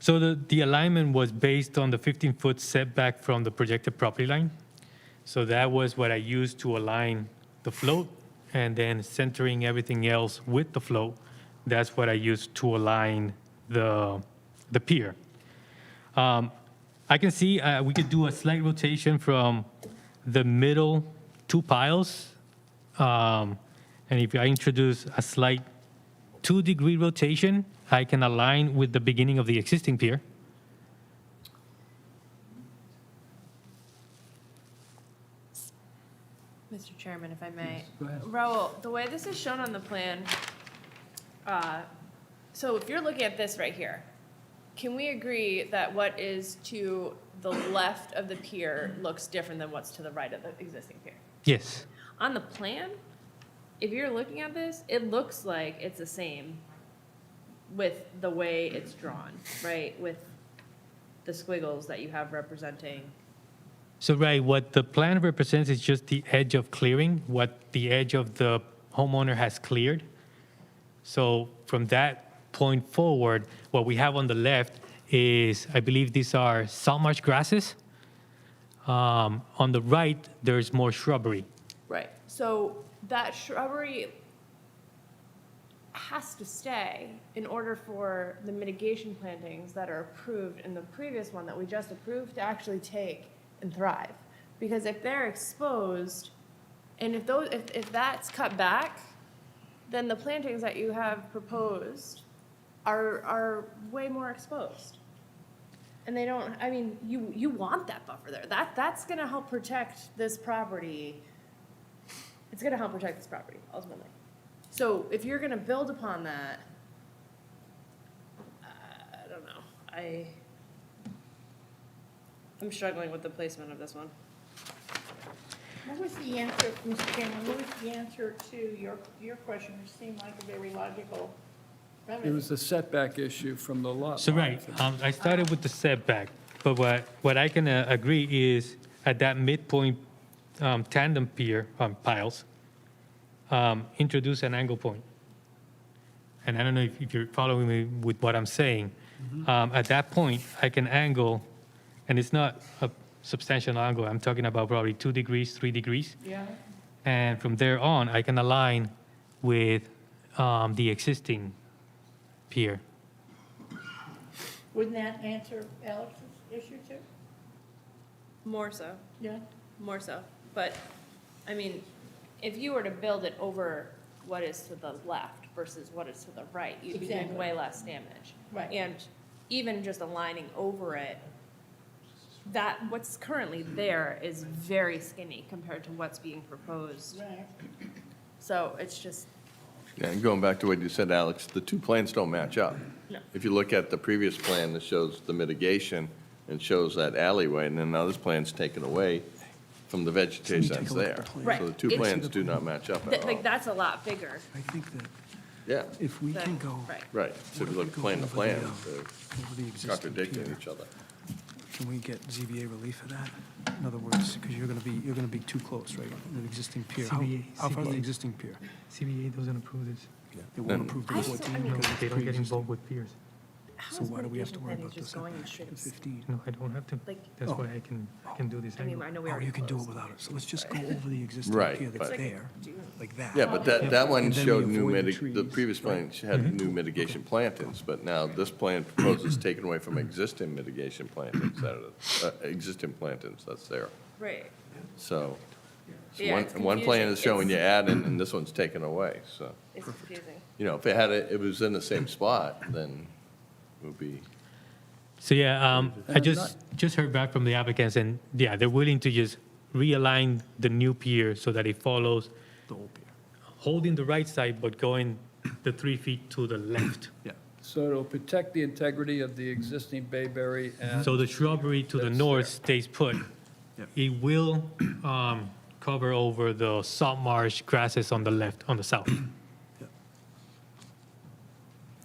So the alignment was based on the 15-foot setback from the projected property line. So that was what I used to align the float, and then centering everything else with the float. That's what I used to align the pier. I can see we could do a slight rotation from the middle 2 piles. And if I introduce a slight 2-degree rotation, I can align with the beginning of the existing pier. Mr. Chairman, if I may. Go ahead. Raul, the way this is shown on the plan, so if you're looking at this right here, can we agree that what is to the left of the pier looks different than what's to the right of the existing pier? Yes. On the plan, if you're looking at this, it looks like it's the same with the way it's drawn, right? With the squiggles that you have representing. So, right, what the plan represents is just the edge of clearing, what the edge of the homeowner has cleared. So from that point forward, what we have on the left is, I believe these are salt marsh grasses. On the right, there's more shrubbery. Right. So that shrubbery has to stay in order for the mitigation plantings that are approved in the previous one that we just approved to actually take and thrive. Because if they're exposed, and if that's cut back, then the plantings that you have proposed are way more exposed. And they don't, I mean, you want that buffer there. That's gonna help protect this property. It's gonna help protect this property, ultimately. So if you're gonna build upon that, I don't know, I'm struggling with the placement of this one. What was the answer, Mr. Chairman, what was the answer to your question, which seemed like a very logical remedy? It was the setback issue from the lot. So, line. right, I started with the setback, but what I can agree is at that midpoint tandem pier piles, introduce an angle point. And I don't know if you're following me with what I'm saying. At that point, I can angle, and it's not a substantial angle. I'm talking about probably 2 degrees, 3 degrees. Yeah. And from there on, I can align with the existing pier. Wouldn't that answer Alex's issue too? More so. Yeah. More so. But, I mean, if you were to build it over what is to the left versus what is to the right, you'd be doing Exactly. way less damage. Right. And even just aligning over it, that, what's currently there is very skinny compared to what's being proposed. Right. So it's just, Yeah, and going back to what you said, Alex, the 2 plans don't match up. No. If you look at the previous plan that shows the mitigation and shows that alleyway, and then now this plan's taken away from the vegetation that's there. Right. So the 2 It's- plans do not match up at all. like, that's a lot bigger. I think that Yeah, If we can go Right, so we look plan to plan, over the existing contradicting pier, each other. can we get ZBA relief for that? In other words, because you're gonna be too close, right? The existing pier. How far is the existing pier? CBA doesn't approve this. It won't approve the 14 No, because they it's don't get pre-existing. involved with peers. So why do we have to worry about the setback? The 15? No, I don't have to. That's why I can do this. anyway. Oh, you can do it without it. So let's just go over the existing Right, pier that's but- there, like that. Yeah, but that one And then we showed new avoid the the trees. previous plan had new mitigation plantings, but now this plan proposes taking away from existing mitigation plantings that are, existing plantings that's there. Right. So, Yeah, it's one plan is showing you confusing. adding, and this one's taken away, so. It's confusing. You know, if it was in the same spot, then it would be, So yeah, I just heard back from the applicants, and yeah, they're willing to just realign the new pier so that it follows The whole pier. holding the right side, but going the 3 feet to the left. Yeah. So it'll protect the integrity of the existing bayberry and. So the shrubbery to the That's north there. stays put. Yep. It will cover over the salt marsh grasses on the left, on the south.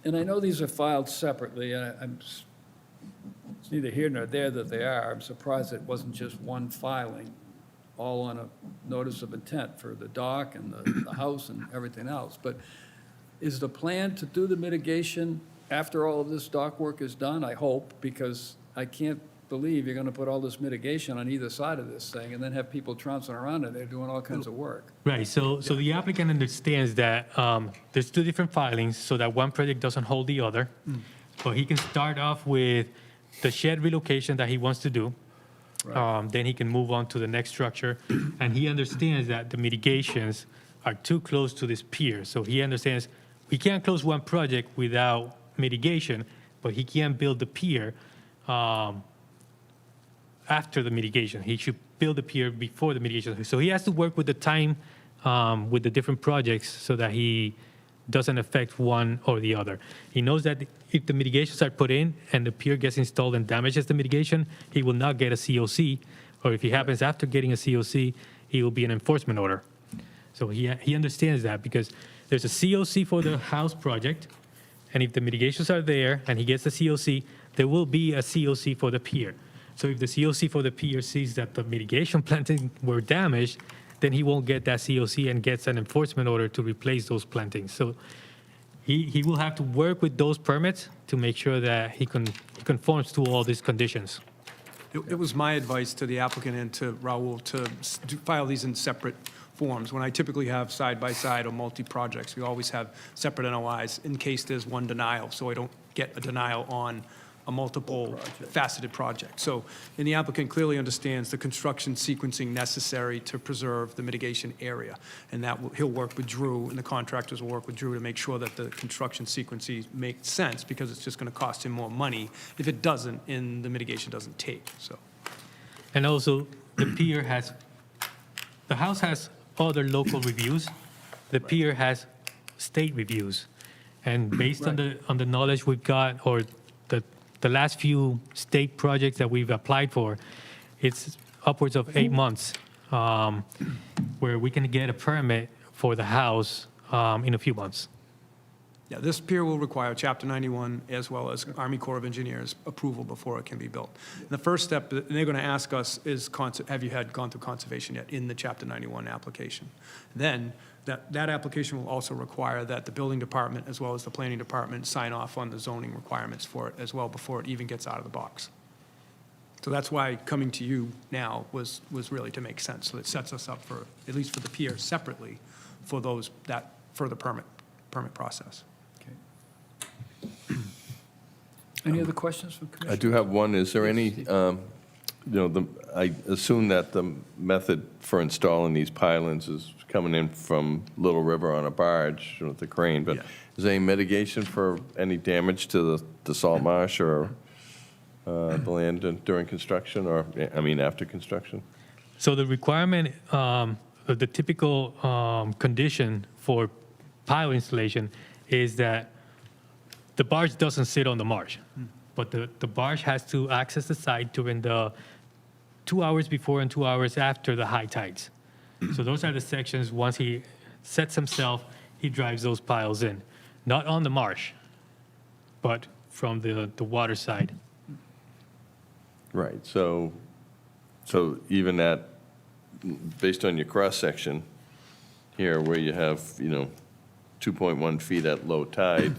And I know these are filed separately, and it's neither here nor there that they are. I'm surprised it wasn't just one filing, all on a notice of intent for the dock and the house and everything else. But is the plan to do the mitigation after all of this dock work is done? I hope, because I can't believe you're going to put all this mitigation on either side of this thing and then have people trouncing around it. They're doing all kinds of work. Right, so the applicant understands that there's two different filings, so that one project doesn't hold the other. But he can start off with the shed relocation that he wants to do. Then he can move on to the next structure. And he understands that the mitigations are too close to this pier. So he understands we can't close one project without mitigation, but he can't build the pier after the mitigation. He should build the pier before the mitigation. So he has to work with the time with the different projects so that he doesn't affect one or the other. He knows that if the mitigations are put in and the pier gets installed and damages the mitigation, he will not get a COC. Or if he happens after getting a COC, he will be an enforcement order. So he understands that because there's a COC for the house project, and if the mitigations are there and he gets a COC, there will be a COC for the pier. So if the COC for the pier sees that the mitigation plantings were damaged, then he won't get that COC and gets an enforcement order to replace those plantings. So he will have to work with those permits to make sure that he conforms to all these conditions. It was my advice to the applicant and to Raul to file these in separate forms. When I typically have side-by-side or multi-projects, we always have separate NOIs in case there's one denial, so I don't get a denial on a multiple faceted project. So, and the applicant clearly understands the construction sequencing necessary to preserve the mitigation area. And that he'll work with Drew, and the contractors will work with Drew to make sure that the construction sequencing makes sense, because it's just going to cost him more money if it doesn't, and the mitigation doesn't take, so. And also, the house has other local reviews. The pier has state reviews. And based on the knowledge we've got, or the last few state projects that we've applied for, it's upwards of 8 months where we can get a permit for the house in a few months. Yeah, this pier will require Chapter 91 as well as Army Corps of Engineers approval before it can be built. And the first step, and they're going to ask us, is have you gone through conservation yet in the Chapter 91 application? Then that application will also require that the building department as well as the planning department sign off on the zoning requirements for it as well before it even gets out of the box. So that's why coming to you now was really to make sense. So it sets us up for, at least for the pier separately, for that further permit process. Any other questions from Commissioner? I do have one. Is there any, I assume that the method for installing these pylons is coming in from Little River on a barge with the crane, but is there any mitigation for any damage to the salt marsh or the land during construction, or, after construction? So the requirement, the typical condition for pile installation is that the barge doesn't sit on the marsh, but the barge has to access the site during the 2 hours before and 2 hours after the high tides. So those are the sections, once he sets himself, he drives those piles in. not on the marsh, but from the water side. Right, so even at, based on your cross-section here, where you have, 2.1 feet at low tide,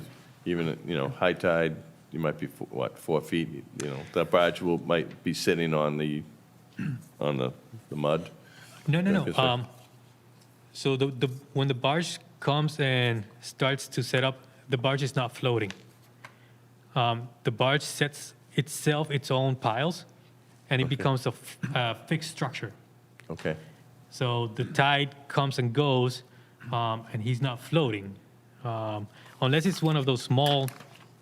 even at, high tide, you might be, 4 feet, that barge might be sitting on the mud? No. So when the barge comes and starts to set up, the barge is not floating. The barge sets itself its own piles, and it becomes a fixed structure. Okay, So the tide comes and goes, and he's not floating. Unless it's one of those small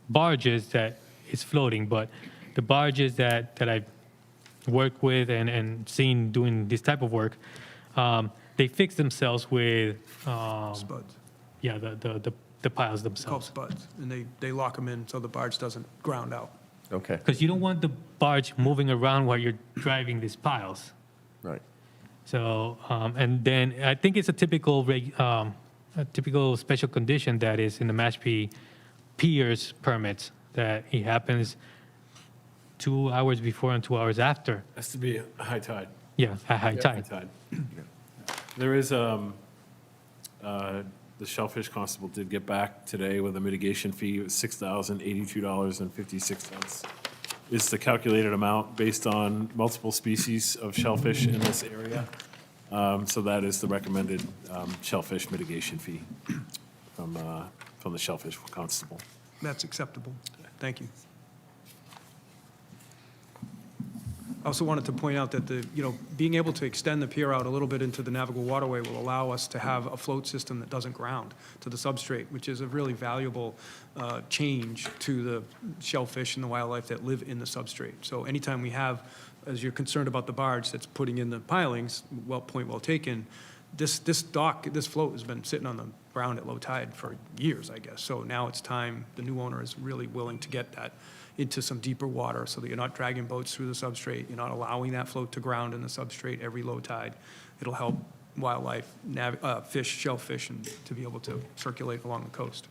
barges that is floating, but the barges that I've worked with and seen doing this type of work, they fix themselves with Spuds. yeah, the piles Called themselves. spuds, and they lock them in so the barge doesn't ground out. okay, Because you don't want the barge moving around while you're driving these piles. right. So, and then I think it's a typical special condition that is in the Mashpee piers permits, that it happens 2 hours before and 2 hours after. Has to be a high tide. Yeah, at high Yeah, tide. There is, the Shellfish Constable did get back today with a mitigation fee of $6,082.56. It's the calculated amount based on multiple species of shellfish in this area. So that is the recommended shellfish mitigation fee from the Shellfish Constable. That's acceptable. Thank you. I also wanted to point out that being able to extend the pier out a little bit into the navigable waterway will allow us to have a float system that doesn't ground to the substrate, which is a really valuable change to the shellfish and the wildlife that live in the substrate. So anytime we have, as you're concerned about the barge that's putting in the pilings, point well taken, this float has been sitting on the ground at low tide for years, I guess. So now it's time, the new owner is really willing to get that into some deeper water so that you're not dragging boats through the substrate, you're not allowing that float to ground in the substrate every low tide. It'll help wildlife, fish, shellfish, and to be able to circulate along the coast.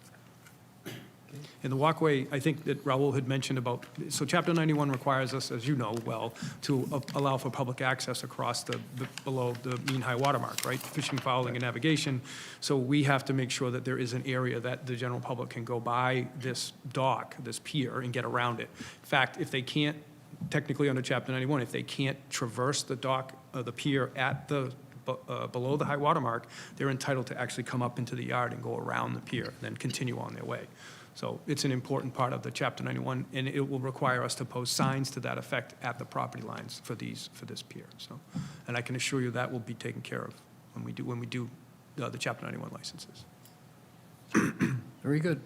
In the walkway, I think that Raul had mentioned about, so Chapter 91 requires us, as you know well, to allow for public access across below the mean high water mark, right? Fishing, fouling, and navigation. So we have to make sure that there is an area that the general public can go by this dock, this pier, and get around it. In fact, if they can't, technically under Chapter 91, if they can't traverse the dock, the pier at below the high water mark, they're entitled to actually come up into the yard and go around the pier, and then continue on their way. So it's an important part of the Chapter 91, and it will require us to post signs to that effect at the property lines for this pier. So, and I can assure you that will be taken care of when we do the Chapter 91 licenses. Very good.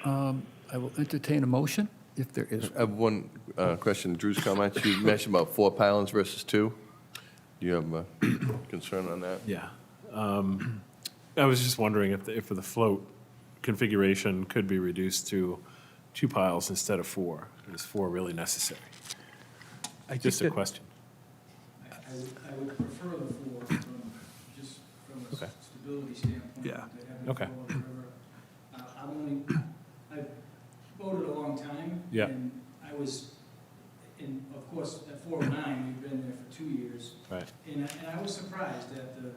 I will entertain a motion if there is. I have one question, Drew's comments. You mentioned about 4 pilings versus 2. Do you have a concern on that? Yeah. I was just wondering if the float configuration could be reduced to 2 piles instead of 4. Is 4 really necessary? Just a question. I would prefer the 4 just from a stability standpoint. Yeah. to having Okay. flow of the river. I've boated a long time. Yeah. And I was, of course, at 409, we've been there for 2 years. Right. And I was surprised at the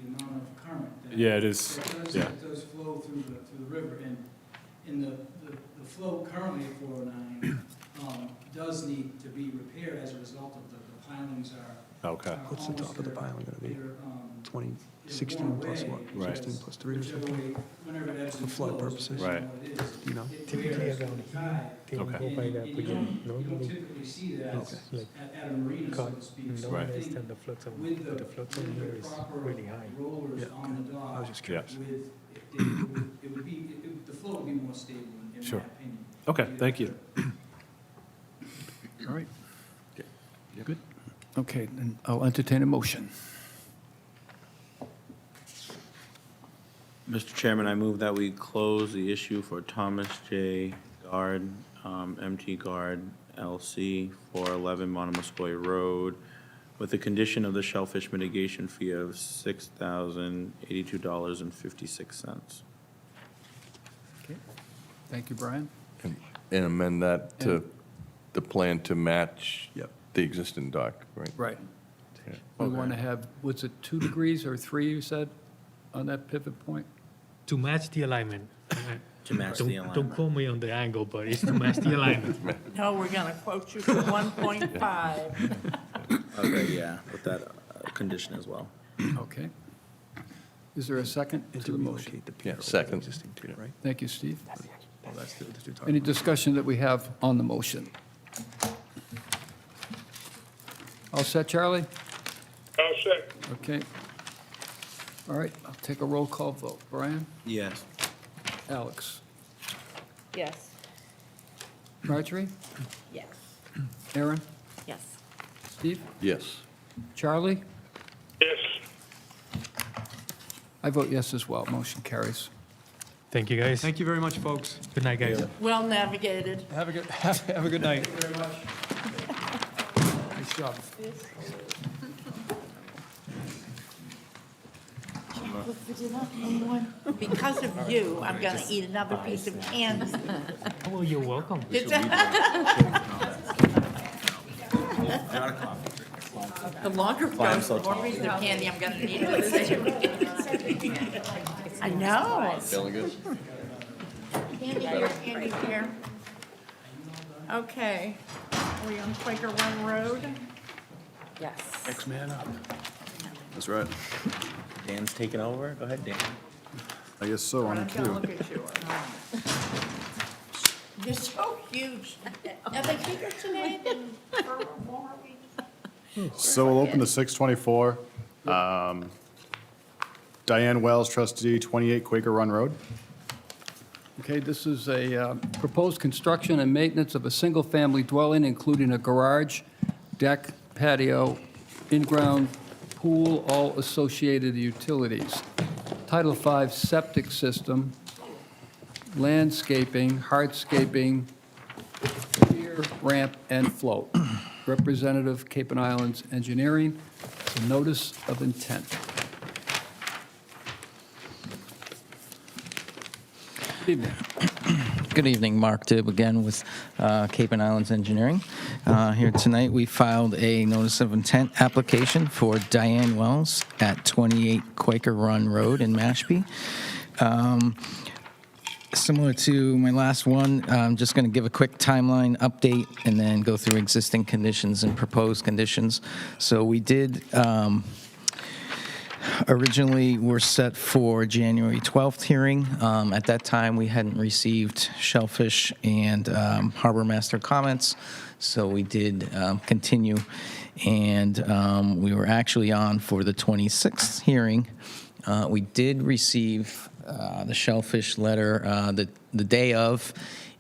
amount of current that. Yeah, it is. That does flow through the river. And the flow currently at 409 does need to be repaired as a result of the pilings are. Okay. What's the top of the piling going to be? 16 plus what? Right. 16 plus 3 or something? Whenever it ebbs For and flood flows, purposes. Right. depending on what it is, You know? Typically around tide. here, Okay. go by that, And we you don't don't normally typically see that Okay. like at a marina, so cut to speak. no So I Right. less think than the flood zone, with but the flood zone here is proper really high. rollers Yeah, on the dock. I was just Yeah. curious. The flow would be more stable, in my Sure. opinion. Okay, thank you. All right. Good. Okay, then I'll entertain a motion. Mr. Chairman, I move that we close the issue for Thomas J. Guard, MT Guard, LC, 411 Monomoskoye Road, with the condition of the shellfish mitigation fee of $6,082.56. Thank you, Brian. And amend that to, the plan to match Yep. the existing dock, right? Right. Yeah. We want to have, was it 2 degrees or 3, you said, on that pivot point? To match the alignment. To match the Don't alignment. quote me on the angle, but it's to match the alignment. No, we're going to quote you for 1.5. Okay, yeah, with that condition as well. Okay. Is there a second to the motion? Yeah, second. Thank you, Steve. Any discussion that we have on the motion? All set, Charlie? All set. Okay. All right, I'll take a roll call vote. Brian? Yes. Alex? Yes. Marjorie? Yes. Aaron? Yes. Steve? Yes. Charlie? Yes. I vote yes as well. Motion carries. Thank you, guys. Thank you very much, folks. Good night, guys. Well navigated. Have a good night. Thank you very much. Nice job. Because of you, I'm going to eat another piece of candy. Oh, you're welcome. The longer it goes, the more piece of candy I'm going to need. I know. Feeling good? Candy here, candy here. Okay. Are we on Quaker Run Road? Yes. X-Man up. That's right. Dan's taking over. Go ahead, Dan. I guess so, on I'm going to cue. look at you. You're so huge. Are they bigger today than for a former week? So we'll open the 624. Diane Wells, trustee, 28 Quaker Run Road. Okay, this is a proposed construction and maintenance of a single-family dwelling, including a garage, deck, patio, in-ground pool, all associated utilities. Title V, septic system, landscaping, hardscaping, pier, ramp, and float. Representative, Cape and Islands Engineering, a notice of intent. Good evening. Good evening, Mark Dibb again with Cape and Islands Engineering. Here tonight, we filed a notice of intent application for Diane Wells at 28 Quaker Run Road in Mashpee. Similar to my last one, I'm just going to give a quick timeline update and then go through existing conditions and proposed conditions. So we did originally were set for January 12th hearing. At that time, we hadn't received Shellfish and Harbor Master comments, so we did continue, and we were actually on for the 26th hearing. We did receive the Shellfish letter the day of,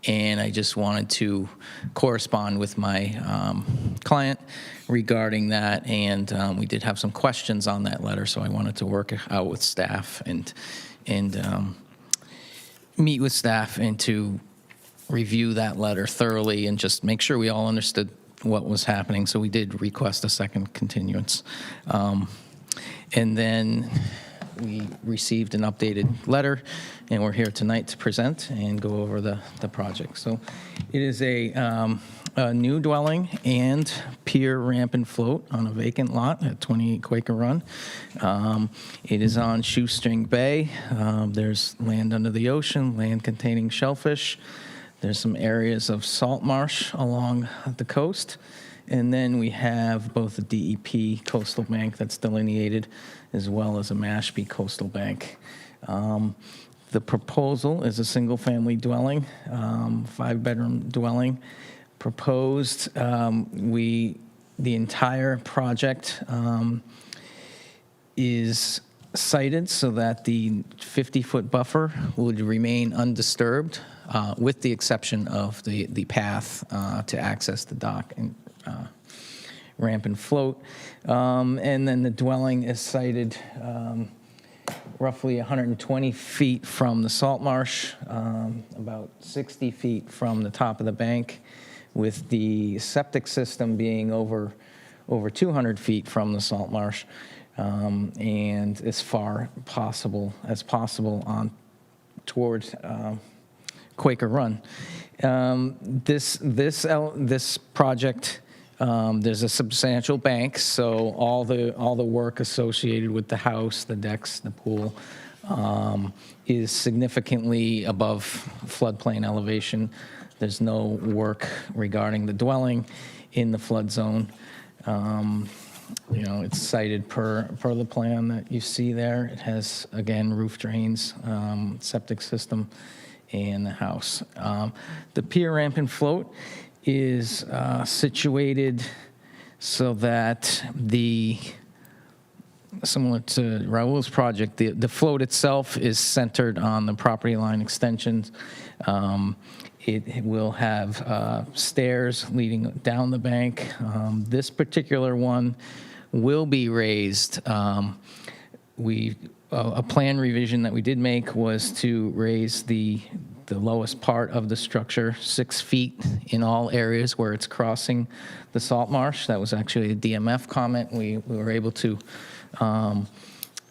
and I just wanted to correspond with my client regarding that, and we did have some questions on that letter, so I wanted to work out with staff and meet with staff and to review that letter thoroughly and just make sure we all understood what was happening. So we did request a second continuance. And then we received an updated letter, and we're here tonight to present and go over the project. So it is a new dwelling and pier, ramp, and float on a vacant lot at 28 Quaker Run. It is on Shoestring Bay. There's land under the ocean, land containing shellfish. There's some areas of salt marsh along the coast. And then we have both a DEP coastal bank that's delineated, as well as a Mashpee coastal bank. The proposal is a single-family dwelling, 5-bedroom dwelling. Proposed, the entire project is sited so that the 50-foot buffer would remain undisturbed, with the exception of the path to access the dock and ramp and float. And then the dwelling is sited roughly 120 feet from the salt marsh, about 60 feet from the top of the bank, with the septic system being over 200 feet from the salt marsh, and as far as possible on towards Quaker Run. This project, there's a substantial bank, so all the work associated with the house, the decks, the pool, is significantly above floodplain elevation. There's no work regarding the dwelling in the flood zone. It's cited per the plan that you see there. It has, again, roof drains, septic system, and the house. The pier ramp and float is situated so that similar to Raul's project, the float itself is centered on the property line extensions. It will have stairs leading down the bank. This particular one will be raised. A plan revision that we did make was to raise the lowest part of the structure 6 feet in all areas where it's crossing the salt marsh. That was actually a DMF comment. We were able to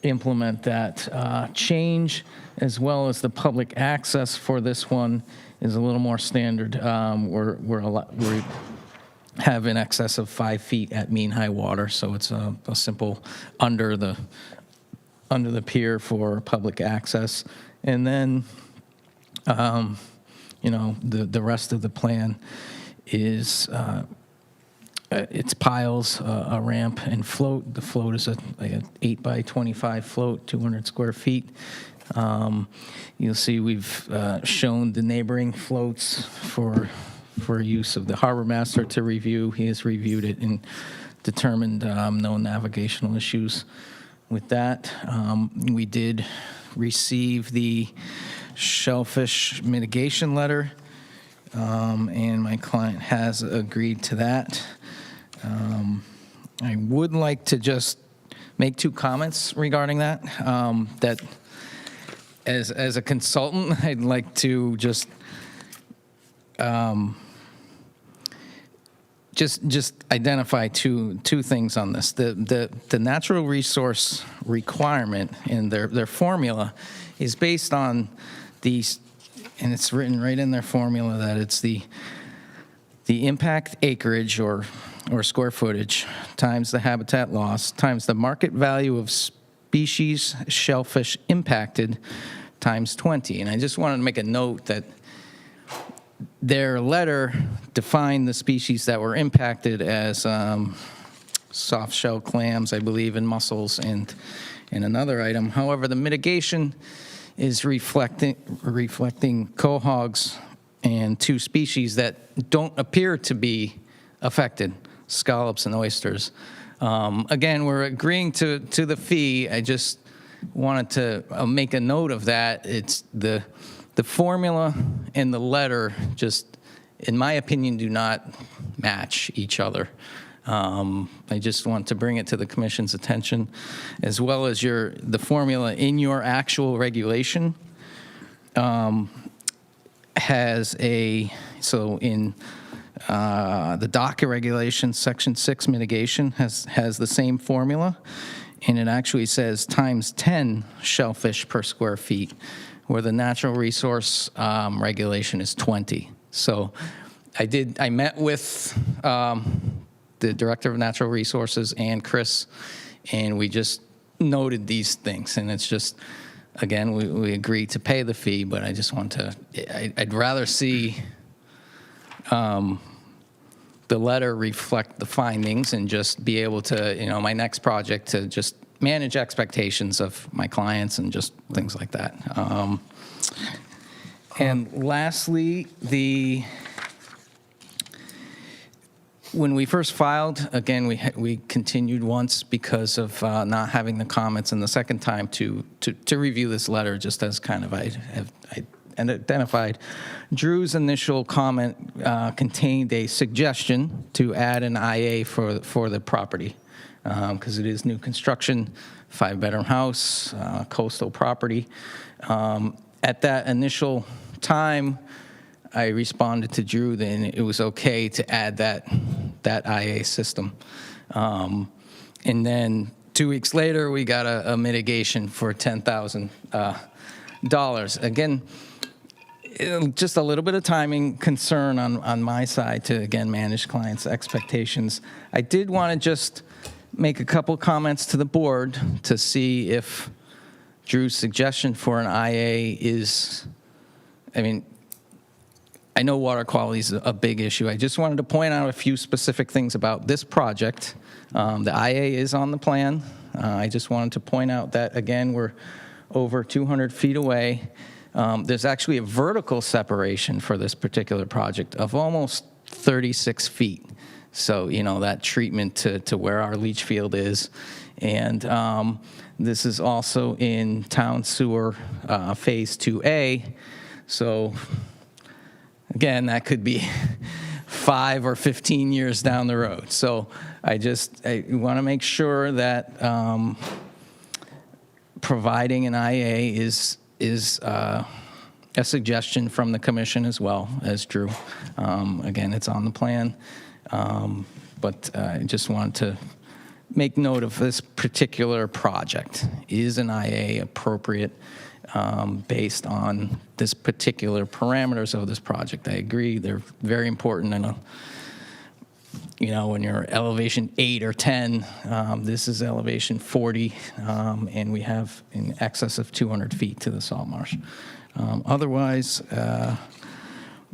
implement that change, as well as the public access for this one is a little more standard. We have in excess of 5 feet at mean high water, so it's a simple under the pier for public access. And then, the rest of the plan is it's piles, a ramp, and float. The float is like an 8 by 25 float, 200 square feet. You'll see we've shown the neighboring floats for use of the harbor master to review. He has reviewed it and determined no navigational issues with that. We did receive the shellfish mitigation letter, and my client has agreed to that. I would like to just make 2 comments regarding that. That as a consultant, I'd like to just identify two things on this. The natural resource requirement in their formula is based on these, and it's written right in their formula that it's the impact acreage or square footage times the habitat loss times the market value of species shellfish impacted times 20. And I just wanted to make a note that their letter defined the species that were impacted as soft shell clams, I believe, and mussels, and another item. However, the mitigation is reflecting quahogs and 2 species that don't appear to be affected, scallops and oysters. Again, we're agreeing to the fee. I just wanted to make a note of that. It's the formula and the letter just, in my opinion, do not match each other. I just want to bring it to the commission's attention, as well as the formula in your actual regulation has in the DACA regulation, section 6 mitigation has the same formula, and it actually says times 10 shellfish per square feet, where the natural resource regulation is 20. So I met with the Director of Natural Resources and Chris, and we just noted these things. And it's just, again, we agreed to pay the fee, but I just want to, I'd rather see the letter reflect the findings and just be able to, my next project to just manage expectations of my clients and just things like that. And lastly, when we first filed, again, we continued once because of not having the comments, and the second time to review this letter, just as kind of I identified. Drew's initial comment contained a suggestion to add an IA for the property, because it is new construction, 5-bedroom house, coastal property. At that initial time, I responded to Drew, then it was okay to add that IA system. And then 2 weeks later, we got a mitigation for $10,000. Again, Just a little bit of timing concern on my side to, again, manage clients' expectations. I did want to just make a couple comments to the board to see if Drew's suggestion for an IA is, I mean, I know water quality is a big issue. I just wanted to point out a few specific things about this project. The IA is on the plan. I just wanted to point out that, again, we're over 200 feet away. There's actually a vertical separation for this particular project of almost 36 feet. So, you know, that treatment to where our leach field is. And this is also in town sewer phase 2A. So, again, that could be 5 or 15 years down the road. So I want to make sure that providing an IA is a suggestion from the commission as well as Drew. Again, it's on the plan, but I just wanted to make note of this particular project. Is an IA appropriate based on this particular parameters of this project? I agree, they're very important. And you know, when you're elevation 8 or 10, this is elevation 40, and we have in excess of 200 feet to the salt marsh. Otherwise,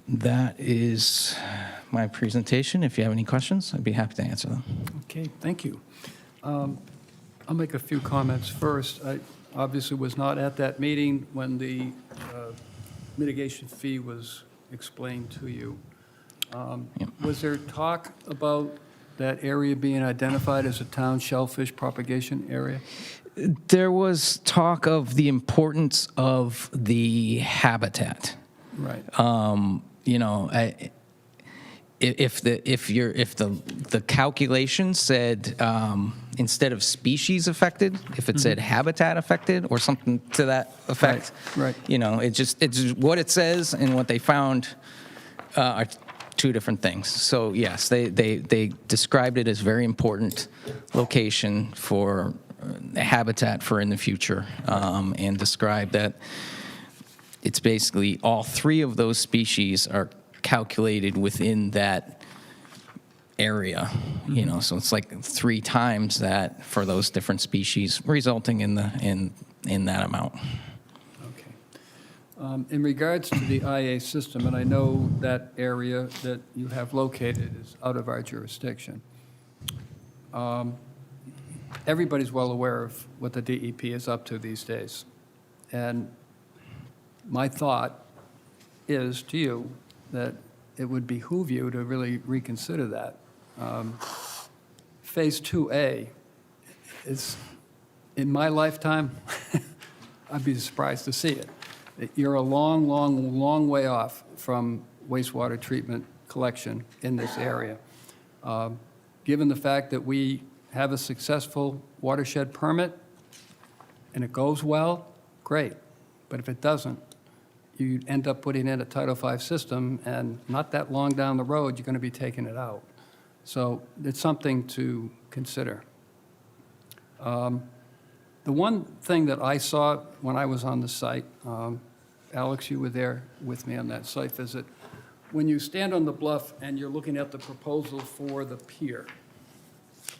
that is my presentation. If you have any questions, I'd be happy to answer them. Okay, thank you. I'll make a few comments first. I obviously was not at that meeting when the mitigation fee was explained to you. Was there talk about that area being identified as a town shellfish propagation area? There was talk of the importance of the habitat. Right. You know, if the calculation said instead of species affected, if it said habitat affected or something to that effect, right. You know, it's what it says and what they found are two different things. So yes, they described it as very important location for habitat for in the future, and described that it's basically all 3 of those species are calculated within that area, you know, so it's like 3 times that for those different species, resulting in that amount. In regards to the IA system, and I know that area that you have located is out of our jurisdiction, everybody's well aware of what the DEP is up to these days. And my thought is to you that it would behoove you to really reconsider that. Phase 2A is, in my lifetime, I'd be surprised to see it. You're a long, long, long way off from wastewater treatment collection in this area. Given the fact that we have a successful watershed permit and it goes well, great. But if it doesn't, you end up putting in a Title V system, and not that long down the road, you're going to be taking it out. So it's something to consider. The one thing that I saw when I was on the site, Alex, you were there with me on that site visit, when you stand on the bluff and you're looking at the proposal for the pier,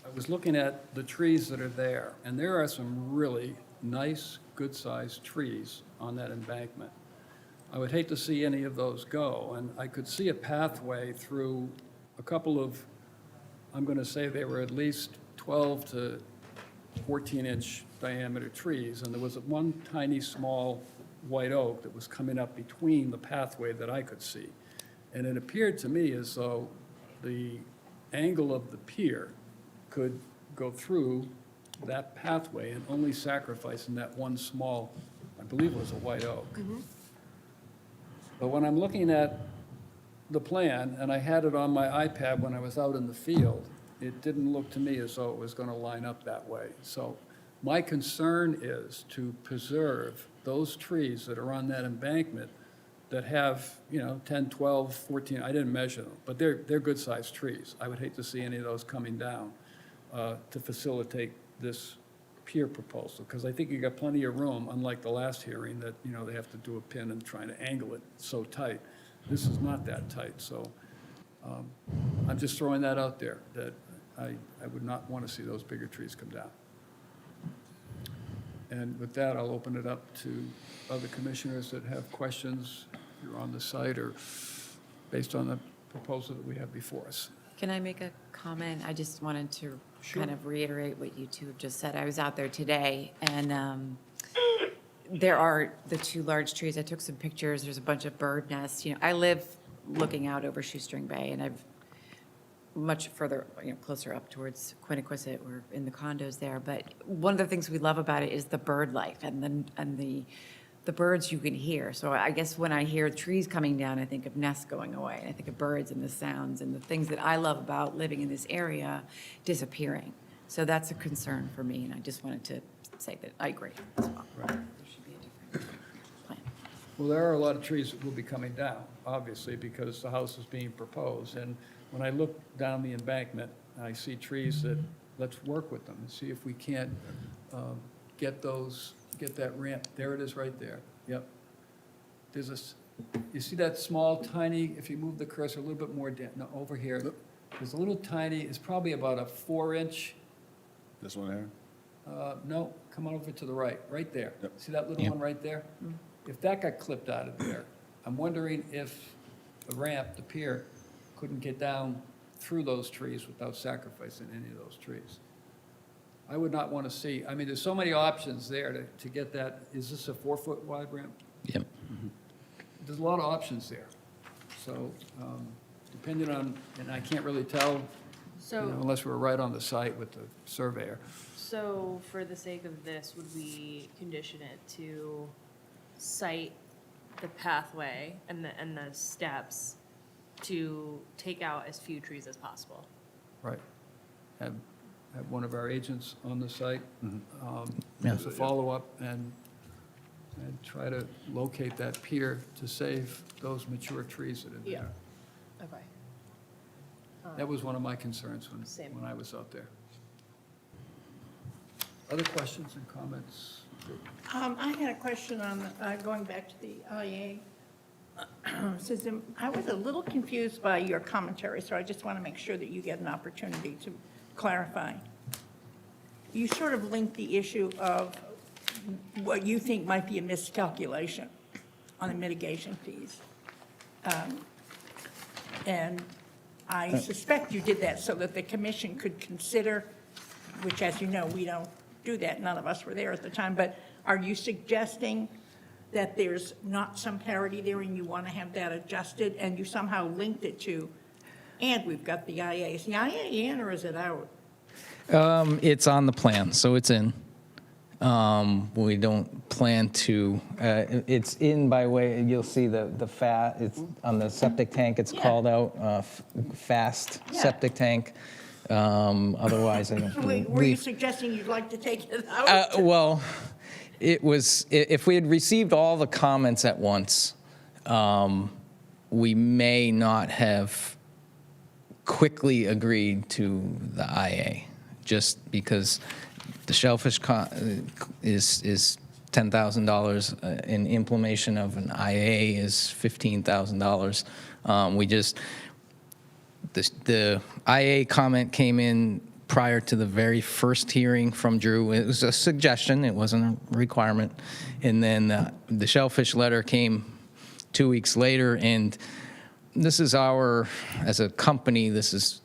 I was looking at the trees that are there, and there are some really nice, good-sized trees on that embankment. I would hate to see any of those go, and I could see a pathway through a couple of, I'm going to say they were at least 12 to 14-inch diameter trees, and there was one tiny, small white oak that was coming up between the pathway that I could see. And it appeared to me as though the angle of the pier could go through that pathway and only sacrificing that one small, I believe it was a white oak. But when I'm looking at the plan, and I had it on my iPad when I was out in the field, it didn't look to me as though it was going to line up that way. So my concern is to preserve those trees that are on that embankment that have, 10, 12, 14, I didn't measure them, but they're good-sized trees. I would hate to see any of those coming down to facilitate this pier proposal, because I think you got plenty of room, unlike the last hearing, that, you know, they have to do a pin and trying to angle it so tight. This is not that tight, so I'm just throwing that out there, that I would not want to see those bigger trees come down. And with that, I'll open it up to other commissioners that have questions, if you're on the site or based on the proposal that we have before us. Can I make a comment? I just wanted to kind of reiterate what you two have just said. I was out there today, and there are the two large trees. I took some pictures. There's a bunch of bird nests. You know, I live looking out over Shoestring Bay, and I've much further, you know, closer up towards Quiniquisette. We're in the condos there. But one of the things we love about it is the bird life and the birds you can hear. So I guess when I hear trees coming down, I think of nests going away. And I think of birds and the sounds and the things that I love about living in this area disappearing. So that's a concern for me, and I just wanted to say that I agree as well. There should be a different plan. Well, there are a lot of trees that will be coming down, obviously, because the house is being proposed. And when I look down the embankment, I see trees that, let's work with them and see if we can't get that ramp. There it is right there. Yep. You see that small, tiny, if you move the cursor a little bit more down, no, over here, there's a little tiny, it's probably about a 4-inch. This one here? No, come on over to the right there. Yep. See that little one right there? If that got clipped out of there, I'm wondering if the ramp, the pier, couldn't get down through those trees without sacrificing any of those trees. I would not want to see, I mean, there's so many options there to get that. Is this a 4-foot wide ramp? Yep. There's a lot of options there. So depending on, and I can't really tell, you know, unless we're right on the site with the surveyor. So for the sake of this, would we condition it to cite the pathway and the steps to take out as few trees as possible? Right. Have one of our agents on the site Yeah. as a follow-up and try to locate that pier to save those mature trees that are there. Okay. That was one of my concerns Same. when I was out there. Other questions and comments? I had a question on, going back to the IA system. I was a little confused by your commentary, so I just want to make sure that you get an opportunity to clarify. You sort of linked the issue of what you think might be a miscalculation on the mitigation fees. And I suspect you did that so that the commission could consider, which, as you know, we don't do that. None of us were there at the time. But are you suggesting that there's not some parity there and you want to have that adjusted, and you somehow linked it to, and we've got the IA. Is the IA in or is it out? It's on the plan, so it's in. We don't plan to, it's in by way, you'll see the fat, it's on the septic tank, it's called out, fast septic tank. Otherwise, I don't. Were you suggesting you'd like to take it out? Well, it was, if we had received all the comments at once, we may not have quickly agreed to the IA, just because the shellfish is $10,000, and implementation of an IA is $15,000. We just, the IA comment came in prior to the very first hearing from Drew. It was a suggestion, it wasn't a requirement. And then the shellfish letter came 2 weeks later, and this is our, as a company, this is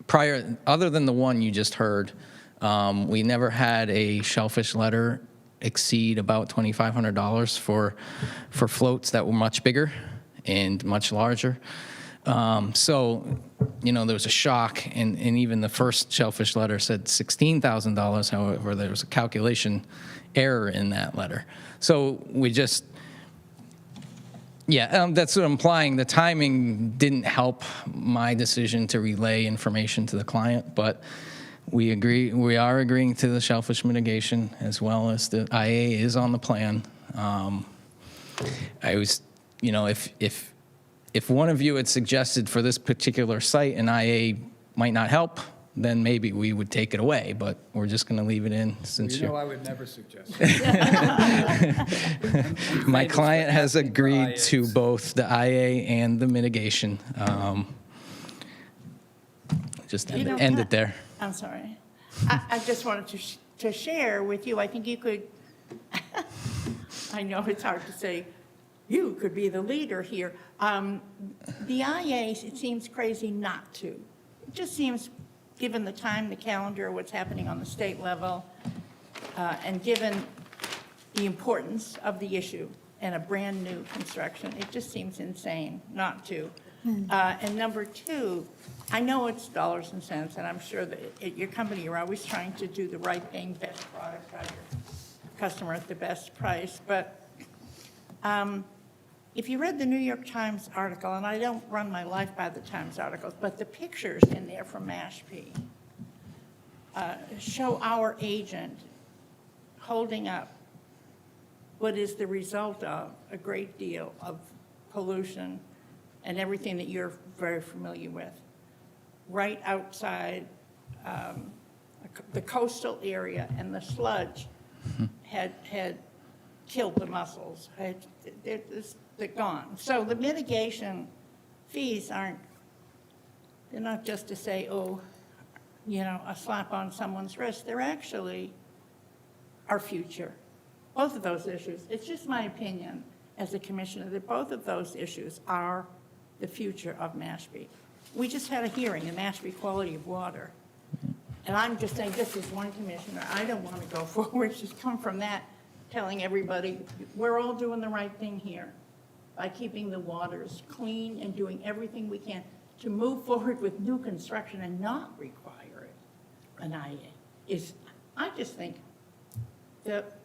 prior, other than the one you just heard, we never had a shellfish letter exceed about $2,500 for floats that were much bigger and much larger. So, you know, there was a shock, and even the first shellfish letter said $16,000. However, there was a calculation error in that letter. So we just, that's what I'm implying. The timing didn't help my decision to relay information to the client, but we are agreeing to the shellfish mitigation, as well as the IA is on the plan. I was, you know, if one of you had suggested for this particular site an IA might not help, then maybe we would take it away, but we're just going to leave it in since You know, you're. I would never suggest. My famous client for has asking for agreed to IAs. both the IA and the mitigation. Just You know, end it there. I'm sorry. I just wanted to share with you, I think you could, I know it's hard to say, you could be the leader here. The IAs, it seems crazy not to. It just seems, given the time, the calendar, what's happening on the state level, and given the importance of the issue and a brand-new construction, it just seems insane not to. And number two, I know it's dollars and cents, and I'm sure that at your company, you're always trying to do the right thing, best product by your customer at the best price. But if you read the New York Times article, and I don't run my life by the Times articles, but the pictures in there from Mashpee show our agent holding up what is the result of a great deal of pollution and everything that you're very familiar with, right outside the coastal area, and the sludge had killed the mussels. They're gone. So the mitigation fees they're not just to say, oh, you know, a slap on someone's wrist. They're actually our future. Both of those issues, it's just my opinion as a commissioner that both of those issues are the future of Mashpee. We just had a hearing in Mashpee quality of water. And I'm just saying, this is one commissioner. I don't want to go forward, just come from that, telling everybody, we're all doing the right thing here by keeping the waters clean and doing everything we can to move forward with new construction and not require an IA. I just think that,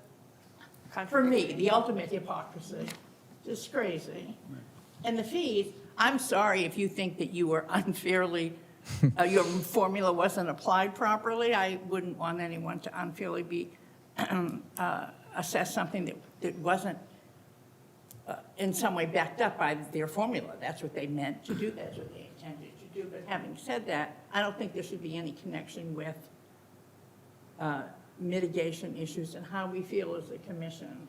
for me, the ultimate hypocrisy, just crazy. And the fees, I'm sorry if you think that you were unfairly, your formula wasn't applied properly. I wouldn't want anyone to unfairly be assessed something that wasn't in some way backed up by their formula. That's what they meant to do. That's what they intended to do. But having said that, I don't think there should be any connection with mitigation issues and how we feel as a commission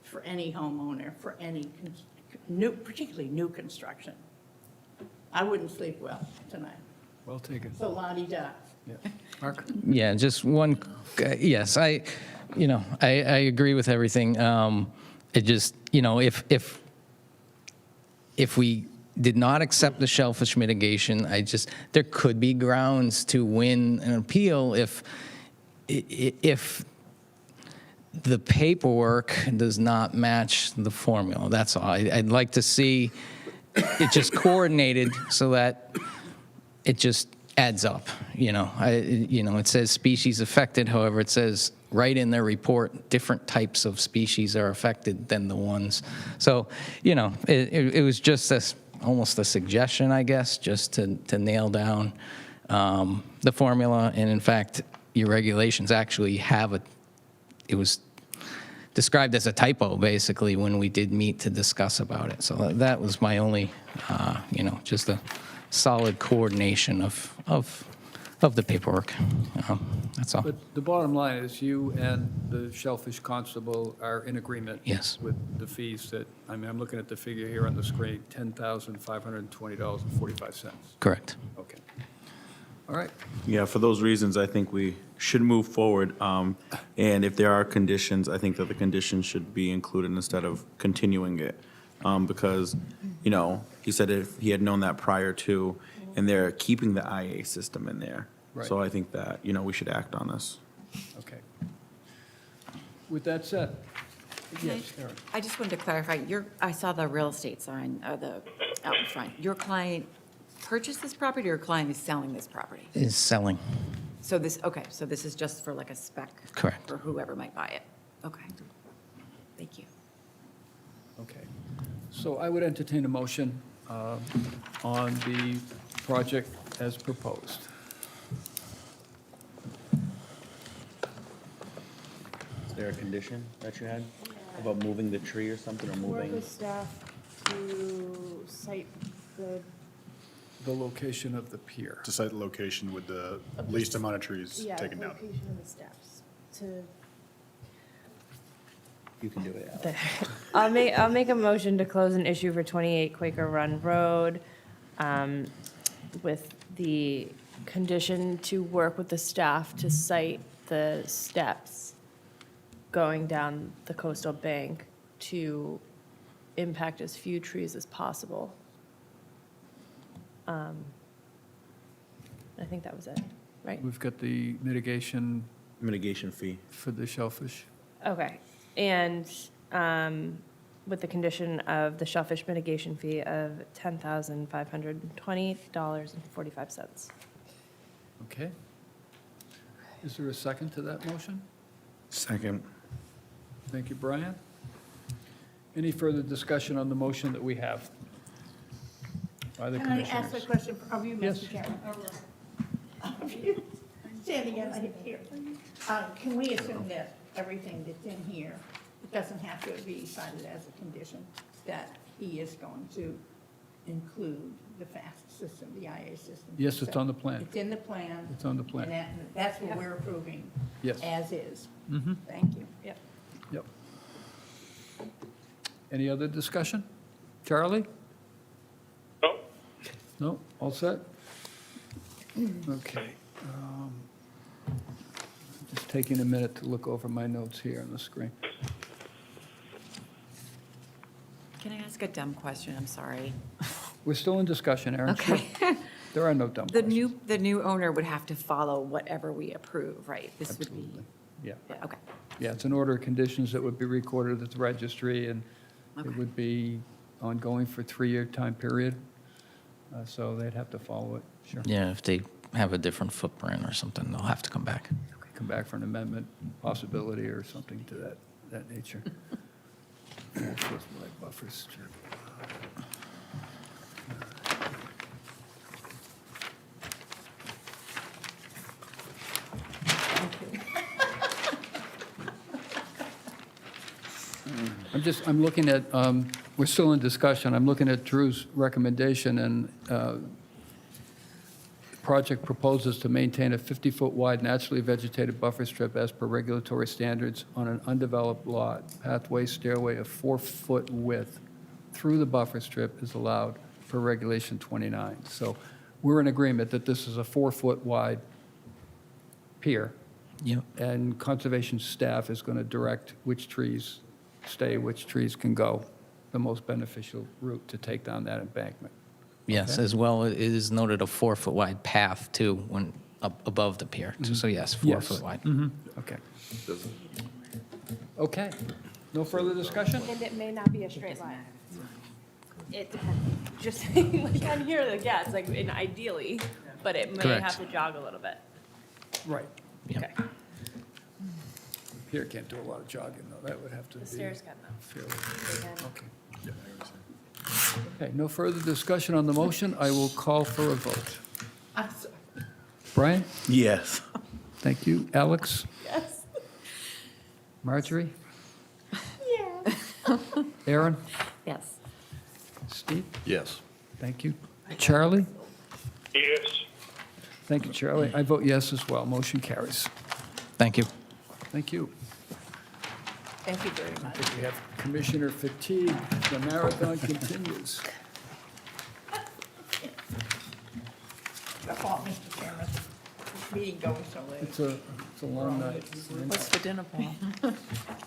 for any homeowner, for any particularly new construction. I wouldn't sleep well tonight. Well taken. So la-di-da. Yeah. Mark? Yeah, just one, yes, I agree with everything. It just, if we did not accept the shellfish mitigation, there could be grounds to win an appeal if the paperwork does not match the formula. That's all. I'd like to see it just coordinated so that it just adds up. It says species affected. However, it says right in their report, different types of species are affected than the ones. So, it was just almost a suggestion, I guess, just to nail down the formula. And in fact, your regulations actually it was described as a typo, basically, when we did meet to discuss about it. So that was my only, just a solid coordination of the paperwork. That's all. But the bottom line is you and the Shellfish Constable are in agreement. Yes. With the fees I'm looking at the figure here on the screen, $10,520.45. Correct. Okay. All right. Yeah, for those reasons, I think we should move forward. And if there are conditions, I think that the conditions should be included instead of continuing it. Because, he said if he had known that prior to, and they're keeping the IA system in there. Right. So I think that, we should act on this. Okay. With that said, yes, Aaron. I just wanted to clarify, I saw the real estate sign, out in front. Your client purchased this property, or your client is selling this property? Is selling. So this is just for like a spec? Correct. For whoever might buy it? Okay. Thank you. Okay. So I would entertain a motion on the project as proposed. Is there a condition that you had about moving the tree or something, or Work moving? with staff to cite the the location of the pier. To cite the location with the least amount of trees taken down. location of the steps to. You can do it. I'll make a motion to close an issue for 28 Quaker Run Road, with the condition to work with the staff to site the steps going down the coastal bank to impact as few trees as possible. I think that was it, right? We've got the mitigation fee. for the shellfish. Okay, and with the condition of the shellfish mitigation fee of $10,520.45. Okay. Is there a second to that motion? Second. Thank you, Brian. Any further discussion on the motion that we have? By the Can I ask a commissioners? question of you, Yes. Mr. Chairman? Of you. Standing in here. Can we assume that everything that's in here, it doesn't have to be cited as a condition, that he is going to include the FAST system, the IA system? Yes, it's on the plan. It's in the plan. It's on the plan. And that's what we're approving. Yes. As is. Mhm. Thank you. Yep. Yep. Any other discussion? Charlie? No. No? All set? Okay. Just taking a minute to look over my notes here on the screen. Can I ask a dumb question? I'm sorry. We're still in discussion, Aaron. Okay. Sure. There are no dumb The questions. new owner would have to follow whatever we approve, right? This would be, Yeah. okay. Yeah, it's an order of conditions that would be recorded at the registry, and it Okay. would be ongoing for a 3-year time period. So they'd have to follow it, sure. Yeah, if they have a different footprint or something, they'll have to come back. Come back for an amendment possibility or something to that nature. 4-foot wide buffer strip. I'm looking at, we're still in discussion. I'm looking at Drew's recommendation, and the project proposes to maintain a 50-foot wide naturally vegetated buffer strip as per regulatory standards on an undeveloped lot. Pathway stairway of 4-foot width through the buffer strip is allowed per regulation 29. So we're in agreement that this is a 4-foot wide pier. Yep. And conservation staff is going to direct which trees stay, which trees can go, the most beneficial route to take down that embankment. Yes, Okay. as well, it is noted a 4-foot wide path too, when up above the pier. So yes, 4-foot wide. Mhm. Okay. Okay. No further discussion? And it may not be a straight line. It depends. Just saying, like on here, like, yeah, it's like ideally, but it may Correct. have to jog a little bit. Right. Okay. Pier can't do a lot of jogging, though. That would have to be. The stairs can though. fairly- Okay. Okay, no further discussion on the motion. I will call for a vote. I'm sorry. Brian? Yes. Thank you. Alex? Yes. Marjorie? Yeah. Aaron? Yes. Steve? Yes. Thank you. Charlie? Yes. Thank you, Charlie. I vote yes as well. Motion carries. Thank you. Thank you. Thank you very I much. think we have commissioner fatigue. The marathon continues. That's all, Mr. Chairman. This meeting going so late. It's a long night. What's for dinner, Paul?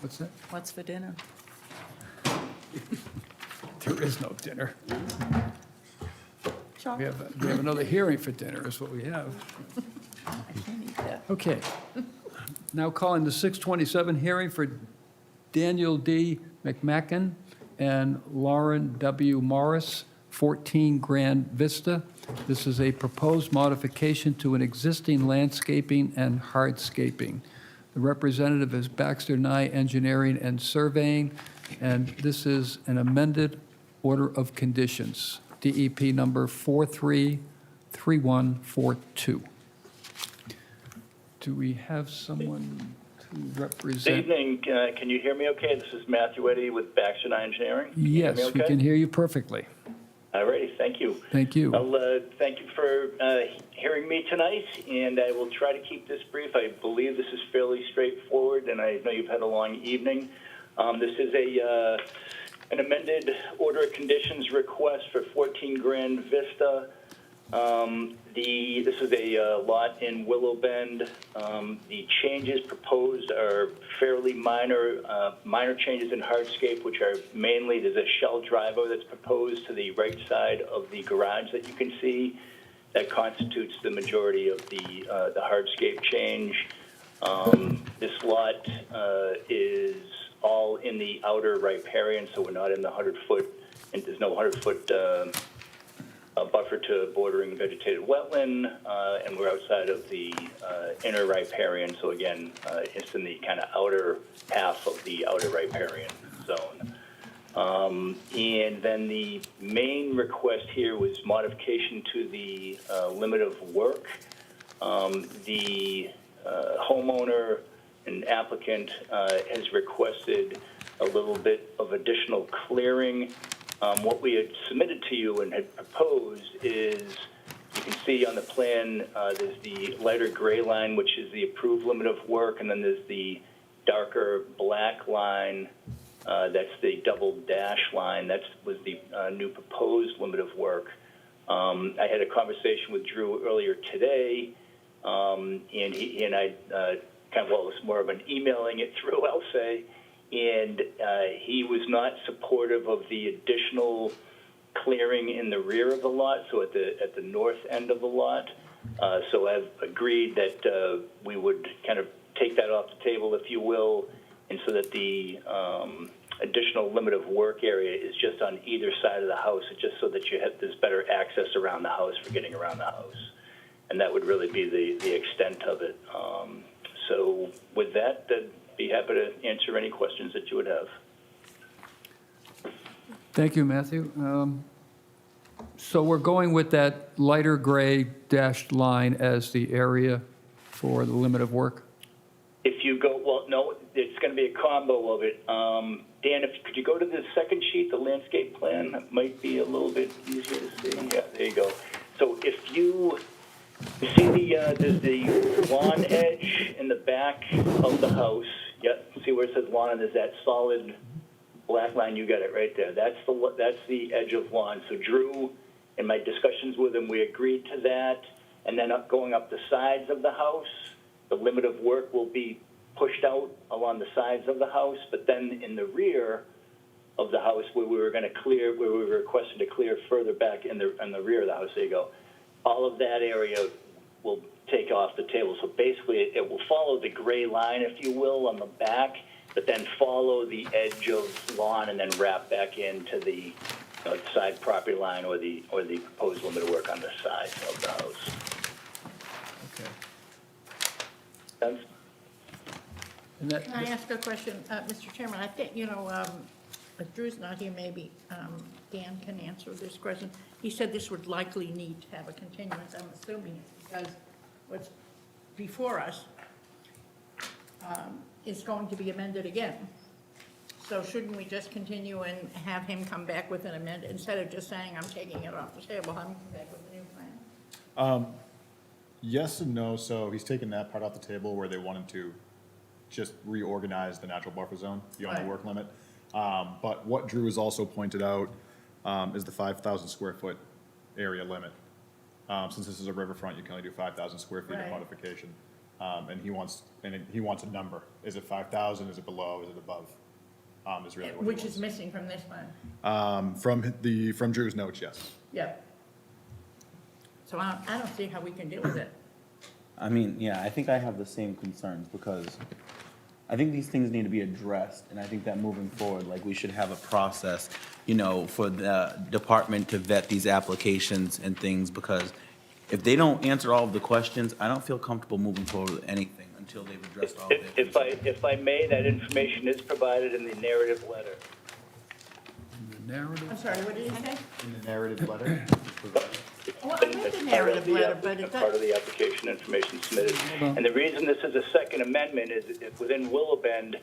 What's that? What's for dinner? There is no dinner. We have another hearing for dinner is what we have. Okay. Now calling the 627 hearing for Daniel D. McMacken and Lauren W. Morris, 14 Grand Vista. This is a proposed modification to an existing landscaping and hardscaping. The representative is Baxter Nye Engineering and Surveying, and this is an amended order of conditions, DEP number 433142. Do we have someone to Good represent? evening. Can you hear me okay? This is Matthew Eddy with Baxter Engineering. Can you hear Yes, me we okay? can hear you perfectly. All righty, thank you. Thank you. Well, thank you for hearing me tonight, and I will try to keep this brief. I believe this is fairly straightforward, and I know you've had a long evening. This is an amended order of conditions request for 14 Grand Vista. This is a lot in Willow Bend. The changes proposed are fairly minor changes in hardscape, which are mainly, there's a shell driver that's proposed to the right side of the garage that you can see. That constitutes the majority of the hardscape change. This lot is all in the outer riparian, so we're not in the 100-foot, and there's no 100-foot buffer to bordering vegetated wetland, and we're outside of the inner riparian. So again, it's in the kind of outer half of the outer riparian zone. And then the main request here was modification to the limit of work. The homeowner and applicant has requested a little bit of additional clearing. What we had submitted to you and had proposed is, you can see on the plan, there's the lighter gray line, which is the approved limit of work, and then there's the darker black line, that's the double dash line. That was the new proposed limit of work. I had a conversation with Drew earlier today, and he and I it was more of an emailing it through, I'll say, and he was not supportive of the additional clearing in the rear of the lot, so at the north end of the lot. So I've agreed that we would kind of take that off the table, if you will, and so that the additional limit of work area is just on either side of the house, just so that there's better access around the house for getting around the house. And that would really be the extent of it. So with that, I'd be happy to answer any questions that you would have. Thank you, Matthew. So we're going with that lighter gray dashed line as the area for the limit of work? If you go, well, no, it's going to be a combo of it. Dan, could you go to the second sheet, the landscape plan? That might be a little bit easier to see. Yeah, there you go. So if you see there's the lawn edge in the back of the house. Yep. See where it says lawn, and there's that solid black line. You got it right there. That's the edge of lawn. So Drew, in my discussions with him, we agreed to that. And then going up the sides of the house, the limit of work will be pushed out along the sides of the house. But then in the rear of the house, where we were requested to clear further back in the rear of the house, there you go. All of that area will take off the table. So basically, it will follow the gray line, if you will, on the back, but then follow the edge of lawn and then wrap back into the side property line or the proposed limit of work on the side of the house. Okay. Can I ask a question, Mr. Chairman? I think, if Drew's not here, maybe Dan can answer this question. He said this would likely need to have a continuance. I'm assuming it's because what's before us is going to be amended again. So shouldn't we just continue and have him come back with an amendment, instead of just saying, I'm taking it off the table, have him come back with a new plan? Yes and no. So he's taken that part off the table where they wanted to just reorganize the natural buffer zone beyond the work limit. But what Drew has also pointed out is the 5,000 square foot area limit. Since this is a riverfront, you can only do 5,000 square feet of modification. And he wants a number. Is it 5,000? Is it below? Is it above? Is really what Which he is wants. missing from this one. From Drew's notes, yes. Yep. So I don't see how we can deal with it. I mean, yeah, I think I have the same concerns because I think these things need to be addressed. And I think that moving forward, like we should have a process, for the department to vet these applications and things, because if they don't answer all of the questions, I don't feel comfortable moving forward with anything until they've addressed all of it. If I may, that information is provided in the narrative letter. I'm sorry, what did he say? In the narrative letter. Well, I read the narrative letter, but it Part of the application information submitted. And the reason this is a second amendment is if within Willow Bend,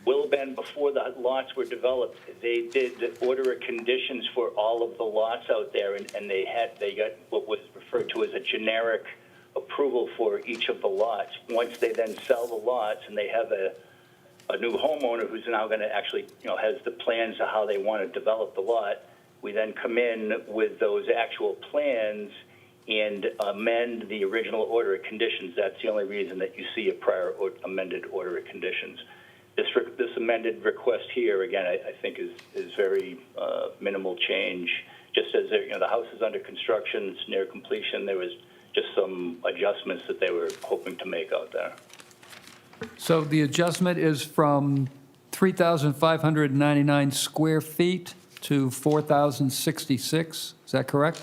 Willow Bend, before the lots were developed, they did order of conditions for all of the lots out there, and they got what was referred to as a generic approval for each of the lots. Once they then sell the lots and they have a new homeowner who's now going to actually, has the plans of how they want to develop the lot, we then come in with those actual plans and amend the original order of conditions. That's the only reason that you see a prior amended order of conditions. This amended request here, again, I think is very minimal change. Just as the house is under construction, it's near completion, there was just some adjustments that they were hoping to make out there. So the adjustment is from 3,599 square feet to 4,066, is that correct?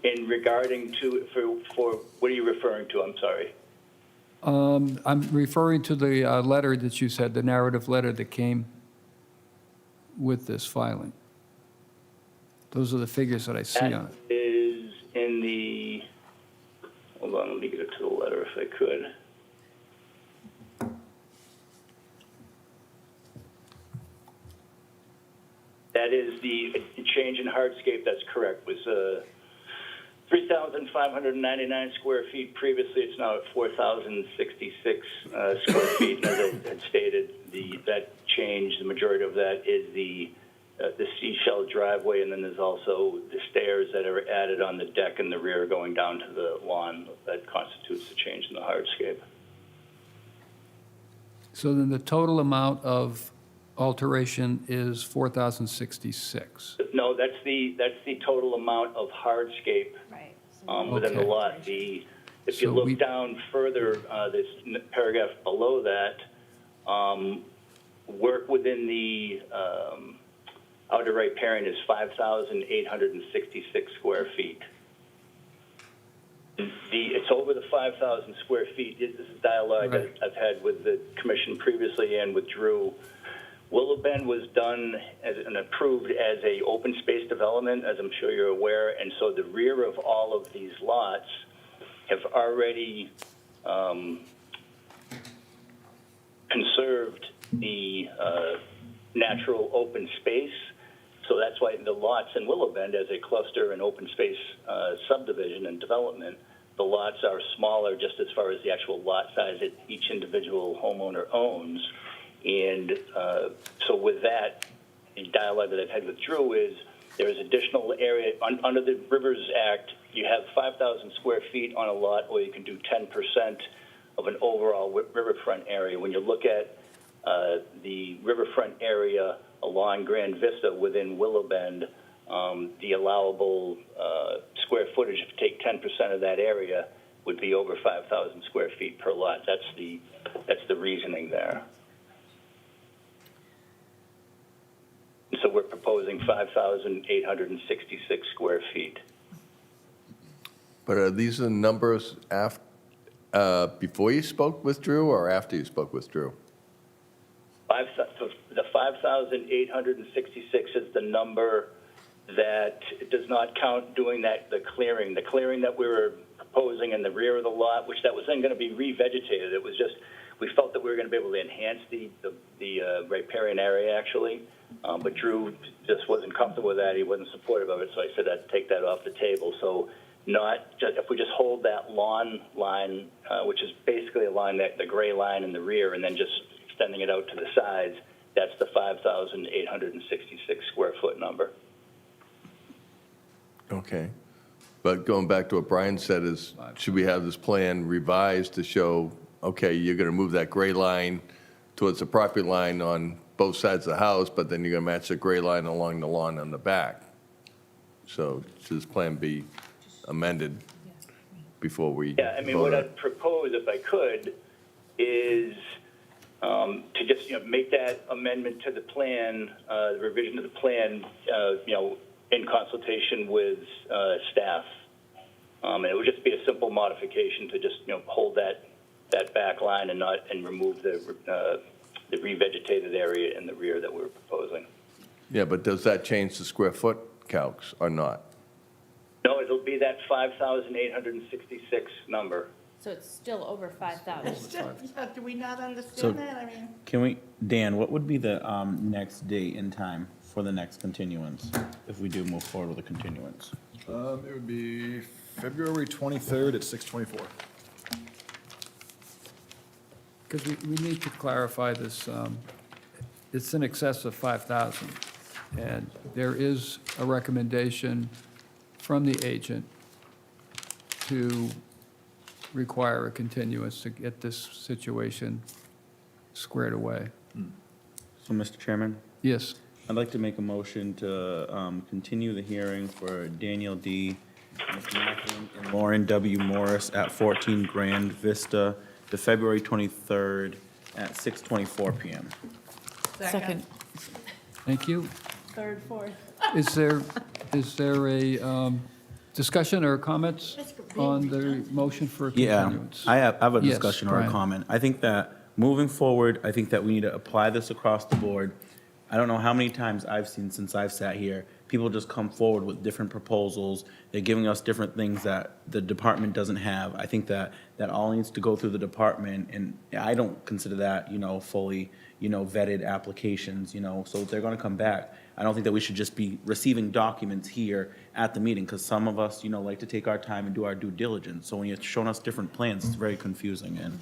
In regarding to, for what are you referring to? I'm sorry. I'm referring to the letter that you said, the narrative letter that came with this filing. Those are the figures that I see on it. That is in the, hold on, let me get it to the letter if I could. That is the change in hardscape, that's correct, was 3,599 square feet. Previously, it's now at 4,066 square feet. As I had stated, that change, the majority of that is the seashell driveway, and then there's also the stairs that are added on the deck in the rear going down to the lawn. That constitutes the change in the hardscape. So then the total amount of alteration is 4,066. No, that's the total amount of hardscape within the Okay. lot. If So you look we- down further, this paragraph below that, work within the outer right parent is 5,866 square feet. It's over the 5,000 square feet. This is dialogue that I've had with the commission previously and with Drew. Willow Bend was done and approved as a open space development, as I'm sure you're aware, and so the rear of all of these lots have already conserved the natural open space. So that's why the lots in Willow Bend, as a cluster and open space subdivision and development, the lots are smaller just as far as the actual lot size that each individual homeowner owns. And so with that, the dialogue that I've had with Drew is there is additional area. Under the Rivers Act, you have 5,000 square feet on a lot, or you can do 10% of an overall riverfront area. When you look at the riverfront area along Grand Vista within Willow Bend, the allowable square footage, if you take 10% of that area, would be over 5,000 square feet per lot. That's the reasoning there. So we're proposing 5,866 square feet. But are these the numbers before you spoke with Drew or after you spoke with Drew? The 5,866 is the number that does not count doing the clearing. The clearing that we were proposing in the rear of the lot, which that was then going to be revegetated. It was just, we felt that we were going to be able to enhance the riparian area, actually. But Drew just wasn't comfortable with that. He wasn't supportive of it, so I said I'd take that off the table. So if we just hold that lawn line, which is basically a line, the gray line in the rear, and then just extending it out to the sides, that's the 5,866 square foot number. Okay. But going back to what Brian said is, should we have this plan revised to show, okay, you're going to move that gray line towards the property line on both sides of the house, but then you're going to match the gray line along the lawn on the back? So should this plan be amended before we Yeah, I mean, vote what on I'd propose, if I could, is to just, make that amendment to the plan, the revision to the plan, in consultation with staff. And it would just be a simple modification to just, hold that back line and remove the revegetated area in the rear that we were proposing. Yeah, but does that change the square foot calcs or not? No, it'll be that 5,866 number. So it's still over 5,000. Do we not understand that? I mean, Can we, Dan, what would be the next date and time for the next continuance, if we do move forward with a continuance? It would be February 23rd at 6:24. Because we need to clarify this, it's in excess of 5,000. And there is a recommendation from the agent to require a continuance to get this situation squared away. So, Mr. Chairman? Yes. I'd like to make a motion to continue the hearing for Daniel D. McMacken and Lauren W. Morris at 14 Grand Vista to February 23rd at 6:24 PM. second. Thank you. Third, fourth. Is there a discussion or comments on the motion for a Yeah, continuance? I have a Yes, discussion or a Brian. comment. I think that moving forward, I think that we need to apply this across the board. I don't know how many times I've seen since I've sat here, people just come forward with different proposals. They're giving us different things that the department doesn't have. I think that all needs to go through the department, and I don't consider that, fully, vetted applications, so if they're gonna come back. I don't think that we should just be receiving documents here at the meeting, because some of us, like to take our time and do our due diligence. So when you're showing us different plans, it's very confusing, and,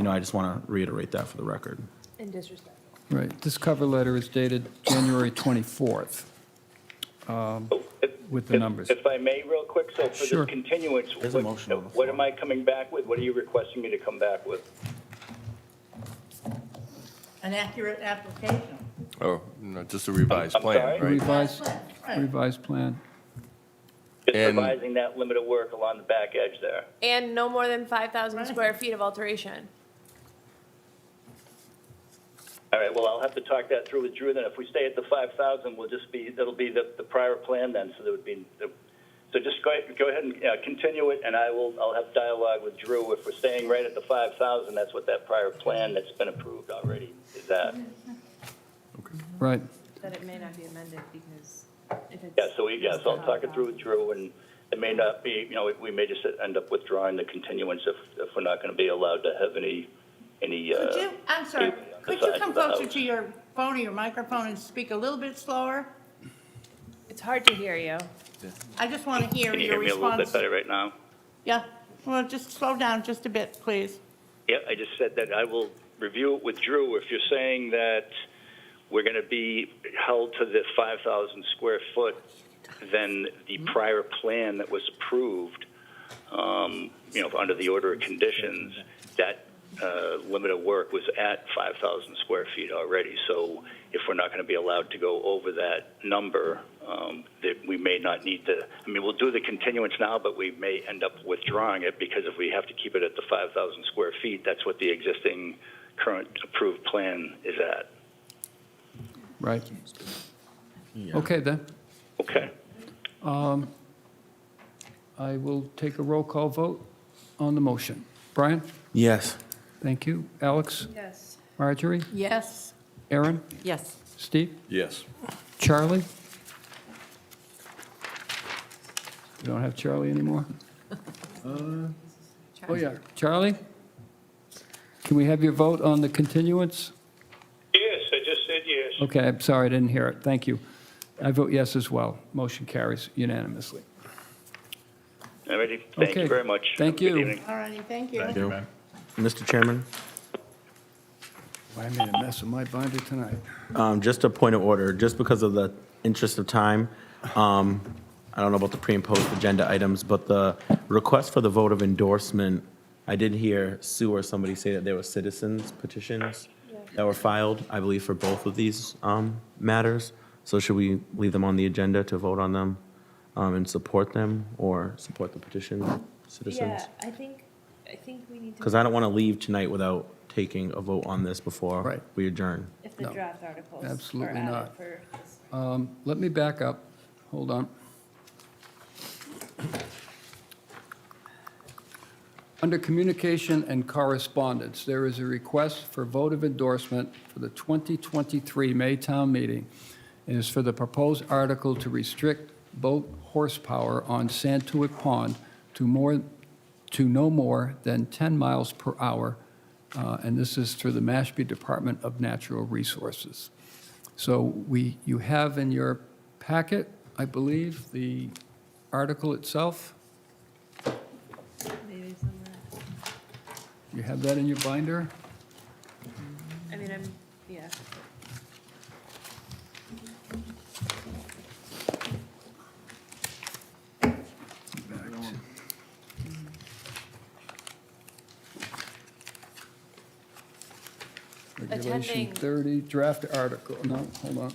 I just want to reiterate that for the record. In disrespect. Right. This cover letter is dated January 24th with the numbers. If I may, real quick, so for Sure. this continuance, There's a motion on the what am I coming back with? What are you requesting me to come back with? An accurate application. Oh, no, just a revised I'm plan, sorry? right? Revised plan. Just And- revising that limit of work along the back edge there. And no more than 5,000 square feet of alteration. All right, well, I'll have to talk that through with Drew then. If we stay at the 5,000, it'll be the prior plan then, so there would be, so just go ahead and continue it, and I'll have dialogue with Drew. If we're staying right at the 5,000, that's what that prior plan that's been approved already is at. Right. That it may not be amended because if it's. So I'll talk it through with Drew, and it may not be, we may just end up withdrawing the continuance if we're not going to be allowed to have any. I'm sorry, could you come closer to your phone or your microphone and speak a little bit slower? It's hard to hear you. I just want to hear Can you your hear me a little bit response. better right now? Yeah, well, just slow down just a bit, please. Yeah, I just said that I will review it with Drew. If you're saying that we're going to be held to the 5,000 square foot, then the prior plan that was approved, under the order of conditions, that limit of work was at 5,000 square feet already. So if we're not going to be allowed to go over that number, that we may not need to, we'll do the continuance now, but we may end up withdrawing it because if we have to keep it at the 5,000 square feet, that's what the existing current approved plan is at. Right. Okay, then. Okay. I will take a roll call vote on the motion. Brian? Yes. Thank you. Alex? Yes. Marjorie? Yes. Aaron? Yes. Steve? Yes. Charlie? We don't have Charlie anymore? Oh, yeah. Charlie? Can we have your vote on the continuance? Yes, I just said yes. Okay, I'm sorry, I didn't hear it. Thank you. I vote yes as well. Motion carries unanimously. All righty. Thank Okay. you very much. Thank Have a good you. evening. All righty, thank you. Thank you. Mr. Chairman? I made a mess of my binder tonight. Just a point of order, just because of the interest of time, I don't know about the pre and post agenda items, but the request for the vote of endorsement, I did hear Sue or somebody say that there were citizens petitions that were filed, I believe, for both of these matters. So should we leave them on the agenda to vote on them and support them, or support the petition citizens? Yeah, I think we need to. Because I don't want to leave tonight without taking a vote on this before Right. we adjourn. If the No, draft articles are absolutely added not. for. Let me back up. Hold on. Under communication and correspondence, there is a request for vote of endorsement for the 2023 Maytown meeting. It is for the proposed article to restrict boat horsepower on Santuit Pond to to no more than 10 miles per hour, and this is through the Mashpee Department of Natural Resources. So you have in your packet, I believe, the article itself. Maybe somewhere. You have that in your binder? I mean, yeah. Regulation Attending- 30, draft article, no, hold on.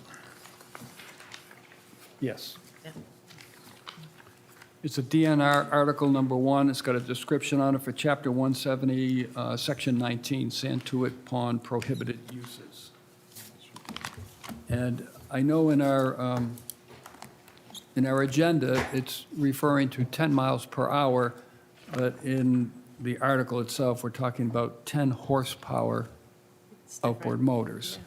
Yes. It's a DNR Article Number 1. It's got a description on it for Chapter 170, Section 19, Santuit Pond Prohibited Uses. And I know in our agenda, it's referring to 10 miles per hour, but in the article itself, we're talking about 10 horsepower outboard motors.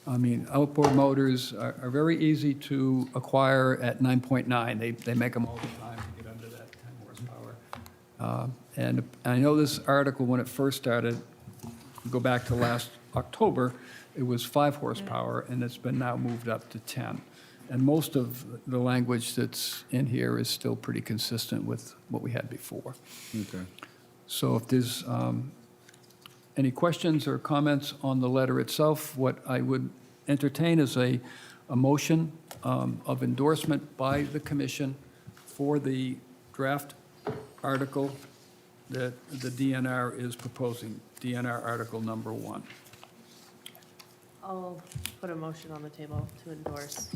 I mean, outboard motors are very easy to acquire at 9.9. They make them all the time to get under that 10 horsepower. And I know this article, when it first started, go back to last October, it was 5 horsepower, and it's been now moved up to 10. And most of the language that's in here is still pretty consistent with what we had before. Okay. So if there's any questions or comments on the letter itself, what I would entertain is a motion of endorsement by the commission for the draft article that the DNR is proposing, DNR Article Number 1. I'll put a motion on the table to endorse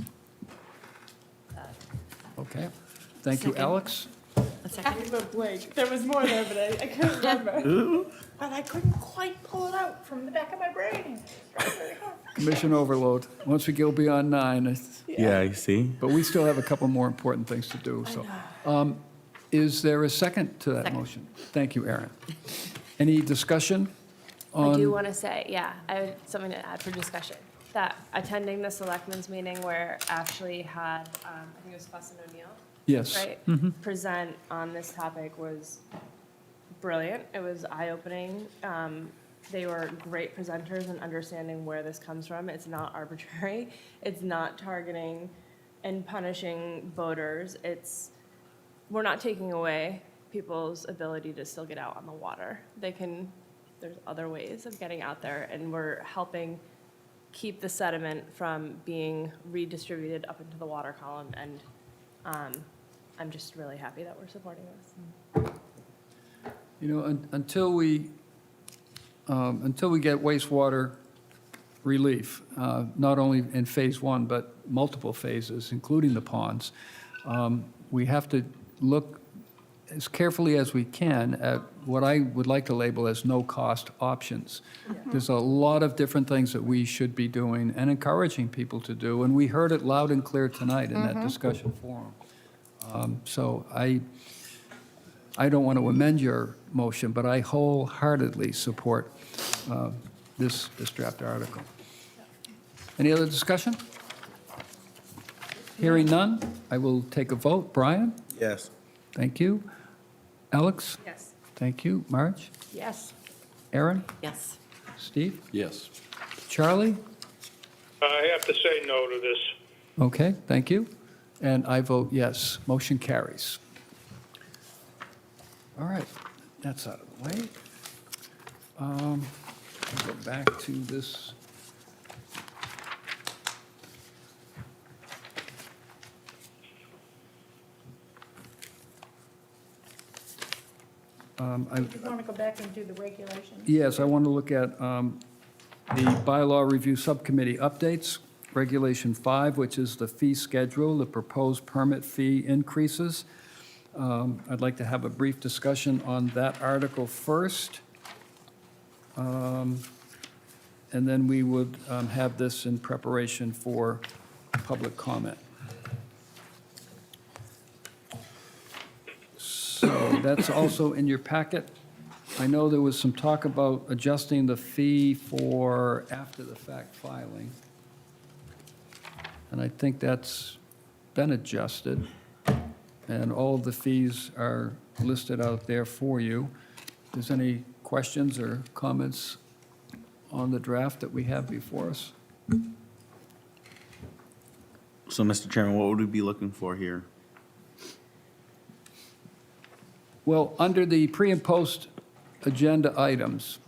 that. Okay? Thank you, Second. Alex. I went blank. There was more there, but I couldn't remember. But I couldn't quite pull it out from the back of my brain. Commission overload. Once we go beyond 9, Yeah, you see? but we still have a couple more important things to do, so. Is there a second to that motion? Thank you, Aaron. Any discussion on? I do want to say, yeah, I have something to add for discussion. That attending the selectmen's meeting where Ashley had, I think it was Fuss and O'Neill. Yes. Right? Present on this topic was brilliant. It was eye-opening. They were great presenters in understanding where this comes from. It's not arbitrary. It's not targeting and punishing boaters. We're not taking away people's ability to still get out on the water. There's other ways of getting out there, and we're helping keep the sediment from being redistributed up into the water column, and I'm just really happy that we're supporting this. You know, until we get wastewater relief, not only in Phase 1, but multiple phases, including the ponds, we have to look as carefully as we can at what I would like to label as no-cost options. There's a lot of different things that we should be doing and encouraging people to do, and we heard it loud and clear tonight in that discussion forum. So I don't want to amend your motion, but I wholeheartedly support this draft article. Any other discussion? Hearing none, I will take a vote. Brian? Yes. Thank you. Alex? Yes. Thank you. Marge? Yes. Aaron? Yes. Steve? Yes. Charlie? I have to say no to this. Okay, thank you. And I vote yes. Motion carries. All right, that's out of the way. Go back to this. You want to go back and do the regulations? Yes, I want to look at the bylaw review subcommittee updates. Regulation 5, which is the fee schedule, the proposed permit fee increases. I'd like to have a brief discussion on that article first. And then we would have this in preparation for public comment. So that's also in your packet. I know there was some talk about adjusting the fee for after-the-fact filing. And I think that's been adjusted. and all of the fees are listed out there for you. If there's any questions or comments on the draft that we have before us? So, Mr. Chairman, what would we be looking for here? Well, under the pre and post agenda items,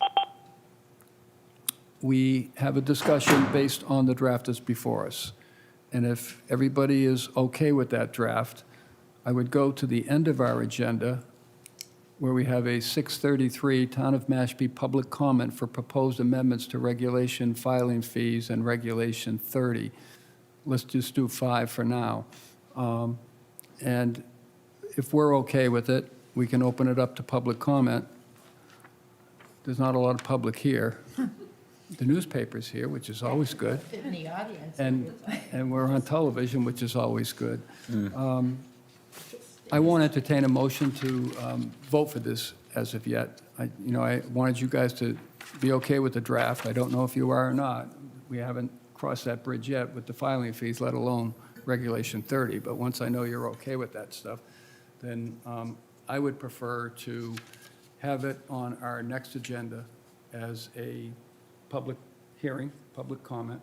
we have a discussion based on the draft that's before us. And if everybody is okay with that draft, I would go to the end of our agenda where we have a 633 Town of Mashpee public comment for proposed amendments to Regulation filing fees and Regulation 30. Let's just do 5 for now. And if we're okay with it, we can open it up to public comment. There's not a lot of public here. The newspaper's here, which is always good. In the audience. And we're on television, which is always good. I won't entertain a motion to vote for this as of yet. I wanted you guys to be okay with the draft. I don't know if you are or not. We haven't crossed that bridge yet with the filing fees, let alone Regulation 30. But once I know you're okay with that stuff, then I would prefer to have it on our next agenda as a public hearing, public comment,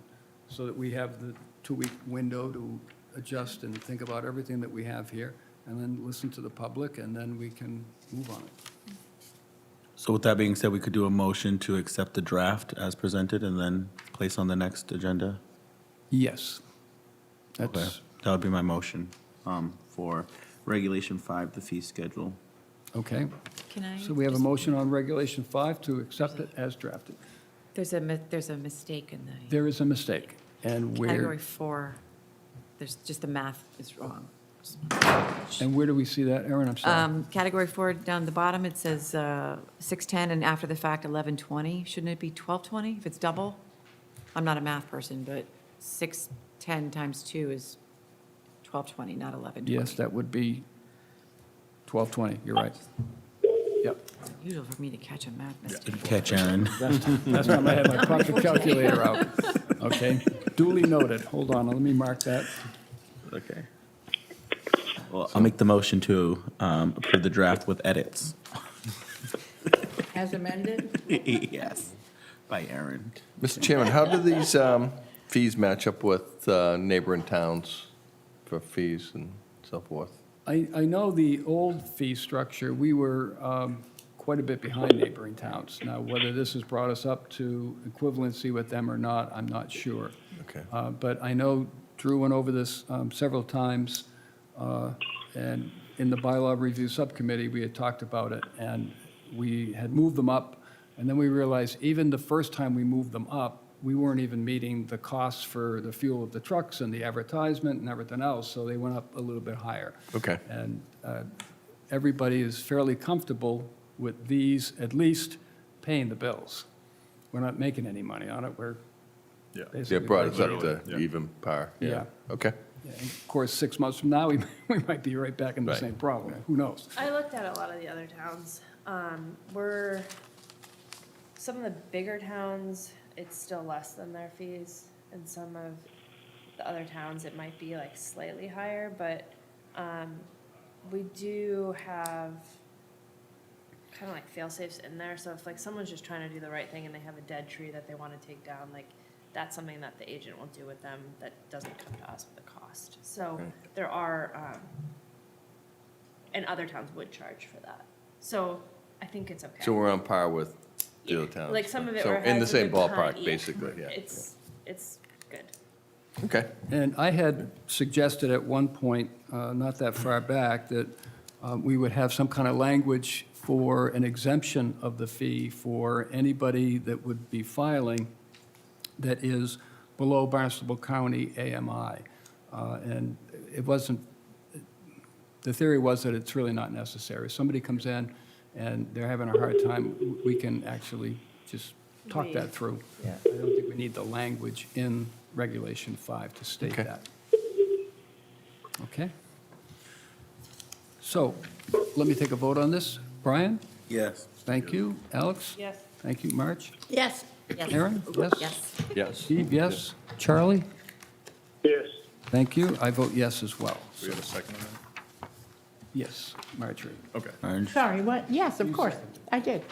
so that we have the 2-week window to adjust and think about everything that we have here, and then listen to the public, and then we can move on it. So with that being said, we could do a motion to accept the draft as presented and then place on the next agenda? Yes. Okay, That's, that would be my motion for Regulation 5, the fee schedule. okay. Can I? So we have a just- motion on Regulation 5 to accept it as drafted. There's a mistake in the There is a mistake, and category where, 4. There's just the math is wrong. and where do we see that, Aaron? I'm sorry. Category 4, down the bottom, it says 610, and after the fact, 1120. Shouldn't it be 1220 if it's double? I'm not a math person, but 610 times 2 is 1220, not 1120. Yes, that would be 1220, you're right. Yep. It's unusual for me to catch a math mistake. Good catch, Aaron. Last time I had my pocket calculator out. Okay, duly noted. Hold on, let me mark that. Okay. Well, I'll make the motion to approve the draft with edits. As amended? Yes, by Aaron. Mr. Chairman, how do these fees match up with neighboring towns for fees and so forth? I know the old fee structure, we were quite a bit behind neighboring towns. Now, whether this has brought us up to equivalency with them or not, I'm not sure. Okay. But I know Drew went over this several times, and in the bylaw review subcommittee, we had talked about it, and we had moved them up, and then we realized even the first time we moved them up, we weren't even meeting the costs for the fuel of the trucks and the advertisement and everything else, so they went up a little bit higher. Okay. And everybody is fairly comfortable with these at least paying the bills. We're not making any money on it, we're Yeah. They basically. brought us up Literally, to yeah. even par. Yeah. Okay. Yeah, and of course, 6 months from now, we might be right back in the Right. same problem, who knows? I looked at a lot of the other towns. Some of the bigger towns, it's still less than their fees. And some of the other towns, it might be like slightly higher, but we do have kind of like fail-safes in there. So if like someone's just trying to do the right thing and they have a dead tree that they want to take down, like that's something that the agent will do with them that doesn't come to us with a cost. So Okay. there are, and other towns would charge for that. So I think it's okay. So we're on par with the other towns. Like some of it So where it in the has a same good con- ballpark, yeah. basically, yeah. It's good. Okay. And I had suggested at one point, not that far back, that we would have some kind of language for an exemption of the fee for anybody that would be filing that is below Barnstable County AMI. And it wasn't, the theory was that it's really not necessary. If somebody comes in and they're having a hard time, we can actually just talk that through. I don't think we need the language in Regulation 5 to state Okay. that. Okay? So, let me take a vote on this. Brian? Yes. Thank you. Alex? Yes. Thank you. March? Yes. Aaron? Yes? Yes. Yes. Steve, yes? Charlie? Yes. Thank you. I vote yes as well. Do we have a second on that? Yes, Marjorie. Okay. Sorry, what? Yes, of course, I did.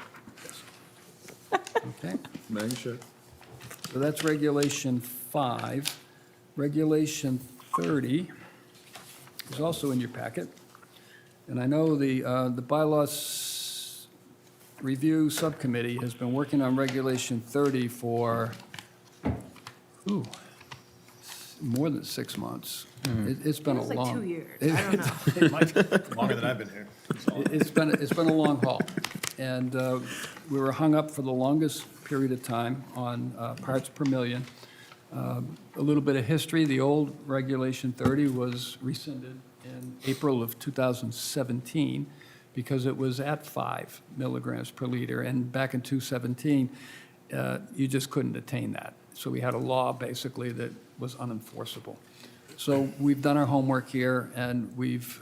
Okay, Making sure. so that's Regulation 5. Regulation 30 is also in your packet. And I know the bylaws review subcommittee has been working on Regulation 30 for, more than 6 months. It's been a Feels like long. 2 years. I don't know. It might- Longer than I've been here. It's been a long haul. And we were hung up for the longest period of time on parts per million. A little bit of history, the old Regulation 30 was rescinded in April of 2017 because it was at 5 milligrams per liter. And back in 2017, you just couldn't attain that. So we had a law basically that was unenforceable. So we've done our homework here, and we've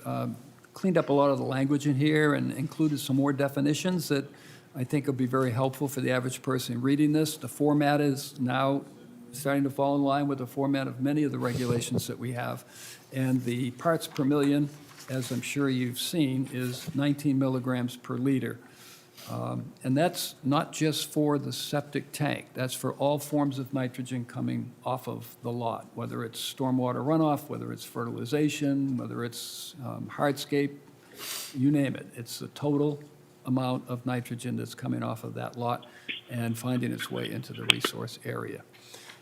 cleaned up a lot of the language in here and included some more definitions that I think will be very helpful for the average person reading this. The format is now starting to fall in line with the format of many of the regulations that we have. And the parts per million, as I'm sure you've seen, is 19 milligrams per liter. And that's not just for the septic tank. That's for all forms of nitrogen coming off of the lot, whether it's stormwater runoff, whether it's fertilization, whether it's hardscape, you name it. It's the total amount of nitrogen that's coming off of that lot and finding its way into the resource area.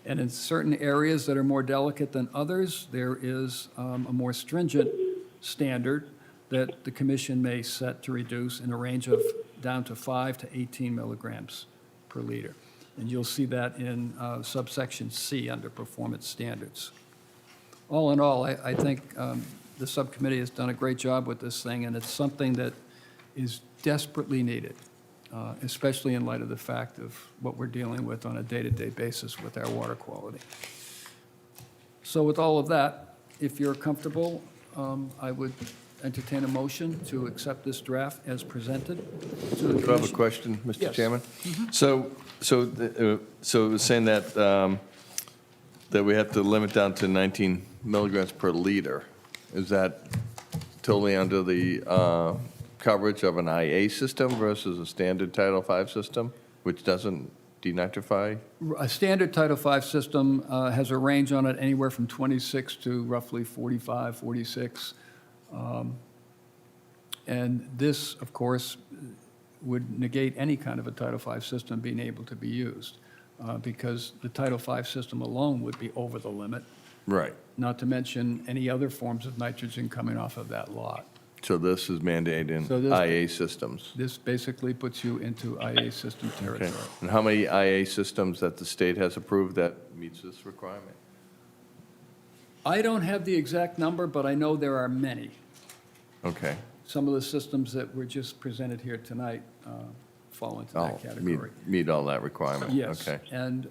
And in certain areas that are more delicate than others, there is a more stringent standard that the commission may set to reduce in a range of down to 5 to 18 milligrams per liter. And you'll see that in subsection C under performance standards. All in all, I think the subcommittee has done a great job with this thing, and it's something that is desperately needed, especially in light of the fact of what we're dealing with on a day-to-day basis with our water quality. So with all of that, if you're comfortable, I would entertain a motion to accept this draft as presented to the Do I have a commission. question, Mr. Yes. Chairman? So it was saying that, that we have to limit down to 19 milligrams per liter. Is that totally under the coverage of an IA system versus a standard Title V system, which doesn't denitrify? A standard Title V system has a range on it anywhere from 26 to roughly 45, 46. And this, of course, would negate any kind of a Title V system being able to be used, because the Title V system alone would be over the limit, Right. not to mention any other forms of nitrogen coming off of that lot. So this is mandated So in this- IA systems. This basically puts you into IA system Okay. territory. And how many IA systems that the state has approved that meets this requirement? I don't have the exact number, but I know there are many. Okay. Some of the systems that were just presented here tonight fall into Oh, that category. meet all that requirement? Yes, Okay. and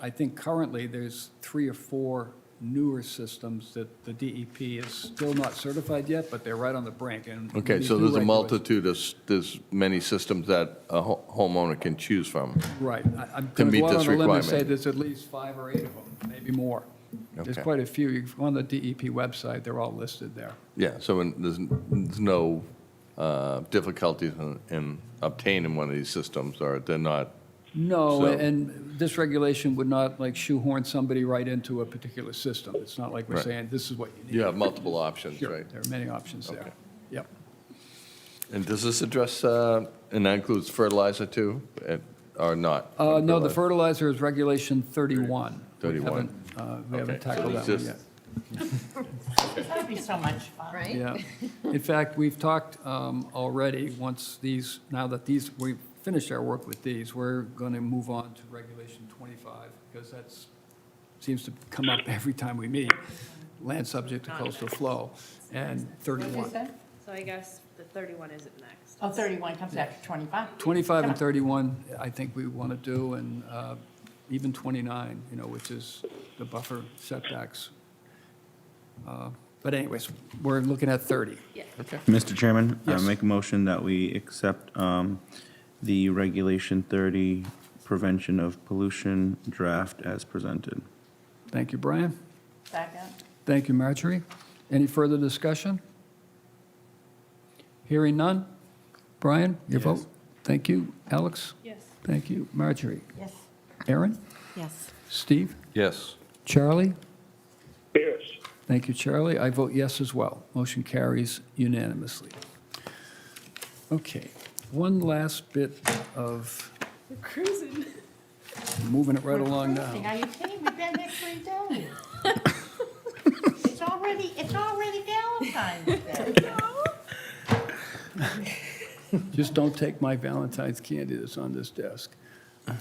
I think currently there's 3 or 4 newer systems that the DEP is still not certified yet, but they're right on the brink. And Okay, these so new there's a regulations- multitude, there's many systems that a homeowner can choose from. Right. I'm to going to meet go out this on a limb and say requirement. there's at least 5 or 8 of them, maybe more. There's Okay. quite a few. You go on the DEP website, they're all listed there. Yeah, so there's no difficulties in obtaining one of these systems, or they're not? No, So- and this regulation would not like shoehorn somebody right into a particular system. It's not like we're Right. saying, this is what you need. You have multiple options, Sure, right? there are many options there. Okay. Yep. And does this address, and that includes fertilizer too, or not? No, the fertilizer is Regulation 31. 31. We haven't Okay, so tackled it's that one just- yet. That'd be so much fun. Right? Yeah. In fact, we've talked already, now that we've finished our work with these, we're going to move on to Regulation 25, because that seems to come up every time we meet, land subject to coastal flow, and 31. So I guess the 31 isn't next. Oh, 31 comes after 25? 25 and 31, I think we want to do, and even 29, which is the buffer setbacks. But anyways, we're looking at 30. Okay. Mr. Chairman, I Yes. make a motion that we accept the Regulation 30 Prevention of Pollution draft as presented. Thank you, Brian. Second. Thank you, Marjorie. Any further discussion? Hearing none? Brian, your Yes. vote? Thank you. Alex? Yes. Thank you. Marjorie? Yes. Aaron? Yes. Steve? Yes. Charlie? Yes. Thank you, Charlie. I vote yes as well. Motion carries unanimously. Okay, one last bit of, We're cruising. moving it right along Are now. you kidding? We've been here 3 days. It's already Valentine's Day. Just don't take my Valentine's candy that's on this desk.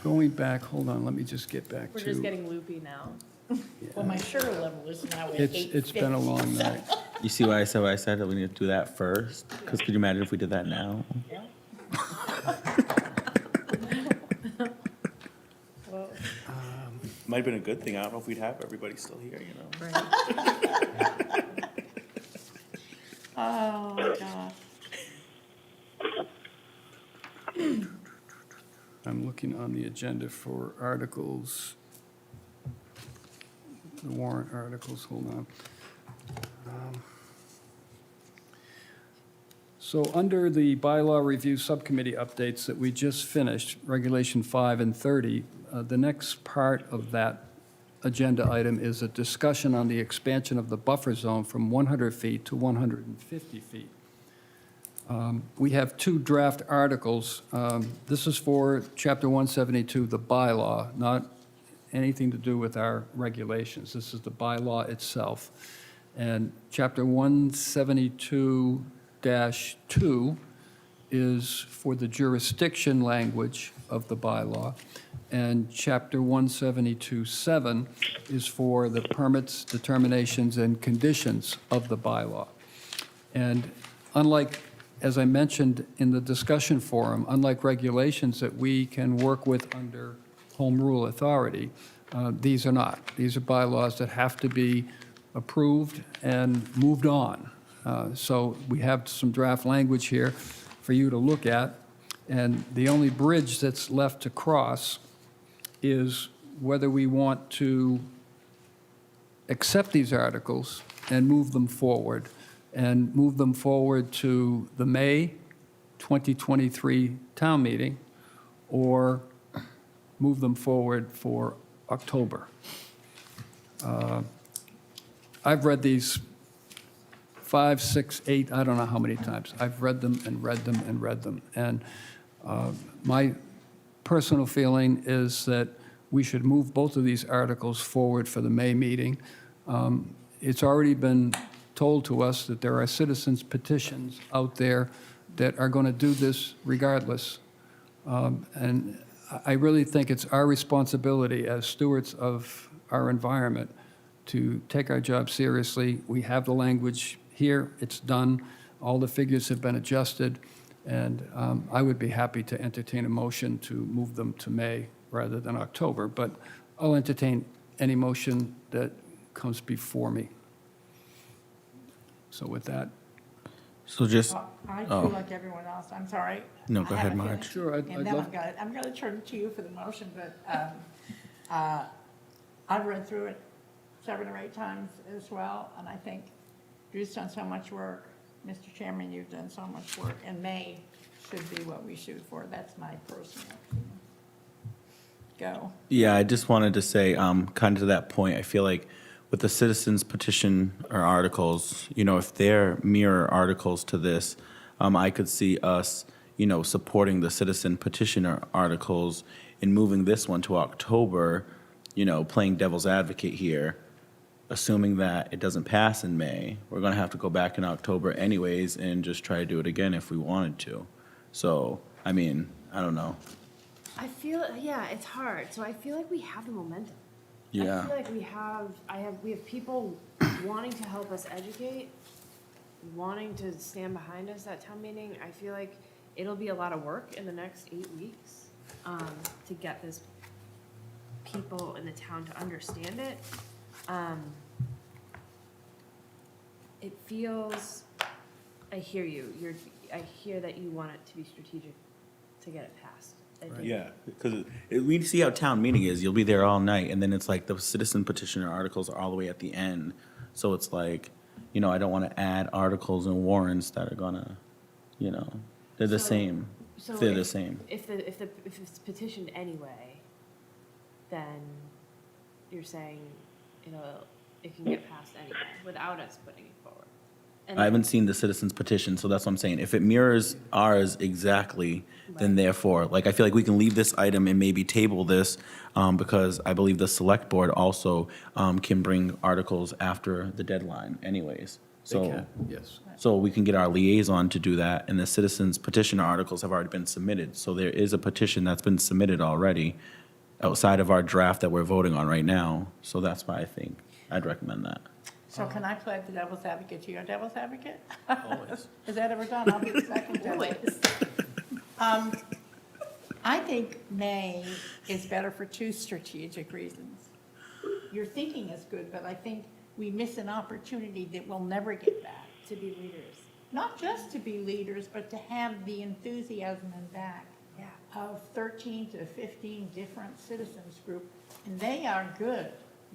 Going back, hold on, let me just get back We're to. just getting loopy now. Well, my sugar level is now at 850. It's been a long night. You see why I said that we need to do that first? Because could you imagine if we did that now? Well, Might have been a good thing. I don't know if we'd have everybody still here, you know? Right. Oh, my gosh. I'm looking on the agenda for articles, the warrant articles, hold on. So under the bylaw review subcommittee updates that we just finished, Regulation 5 and 30, the next part of that agenda item is a discussion on the expansion of the buffer zone from 100 feet to 150 feet. We have 2 draft articles. This is for Chapter 172, the bylaw, not anything to do with our regulations. This is the bylaw itself. And Chapter 172-2 is for the jurisdiction language of the bylaw. And Chapter 172-7 is for the permits, determinations, and conditions of the bylaw. And unlike, as I mentioned in the discussion forum, unlike regulations that we can work with under home rule authority, these are not. These are bylaws that have to be approved and moved on. So we have some draft language here for you to look at, and the only bridge that's left to cross is whether we want to accept these articles and move them forward, to the May 2023 town meeting, or move them forward for October. I've read these 5, 6, 8, I don't know how many times. I've read them and read them and read them. And my personal feeling is that we should move both of these articles forward for the May meeting. It's already been told to us that there are citizens petitions out there that are going to do this regardless. And I really think it's our responsibility as stewards of our environment to take our job seriously. We have the language here, it's done, all the figures have been adjusted, and I would be happy to entertain a motion to move them to May rather than October, but I'll entertain any motion that comes before me. So with that. So just, I oh. feel like everyone else, I'm sorry. No, go I ahead, haven't Marge. finished. Sure, I'd And then love- I'm going to turn to you for the motion, but I've read through it 7 or 8 times as well, and I think Drew's done so much work. Mr. Chairman, you've done so much work, and May should be what we shoot for. That's my personal opinion. Go. Yeah, I just wanted to say, kind of to that point, I feel like with the citizens petition or articles, you know, if they're mirror articles to this, I could see us, you know, supporting the citizen petitioner articles and moving this one to October, you know, playing devil's advocate here, assuming that it doesn't pass in May. We're going to have to go back in October anyways and just try to do it again if we wanted to. So, I mean, I don't know. I feel, yeah, it's hard. So I feel like we have the momentum. Yeah. I feel like we have people wanting to help us educate, wanting to stand behind us at town meeting. I feel like it'll be a lot of work in the next 8 weeks to get this people in the town to understand it. It feels, I hear you. I hear that you want it to be strategic to get it passed. Yeah, because we see how town meeting is. You'll be there all night, and then it's like the citizen petitioner articles are all the way at the end. So it's like, you know, I don't want to add articles and warrants that are gonna, you know, they're the same. So They're the if- same. If it's petitioned anyway, then you're saying it can get passed anyway without us putting it forward. And I haven't seen the citizens petition, so that's what I'm saying. If it mirrors ours exactly, then therefore, like, I feel like we can leave this item and maybe table this, because I believe the select board also, can bring articles after the deadline anyways. They So, can, yes. so we can get our liaison to do that, and the citizens petition articles have already been submitted. So there is a petition that's been submitted already outside of our draft that we're voting on right now. So that's why I think I'd recommend that. So can I play the devil's advocate to your devil's advocate? Always. Is that ever done? I'll be the second devil. I think May is better for two strategic reasons. Your thinking is good, but I think we miss an opportunity that we'll never get back. to be leaders. Not just to be leaders, but to have the enthusiasm and back of 13 to 15 different citizens group. And they are good.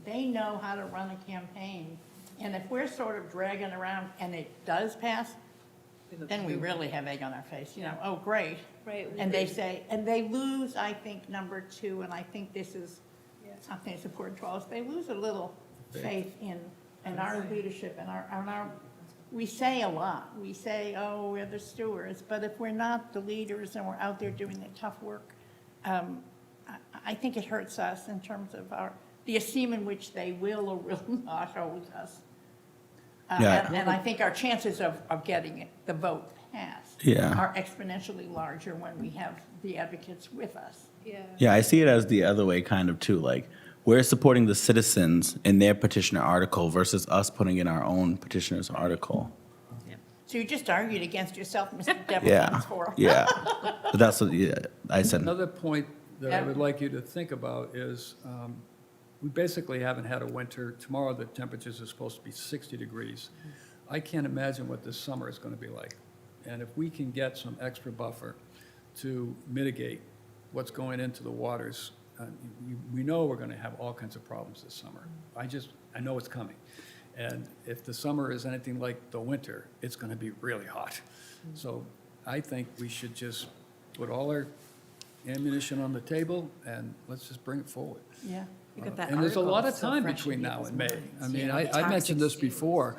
They know how to run a campaign. And if we're sort of dragging around and it does pass, then we really have egg on our face, oh, great. Right. And they say, and they lose, I think, number two, and I think this is something that's important to all of us, they lose a little faith in our leadership and our, we say a lot. We say, oh, we're the stewards, but if we're not the leaders and we're out there doing the tough work, I think it hurts us in terms of the esteem in which they will or will not hold us. And I think our chances of getting the vote passed are exponentially larger when we have the advocates with us. Yeah, I see it as the other way kind of too, like, we're supporting the citizens in their petitioner article versus us putting in our own petitioner's article. So you just argued against yourself, Mr. Devil Yeah, Times 4. yeah. But that's what, I said. Another point that I would like you to think about is, we basically haven't had a winter. Tomorrow, the temperatures are supposed to be 60 degrees. I can't imagine what this summer is going to be like. And if we can get some extra buffer to mitigate what's going into the waters, we know we're going to have all kinds of problems this summer. I know it's coming. And if the summer is anything like the winter, it's going to be really hot. So I think we should just put all our ammunition on the table and let's just bring it forward. Yeah. And there's a lot of time between now and May. I mean, I mentioned this before.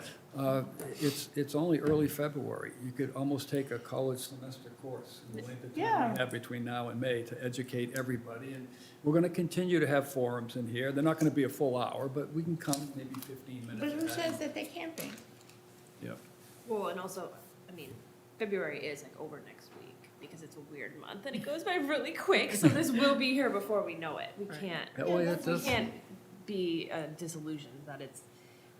It's only early February. You could almost take a college semester course in the length of time we have between now and May to educate everybody. And we're going to continue to have forums in here. They're not going to be a full hour, but we can come maybe 15 minutes. But who says that they can't be? Yeah. Well, and also, I mean, February is like over next week because it's a weird month and it goes by really quick. So this will be here before we know it. We can't. We can't be disillusioned that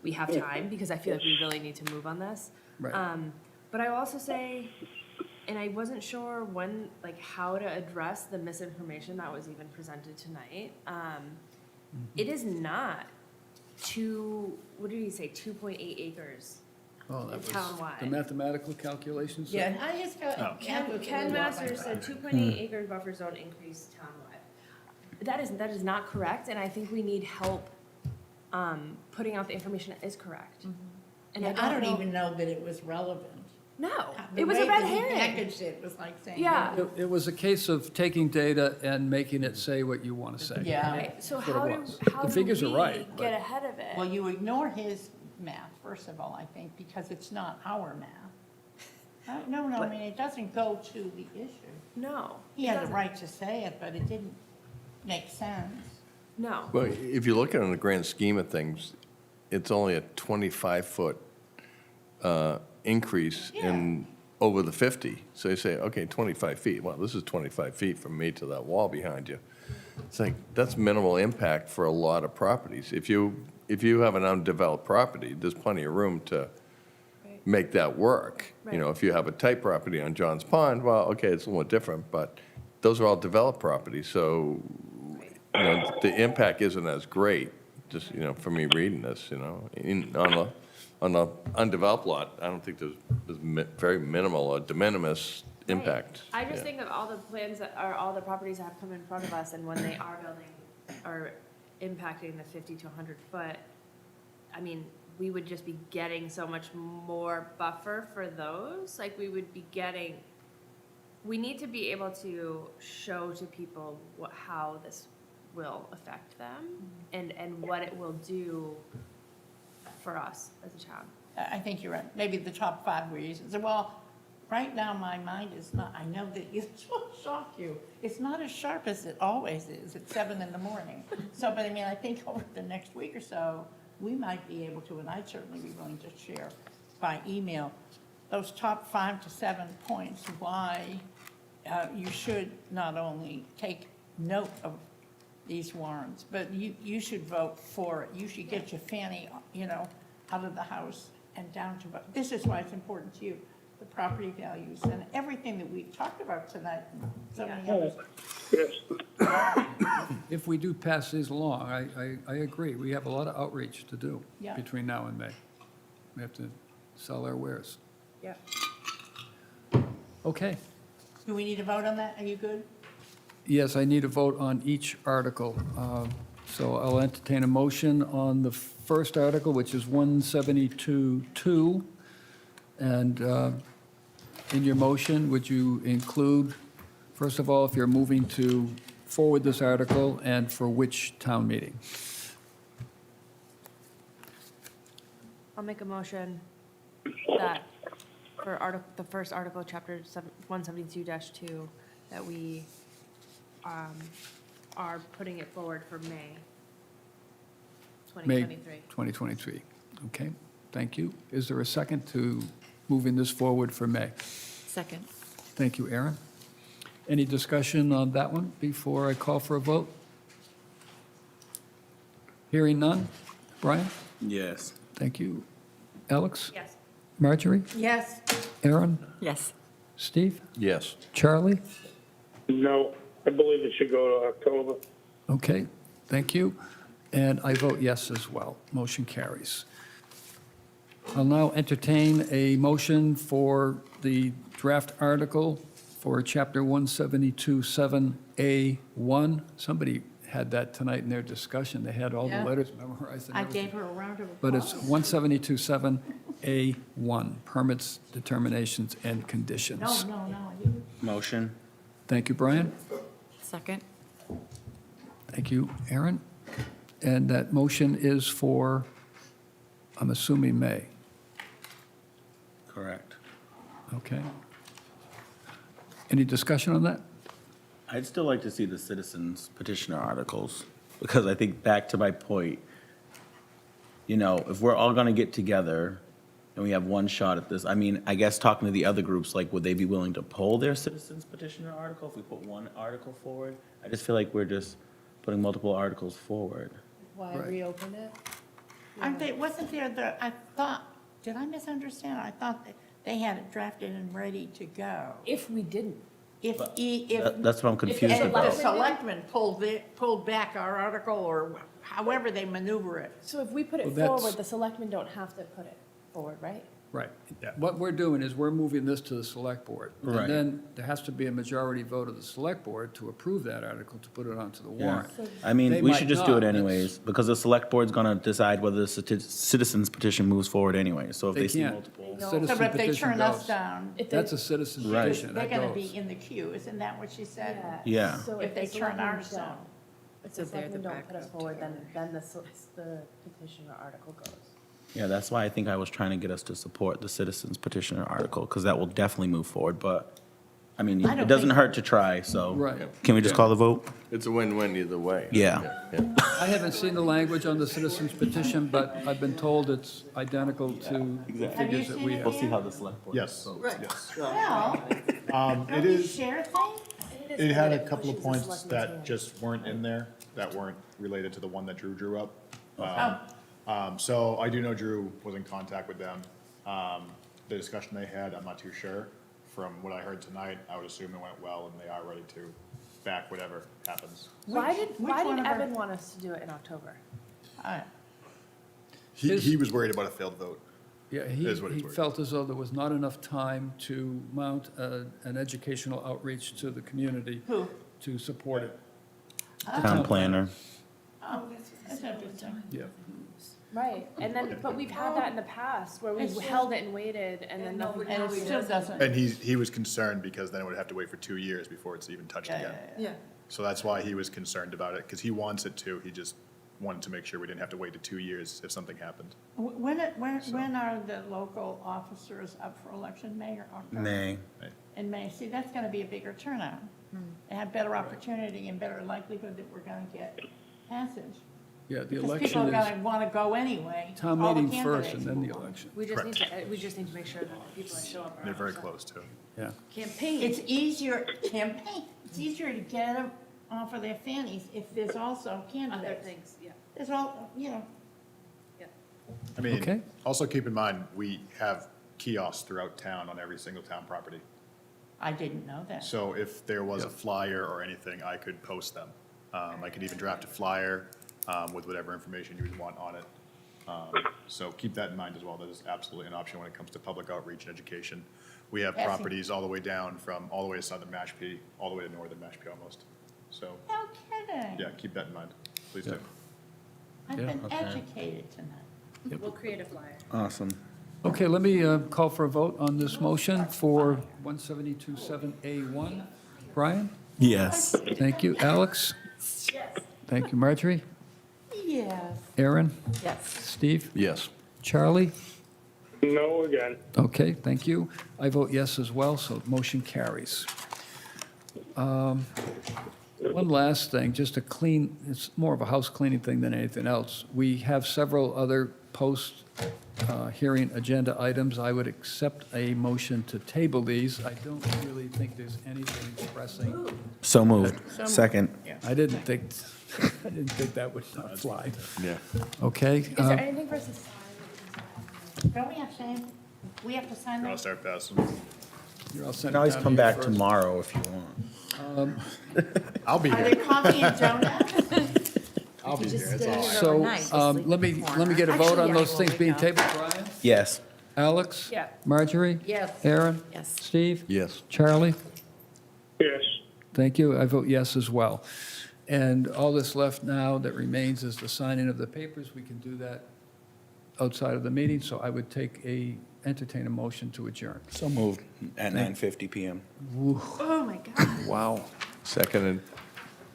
we have time because I feel like we really need to move on this. Right. But I will also say, and I wasn't sure how to address the misinformation that was even presented tonight. It is not what did he say, 2.8 acres Oh, that was townwide. the mathematical calculations? Yeah, I just got. Ken Masters said 2.8 acres buffer zone increase townwide. That is not correct, and I think we need help putting out the information that is correct. And And I don't even know that it was relevant. No, The it was a way red that he herring. packaged it was like saying. Yeah. It was a case of taking data and making it say what you want to say. Yeah. Right, so That's what it how was. do The figures are we right, but- get ahead of it? Well, you ignore his math, first of all, I think, because it's not our math. No, I mean, it doesn't go to the issue. No. He it had the doesn't. right to say it, but it didn't make sense. No. Well, if you look at it in the grand scheme of things, it's only a 25-foot increase in over the 50. So you say, okay, 25 feet. Well, this is 25 feet from me to that wall behind you. It's like, that's minimal impact for a lot of properties. If you have an undeveloped property, there's plenty of room to make that work. You know, if you have a tight property on John's Pond, well, okay, it's a little different, but those are all developed properties. So, you know, the impact isn't as great, just, you know, for me reading this, you know. On the undeveloped lot, I don't think there's very minimal or de minimis impact. I just think of all the plans all the properties that have come in front of us, and when they are building or impacting the 50 to 100 foot, I mean, we would just be getting so much more buffer for those. Like, we would be getting, we need to be able to show to people how this will affect them and what it will do for us as a town. I think you're right. Maybe the top 5 reasons. Well, right now, my mind is not, I know that this will shock you. It's not as sharp as it always is at 7 in the morning. So, but I mean, I think over the next week or so, we might be able to, and I'd certainly be willing to share by email, those top 5 to 7 points why you should not only take note of these warrants, but you should vote for it. You should get your fanny, out of the house and down to vote. This is why it's important to you, the property values and everything that we've talked about tonight. And so many others. If we do pass these along, I agree, we have a lot of outreach to do Yeah. between now and May. We have to sell our wares. Yeah. Okay. Do we need to vote on that? Are you good? Yes, I need a vote on each article. So I'll entertain a motion on the first article, which is 172-2. And in your motion, would you include, first of all, if you're moving to forward this article and for which town meeting? I'll make a motion that for the first article, chapter 172-2, that we are putting it forward for May May 2023. 2023. Okay, thank you. Is there a second to moving this forward for May? Second. Thank you, Aaron. Any discussion on that one before I call for a vote? Hearing none. Brian? Yes. Thank you. Alex? Yes. Marjorie? Yes. Aaron? Yes. Steve? Yes. Charlie? No, I believe it should go to October. Okay, thank you. And I vote yes as well. Motion carries. I'll now entertain a motion for the draft article for Chapter 172-7A1. Somebody had that tonight in their discussion. They had all the Yeah. letters memorized and I everything. gave her a round of But applause. it's 172-7A1, permits, determinations, and conditions. No. Motion. Thank you, Brian. Second. Thank you, Aaron. And that motion is for, I'm assuming, May. Correct. Okay. Any discussion on that? I'd still like to see the citizens petitioner articles, because I think, back to my point, if we're all gonna get together and we have one shot at this, I mean, I guess talking to the other groups, like, would they be willing to pull their citizens petitioner article if we put one article forward? I just feel like we're just putting multiple articles forward. Why Right. reopen it? Wasn't there I thought, did I misunderstand? I thought that they had it drafted and ready to go. If we didn't. If That's what I'm confused the about. selectmen pulled back our article, or however they maneuver it. So if we put Well, it that's- forward, the selectmen don't have to put it forward, right? Right. What we're doing is we're moving this to the select board. Right. And then there has to be a majority vote of the select board to approve that article to put it onto the Yeah. warrant. I mean, They we might should just do it not. anyways, because the select board's gonna decide whether the citizens petition moves forward anyway, so if They they see can't. multiple. So Citizen if they petition turn us goes. down, That's a citizen Right. petition, they're that gonna goes. be in the queue, isn't that what she said? Yeah. So If they the turn selectmen ours don't- down. If So the they're the selectmen don't put it backup. forward, then the petitioner article goes. Yeah, that's why I think I was trying to get us to support the citizens petitioner article, because that will definitely move forward, but, I mean, I don't it doesn't think- hurt to try, so. Right. Can we just call the vote? It's a win-win either way. Yeah. I haven't seen the language on the citizens petition, but I've been told it's identical to the figures that we seen it We'll have. see how the select board. Yes, votes. yes. Well, It don't we is, share things? it had a couple of points that just weren't in there, that weren't related to the one that Drew drew up. So I do know Drew was in contact with them. The discussion they had, I'm not too sure. From what I heard tonight, I would assume it went well, and they are ready to back whatever happens. Why Which did one of our- Evan want us to do it in October? He was worried about a failed vote. Yeah, Is what it's he worth. felt as though there was not enough time to mount an educational outreach to the community Who? to support it. Town planner. Oh, that's interesting. Yeah. Right, and then, but we've had that in the past, where we've It's held it and waited, and then nothing. And it still doesn't. And he was concerned because then it would have to wait for 2 years before it's even touched again. Yeah. So that's why he was concerned about it, because he wants it to. He just wanted to make sure we didn't have to wait to 2 years if something happened. When are the local officers up for election, May or October? May. In May. See, that's going to be a bigger turnout. And have better opportunity and better likelihood that we're going to get passage. Yeah, the Because people election are going is to want to go anyway. town All the meeting first candidates and then the will want. election. We just need to, we just need to make sure that the people that show up are. They're very close to it. Yeah. Campaign. It's easier, campaign, it's easier to get them off of their fannies if there's also Other candidates. things, yeah. There's all, I mean, Okay. also keep in mind, we have kiosks throughout town on every single town property. I didn't know that. So if there was a flyer or anything, I could post them. I could even draft a flyer with whatever information you would want on it. So keep that in mind as well. That is absolutely an option when it comes to public outreach and education. We have Passing. properties all the way down from all the way to southern Mashpee, all the way to northern Mashpee almost. So, No kidding. yeah, keep that in mind. Please do. I've Yeah. been educated tonight. We'll create a flyer. Awesome. Okay, let me call for a vote on this motion for 172.7A1. Brian? Yes. Thank you. Alex? Thank you. Marjorie? Yes. Aaron? Yes. Steve? Yes. Charlie? No again. Okay, thank you. I vote yes as well, so motion carries. One last thing, just to clean, it's more of a house cleaning thing than anything else. We have several other post-hearing agenda items. I would accept a motion to table these. I don't really think there's anything pressing. So moved. Second. I didn't think that would not fly. Yeah. Okay. Is there anything for us to sign? Don't we have to sign, we have to sign I'll those? start passing. You're all You set can always down come here back first. tomorrow if you want. I'll be Are here. there coffee and donuts? I'll be here. It's stay all here right. overnight, So just sleep let in me, the let me get a vote corner. on Actually, those I things will being wake up. tabled. Brian? Yes. Alex? Yeah. Marjorie? Yes. Aaron? Yes. Steve? Yes. Charlie? Yes. Thank you. I vote yes as well. And all that's left now that remains is the signing of the papers. We can do that outside of the meeting, so I would entertain a motion to adjourn. So moved at 9:50 PM. Oh, my God. Wow. Seconded.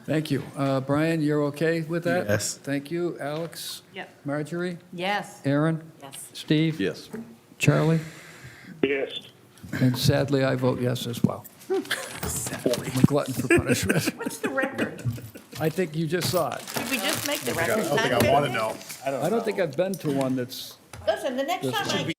Thank you. Brian, you're okay with that? Yes. Thank you. Alex? Yep. Marjorie? Yes. Aaron? Yes. Steve? Yes. Charlie? Yes. And sadly, I vote yes as well. I'm a glutton for punishment. What's the record? I think you just saw it. Did we just make the I record? don't think I want to know. I don't think I've been to one that's Listen, the next This time I